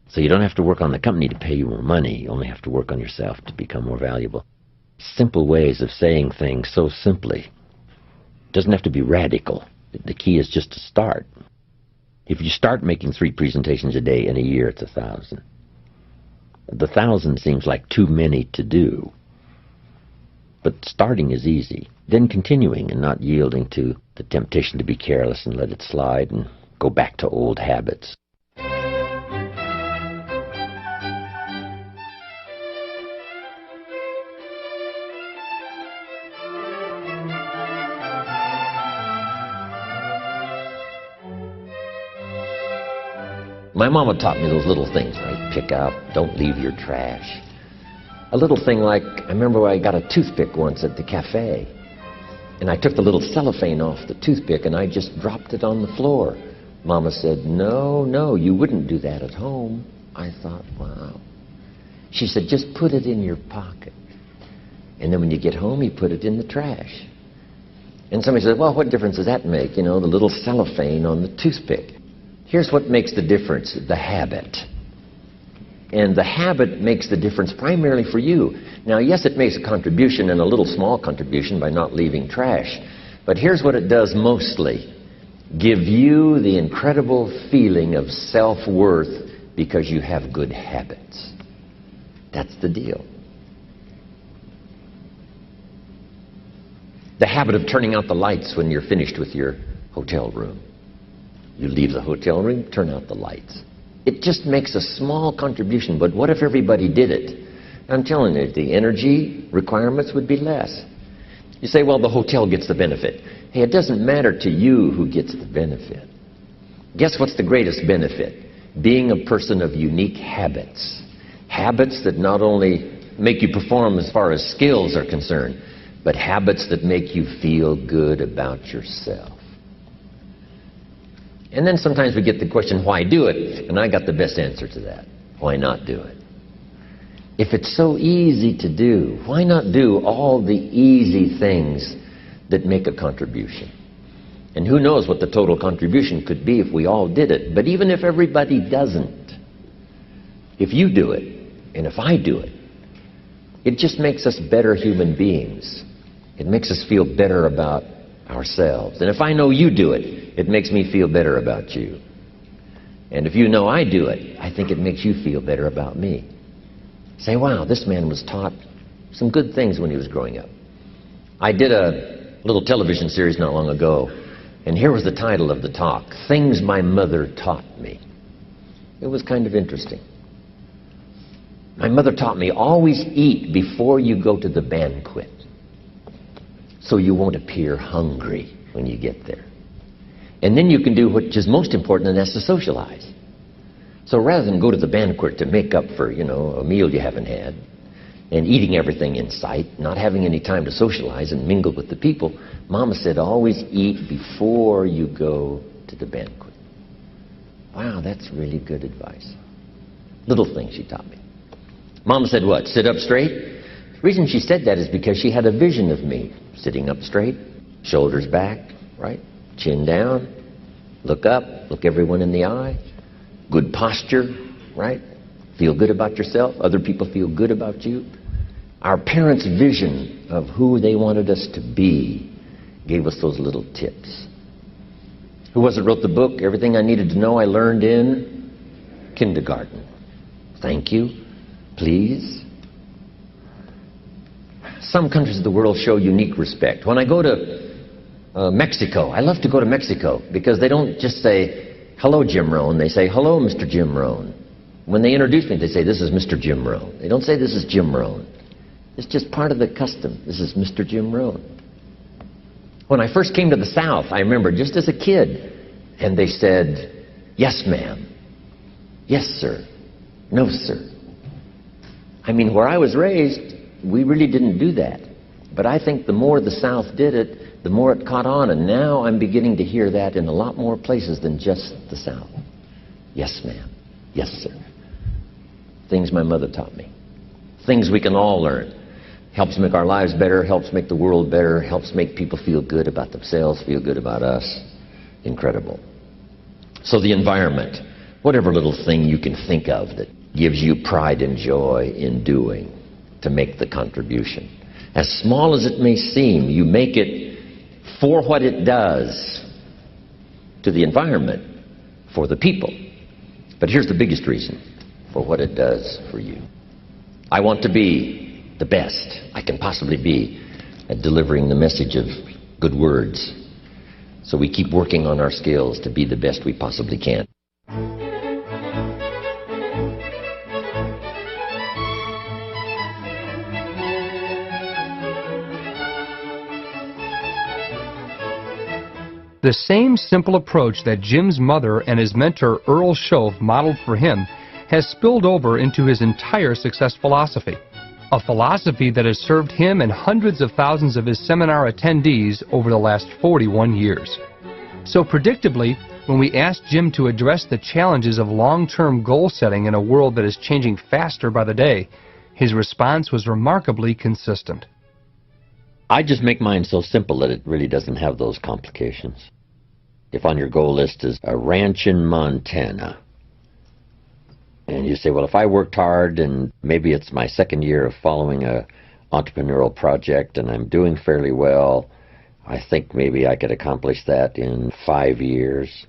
So you don't have to work on the company to pay you more money. You only have to work on yourself to become more valuable. Simple ways of saying things so simply. It doesn't have to be radical. The key is just to start. If you start making 3 presentations a day in a year, it's 1,000. The 1,000 seems like too many to do. But starting is easy. Then continuing and not yielding to the temptation to be careless and let it slide and go back to old habits. My mama taught me those little things, right? Pick up, don't leave your trash. A little thing like, I remember I got a toothpick once at the cafe, and I took the little cellophane off the toothpick and I just dropped it on the floor. Mama said, no, you wouldn't do that at home. I thought, wow. She said, just put it in your pocket. And then when you get home, you put it in the trash. And somebody said, well, what difference does that make? You know, the little cellophane on the toothpick. Here's what makes the difference, the habit. And the habit makes the difference primarily for you. Now, yes, it makes a contribution, and a little small contribution by not leaving trash. But here's what it does mostly. Give you the incredible feeling of self-worth because you have good habits. That's the deal. The habit of turning out the lights when you're finished with your hotel room. You leave the hotel room, turn out the lights. It just makes a small contribution, but what if everybody did it? I'm telling you, the energy requirements would be less. You say, well, the hotel gets the benefit. Hey, it doesn't matter to you who gets the benefit. Guess what's the greatest benefit? Being a person of unique habits. Habits that not only make you perform as far as skills are concerned, but habits that make you feel good about yourself. And then sometimes we get the question, why do it? And I got the best answer to that. Why not do it? If it's so easy to do, why not do all the easy things that make a contribution? And who knows what the total contribution could be if we all did it. But even if everybody doesn't, if you do it, and if I do it, it just makes us better human beings. It makes us feel better about ourselves. And if I know you do it, it makes me feel better about you. And if you know I do it, I think it makes you feel better about me. Say, wow, this man was taught some good things when he was growing up. I did a little television series not long ago, and here was the title of the talk, Things My Mother Taught Me. It was kind of interesting. My mother taught me, always eat before you go to the banquet, so you won't appear hungry when you get there. And then you can do what is most important, and that's to socialize. So rather than go to the banquet to make up for, a meal you haven't had, and eating everything in sight, not having any time to socialize and mingle with the people, Mama said, always eat before you go to the banquet. Wow, that's really good advice. Little things she taught me. Mama said what? Sit up straight? The reason she said that is because she had a vision of me sitting up straight, shoulders back, right? Chin down, look up, look everyone in the eye, good posture, right? Feel good about yourself, other people feel good about you. Our parents' vision of who they wanted us to be gave us those little tips. Who was it wrote the book, Everything I Needed to Know I Learned in Kindergarten? Thank you, please. Some countries of the world show unique respect. When I go to Mexico, I love to go to Mexico because they don't just say, hello, Jim Rohn. They say, hello, Mr. Jim Rohn. When they introduce me, they say, this is Mr. Jim Rohn. They don't say, this is Jim Rohn. It's just part of the custom. This is Mr. Jim Rohn. When I first came to the South, I remember just as a kid, and they said, yes, ma'am. Yes, sir. No, sir. I mean, where I was raised, we really didn't do that. But I think the more the South did it, the more it caught on. And now I'm beginning to hear that in a lot more places than just the South. Yes, ma'am. Yes, sir. Things my mother taught me. Things we can all learn. Helps make our lives better, helps make the world better, helps make people feel good about themselves, feel good about us. Incredible. So the environment, whatever little thing you can think of that gives you pride and joy in doing to make the contribution. As small as it may seem, you make it for what it does to the environment, for the people. But here's the biggest reason, for what it does for you. I want to be the best I can possibly be at delivering the message of good words. So we keep working on our skills to be the best we possibly can. The same simple approach that Jim's mother and his mentor Earl Shoaff modeled for him has spilled over into his entire success philosophy. A philosophy that has served him and hundreds of thousands of his seminar attendees over the last 41 years. So predictably, when we asked Jim to address the challenges of long-term goal setting in a world that is changing faster by the day, his response was remarkably consistent. I just make mine so simple that it really doesn't have those complications. If on your goal list is a ranch in Montana, and you say, well, if I worked hard and maybe it's my second year of following a entrepreneurial project and I'm doing fairly well, I think maybe I could accomplish that in 5 years.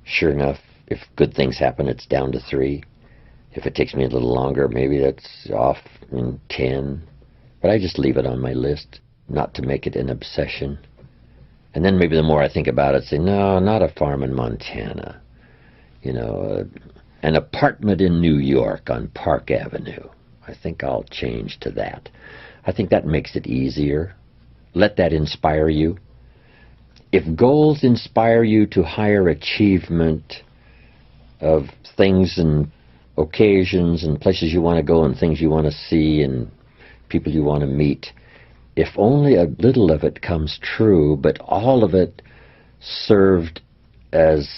Sure enough, if good things happen, it's down to 3. If it takes me a little longer, maybe that's off in 10. But I just leave it on my list, not to make it an obsession. And then maybe the more I think about it, say, no, not a farm in Montana. An apartment in New York on Park Avenue. I think I'll change to that. I think that makes it easier. Let that inspire you. If goals inspire you to higher achievement of things and occasions and places you want to go and things you want to see and people you want to meet, if only a little of it comes true, but all of it served as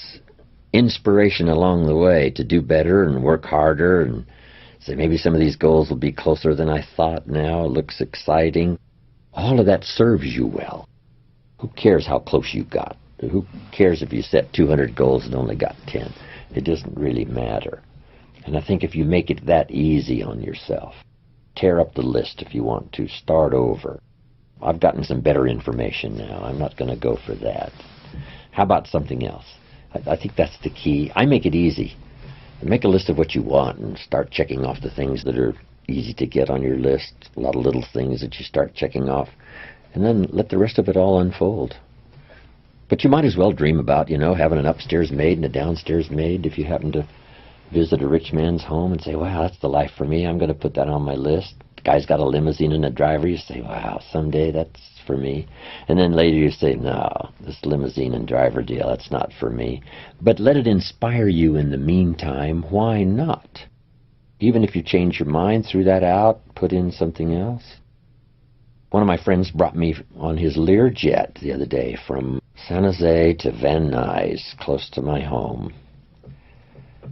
inspiration along the way to do better and work harder and say maybe some of these goals will be closer than I thought now. It looks exciting. All of that serves you well. Who cares how close you got? Who cares if you set 200 goals and only got 10? It doesn't really matter. And I think if you make it that easy on yourself, tear up the list if you want to, start over. I've gotten some better information now. I'm not going to go for that. How about something else? I think that's the key. I make it easy. Make a list of what you want and start checking off the things that are easy to get on your list, a lot of little things that you start checking off, and then let the rest of it all unfold. But you might as well dream about, having an upstairs maid and a downstairs maid if you happen to visit a rich man's home and say, wow, that's the life for me. I'm going to put that on my list. The guy's got a limousine and a driver. You say, wow, someday that's for me. And then later you say, no, this limousine and driver deal, that's not for me. But let it inspire you in the meantime. Why not? Even if you change your mind, threw that out, put in something else. One of my friends brought me on his Learjet the other day from San Jose to Van Nuys, close to my home.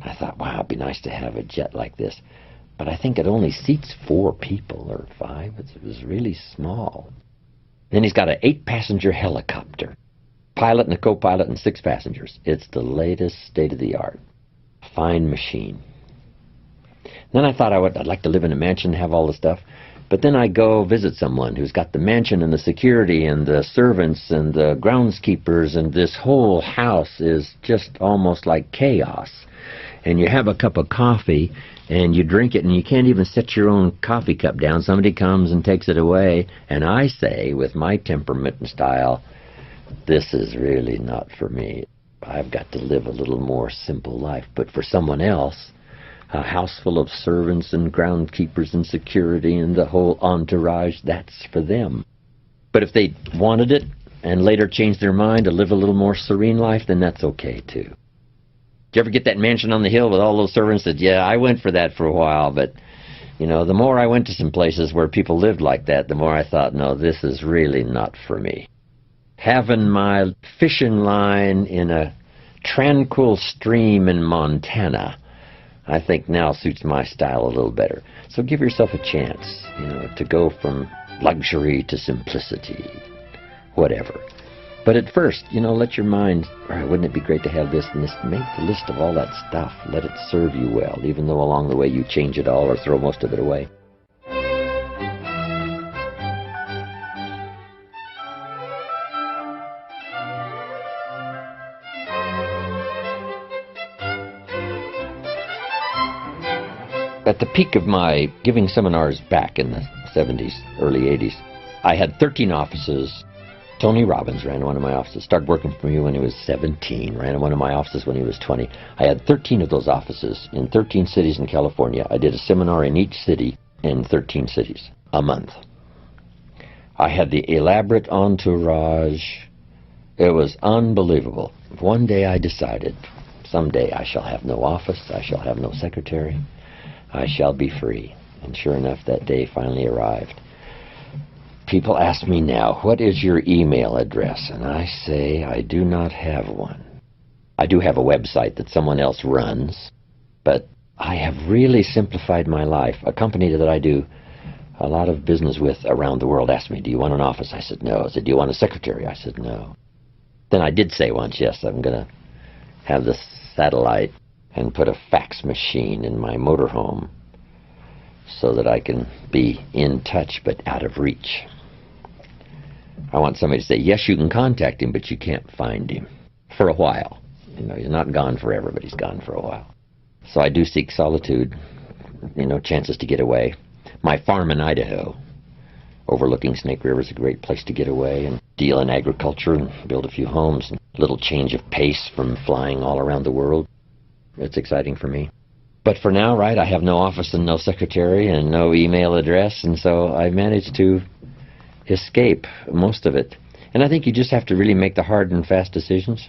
I thought, wow, it'd be nice to have a jet like this. But I think it only seats 4 people or 5. It was really small. Then he's got an 8-passenger helicopter. Pilot and a co-pilot and 6 passengers. It's the latest state-of-the-art. Fine machine. Then I thought I'd like to live in a mansion and have all the stuff. But then I go visit someone who's got the mansion and the security and the servants and the groundskeepers, and this whole house is just almost like chaos. And you have a cup of coffee and you drink it and you can't even set your own coffee cup down. Somebody comes and takes it away. And I say, with my temperament and style, this is really not for me. I've got to live a little more simple life. But for someone else, a house full of servants and groundskeepers and security and the whole entourage, that's for them. But if they wanted it and later changed their mind to live a little more serene life, then that's okay too. Did you ever get that mansion on the hill with all those servants that, yeah, I went for that for a while, but, the more I went to some places where people lived like that, the more I thought, no, this is really not for me. Having my fishing line in a tranquil stream in Montana, I think now suits my style a little better. So give yourself a chance, to go from luxury to simplicity, whatever. But at first, let your mind, all right, wouldn't it be great to have this and this? Make the list of all that stuff. Let it serve you well, even though along the way you change it all or throw most of it away. At the peak of my giving seminars back in the 70s, early 80s, I had 13 offices. Tony Robbins ran one of my offices, started working for me when he was 17, ran one of my offices when he was 20. I had 13 of those offices in 13 cities in California. I did a seminar in each city in 13 cities a month. I had the elaborate entourage. It was unbelievable. One day I decided, someday I shall have no office, I shall have no secretary, I shall be free. And sure enough, that day finally arrived. People ask me now, what is your email address? And I say, I do not have one. I do have a website that someone else runs, but I have really simplified my life. A company that I do a lot of business with around the world asked me, do you want an office? I said, no. I said, do you want a secretary? I said, no. Then I did say once, yes, I'm going to have this satellite and put a fax machine in my motorhome so that I can be in touch but out of reach. I want somebody to say, yes, you can contact him, but you can't find him for a while. He's not gone forever, but he's gone for a while. So I do seek solitude, chances to get away. My farm in Idaho, overlooking Snake River, is a great place to get away and deal in agriculture and build a few homes. A little change of pace from flying all around the world. It's exciting for me. But for now, right, I have no office and no secretary and no email address, and so I managed to escape most of it. And I think you just have to really make the hard and fast decisions.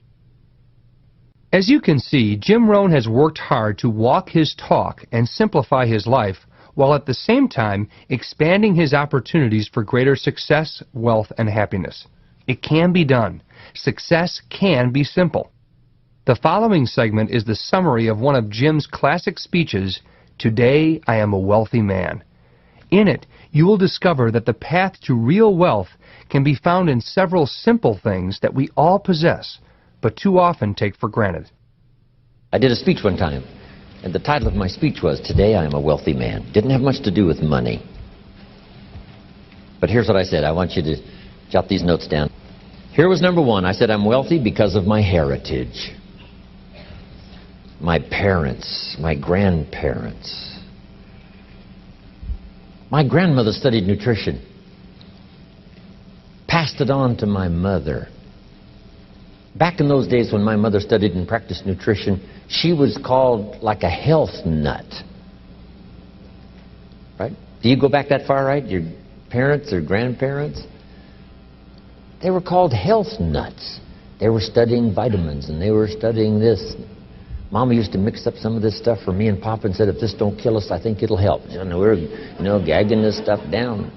As you can see, Jim Rohn has worked hard to walk his talk and simplify his life, while at the same time expanding his opportunities for greater success, wealth, and happiness. It can be done. Success can be simple. The following segment is the summary of one of Jim's classic speeches, "Today I am a wealthy man." In it, you will discover that the path to real wealth can be found in several simple things that we all possess, but too often take for granted. I did a speech one time, and the title of my speech was, "Today I am a wealthy man." Didn't have much to do with money. But here's what I said. I want you to jot these notes down. Here was number one. I said, I'm wealthy because of my heritage. My parents, my grandparents. My grandmother studied nutrition. Passed it on to my mother. Back in those days when my mother studied and practiced nutrition, she was called like a health nut. Right? Do you go back that far, right? Your parents or grandparents? They were called health nuts. They were studying vitamins and they were studying this. Mama used to mix up some of this stuff for me and Papa and said, if this don't kill us, I think it'll help. And we're, gagging this stuff down.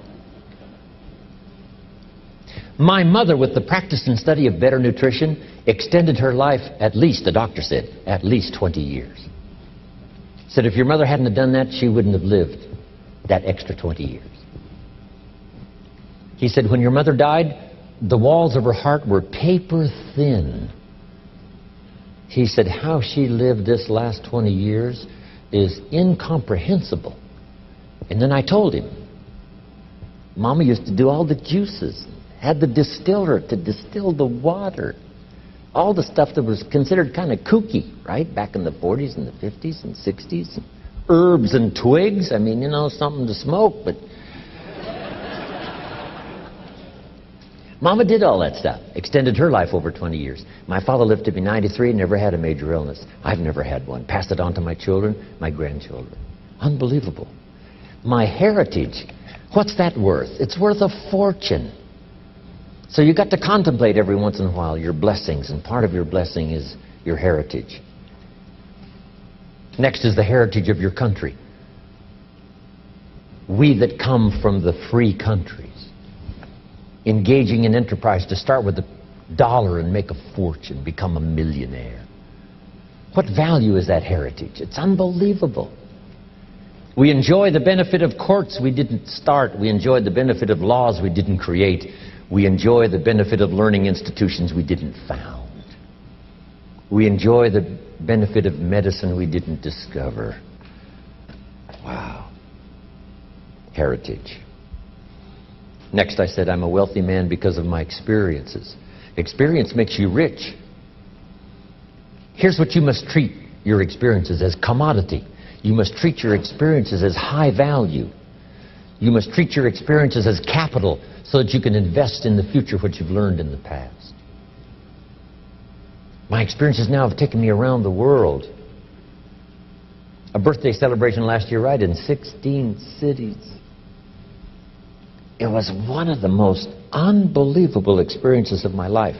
My mother, with the practice and study of better nutrition, extended her life at least, the doctor said, at least 20 years. Said if your mother hadn't have done that, she wouldn't have lived that extra 20 years. He said when your mother died, the walls of her heart were paper thin. He said how she lived this last 20 years is incomprehensible. And then I told him, Mama used to do all the juices, had the distiller to distill the water. All the stuff that was considered kind of kooky, right? Back in the 40s and the 50s and 60s. Herbs and twigs, something to smoke, but Mama did all that stuff, extended her life over 20 years. My father lived to be 93, never had a major illness. I've never had one. Passed it on to my children, my grandchildren. Unbelievable. My heritage, what's that worth? It's worth a fortune. So you got to contemplate every once in a while your blessings, and part of your blessing is your heritage. Next is the heritage of your country. We that come from the free countries, engaging in enterprise to start with $1 and make a fortune, become a millionaire. What value is that heritage? It's unbelievable. We enjoy the benefit of courts we didn't start. We enjoy the benefit of laws we didn't create. We enjoy the benefit of learning institutions we didn't found. We enjoy the benefit of medicine we didn't discover. Wow. Heritage. Next, I said, I'm a wealthy man because of my experiences. Experience makes you rich. Here's what you must treat your experiences as: commodity. You must treat your experiences as high value. You must treat your experiences as capital so that you can invest in the future what you've learned in the past. My experiences now have taken me around the world. A birthday celebration last year, right, in 16 cities. It was one of the most unbelievable experiences of my life.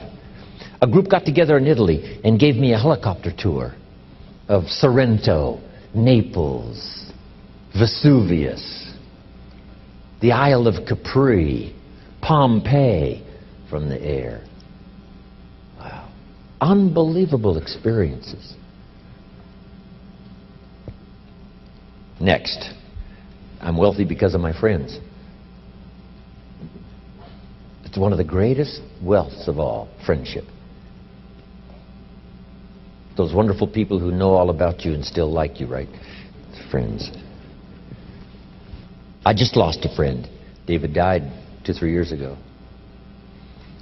A group got together in Italy and gave me a helicopter tour of Sorrento, Naples, Vesuvius, the Isle of Capri, Pompeii from the air. Wow. Unbelievable experiences. Next, I'm wealthy because of my friends. It's one of the greatest wealths of all, friendship. Those wonderful people who know all about you and still like you, right? Friends. I just lost a friend. David died 2-3 years ago.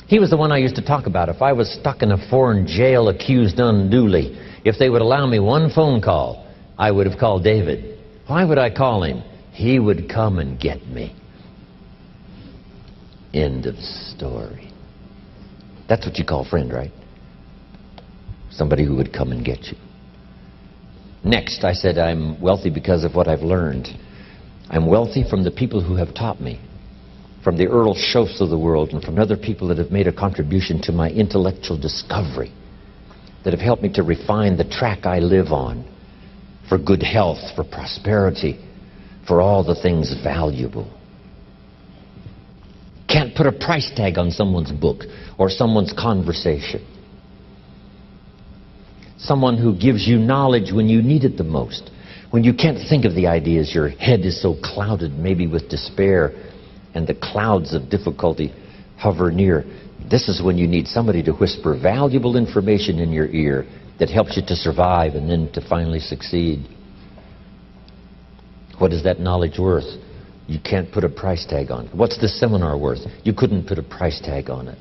He was the one I used to talk about. If I was stuck in a foreign jail accused unduly, if they would allow me one phone call, I would have called David. Why would I call him? He would come and get me. End of story. That's what you call a friend, right? Somebody who would come and get you. Next, I said I'm wealthy because of what I've learned. I'm wealthy from the people who have taught me, from the Earl Shoaffs of the world and from other people that have made a contribution to my intellectual discovery, that have helped me to refine the track I live on, for good health, for prosperity, for all the things valuable. Can't put a price tag on someone's book or someone's conversation. Someone who gives you knowledge when you need it the most. When you can't think of the ideas, your head is so clouded, maybe with despair, and the clouds of difficulty hover near. This is when you need somebody to whisper valuable information in your ear that helps you to survive and then to finally succeed. What is that knowledge worth? You can't put a price tag on it. What's this seminar worth? You couldn't put a price tag on it.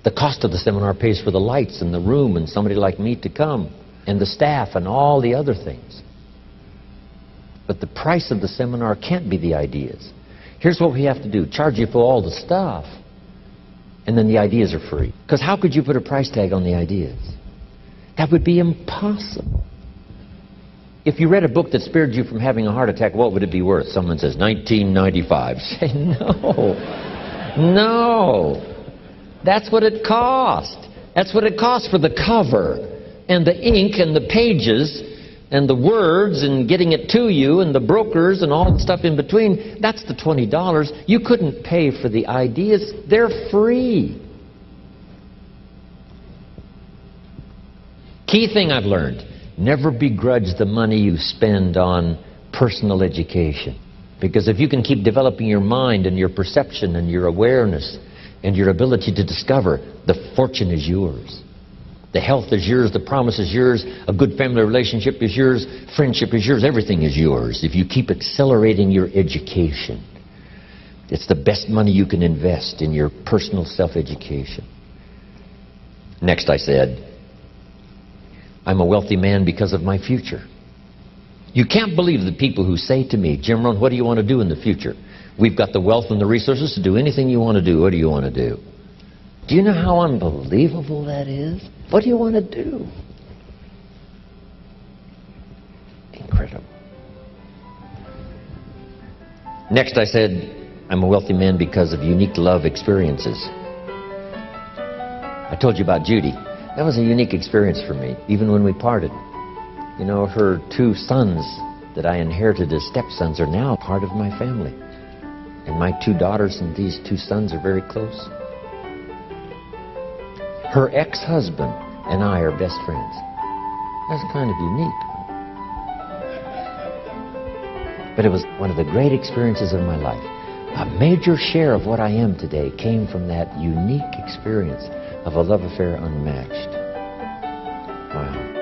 The cost of the seminar pays for the lights and the room and somebody like me to come, and the staff and all the other things. But the price of the seminar can't be the ideas. Here's what we have to do. Charge you for all the stuff, and then the ideas are free. Because how could you put a price tag on the ideas? That would be impossible. If you read a book that spared you from having a heart attack, what would it be worth? Someone says, $19.95. Say, no. No. That's what it cost. That's what it cost for the cover and the ink and the pages and the words and getting it to you and the brokers and all the stuff in between. That's the $20. You couldn't pay for the ideas. They're free. Key thing I've learned, never begrudge the money you spend on personal education. Because if you can keep developing your mind and your perception and your awareness and your ability to discover, the fortune is yours. The health is yours, the promise is yours, a good family relationship is yours, friendship is yours, everything is yours. If you keep accelerating your education, it's the best money you can invest in your personal self-education. Next I said, I'm a wealthy man because of my future. You can't believe the people who say to me, Jim Rohn, what do you want to do in the future? We've got the wealth and the resources to do anything you want to do. What do you want to do? Do you know how unbelievable that is? What do you want to do? Incredible. Next I said, I'm a wealthy man because of unique love experiences. I told you about Judy. That was a unique experience for me, even when we parted. You know, her two sons that I inherited as stepsons are now part of my family. And my two daughters and these two sons are very close. Her ex-husband and I are best friends. That's kind of unique. But it was one of the great experiences of my life. A major share of what I am today came from that unique experience of a love affair unmatched. Wow.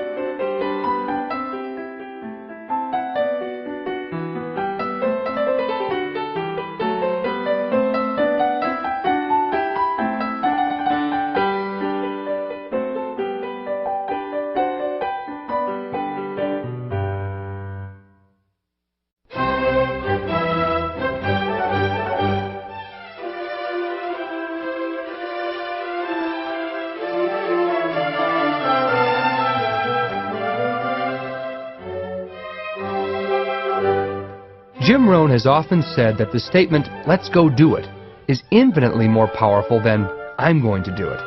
Jim Rohn has often said that the statement, let's go do it, is infinitely more powerful than, I'm going to do it.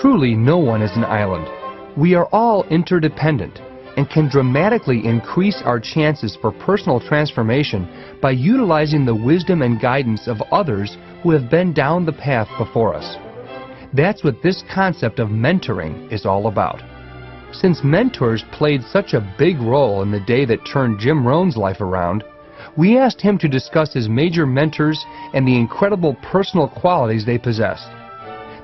Truly, no one is an island. We are all interdependent and can dramatically increase our chances for personal transformation by utilizing the wisdom and guidance of others who have been down the path before us. That's what this concept of mentoring is all about. Since mentors played such a big role in the day that turned Jim Rohn's life around, we asked him to discuss his major mentors and the incredible personal qualities they possessed.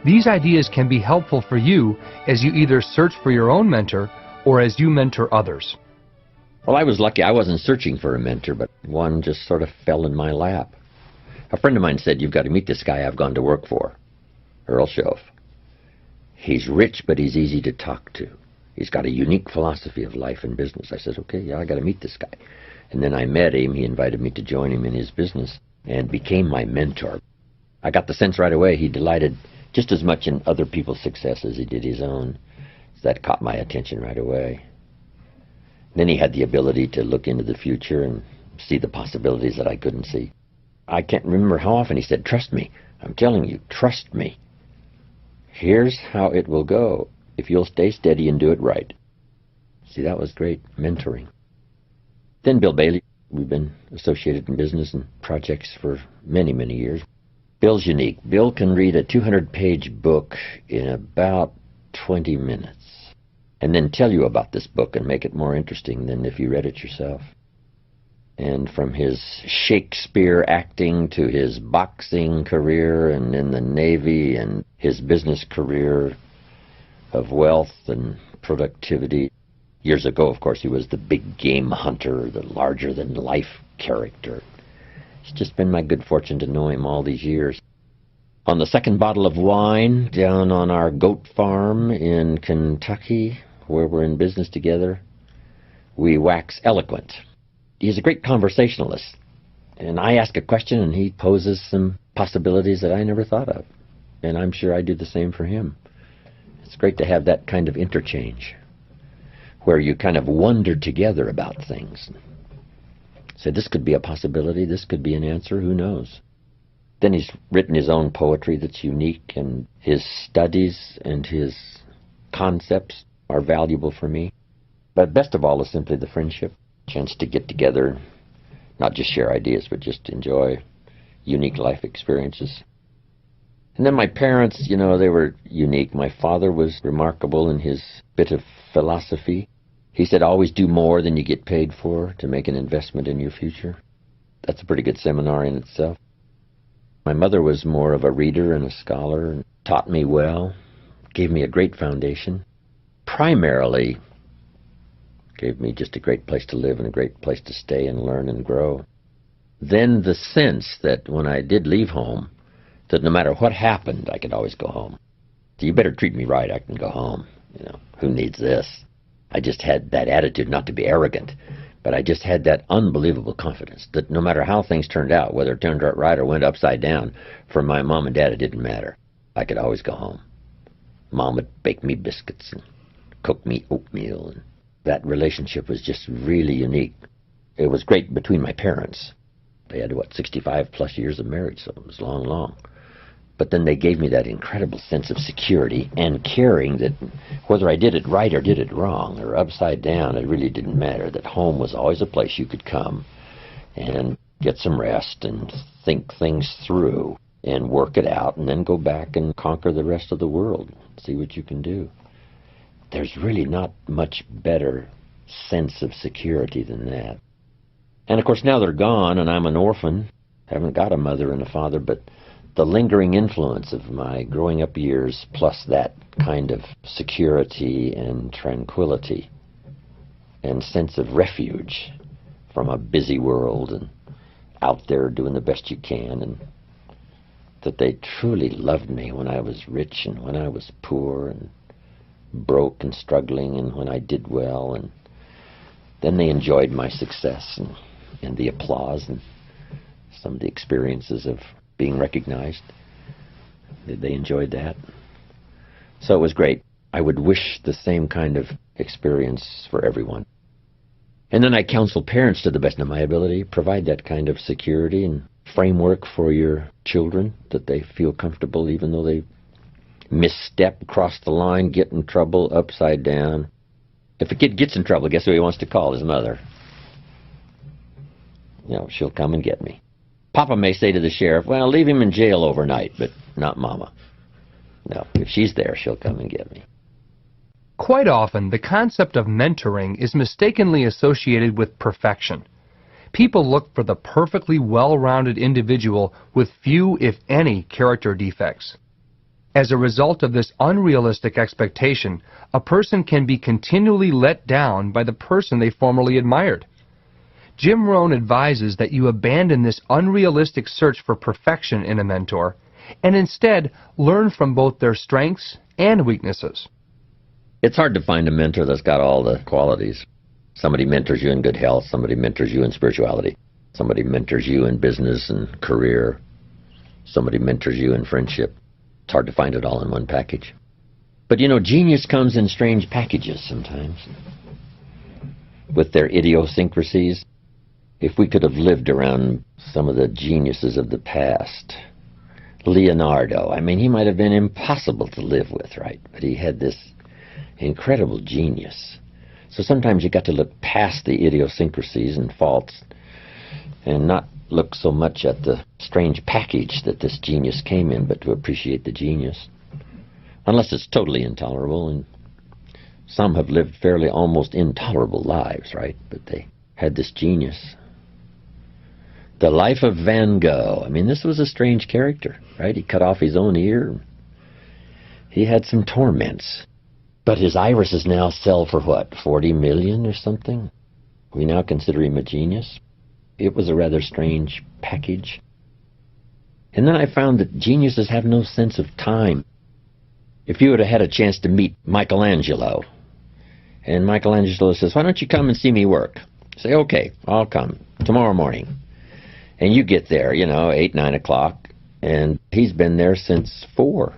These ideas can be helpful for you as you either search for your own mentor or as you mentor others. Well, I was lucky. I wasn't searching for a mentor, but one just sort of fell in my lap. A friend of mine said, you've got to meet this guy I've gone to work for, Earl Shoaff. He's rich, but he's easy to talk to. He's got a unique philosophy of life and business. I said, okay, yeah, I got to meet this guy. And then I met him. He invited me to join him in his business and became my mentor. I got the sense right away he delighted just as much in other people's success as he did his own. That caught my attention right away. Then he had the ability to look into the future and see the possibilities that I couldn't see. I can't remember how often he said, trust me. I'm telling you, trust me. Here's how it will go if you'll stay steady and do it right. See, that was great mentoring. Then Bill Bailey. We've been associated in business and projects for many, many years. Bill's unique. Bill can read a 200-page book in about 20 minutes. and then tell you about this book and make it more interesting than if you read it yourself. And from his Shakespeare acting to his boxing career and in the Navy and his business career of wealth and productivity. Years ago, of course, he was the big game hunter, the larger-than-life character. It's just been my good fortune to know him all these years. On the second bottle of wine down on our goat farm in Kentucky, where we're in business together, we wax eloquent. He's a great conversationalist, and I ask a question and he poses some possibilities that I never thought of, and I'm sure I do the same for him. It's great to have that kind of interchange where you kind of wonder together about things. Say, this could be a possibility, this could be an answer, who knows? Then he's written his own poetry that's unique, and his studies and his concepts are valuable for me. But best of all is simply the friendship. Chance to get together, not just share ideas, but just enjoy unique life experiences. And then my parents, you know, they were unique. My father was remarkable in his bit of philosophy. He said, always do more than you get paid for to make an investment in your future. That's a pretty good seminar in itself. My mother was more of a reader and a scholar and taught me well, gave me a great foundation. Primarily gave me just a great place to live and a great place to stay and learn and grow. Then the sense that when I did leave home, that no matter what happened, I could always go home. So you better treat me right, I can go home. You know, who needs this? I just had that attitude, not to be arrogant, but I just had that unbelievable confidence that no matter how things turned out, whether it turned out right or went upside down, for my mom and dad it didn't matter. I could always go home. Mom would bake me biscuits and cook me oatmeal, and that relationship was just really unique. It was great between my parents. They had, 65 plus years of marriage, so it was long, long. But then they gave me that incredible sense of security and caring that whether I did it right or did it wrong or upside down, it really didn't matter, that home was always a place you could come and get some rest and think things through and work it out and then go back and conquer the rest of the world, see what you can do. There's really not much better sense of security than that. And of course now they're gone and I'm an orphan. Haven't got a mother and a father, but the lingering influence of my growing up years plus that kind of security and tranquility and sense of refuge from a busy world and out there doing the best you can, and that they truly loved me when I was rich and when I was poor and broke and struggling and when I did well, and then they enjoyed my success and the applause and some of the experiences of being recognized. They enjoyed that. So it was great. I would wish the same kind of experience for everyone. And then I counsel parents to the best of my ability, provide that kind of security and framework for your children, that they feel comfortable even though they misstep, cross the line, get in trouble, upside down. If a kid gets in trouble, guess who he wants to call? His mother. You know, she'll come and get me. Papa may say to the sheriff, well, leave him in jail overnight, but not Mama. No, if she's there, she'll come and get me. Quite often, the concept of mentoring is mistakenly associated with perfection. People look for the perfectly well-rounded individual with few, if any, character defects. As a result of this unrealistic expectation, a person can be continually let down by the person they formerly admired. Jim Rohn advises that you abandon this unrealistic search for perfection in a mentor and instead learn from both their strengths and weaknesses. It's hard to find a mentor that's got all the qualities. Somebody mentors you in good health, somebody mentors you in spirituality, somebody mentors you in business and career, somebody mentors you in friendship. It's hard to find it all in one package. But you know, genius comes in strange packages sometimes, with their idiosyncrasies. If we could have lived around some of the geniuses of the past, Leonardo, I mean, he might have been impossible to live with, right? But he had this incredible genius. So sometimes you got to look past the idiosyncrasies and faults and not look so much at the strange package that this genius came in, but to appreciate the genius. Unless it's totally intolerable, in Some have lived fairly almost intolerable lives, right? But they had this genius. The life of Van Gogh. I mean, this was a strange character, right? He cut off his own ear. He had some torments. But his irises now sell for what, 40 million or something? We now consider him a genius. It was a rather strange package. And then I found that geniuses have no sense of time. If you would have had a chance to meet Michelangelo, and Michelangelo says, "Why don't you come and see me work?" Say, "Okay, I'll come tomorrow morning." And you get there, 8, 9 o'clock, and he's been there since 4.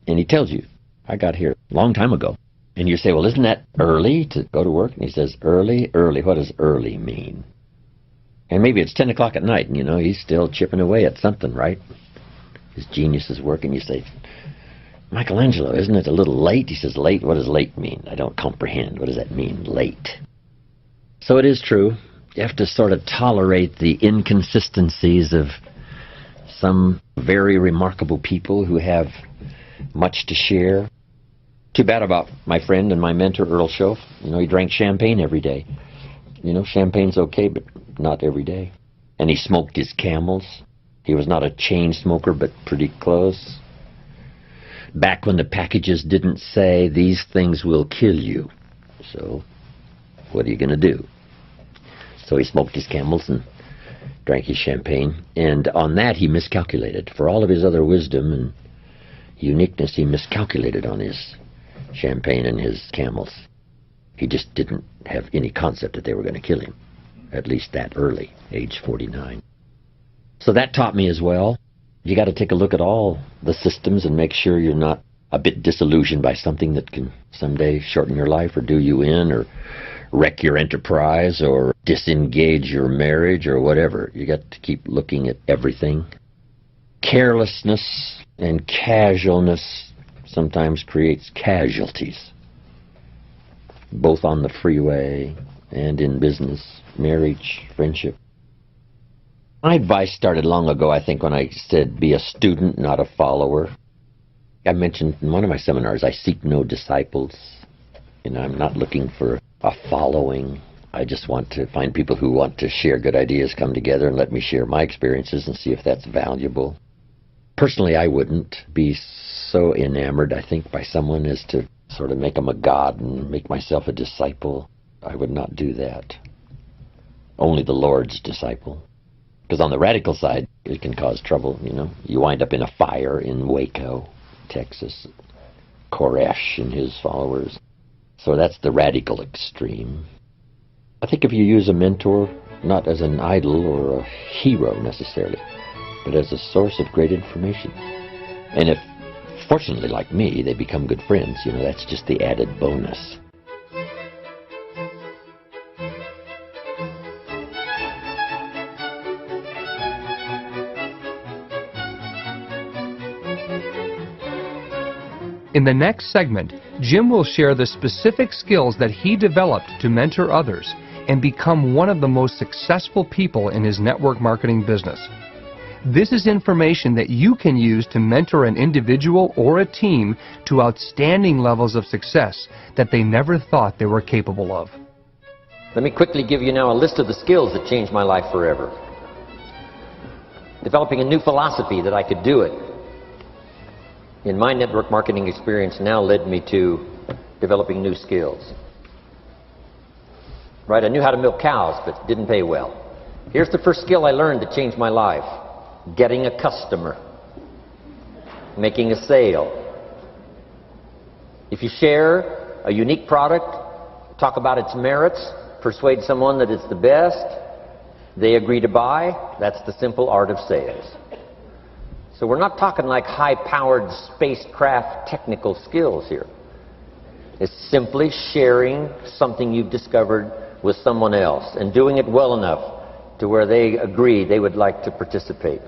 And he tells you, "I got here a long time ago." And you say, "Well, isn't that early to go to work?" And he says, "Early, early, what does early mean?" And maybe it's 10 o'clock at night, and he's still chipping away at something, right? His genius is working. You say, "Michelangelo, isn't it a little late?" He says, "Late? What does late mean? I don't comprehend. What does that mean, late?" So it is true. You have to sort of tolerate the inconsistencies of some very remarkable people who have much to share. Too bad about my friend and my mentor, Earl Shoaff. He drank champagne every day. Champagne's okay, but not every day. And he smoked his Camels. He was not a chain smoker, but pretty close. Back when the packages didn't say, "These things will kill you." So, what are you going to do? So he smoked his Camels and drank his champagne. And on that, he miscalculated. For all of his other wisdom and uniqueness, he miscalculated on his champagne and his Camels. He just didn't have any concept that they were going to kill him, at least that early, age 49. So that taught me as well. You got to take a look at all the systems and make sure you're not a bit disillusioned by something that can someday shorten your life or do you in or wreck your enterprise or disengage your marriage or whatever. You got to keep looking at everything. Carelessness and casualness sometimes creates casualties, both on the freeway and in business, marriage, friendship. My advice started long ago, I think, when I said, be a student, not a follower. I mentioned in one of my seminars, I seek no disciples. I'm not looking for a following. I just want to find people who want to share good ideas, come together and let me share my experiences and see if that's valuable. Personally, I wouldn't be so enamored, I think, by someone as to sort of make them a god and make myself a disciple. I would not do that. Only the Lord's disciple. Because on the radical side, it can cause trouble, You wind up in a fire in Waco, Texas. Koresh and his followers. So that's the radical extreme. I think if you use a mentor, not as an idol or a hero necessarily, but as a source of great information. And if, fortunately like me, they become good friends, that's just the added bonus. In the next segment, Jim will share the specific skills that he developed to mentor others and become one of the most successful people in his network marketing business. This is information that you can use to mentor an individual or a team to outstanding levels of success that they never thought they were capable of. Let me quickly give you now a list of the skills that changed my life forever. Developing a new philosophy that I could do it. In my network marketing experience now led me to developing new skills. Right, I knew how to milk cows, but didn't pay well. Here's the first skill I learned that changed my life. Getting a customer. Making a sale. If you share a unique product, talk about its merits, persuade someone that it's the best, they agree to buy, that's the simple art of sales. So we're not talking like high-powered spacecraft technical skills here. It's simply sharing something you've discovered with someone else and doing it well enough to where they agree they would like to participate.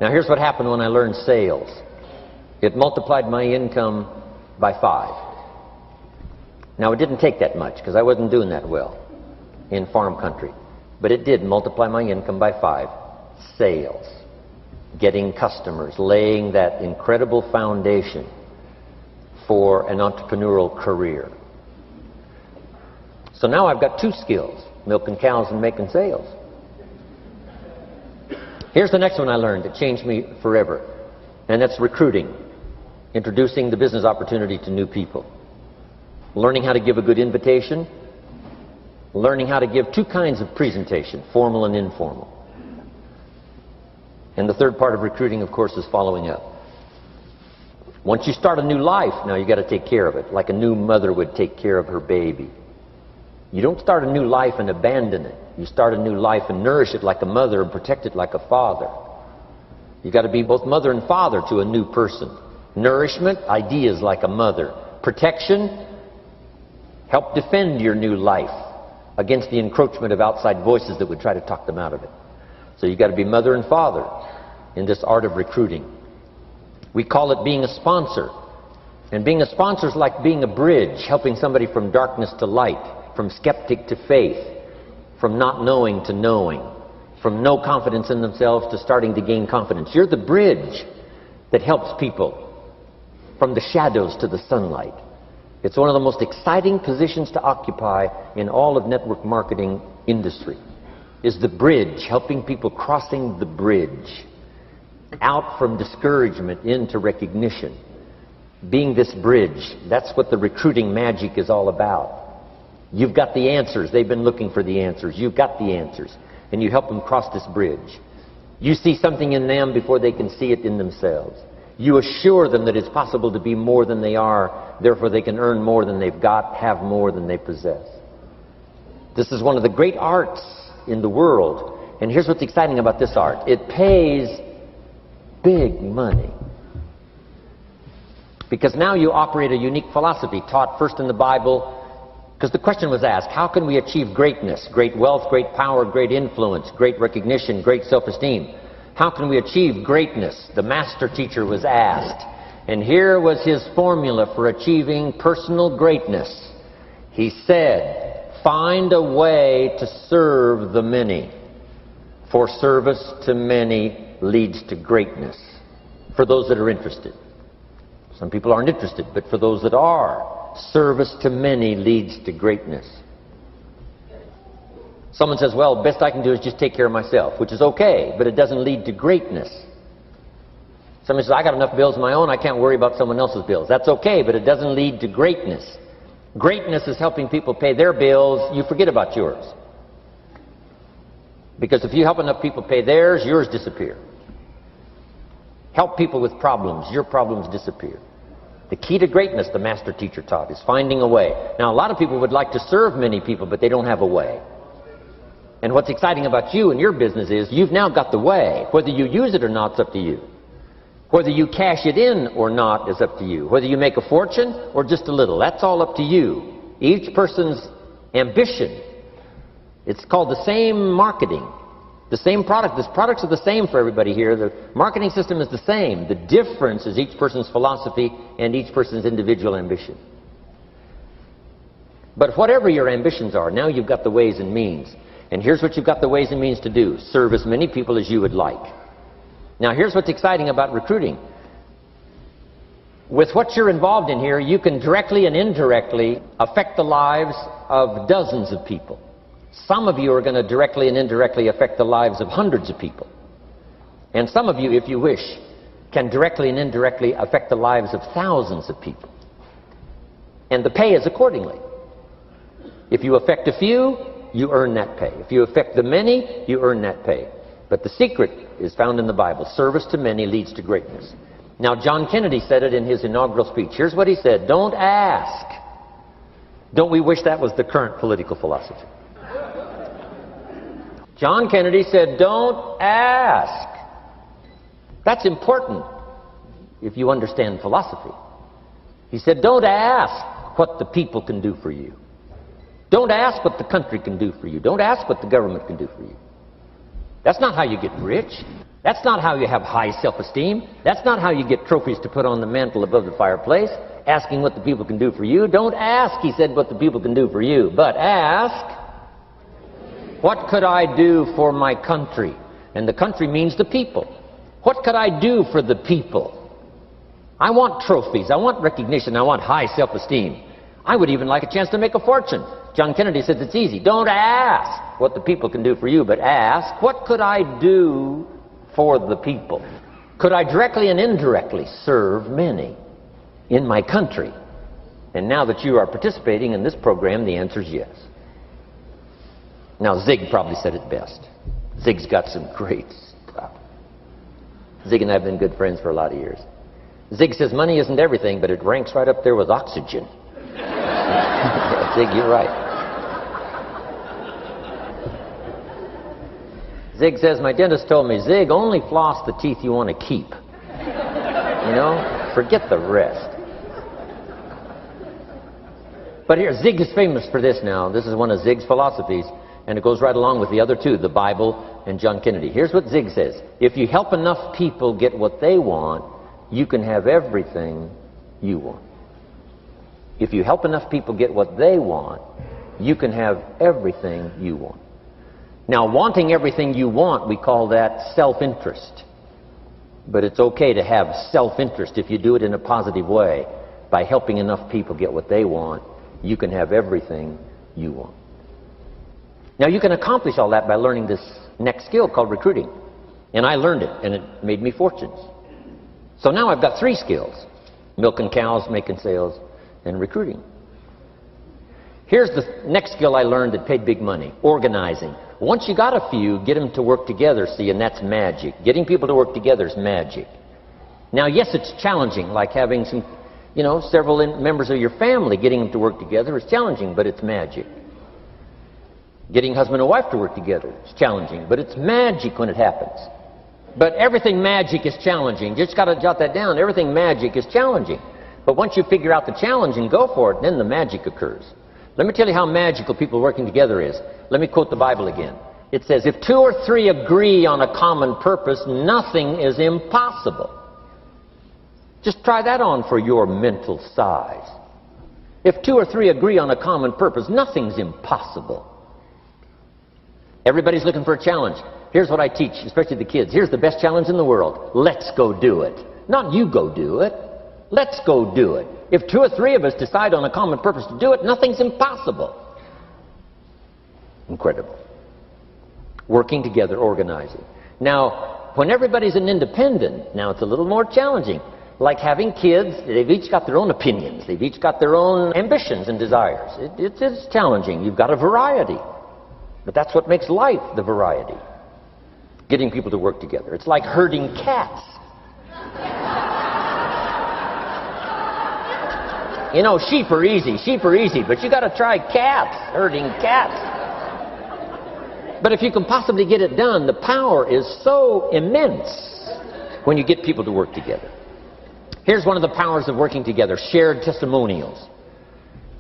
Now here's what happened when I learned sales. It multiplied my income by 5. Now it didn't take that much because I wasn't doing that well in farm country. But it did multiply my income by 5. Sales. Getting customers, laying that incredible foundation for an entrepreneurial career. So now I've got two skills, milking cows and making sales. Here's the next one I learned that changed me forever, and that's recruiting, introducing the business opportunity to new people, learning how to give a good invitation, learning how to give two kinds of presentation, formal and informal. And the third part of recruiting, of course, is following up. Once you start a new life, now you got to take care of it, like a new mother would take care of her baby. You don't start a new life and abandon it. You start a new life and nourish it like a mother and protect it like a father. You got to be both mother and father to a new person. Nourishment, ideas like a mother. Protection, help defend your new life against the encroachment of outside voices that would try to talk them out of it. So you got to be mother and father in this art of recruiting. We call it being a sponsor. And being a sponsor is like being a bridge, helping somebody from darkness to light, from skeptic to faith, from not knowing to knowing, from no confidence in themselves to starting to gain confidence. You're the bridge that helps people from the shadows to the sunlight. It's one of the most exciting positions to occupy in all of network marketing industry, is the bridge, helping people crossing the bridge out from discouragement into recognition. Being this bridge, that's what the recruiting magic is all about. You've got the answers. They've been looking for the answers. You've got the answers. And you help them cross this bridge. You see something in them before they can see it in themselves. You assure them that it's possible to be more than they are, therefore they can earn more than they've got, have more than they possess. This is one of the great arts in the world. And here's what's exciting about this art. It pays big money. Because now you operate a unique philosophy taught first in the Bible. Because the question was asked, how can we achieve greatness, great wealth, great power, great influence, great recognition, great self-esteem? How can we achieve greatness? The master teacher was asked. And here was his formula for achieving personal greatness. He said, find a way to serve the many. For service to many leads to greatness. For those that are interested. Some people aren't interested, but for those that are, service to many leads to greatness. Someone says, well, best I can do is just take care of myself, which is okay, but it doesn't lead to greatness. Somebody says, I got enough bills of my own, I can't worry about someone else's bills. That's okay, but it doesn't lead to greatness. Greatness is helping people pay their bills, you forget about yours. Because if you help enough people pay theirs, yours disappear. Help people with problems, your problems disappear. The key to greatness, the master teacher taught, is finding a way. Now, a lot of people would like to serve many people, but they don't have a way. And what's exciting about you and your business is you've now got the way. Whether you use it or not is up to you. Whether you cash it in or not is up to you. Whether you make a fortune or just a little, that's all up to you. Each person's ambition, it's called the same marketing. The same product. The products are the same for everybody here. The marketing system is the same. The difference is each person's philosophy and each person's individual ambition. But whatever your ambitions are, now you've got the ways and means. And here's what you've got the ways and means to do. Serve as many people as you would like. Now here's what's exciting about recruiting. With what you're involved in here, you can directly and indirectly affect the lives of dozens of people. Some of you are going to directly and indirectly affect the lives of hundreds of people. And some of you, if you wish, can directly and indirectly affect the lives of thousands of people. And the pay is accordingly. If you affect a few, you earn that pay. If you affect the many, you earn that pay. But the secret is found in the Bible. Service to many leads to greatness. Now, John Kennedy said it in his inaugural speech. Here's what he said. Don't ask. Don't we wish that was the current political philosophy? John Kennedy said, don't ask. That's important if you understand philosophy. He said, don't ask what the people can do for you. Don't ask what the country can do for you. Don't ask what the government can do for you. That's not how you get rich. That's not how you have high self-esteem. That's not how you get trophies to put on the mantle above the fireplace, asking what the people can do for you. Don't ask, he said, what the people can do for you, but ask, what could I do for my country? And the country means the people. What could I do for the people? I want trophies. I want recognition. I want high self-esteem. I would even like a chance to make a fortune. John Kennedy says it's easy. Don't ask what the people can do for you, but ask, what could I do for the people? Could I directly and indirectly serve many in my country? And now that you are participating in this program, the answer is yes. Now, Zig probably said it best. Zig's got some great stuff. Zig and I have been good friends for a lot of years. Zig says money isn't everything, but it ranks right up there with oxygen. Zig, you're right. Zig says, my dentist told me, Zig, only floss the teeth you want to keep. You know, forget the rest. But here, Zig is famous for this now. This is one of Zig's philosophies, and it goes right along with the other two, the Bible and John Kennedy. Here's what Zig says. If you help enough people get what they want, you can have everything you want. If you help enough people get what they want, you can have everything you want. Now, wanting everything you want, we call that self-interest. But it's okay to have self-interest if you do it in a positive way. By helping enough people get what they want, you can have everything you want. Now, you can accomplish all that by learning this next skill called recruiting. And I learned it, and it made me fortunes. So now I've got 3 skills: milking cows, making sales, and recruiting. Here's the next skill I learned that paid big money: organizing. Once you got a few, get them to work together, see, and that's magic. Getting people to work together is magic. Now, yes, it's challenging, like having some, several members of your family. Getting them to work together is challenging, but it's magic. Getting husband and wife to work together is challenging, but it's magic when it happens. But everything magic is challenging. You just got to jot that down. Everything magic is challenging. But once you figure out the challenge and go for it, then the magic occurs. Let me tell you how magical people working together is. Let me quote the Bible again. It says, if 2 or 3 agree on a common purpose, nothing is impossible. Just try that on for your mental size. If 2 or 3 agree on a common purpose, nothing's impossible. Everybody's looking for a challenge. Here's what I teach, especially the kids. Here's the best challenge in the world. Let's go do it. Not you go do it. Let's go do it. If 2 or 3 of us decide on a common purpose to do it, nothing's impossible. Incredible. Working together, organizing. Now, when everybody's an independent, now it's a little more challenging. Like having kids, they've each got their own opinions. They've each got their own ambitions and desires. It's challenging. You've got a variety. But that's what makes life, the variety. Getting people to work together. It's like herding cats. Sheep are easy, but you got to try cats, herding cats. But if you can possibly get it done, the power is so immense when you get people to work together. Here's one of the powers of working together: shared testimonials.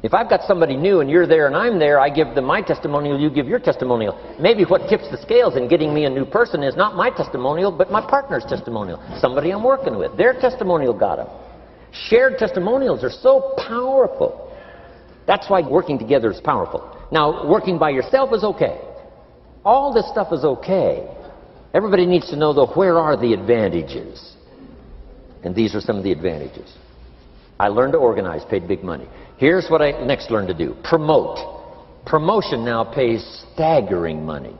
If I've got somebody new and you're there and I'm there, I give them my testimonial, you give your testimonial. Maybe what tips the scales in getting me a new person is not my testimonial, but my partner's testimonial. Somebody I'm working with, their testimonial got them. Shared testimonials are so powerful. That's why working together is powerful. Now, working by yourself is okay. All this stuff is okay. Everybody needs to know, though, where are the advantages? And these are some of the advantages. I learned to organize, paid big money. Here's what I next learned to do: promote. Promotion now pays staggering money.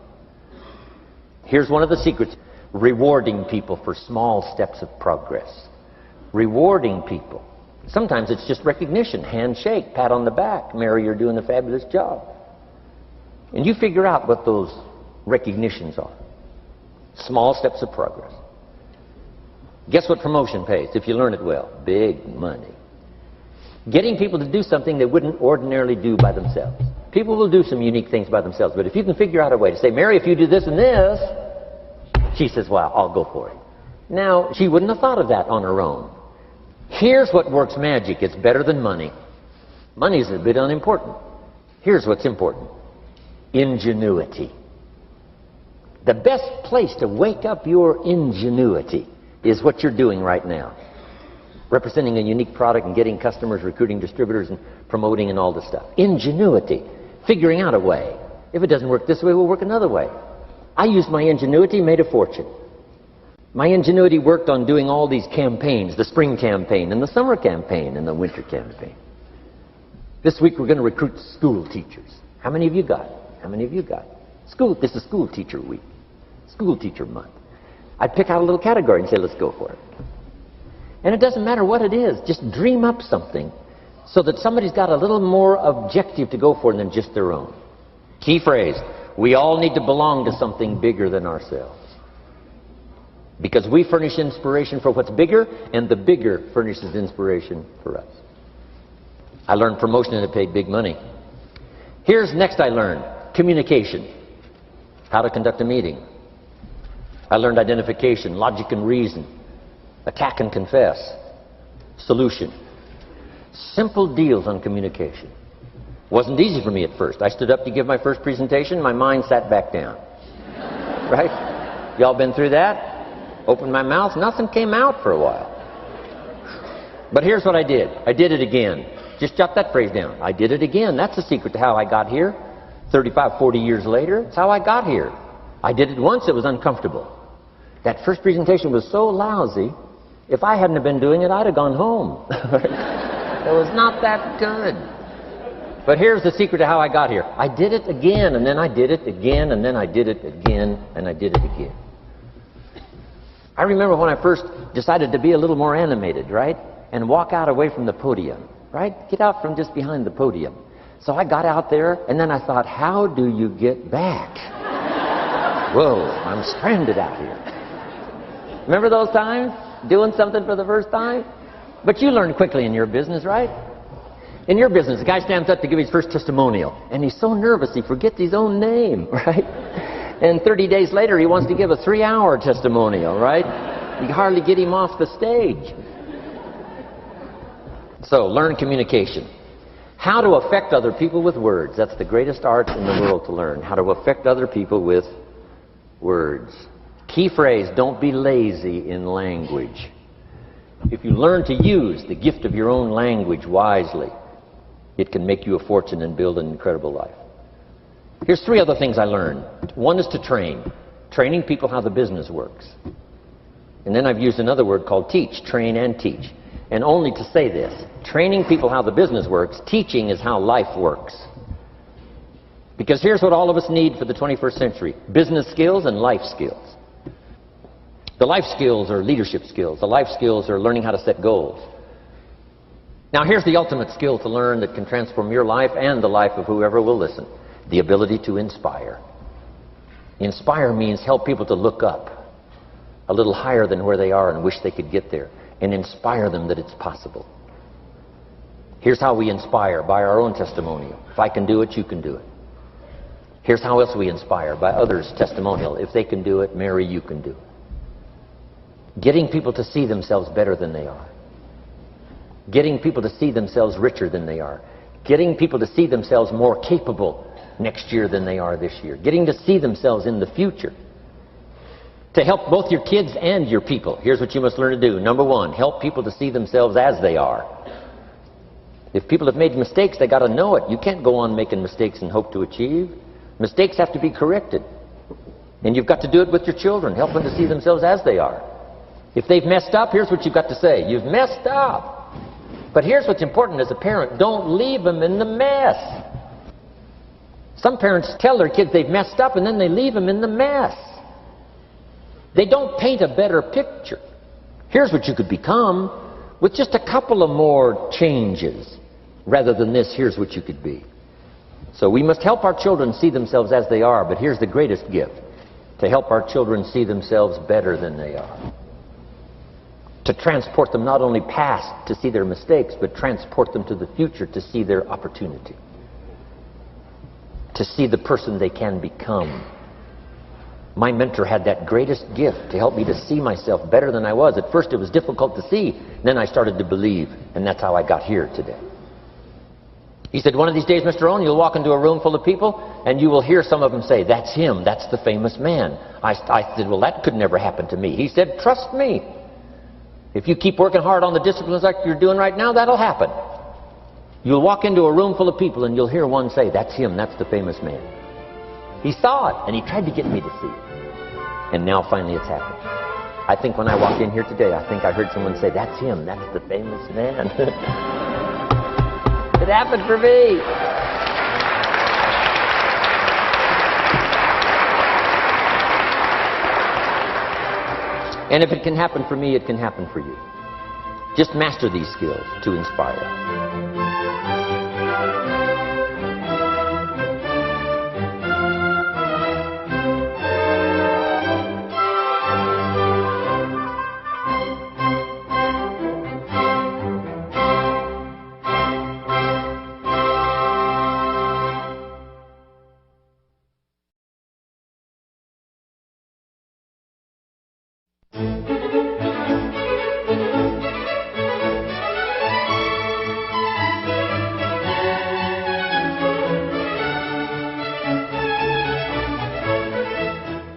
Here's one of the secrets: rewarding people for small steps of progress. Rewarding people. Sometimes it's just recognition, handshake, pat on the back. Mary, you're doing a fabulous job. And you figure out what those recognitions are. Small steps of progress. Guess what promotion pays if you learn it well? Big money. Getting people to do something they wouldn't ordinarily do by themselves. People will do some unique things by themselves, but if you can figure out a way to say, Mary, if you do this and this, she says, well, I'll go for it. Now, she wouldn't have thought of that on her own. Here's what works magic. It's better than money. Money's a bit unimportant. Here's what's important: ingenuity. The best place to wake up your ingenuity is what you're doing right now. Representing a unique product and getting customers, recruiting distributors, and promoting and all this stuff. Ingenuity. Figuring out a way. If it doesn't work this way, we'll work another way. I used my ingenuity, made a fortune. My ingenuity worked on doing all these campaigns, the spring campaign and the summer campaign and the winter campaign. This week we're going to recruit school teachers. How many of you got? How many of you got? This is school teacher week, school teacher month. I'd pick out a little category and say, let's go for it. And it doesn't matter what it is, just dream up something so that somebody's got a little more objective to go for than just their own. Key phrase, we all need to belong to something bigger than ourselves. Because we furnish inspiration for what's bigger, and the bigger furnishes inspiration for us. I learned promotion and it paid big money. Here's next I learned, communication. How to conduct a meeting. I learned identification, logic and reason, attack and confess, solution. Simple deals on communication. Wasn't easy for me at first. I stood up to give my first presentation, my mind sat back down. Right? Y'all been through that? Opened my mouth, nothing came out for a while. But here's what I did. I did it again. Just jot that phrase down. I did it again. That's the secret to how I got here. 35, 40 years later, it's how I got here. I did it once, it was uncomfortable. That first presentation was so lousy, if I hadn't have been doing it, I'd have gone home. It was not that good. But here's the secret to how I got here. I did it again, and then I did it again, and then I did it again, and I did it again. I remember when I first decided to be a little more animated, right? And walk out away from the podium, right? Get out from just behind the podium. So I got out there, and then I thought, how do you get back? Whoa, I'm stranded out here. Remember those times? Doing something for the first time? But you learn quickly in your business, right? In your business, the guy stands up to give his first testimonial, and he's so nervous he forgets his own name, right? And 30 days later, he wants to give a 3-hour testimonial, right? You hardly get him off the stage. So, learn communication. How to affect other people with words. That's the greatest art in the world to learn. How to affect other people with words. Key phrase, don't be lazy in language. If you learn to use the gift of your own language wisely, it can make you a fortune and build an incredible life. Here's 3 other things I learned. One is to train. Training people how the business works. And then I've used another word called teach. Train and teach. And only to say this, training people how the business works, teaching is how life works. Because here's what all of us need for the 21st century. Business skills and life skills. The life skills are leadership skills. The life skills are learning how to set goals. Now here's the ultimate skill to learn that can transform your life and the life of whoever will listen. The ability to inspire. Inspire means help people to look up a little higher than where they are and wish they could get there. And inspire them that it's possible. Here's how we inspire, by our own testimonial. If I can do it, you can do it. Here's how else we inspire, by others' testimonial. If they can do it, Mary, you can do it. Getting people to see themselves better than they are. Getting people to see themselves richer than they are. Getting people to see themselves more capable next year than they are this year. Getting to see themselves in the future. To help both your kids and your people, here's what you must learn to do. Number 1, help people to see themselves as they are. If people have made mistakes, they got to know it. You can't go on making mistakes and hope to achieve. Mistakes have to be corrected. And you've got to do it with your children. Help them to see themselves as they are. If they've messed up, here's what you've got to say. You've messed up. But here's what's important as a parent. Don't leave them in the mess. Some parents tell their kids they've messed up and then they leave them in the mess. They don't paint a better picture. Here's what you could become with just a couple of more changes. Rather than this, here's what you could be. So we must help our children see themselves as they are, but here's the greatest gift. To help our children see themselves better than they are. To transport them not only past to see their mistakes, but transport them to the future to see their opportunity. To see the person they can become. My mentor had that greatest gift to help me to see myself better than I was. At first it was difficult to see, then I started to believe, and that's how I got here today. He said, one of these days, Mr. Rohn, you'll walk into a room full of people, and you will hear some of them say, that's him, that's the famous man. I said, well, that could never happen to me. He said, trust me. If you keep working hard on the disciplines like you're doing right now, that'll happen. You'll walk into a room full of people, and you'll hear one say, that's him, that's the famous man. He saw it, and he tried to get me to see it. And now finally it's happened. I think when I walked in here today, I think I heard someone say, that's him, that's the famous man. It happened for me. And if it can happen for me, it can happen for you. Just master these skills to inspire.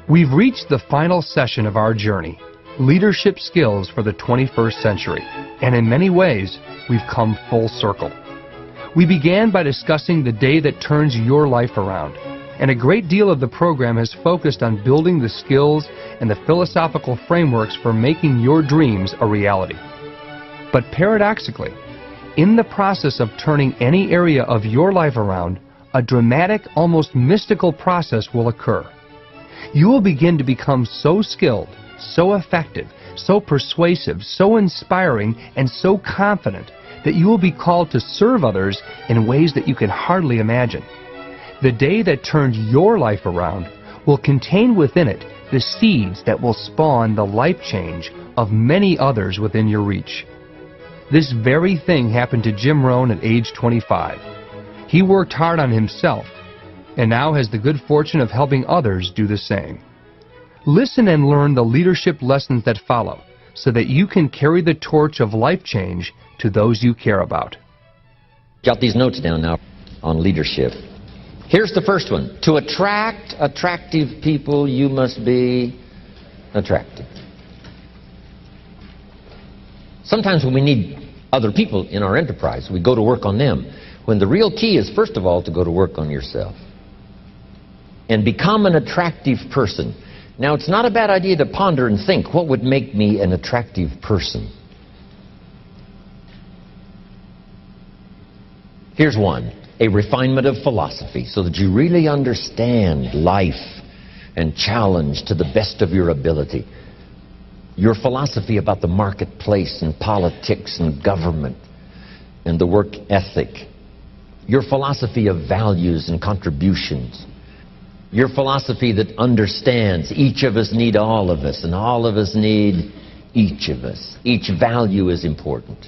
We've reached the final session of our journey, Leadership Skills for the 21st Century, and in many ways, we've come full circle. We began by discussing the day that turns your life around, and a great deal of the program has focused on building the skills and the philosophical frameworks for making your dreams a reality. But paradoxically, in the process of turning any area of your life around, a dramatic, almost mystical process will occur. You will begin to become so skilled, so effective, so persuasive, so inspiring, and so confident that you will be called to serve others in ways that you can hardly imagine. The day that turned your life around will contain within it the seeds that will spawn the life change of many others within your reach. This very thing happened to Jim Rohn at age 25. He worked hard on himself, and now has the good fortune of helping others do the same. Listen and learn the leadership lessons that follow, so that you can carry the torch of life change to those you care about. Jot these notes down now on leadership. Here's the first one. To attract attractive people, you must be attractive. Sometimes when we need other people in our enterprise, we go to work on them, when the real key is, first of all, to go to work on yourself and become an attractive person. Now, it's not a bad idea to ponder and think, what would make me an attractive person? Here's one, a refinement of philosophy, so that you really understand life and challenge to the best of your ability. Your philosophy about the marketplace and politics and government and the work ethic. Your philosophy of values and contributions. Your philosophy that understands each of us need all of us, and all of us need each of us. Each value is important.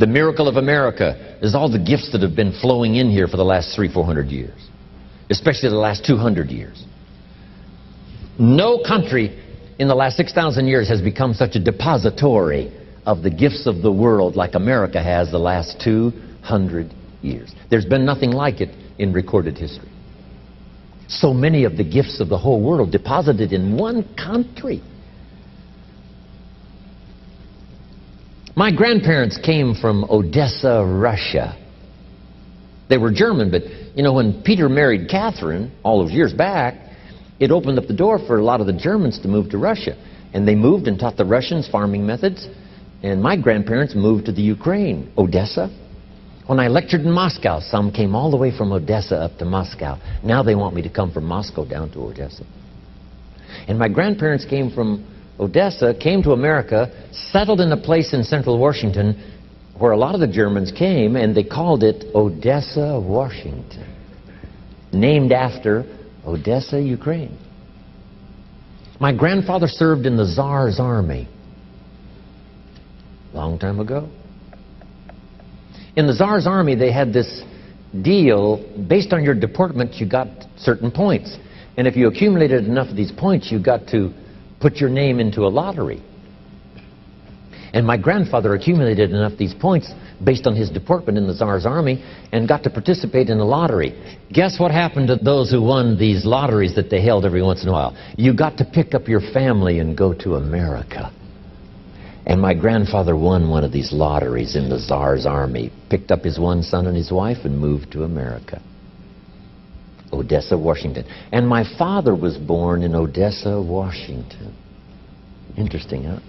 The miracle of America is all the gifts that have been flowing in here for the last 300-400 years, especially the last 200 years. No country in the last 6,000 years has become such a depository of the gifts of the world like America has the last 200 years. There's been nothing like it in recorded history. So many of the gifts of the whole world deposited in one country. My grandparents came from Odessa, Russia. They were German, but you know, when Peter married Catherine all those years back, it opened up the door for a lot of the Germans to move to Russia. And they moved and taught the Russians farming methods. And my grandparents moved to the Ukraine, Odessa. When I lectured in Moscow, some came all the way from Odessa up to Moscow. Now they want me to come from Moscow down to Odessa. And my grandparents came from Odessa, came to America, settled in a place in central Washington where a lot of the Germans came, and they called it Odessa, Washington, named after Odessa, Ukraine. My grandfather served in the Tsar's army long time ago. In the Tsar's army, they had this deal, based on your deportment, you got certain points. And if you accumulated enough of these points, you got to put your name into a lottery. And my grandfather accumulated enough of these points based on his deportment in the Tsar's army and got to participate in the lottery. Guess what happened to those who won these lotteries that they held every once in a while? You got to pick up your family and go to America. And my grandfather won one of these lotteries in the Tsar's army, picked up his one son and his wife and moved to America. Odessa, Washington. And my father was born in Odessa, Washington. Interesting, huh?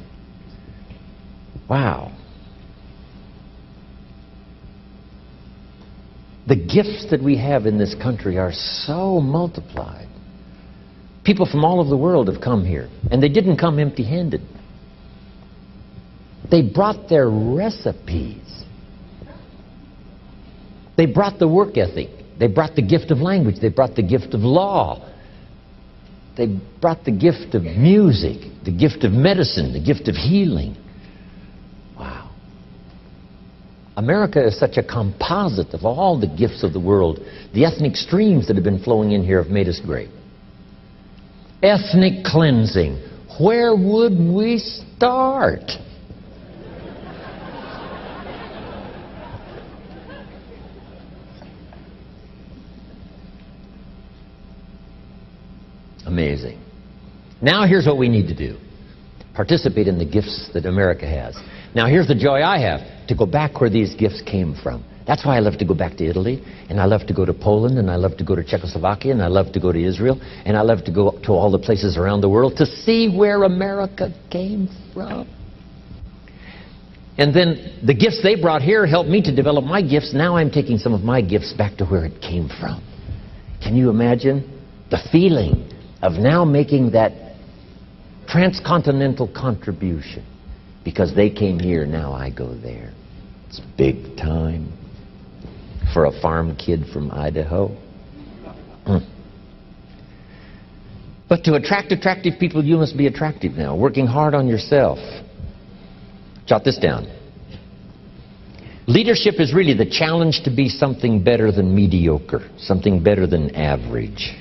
Wow. The gifts that we have in this country are so multiplied. People from all over the world have come here, and they didn't come empty-handed. They brought their recipes. They brought the work ethic. They brought the gift of language. They brought the gift of law. They brought the gift of music, the gift of medicine, the gift of healing. Wow. America is such a composite of all the gifts of the world. The ethnic streams that have been flowing in here have made us great. Ethnic cleansing. Where would we start? Amazing. Now here's what we need to do. Participate in the gifts that America has. Now here's the joy I have, to go back where these gifts came from. That's why I love to go back to Italy, and I love to go to Poland, and I love to go to Czechoslovakia, and I love to go to Israel, and I love to go to all the places around the world to see where America came from. And then the gifts they brought here helped me to develop my gifts. Now I'm taking some of my gifts back to where it came from. Can you imagine the feeling of now making that transcontinental contribution? Because they came here, now I go there. It's big time for a farm kid from Idaho. But to attract attractive people, you must be attractive now, working hard on yourself. Jot this down. Leadership is really the challenge to be something better than mediocre, something better than average.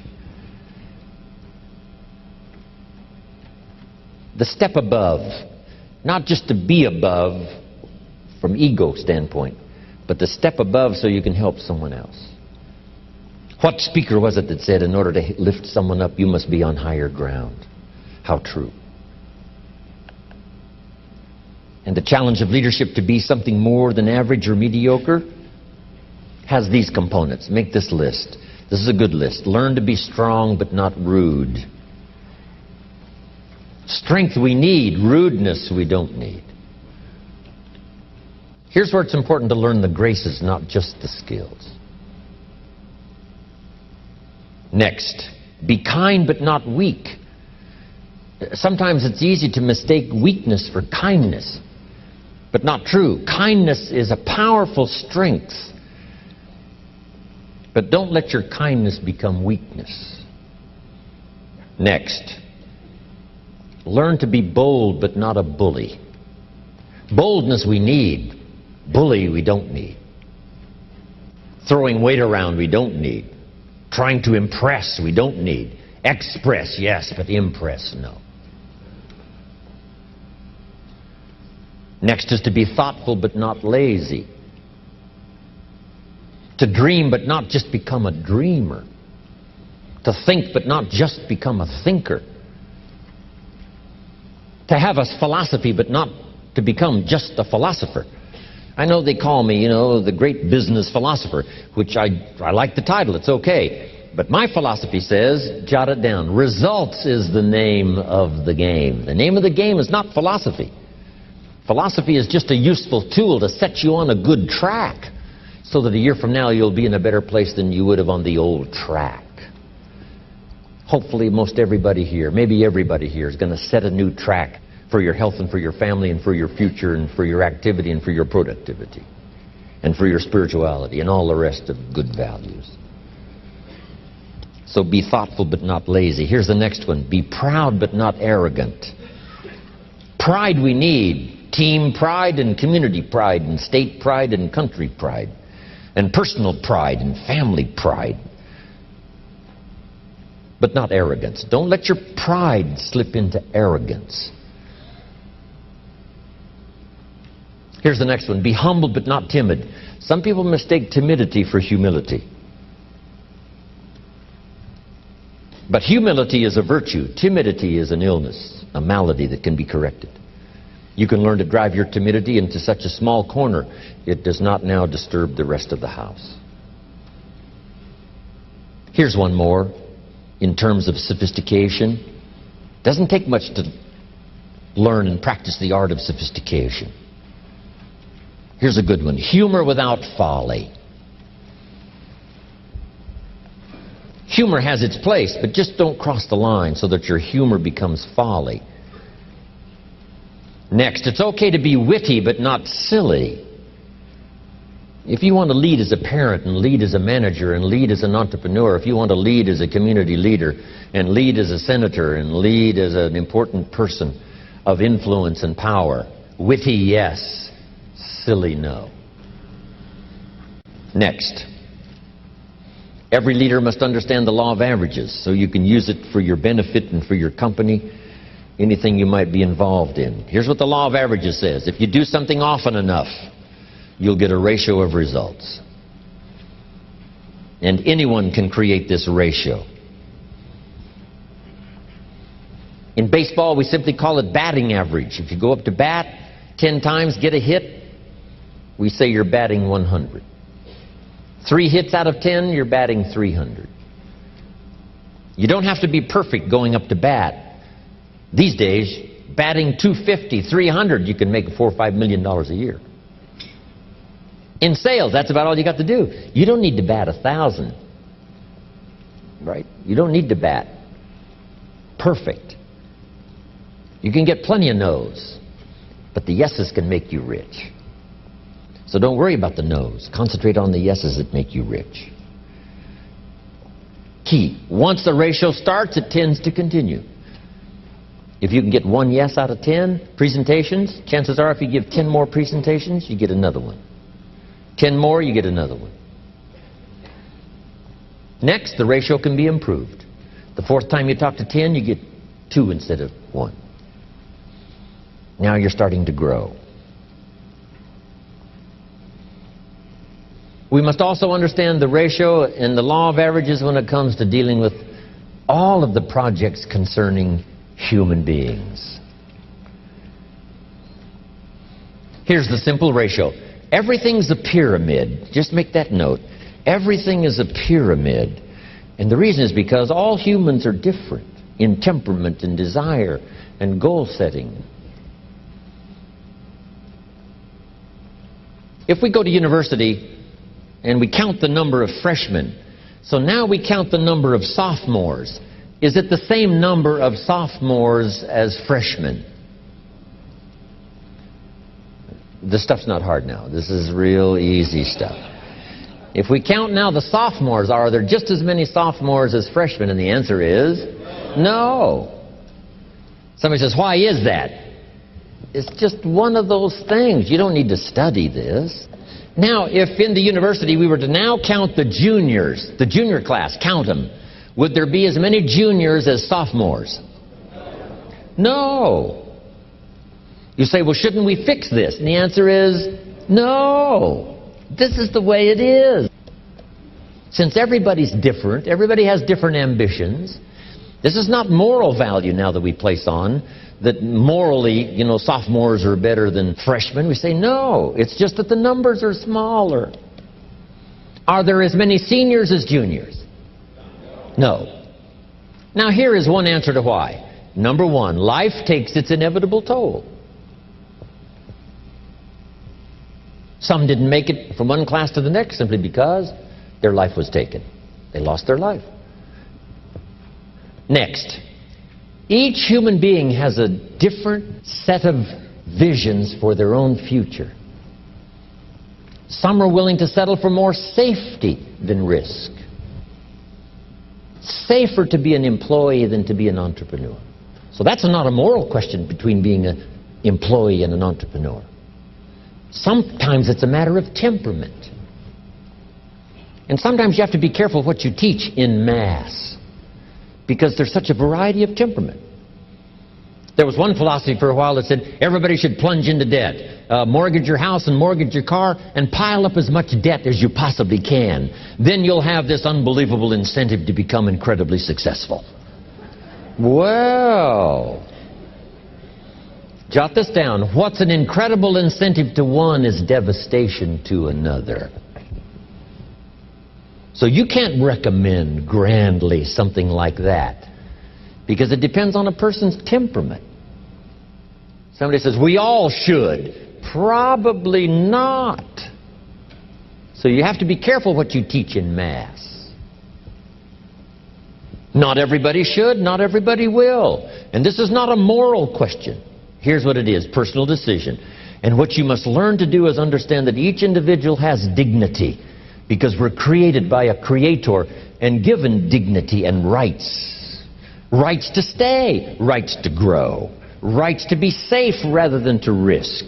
The step above, not just to be above from ego standpoint, but the step above so you can help someone else. What speaker was it that said, in order to lift someone up, you must be on higher ground? How true. And the challenge of leadership to be something more than average or mediocre has these components. Make this list. This is a good list. Learn to be strong but not rude. Strength we need, rudeness we don't need. Here's where it's important to learn the graces, not just the skills. Next, be kind but not weak. Sometimes it's easy to mistake weakness for kindness, but not true. Kindness is a powerful strength, but don't let your kindness become weakness. Next, learn to be bold but not a bully. Boldness we need. Bully we don't need. Throwing weight around we don't need. Trying to impress we don't need. Express, yes, but impress, no. Next is to be thoughtful but not lazy. To dream but not just become a dreamer. To think but not just become a thinker. To have a philosophy but not to become just a philosopher. I know they call me, the great business philosopher, which I like the title, it's okay. But my philosophy says, jot it down, results is the name of the game. The name of the game is not philosophy. Philosophy is just a useful tool to set you on a good track so that a year from now you'll be in a better place than you would have on the old track. Hopefully most everybody here, maybe everybody here, is going to set a new track for your health and for your family and for your future and for your activity and for your productivity and for your spirituality and all the rest of good values. So be thoughtful but not lazy. Here's the next one. Be proud but not arrogant. Pride we need. Team pride and community pride and state pride and country pride and personal pride and family pride. But not arrogance. Don't let your pride slip into arrogance. Here's the next one. Be humble but not timid. Some people mistake timidity for humility. But humility is a virtue. Timidity is an illness, a malady that can be corrected. You can learn to drive your timidity into such a small corner, it does not now disturb the rest of the house. Here's one more. In terms of sophistication, doesn't take much to learn and practice the art of sophistication. Here's a good one. Humor without folly. Humor has its place, but just don't cross the line so that your humor becomes folly. Next, it's okay to be witty but not silly. If you want to lead as a parent and lead as a manager and lead as an entrepreneur, if you want to lead as a community leader and lead as a senator and lead as an important person of influence and power, witty, yes. Silly, no. Next, every leader must understand the law of averages so you can use it for your benefit and for your company, anything you might be involved in. Here's what the law of averages says. If you do something often enough, you'll get a ratio of results. And anyone can create this ratio. In baseball, we simply call it batting average. If you go up to bat 10 times, get a hit, we say you're batting 100. 3 hits out of 10, you're batting 300. You don't have to be perfect going up to bat. These days, batting 250, 300, you can make $4 or $5 million a year. In sales, that's about all you got to do. You don't need to bat 1,000. Right? You don't need to bat perfect. You can get plenty of no's, but the yeses can make you rich. So don't worry about the no's. Concentrate on the yeses that make you rich. Key. Once the ratio starts, it tends to continue. If you can get 1 yes out of 10 presentations, chances are if you give 10 more presentations, you get another one. 10 more, you get another one. Next, the ratio can be improved. The 4th time you talk to 10, you get 2 instead of 1. Now you're starting to grow. We must also understand the ratio and the law of averages when it comes to dealing with all of the projects concerning human beings. Here's the simple ratio. Everything's a pyramid. Just make that note. Everything is a pyramid. And the reason is because all humans are different in temperament and desire and goal setting. If we go to university and we count the number of freshmen, so now we count the number of sophomores. Is it the same number of sophomores as freshmen? This stuff's not hard now. This is real easy stuff. If we count now the sophomores, are there just as many sophomores as freshmen? And the answer is no. Somebody says, why is that? It's just one of those things. You don't need to study this. Now, if in the university we were to now count the juniors, the junior class, count them, would there be as many juniors as sophomores? No. You say, well, shouldn't we fix this? And the answer is no. This is the way it is. Since everybody's different, everybody has different ambitions, this is not moral value now that we place on, that morally, sophomores are better than freshmen. We say, no, it's just that the numbers are smaller. Are there as many seniors as juniors? No. Now here is one answer to why. Number one, life takes its inevitable toll. Some didn't make it from one class to the next simply because their life was taken. They lost their life. Next, each human being has a different set of visions for their own future. Some are willing to settle for more safety than risk. Safer to be an employee than to be an entrepreneur. So that's not a moral question between being an employee and an entrepreneur. Sometimes it's a matter of temperament. And sometimes you have to be careful what you teach in mass, because there's such a variety of temperament. There was one philosophy for a while that said everybody should plunge into debt. Mortgage your house and mortgage your car and pile up as much debt as you possibly can. Then you'll have this unbelievable incentive to become incredibly successful. Well, jot this down. What's an incredible incentive to one is devastation to another. So you can't recommend grandly something like that, because it depends on a person's temperament. Somebody says, we all should. Probably not. So you have to be careful what you teach in mass. Not everybody should, not everybody will. And this is not a moral question. Here's what it is, personal decision. And what you must learn to do is understand that each individual has dignity, because we're created by a creator and given dignity and rights. Rights to stay, rights to grow, rights to be safe rather than to risk.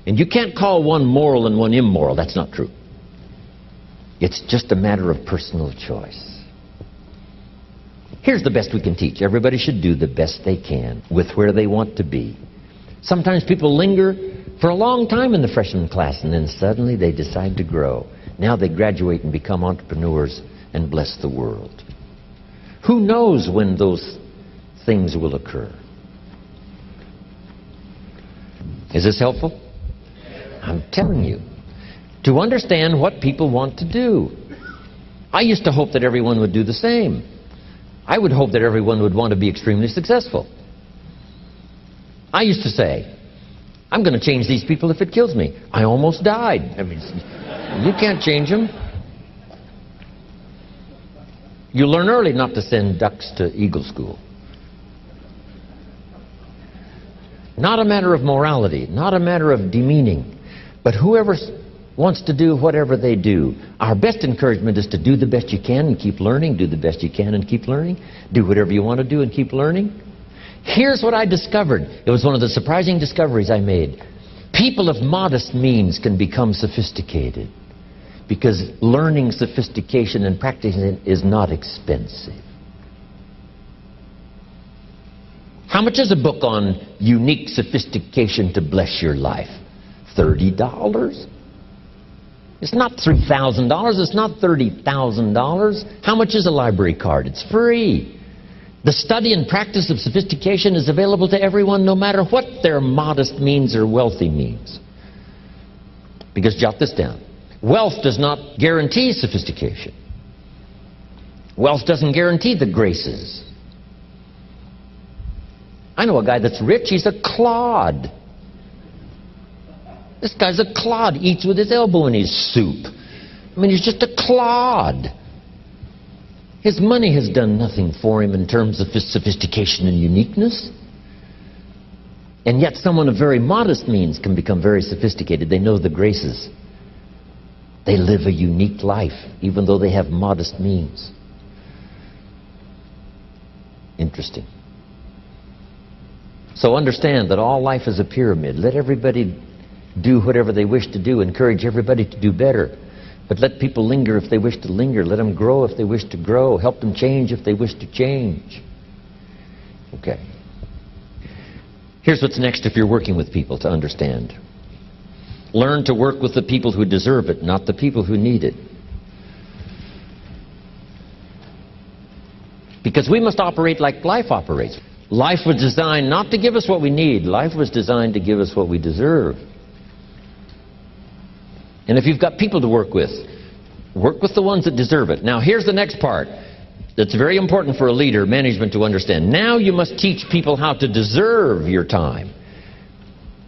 And you can't call one moral and one immoral. That's not true. It's just a matter of personal choice. Here's the best we can teach. Everybody should do the best they can with where they want to be. Sometimes people linger for a long time in the freshman class, and then suddenly they decide to grow. Now they graduate and become entrepreneurs and bless the world. Who knows when those things will occur? Is this helpful? I'm telling you. To understand what people want to do. I used to hope that everyone would do the same. I would hope that everyone would want to be extremely successful. I used to say, I'm going to change these people if it kills me. I almost died. I mean, you can't change them. You learn early not to send ducks to eagle school. Not a matter of morality, not a matter of demeaning, but whoever wants to do whatever they do. Our best encouragement is to do the best you can and keep learning, do the best you can and keep learning, do whatever you want to do and keep learning. Here's what I discovered. It was one of the surprising discoveries I made. People of modest means can become sophisticated because learning sophistication and practicing it is not expensive. How much is a book on unique sophistication to bless your life? $30? It's not $3,000. It's not $30,000. How much is a library card? It's free. The study and practice of sophistication is available to everyone, no matter what their modest means or wealthy means. Because jot this down. Wealth does not guarantee sophistication. Wealth doesn't guarantee the graces. I know a guy that's rich. He's a Claude. This guy's a Claude. Eats with his elbow in his soup. I mean, he's just a Claude. His money has done nothing for him in terms of his sophistication and uniqueness. And yet someone of very modest means can become very sophisticated. They know the graces. They live a unique life, even though they have modest means. Interesting. So understand that all life is a pyramid. Let everybody do whatever they wish to do. Encourage everybody to do better. But let people linger if they wish to linger. Let them grow if they wish to grow. Help them change if they wish to change. Okay. Here's what's next if you're working with people to understand. Learn to work with the people who deserve it, not the people who need it. Because we must operate like life operates. Life was designed not to give us what we need. Life was designed to give us what we deserve. And if you've got people to work with the ones that deserve it. Now, here's the next part that's very important for a leader, management, to understand. Now you must teach people how to deserve your time.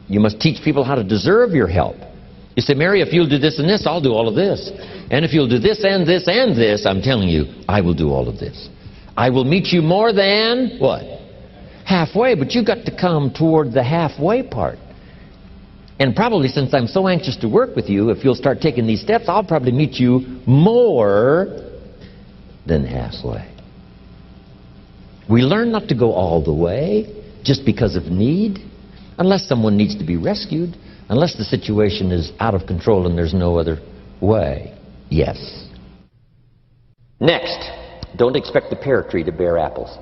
You must teach people how to deserve your help. You say, Mary, if you'll do this and this, I'll do all of this. And if you'll do this and this and this, I'm telling you, I will do all of this. I will meet you more than, what? Halfway. But you've got to come toward the halfway part. And probably since I'm so anxious to work with you, if you'll start taking these steps, I'll probably meet you more than halfway. We learn not to go all the way just because of need, unless someone needs to be rescued, unless the situation is out of control and there's no other way. Yes. Next, don't expect the pear tree to bear apples.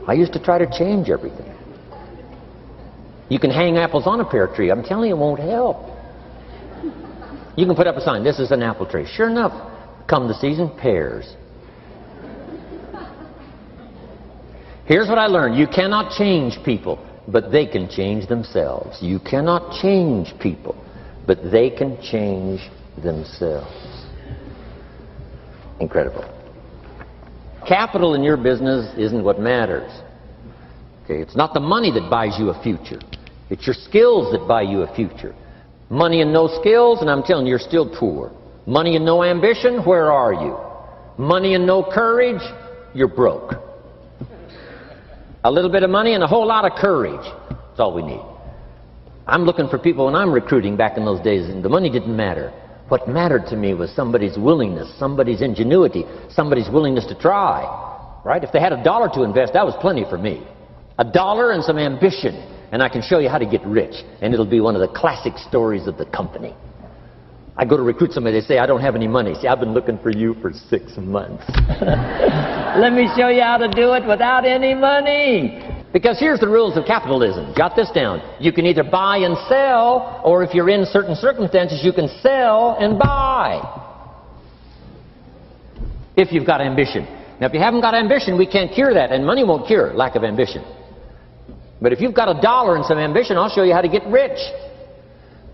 I used to try to change everything. You can hang apples on a pear tree. I'm telling you, it won't help. You can put up a sign, this is an apple tree. Sure enough, come the season, pears. Here's what I learned. You cannot change people, but they can change themselves. You cannot change people, but they can change themselves. Incredible. Capital in your business isn't what matters. Okay, it's not the money that buys you a future. It's your skills that buy you a future. Money and no skills, and I'm telling you, you're still poor. Money and no ambition, where are you? Money and no courage, you're broke. A little bit of money and a whole lot of courage. That's all we need. I'm looking for people when I'm recruiting back in those days, and the money didn't matter. What mattered to me was somebody's willingness, somebody's ingenuity, somebody's willingness to try. Right? If they had $1 to invest, that was plenty for me. $1 and some ambition, and I can show you how to get rich. And it'll be one of the classic stories of the company. I go to recruit somebody, they say, I don't have any money. See, I've been looking for you for 6 months. Let me show you how to do it without any money. Because here's the rules of capitalism. Jot this down. You can either buy and sell, or if you're in certain circumstances, you can sell and buy. If you've got ambition. Now, if you haven't got ambition, we can't cure that, and money won't cure lack of ambition. But if you've got $1 and some ambition, I'll show you how to get rich.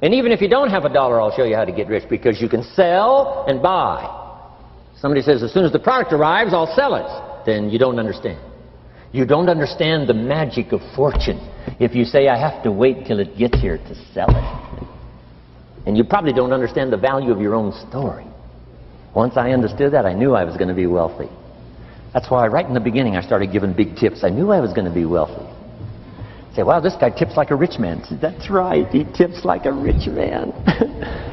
And even if you don't have $1, I'll show you how to get rich, because you can sell and buy. Somebody says, as soon as the product arrives, I'll sell it. Then you don't understand. You don't understand the magic of fortune if you say, I have to wait till it gets here to sell it. And you probably don't understand the value of your own story. Once I understood that, I knew I was going to be wealthy. That's why right in the beginning I started giving big tips. I knew I was going to be wealthy. Say, wow, this guy tips like a rich man. I said, that's right, he tips like a rich man.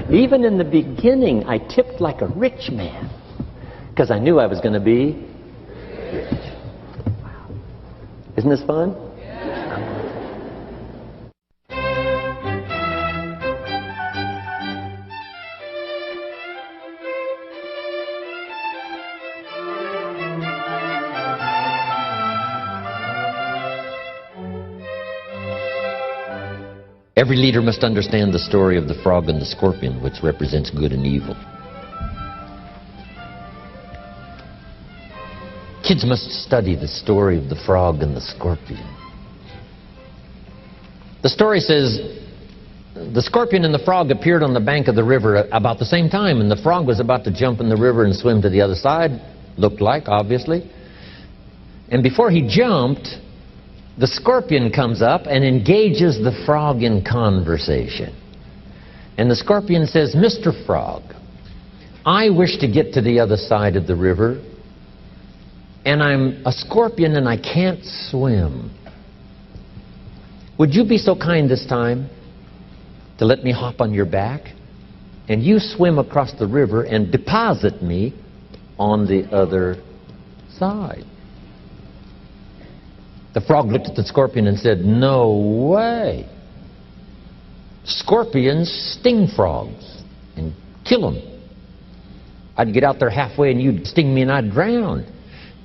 Even in the beginning, I tipped like a rich man because I knew I was going to be rich. Wow. Isn't this fun? Every leader must understand the story of the frog and the scorpion, which represents good and evil. Kids must study the story of the frog and the scorpion. The story says the scorpion and the frog appeared on the bank of the river about the same time, and the frog was about to jump in the river and swim to the other side, looked like, obviously. And before he jumped, the scorpion comes up and engages the frog in conversation. And the scorpion says, Mr. Frog, I wish to get to the other side of the river, and I'm a scorpion and I can't swim. Would you be so kind this time to let me hop on your back, and you swim across the river and deposit me on the other side? The frog looked at the scorpion and said, no way. Scorpions sting frogs and kill them. I'd get out there halfway and you'd sting me and I'd drown.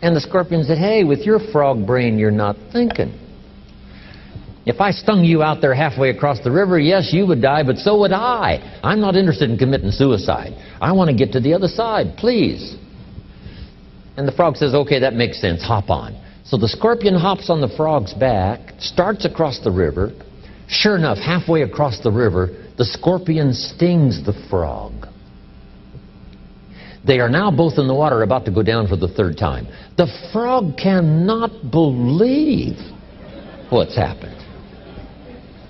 And the scorpion said, hey, with your frog brain, you're not thinking. If I stung you out there halfway across the river, yes, you would die, but so would I. I'm not interested in committing suicide. I want to get to the other side, please. And the frog says, okay, that makes sense. Hop on. So the scorpion hops on the frog's back, starts across the river. Sure enough, halfway across the river, the scorpion stings the frog. They are now both in the water, about to go down for the third time. The frog cannot believe what's happened,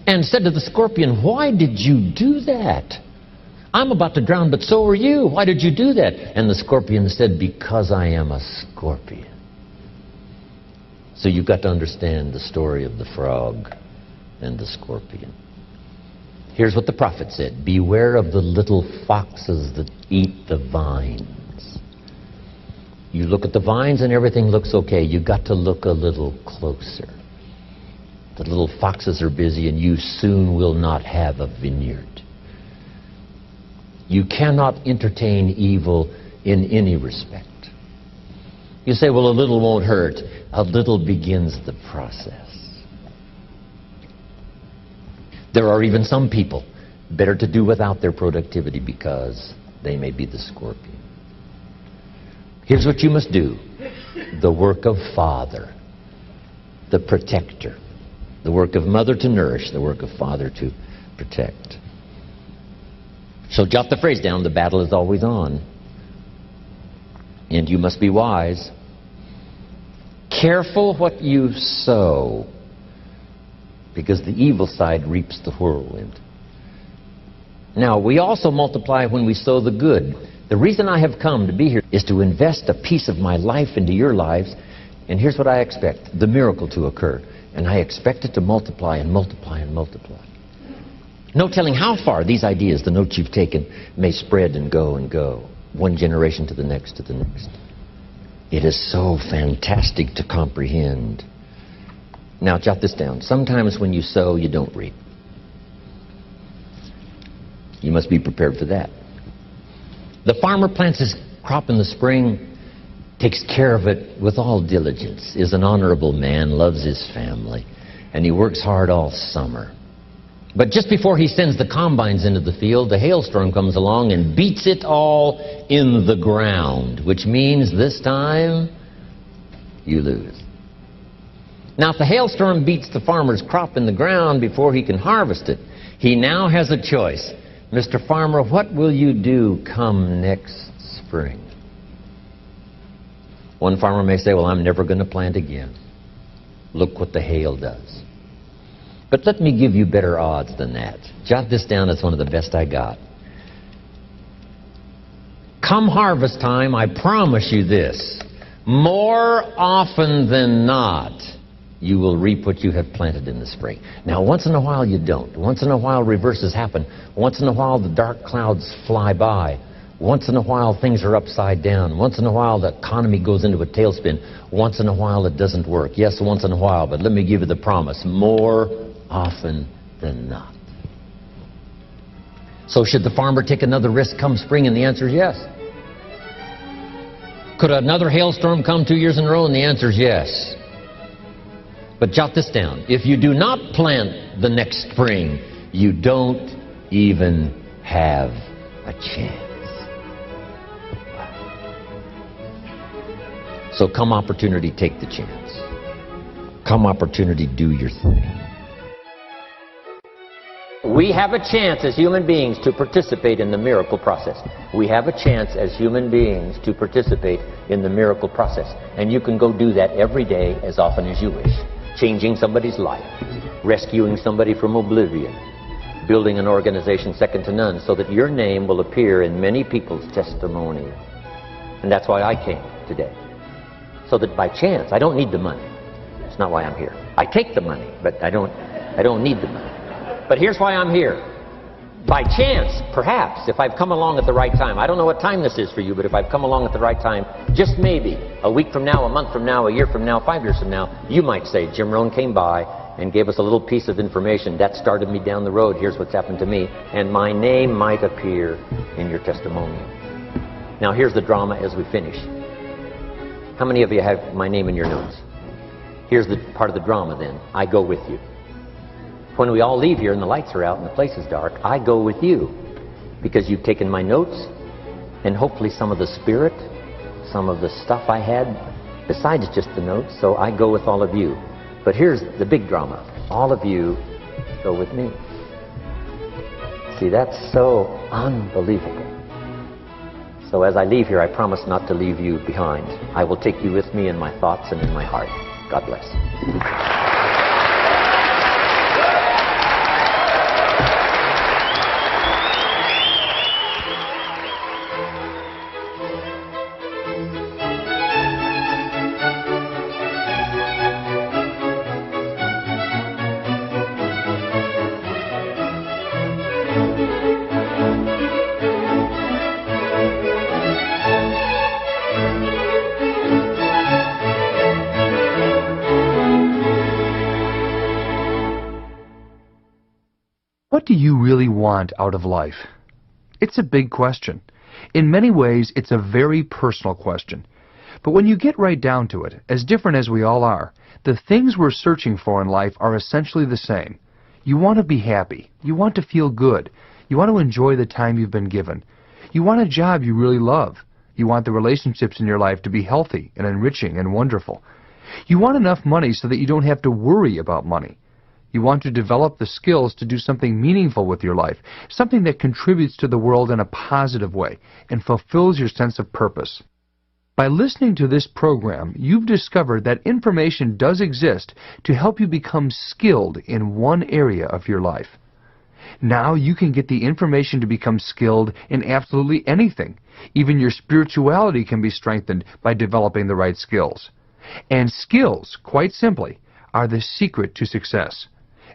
and said to the scorpion, why did you do that? I'm about to drown, but so are you. Why did you do that? And the scorpion said, because I am a scorpion. So you've got to understand the story of the frog and the scorpion. Here's what the prophet said. Beware of the little foxes that eat the vines. You look at the vines and everything looks okay. You've got to look a little closer. The little foxes are busy and you soon will not have a vineyard. You cannot entertain evil in any respect. You say, well, a little won't hurt. A little begins the process. There are even some people better to do without their productivity because they may be the scorpion. Here's what you must do. The work of father, the protector. The work of mother to nourish, the work of father to protect. So jot the phrase down, the battle is always on. And you must be wise. Careful what you sow. because the evil side reaps the whirlwind. Now, we also multiply when we sow the good. The reason I have come to be here is to invest a piece of my life into your lives, and here's what I expect, the miracle to occur. And I expect it to multiply and multiply and multiply. No telling how far these ideas, the notes you've taken, may spread and go, one generation to the next to the next. It is so fantastic to comprehend. Now, jot this down. Sometimes when you sow, you don't reap. You must be prepared for that. The farmer plants his crop in the spring, takes care of it with all diligence, is an honorable man, loves his family, and he works hard all summer. But just before he sends the combines into the field, the hailstorm comes along and beats it all in the ground, which means this time you lose. Now, if the hailstorm beats the farmer's crop in the ground before he can harvest it, he now has a choice. Mr. Farmer, what will you do come next spring? One farmer may say, well, I'm never going to plant again. Look what the hail does. But let me give you better odds than that. Jot this down, it's one of the best I got. Come harvest time, I promise you this. More often than not, you will reap what you have planted in the spring. Now, once in a while you don't. Once in a while reverses happen. Once in a while the dark clouds fly by. Once in a while things are upside down. Once in a while the economy goes into a tailspin. Once in a while it doesn't work. Yes, once in a while, but let me give you the promise. More often than not. So should the farmer take another risk come spring? And the answer is yes. Could another hailstorm come 2 years in a row? And the answer is yes. But jot this down. If you do not plant the next spring, you don't even have a chance. So come opportunity, take the chance. Come opportunity, do your thing. We have a chance as human beings to participate in the miracle process. We have a chance as human beings to participate in the miracle process. And you can go do that every day as often as you wish. Changing somebody's life, rescuing somebody from oblivion, building an organization second to none so that your name will appear in many people's testimony. And that's why I came today. So that by chance, I don't need the money. That's not why I'm here. I take the money, but I don't need the money. But here's why I'm here. By chance, perhaps, if I've come along at the right time, I don't know what time this is for you, but if I've come along at the right time, just maybe, a week from now, a month from now, a year from now, 5 years from now, you might say, Jim Rohn came by and gave us a little piece of information. That started me down the road. Here's what's happened to me. And my name might appear in your testimonial. Now, here's the drama as we finish. How many of you have my name in your notes? Here's the part of the drama then. I go with you. When we all leave here and the lights are out and the place is dark, I go with you because you've taken my notes and hopefully some of the spirit, some of the stuff I had besides just the notes, so I go with all of you. But here's the big drama. All of you go with me. See, that's so unbelievable. So as I leave here, I promise not to leave you behind. I will take you with me in my thoughts and in my heart. God bless. What do you really want out of life? It's a big question. In many ways, it's a very personal question. But when you get right down to it, as different as we all are, the things we're searching for in life are essentially the same. You want to be happy. You want to feel good. You want to enjoy the time you've been given. You want a job you really love. You want the relationships in your life to be healthy and enriching and wonderful. You want enough money so that you don't have to worry about money. You want to develop the skills to do something meaningful with your life, something that contributes to the world in a positive way and fulfills your sense of purpose. By listening to this program, you've discovered that information does exist to help you become skilled in one area of your life. Now you can get the information to become skilled in absolutely anything. Even your spirituality can be strengthened by developing the right skills. And skills, quite simply, are the secret to success.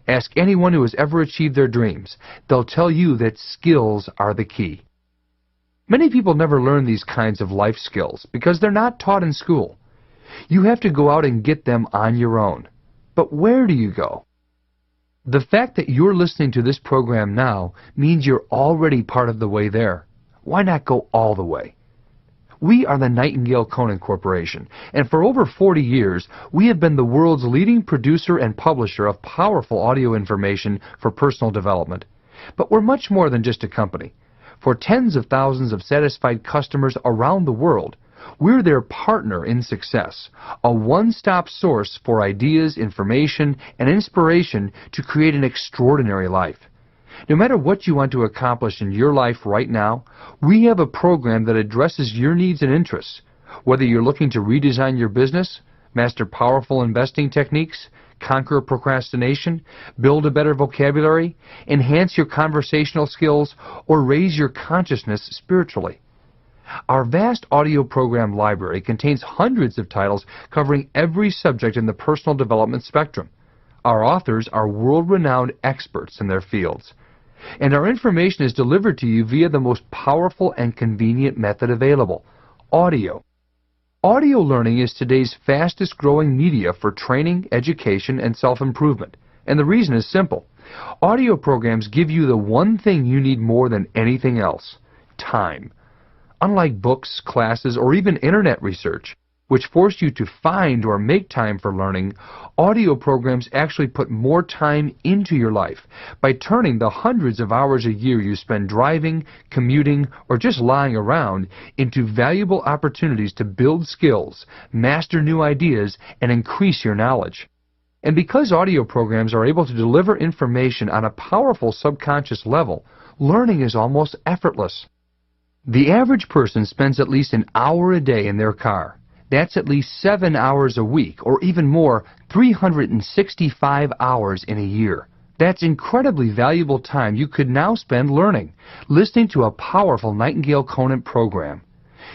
Ask anyone who has ever achieved their dreams. They'll tell you that skills are the key. Many people never learn these kinds of life skills because they're not taught in school. You have to go out and get them on your own. But where do you go? The fact that you're listening to this program now means you're already part of the way there. Why not go all the way? We are the Nightingale Conan Corporation, and for over 40 years, we have been the world's leading producer and publisher of powerful audio information for personal development. But we're much more than just a company. For tens of thousands of satisfied customers around the world, we're their partner in success, a one-stop source for ideas, information, and inspiration to create an extraordinary life. No matter what you want to accomplish in your life right now, we have a program that addresses your needs and interests. Whether you're looking to redesign your business, master powerful investing techniques, conquer procrastination, build a better vocabulary, enhance your conversational skills, or raise your consciousness spiritually. Our vast audio program library contains hundreds of titles covering every subject in the personal development spectrum. Our authors are world-renowned experts in their fields. And our information is delivered to you via the most powerful and convenient method available, audio. Audio learning is today's fastest growing media for training, education, and self-improvement. And the reason is simple. Audio programs give you the one thing you need more than anything else: time. Unlike books, classes, or even internet research, which force you to find or make time for learning, audio programs actually put more time into your life by turning the hundreds of hours a year you spend driving, commuting, or just lying around into valuable opportunities to build skills, master new ideas, and increase your knowledge. And because audio programs are able to deliver information on a powerful subconscious level, learning is almost effortless. The average person spends at least an hour a day in their car. That's at least 7 hours a week, or even more, 365 hours in a year. That's incredibly valuable time you could now spend learning, listening to a powerful Nightingale Conant program.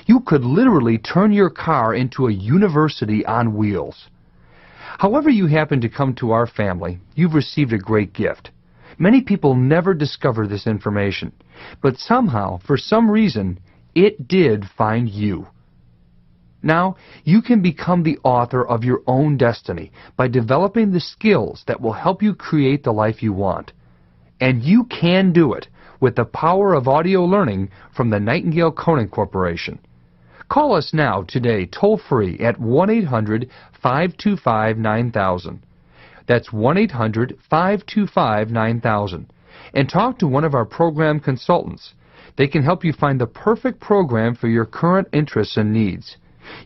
You could literally turn your car into a university on wheels. However you happen to come to our family, you've received a great gift. Many people never discover this information, but somehow, for some reason, it did find you. Now, you can become the author of your own destiny by developing the skills that will help you create the life you want. And you can do it with the power of audio learning from the Nightingale Conant Corporation. Call us now today toll-free at 1-800-525-9000. That's 1-800-525-9000. And talk to one of our program consultants. They can help you find the perfect program for your current interests and needs.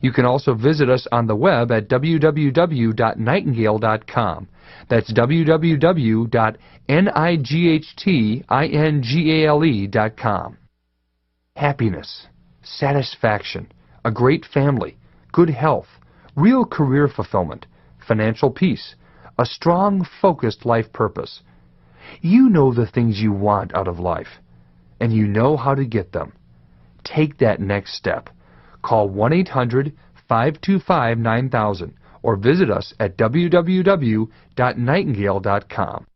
You can also visit us on the web at www.nightingale.com. That's www.nightingale.com. Happiness, satisfaction, a great family, good health, real career fulfillment, financial peace, a strong, focused life purpose. You know the things you want out of life, and you know how to get them. Take that next step. Call 1-800-525-9000 or visit us at www.nightingale.com.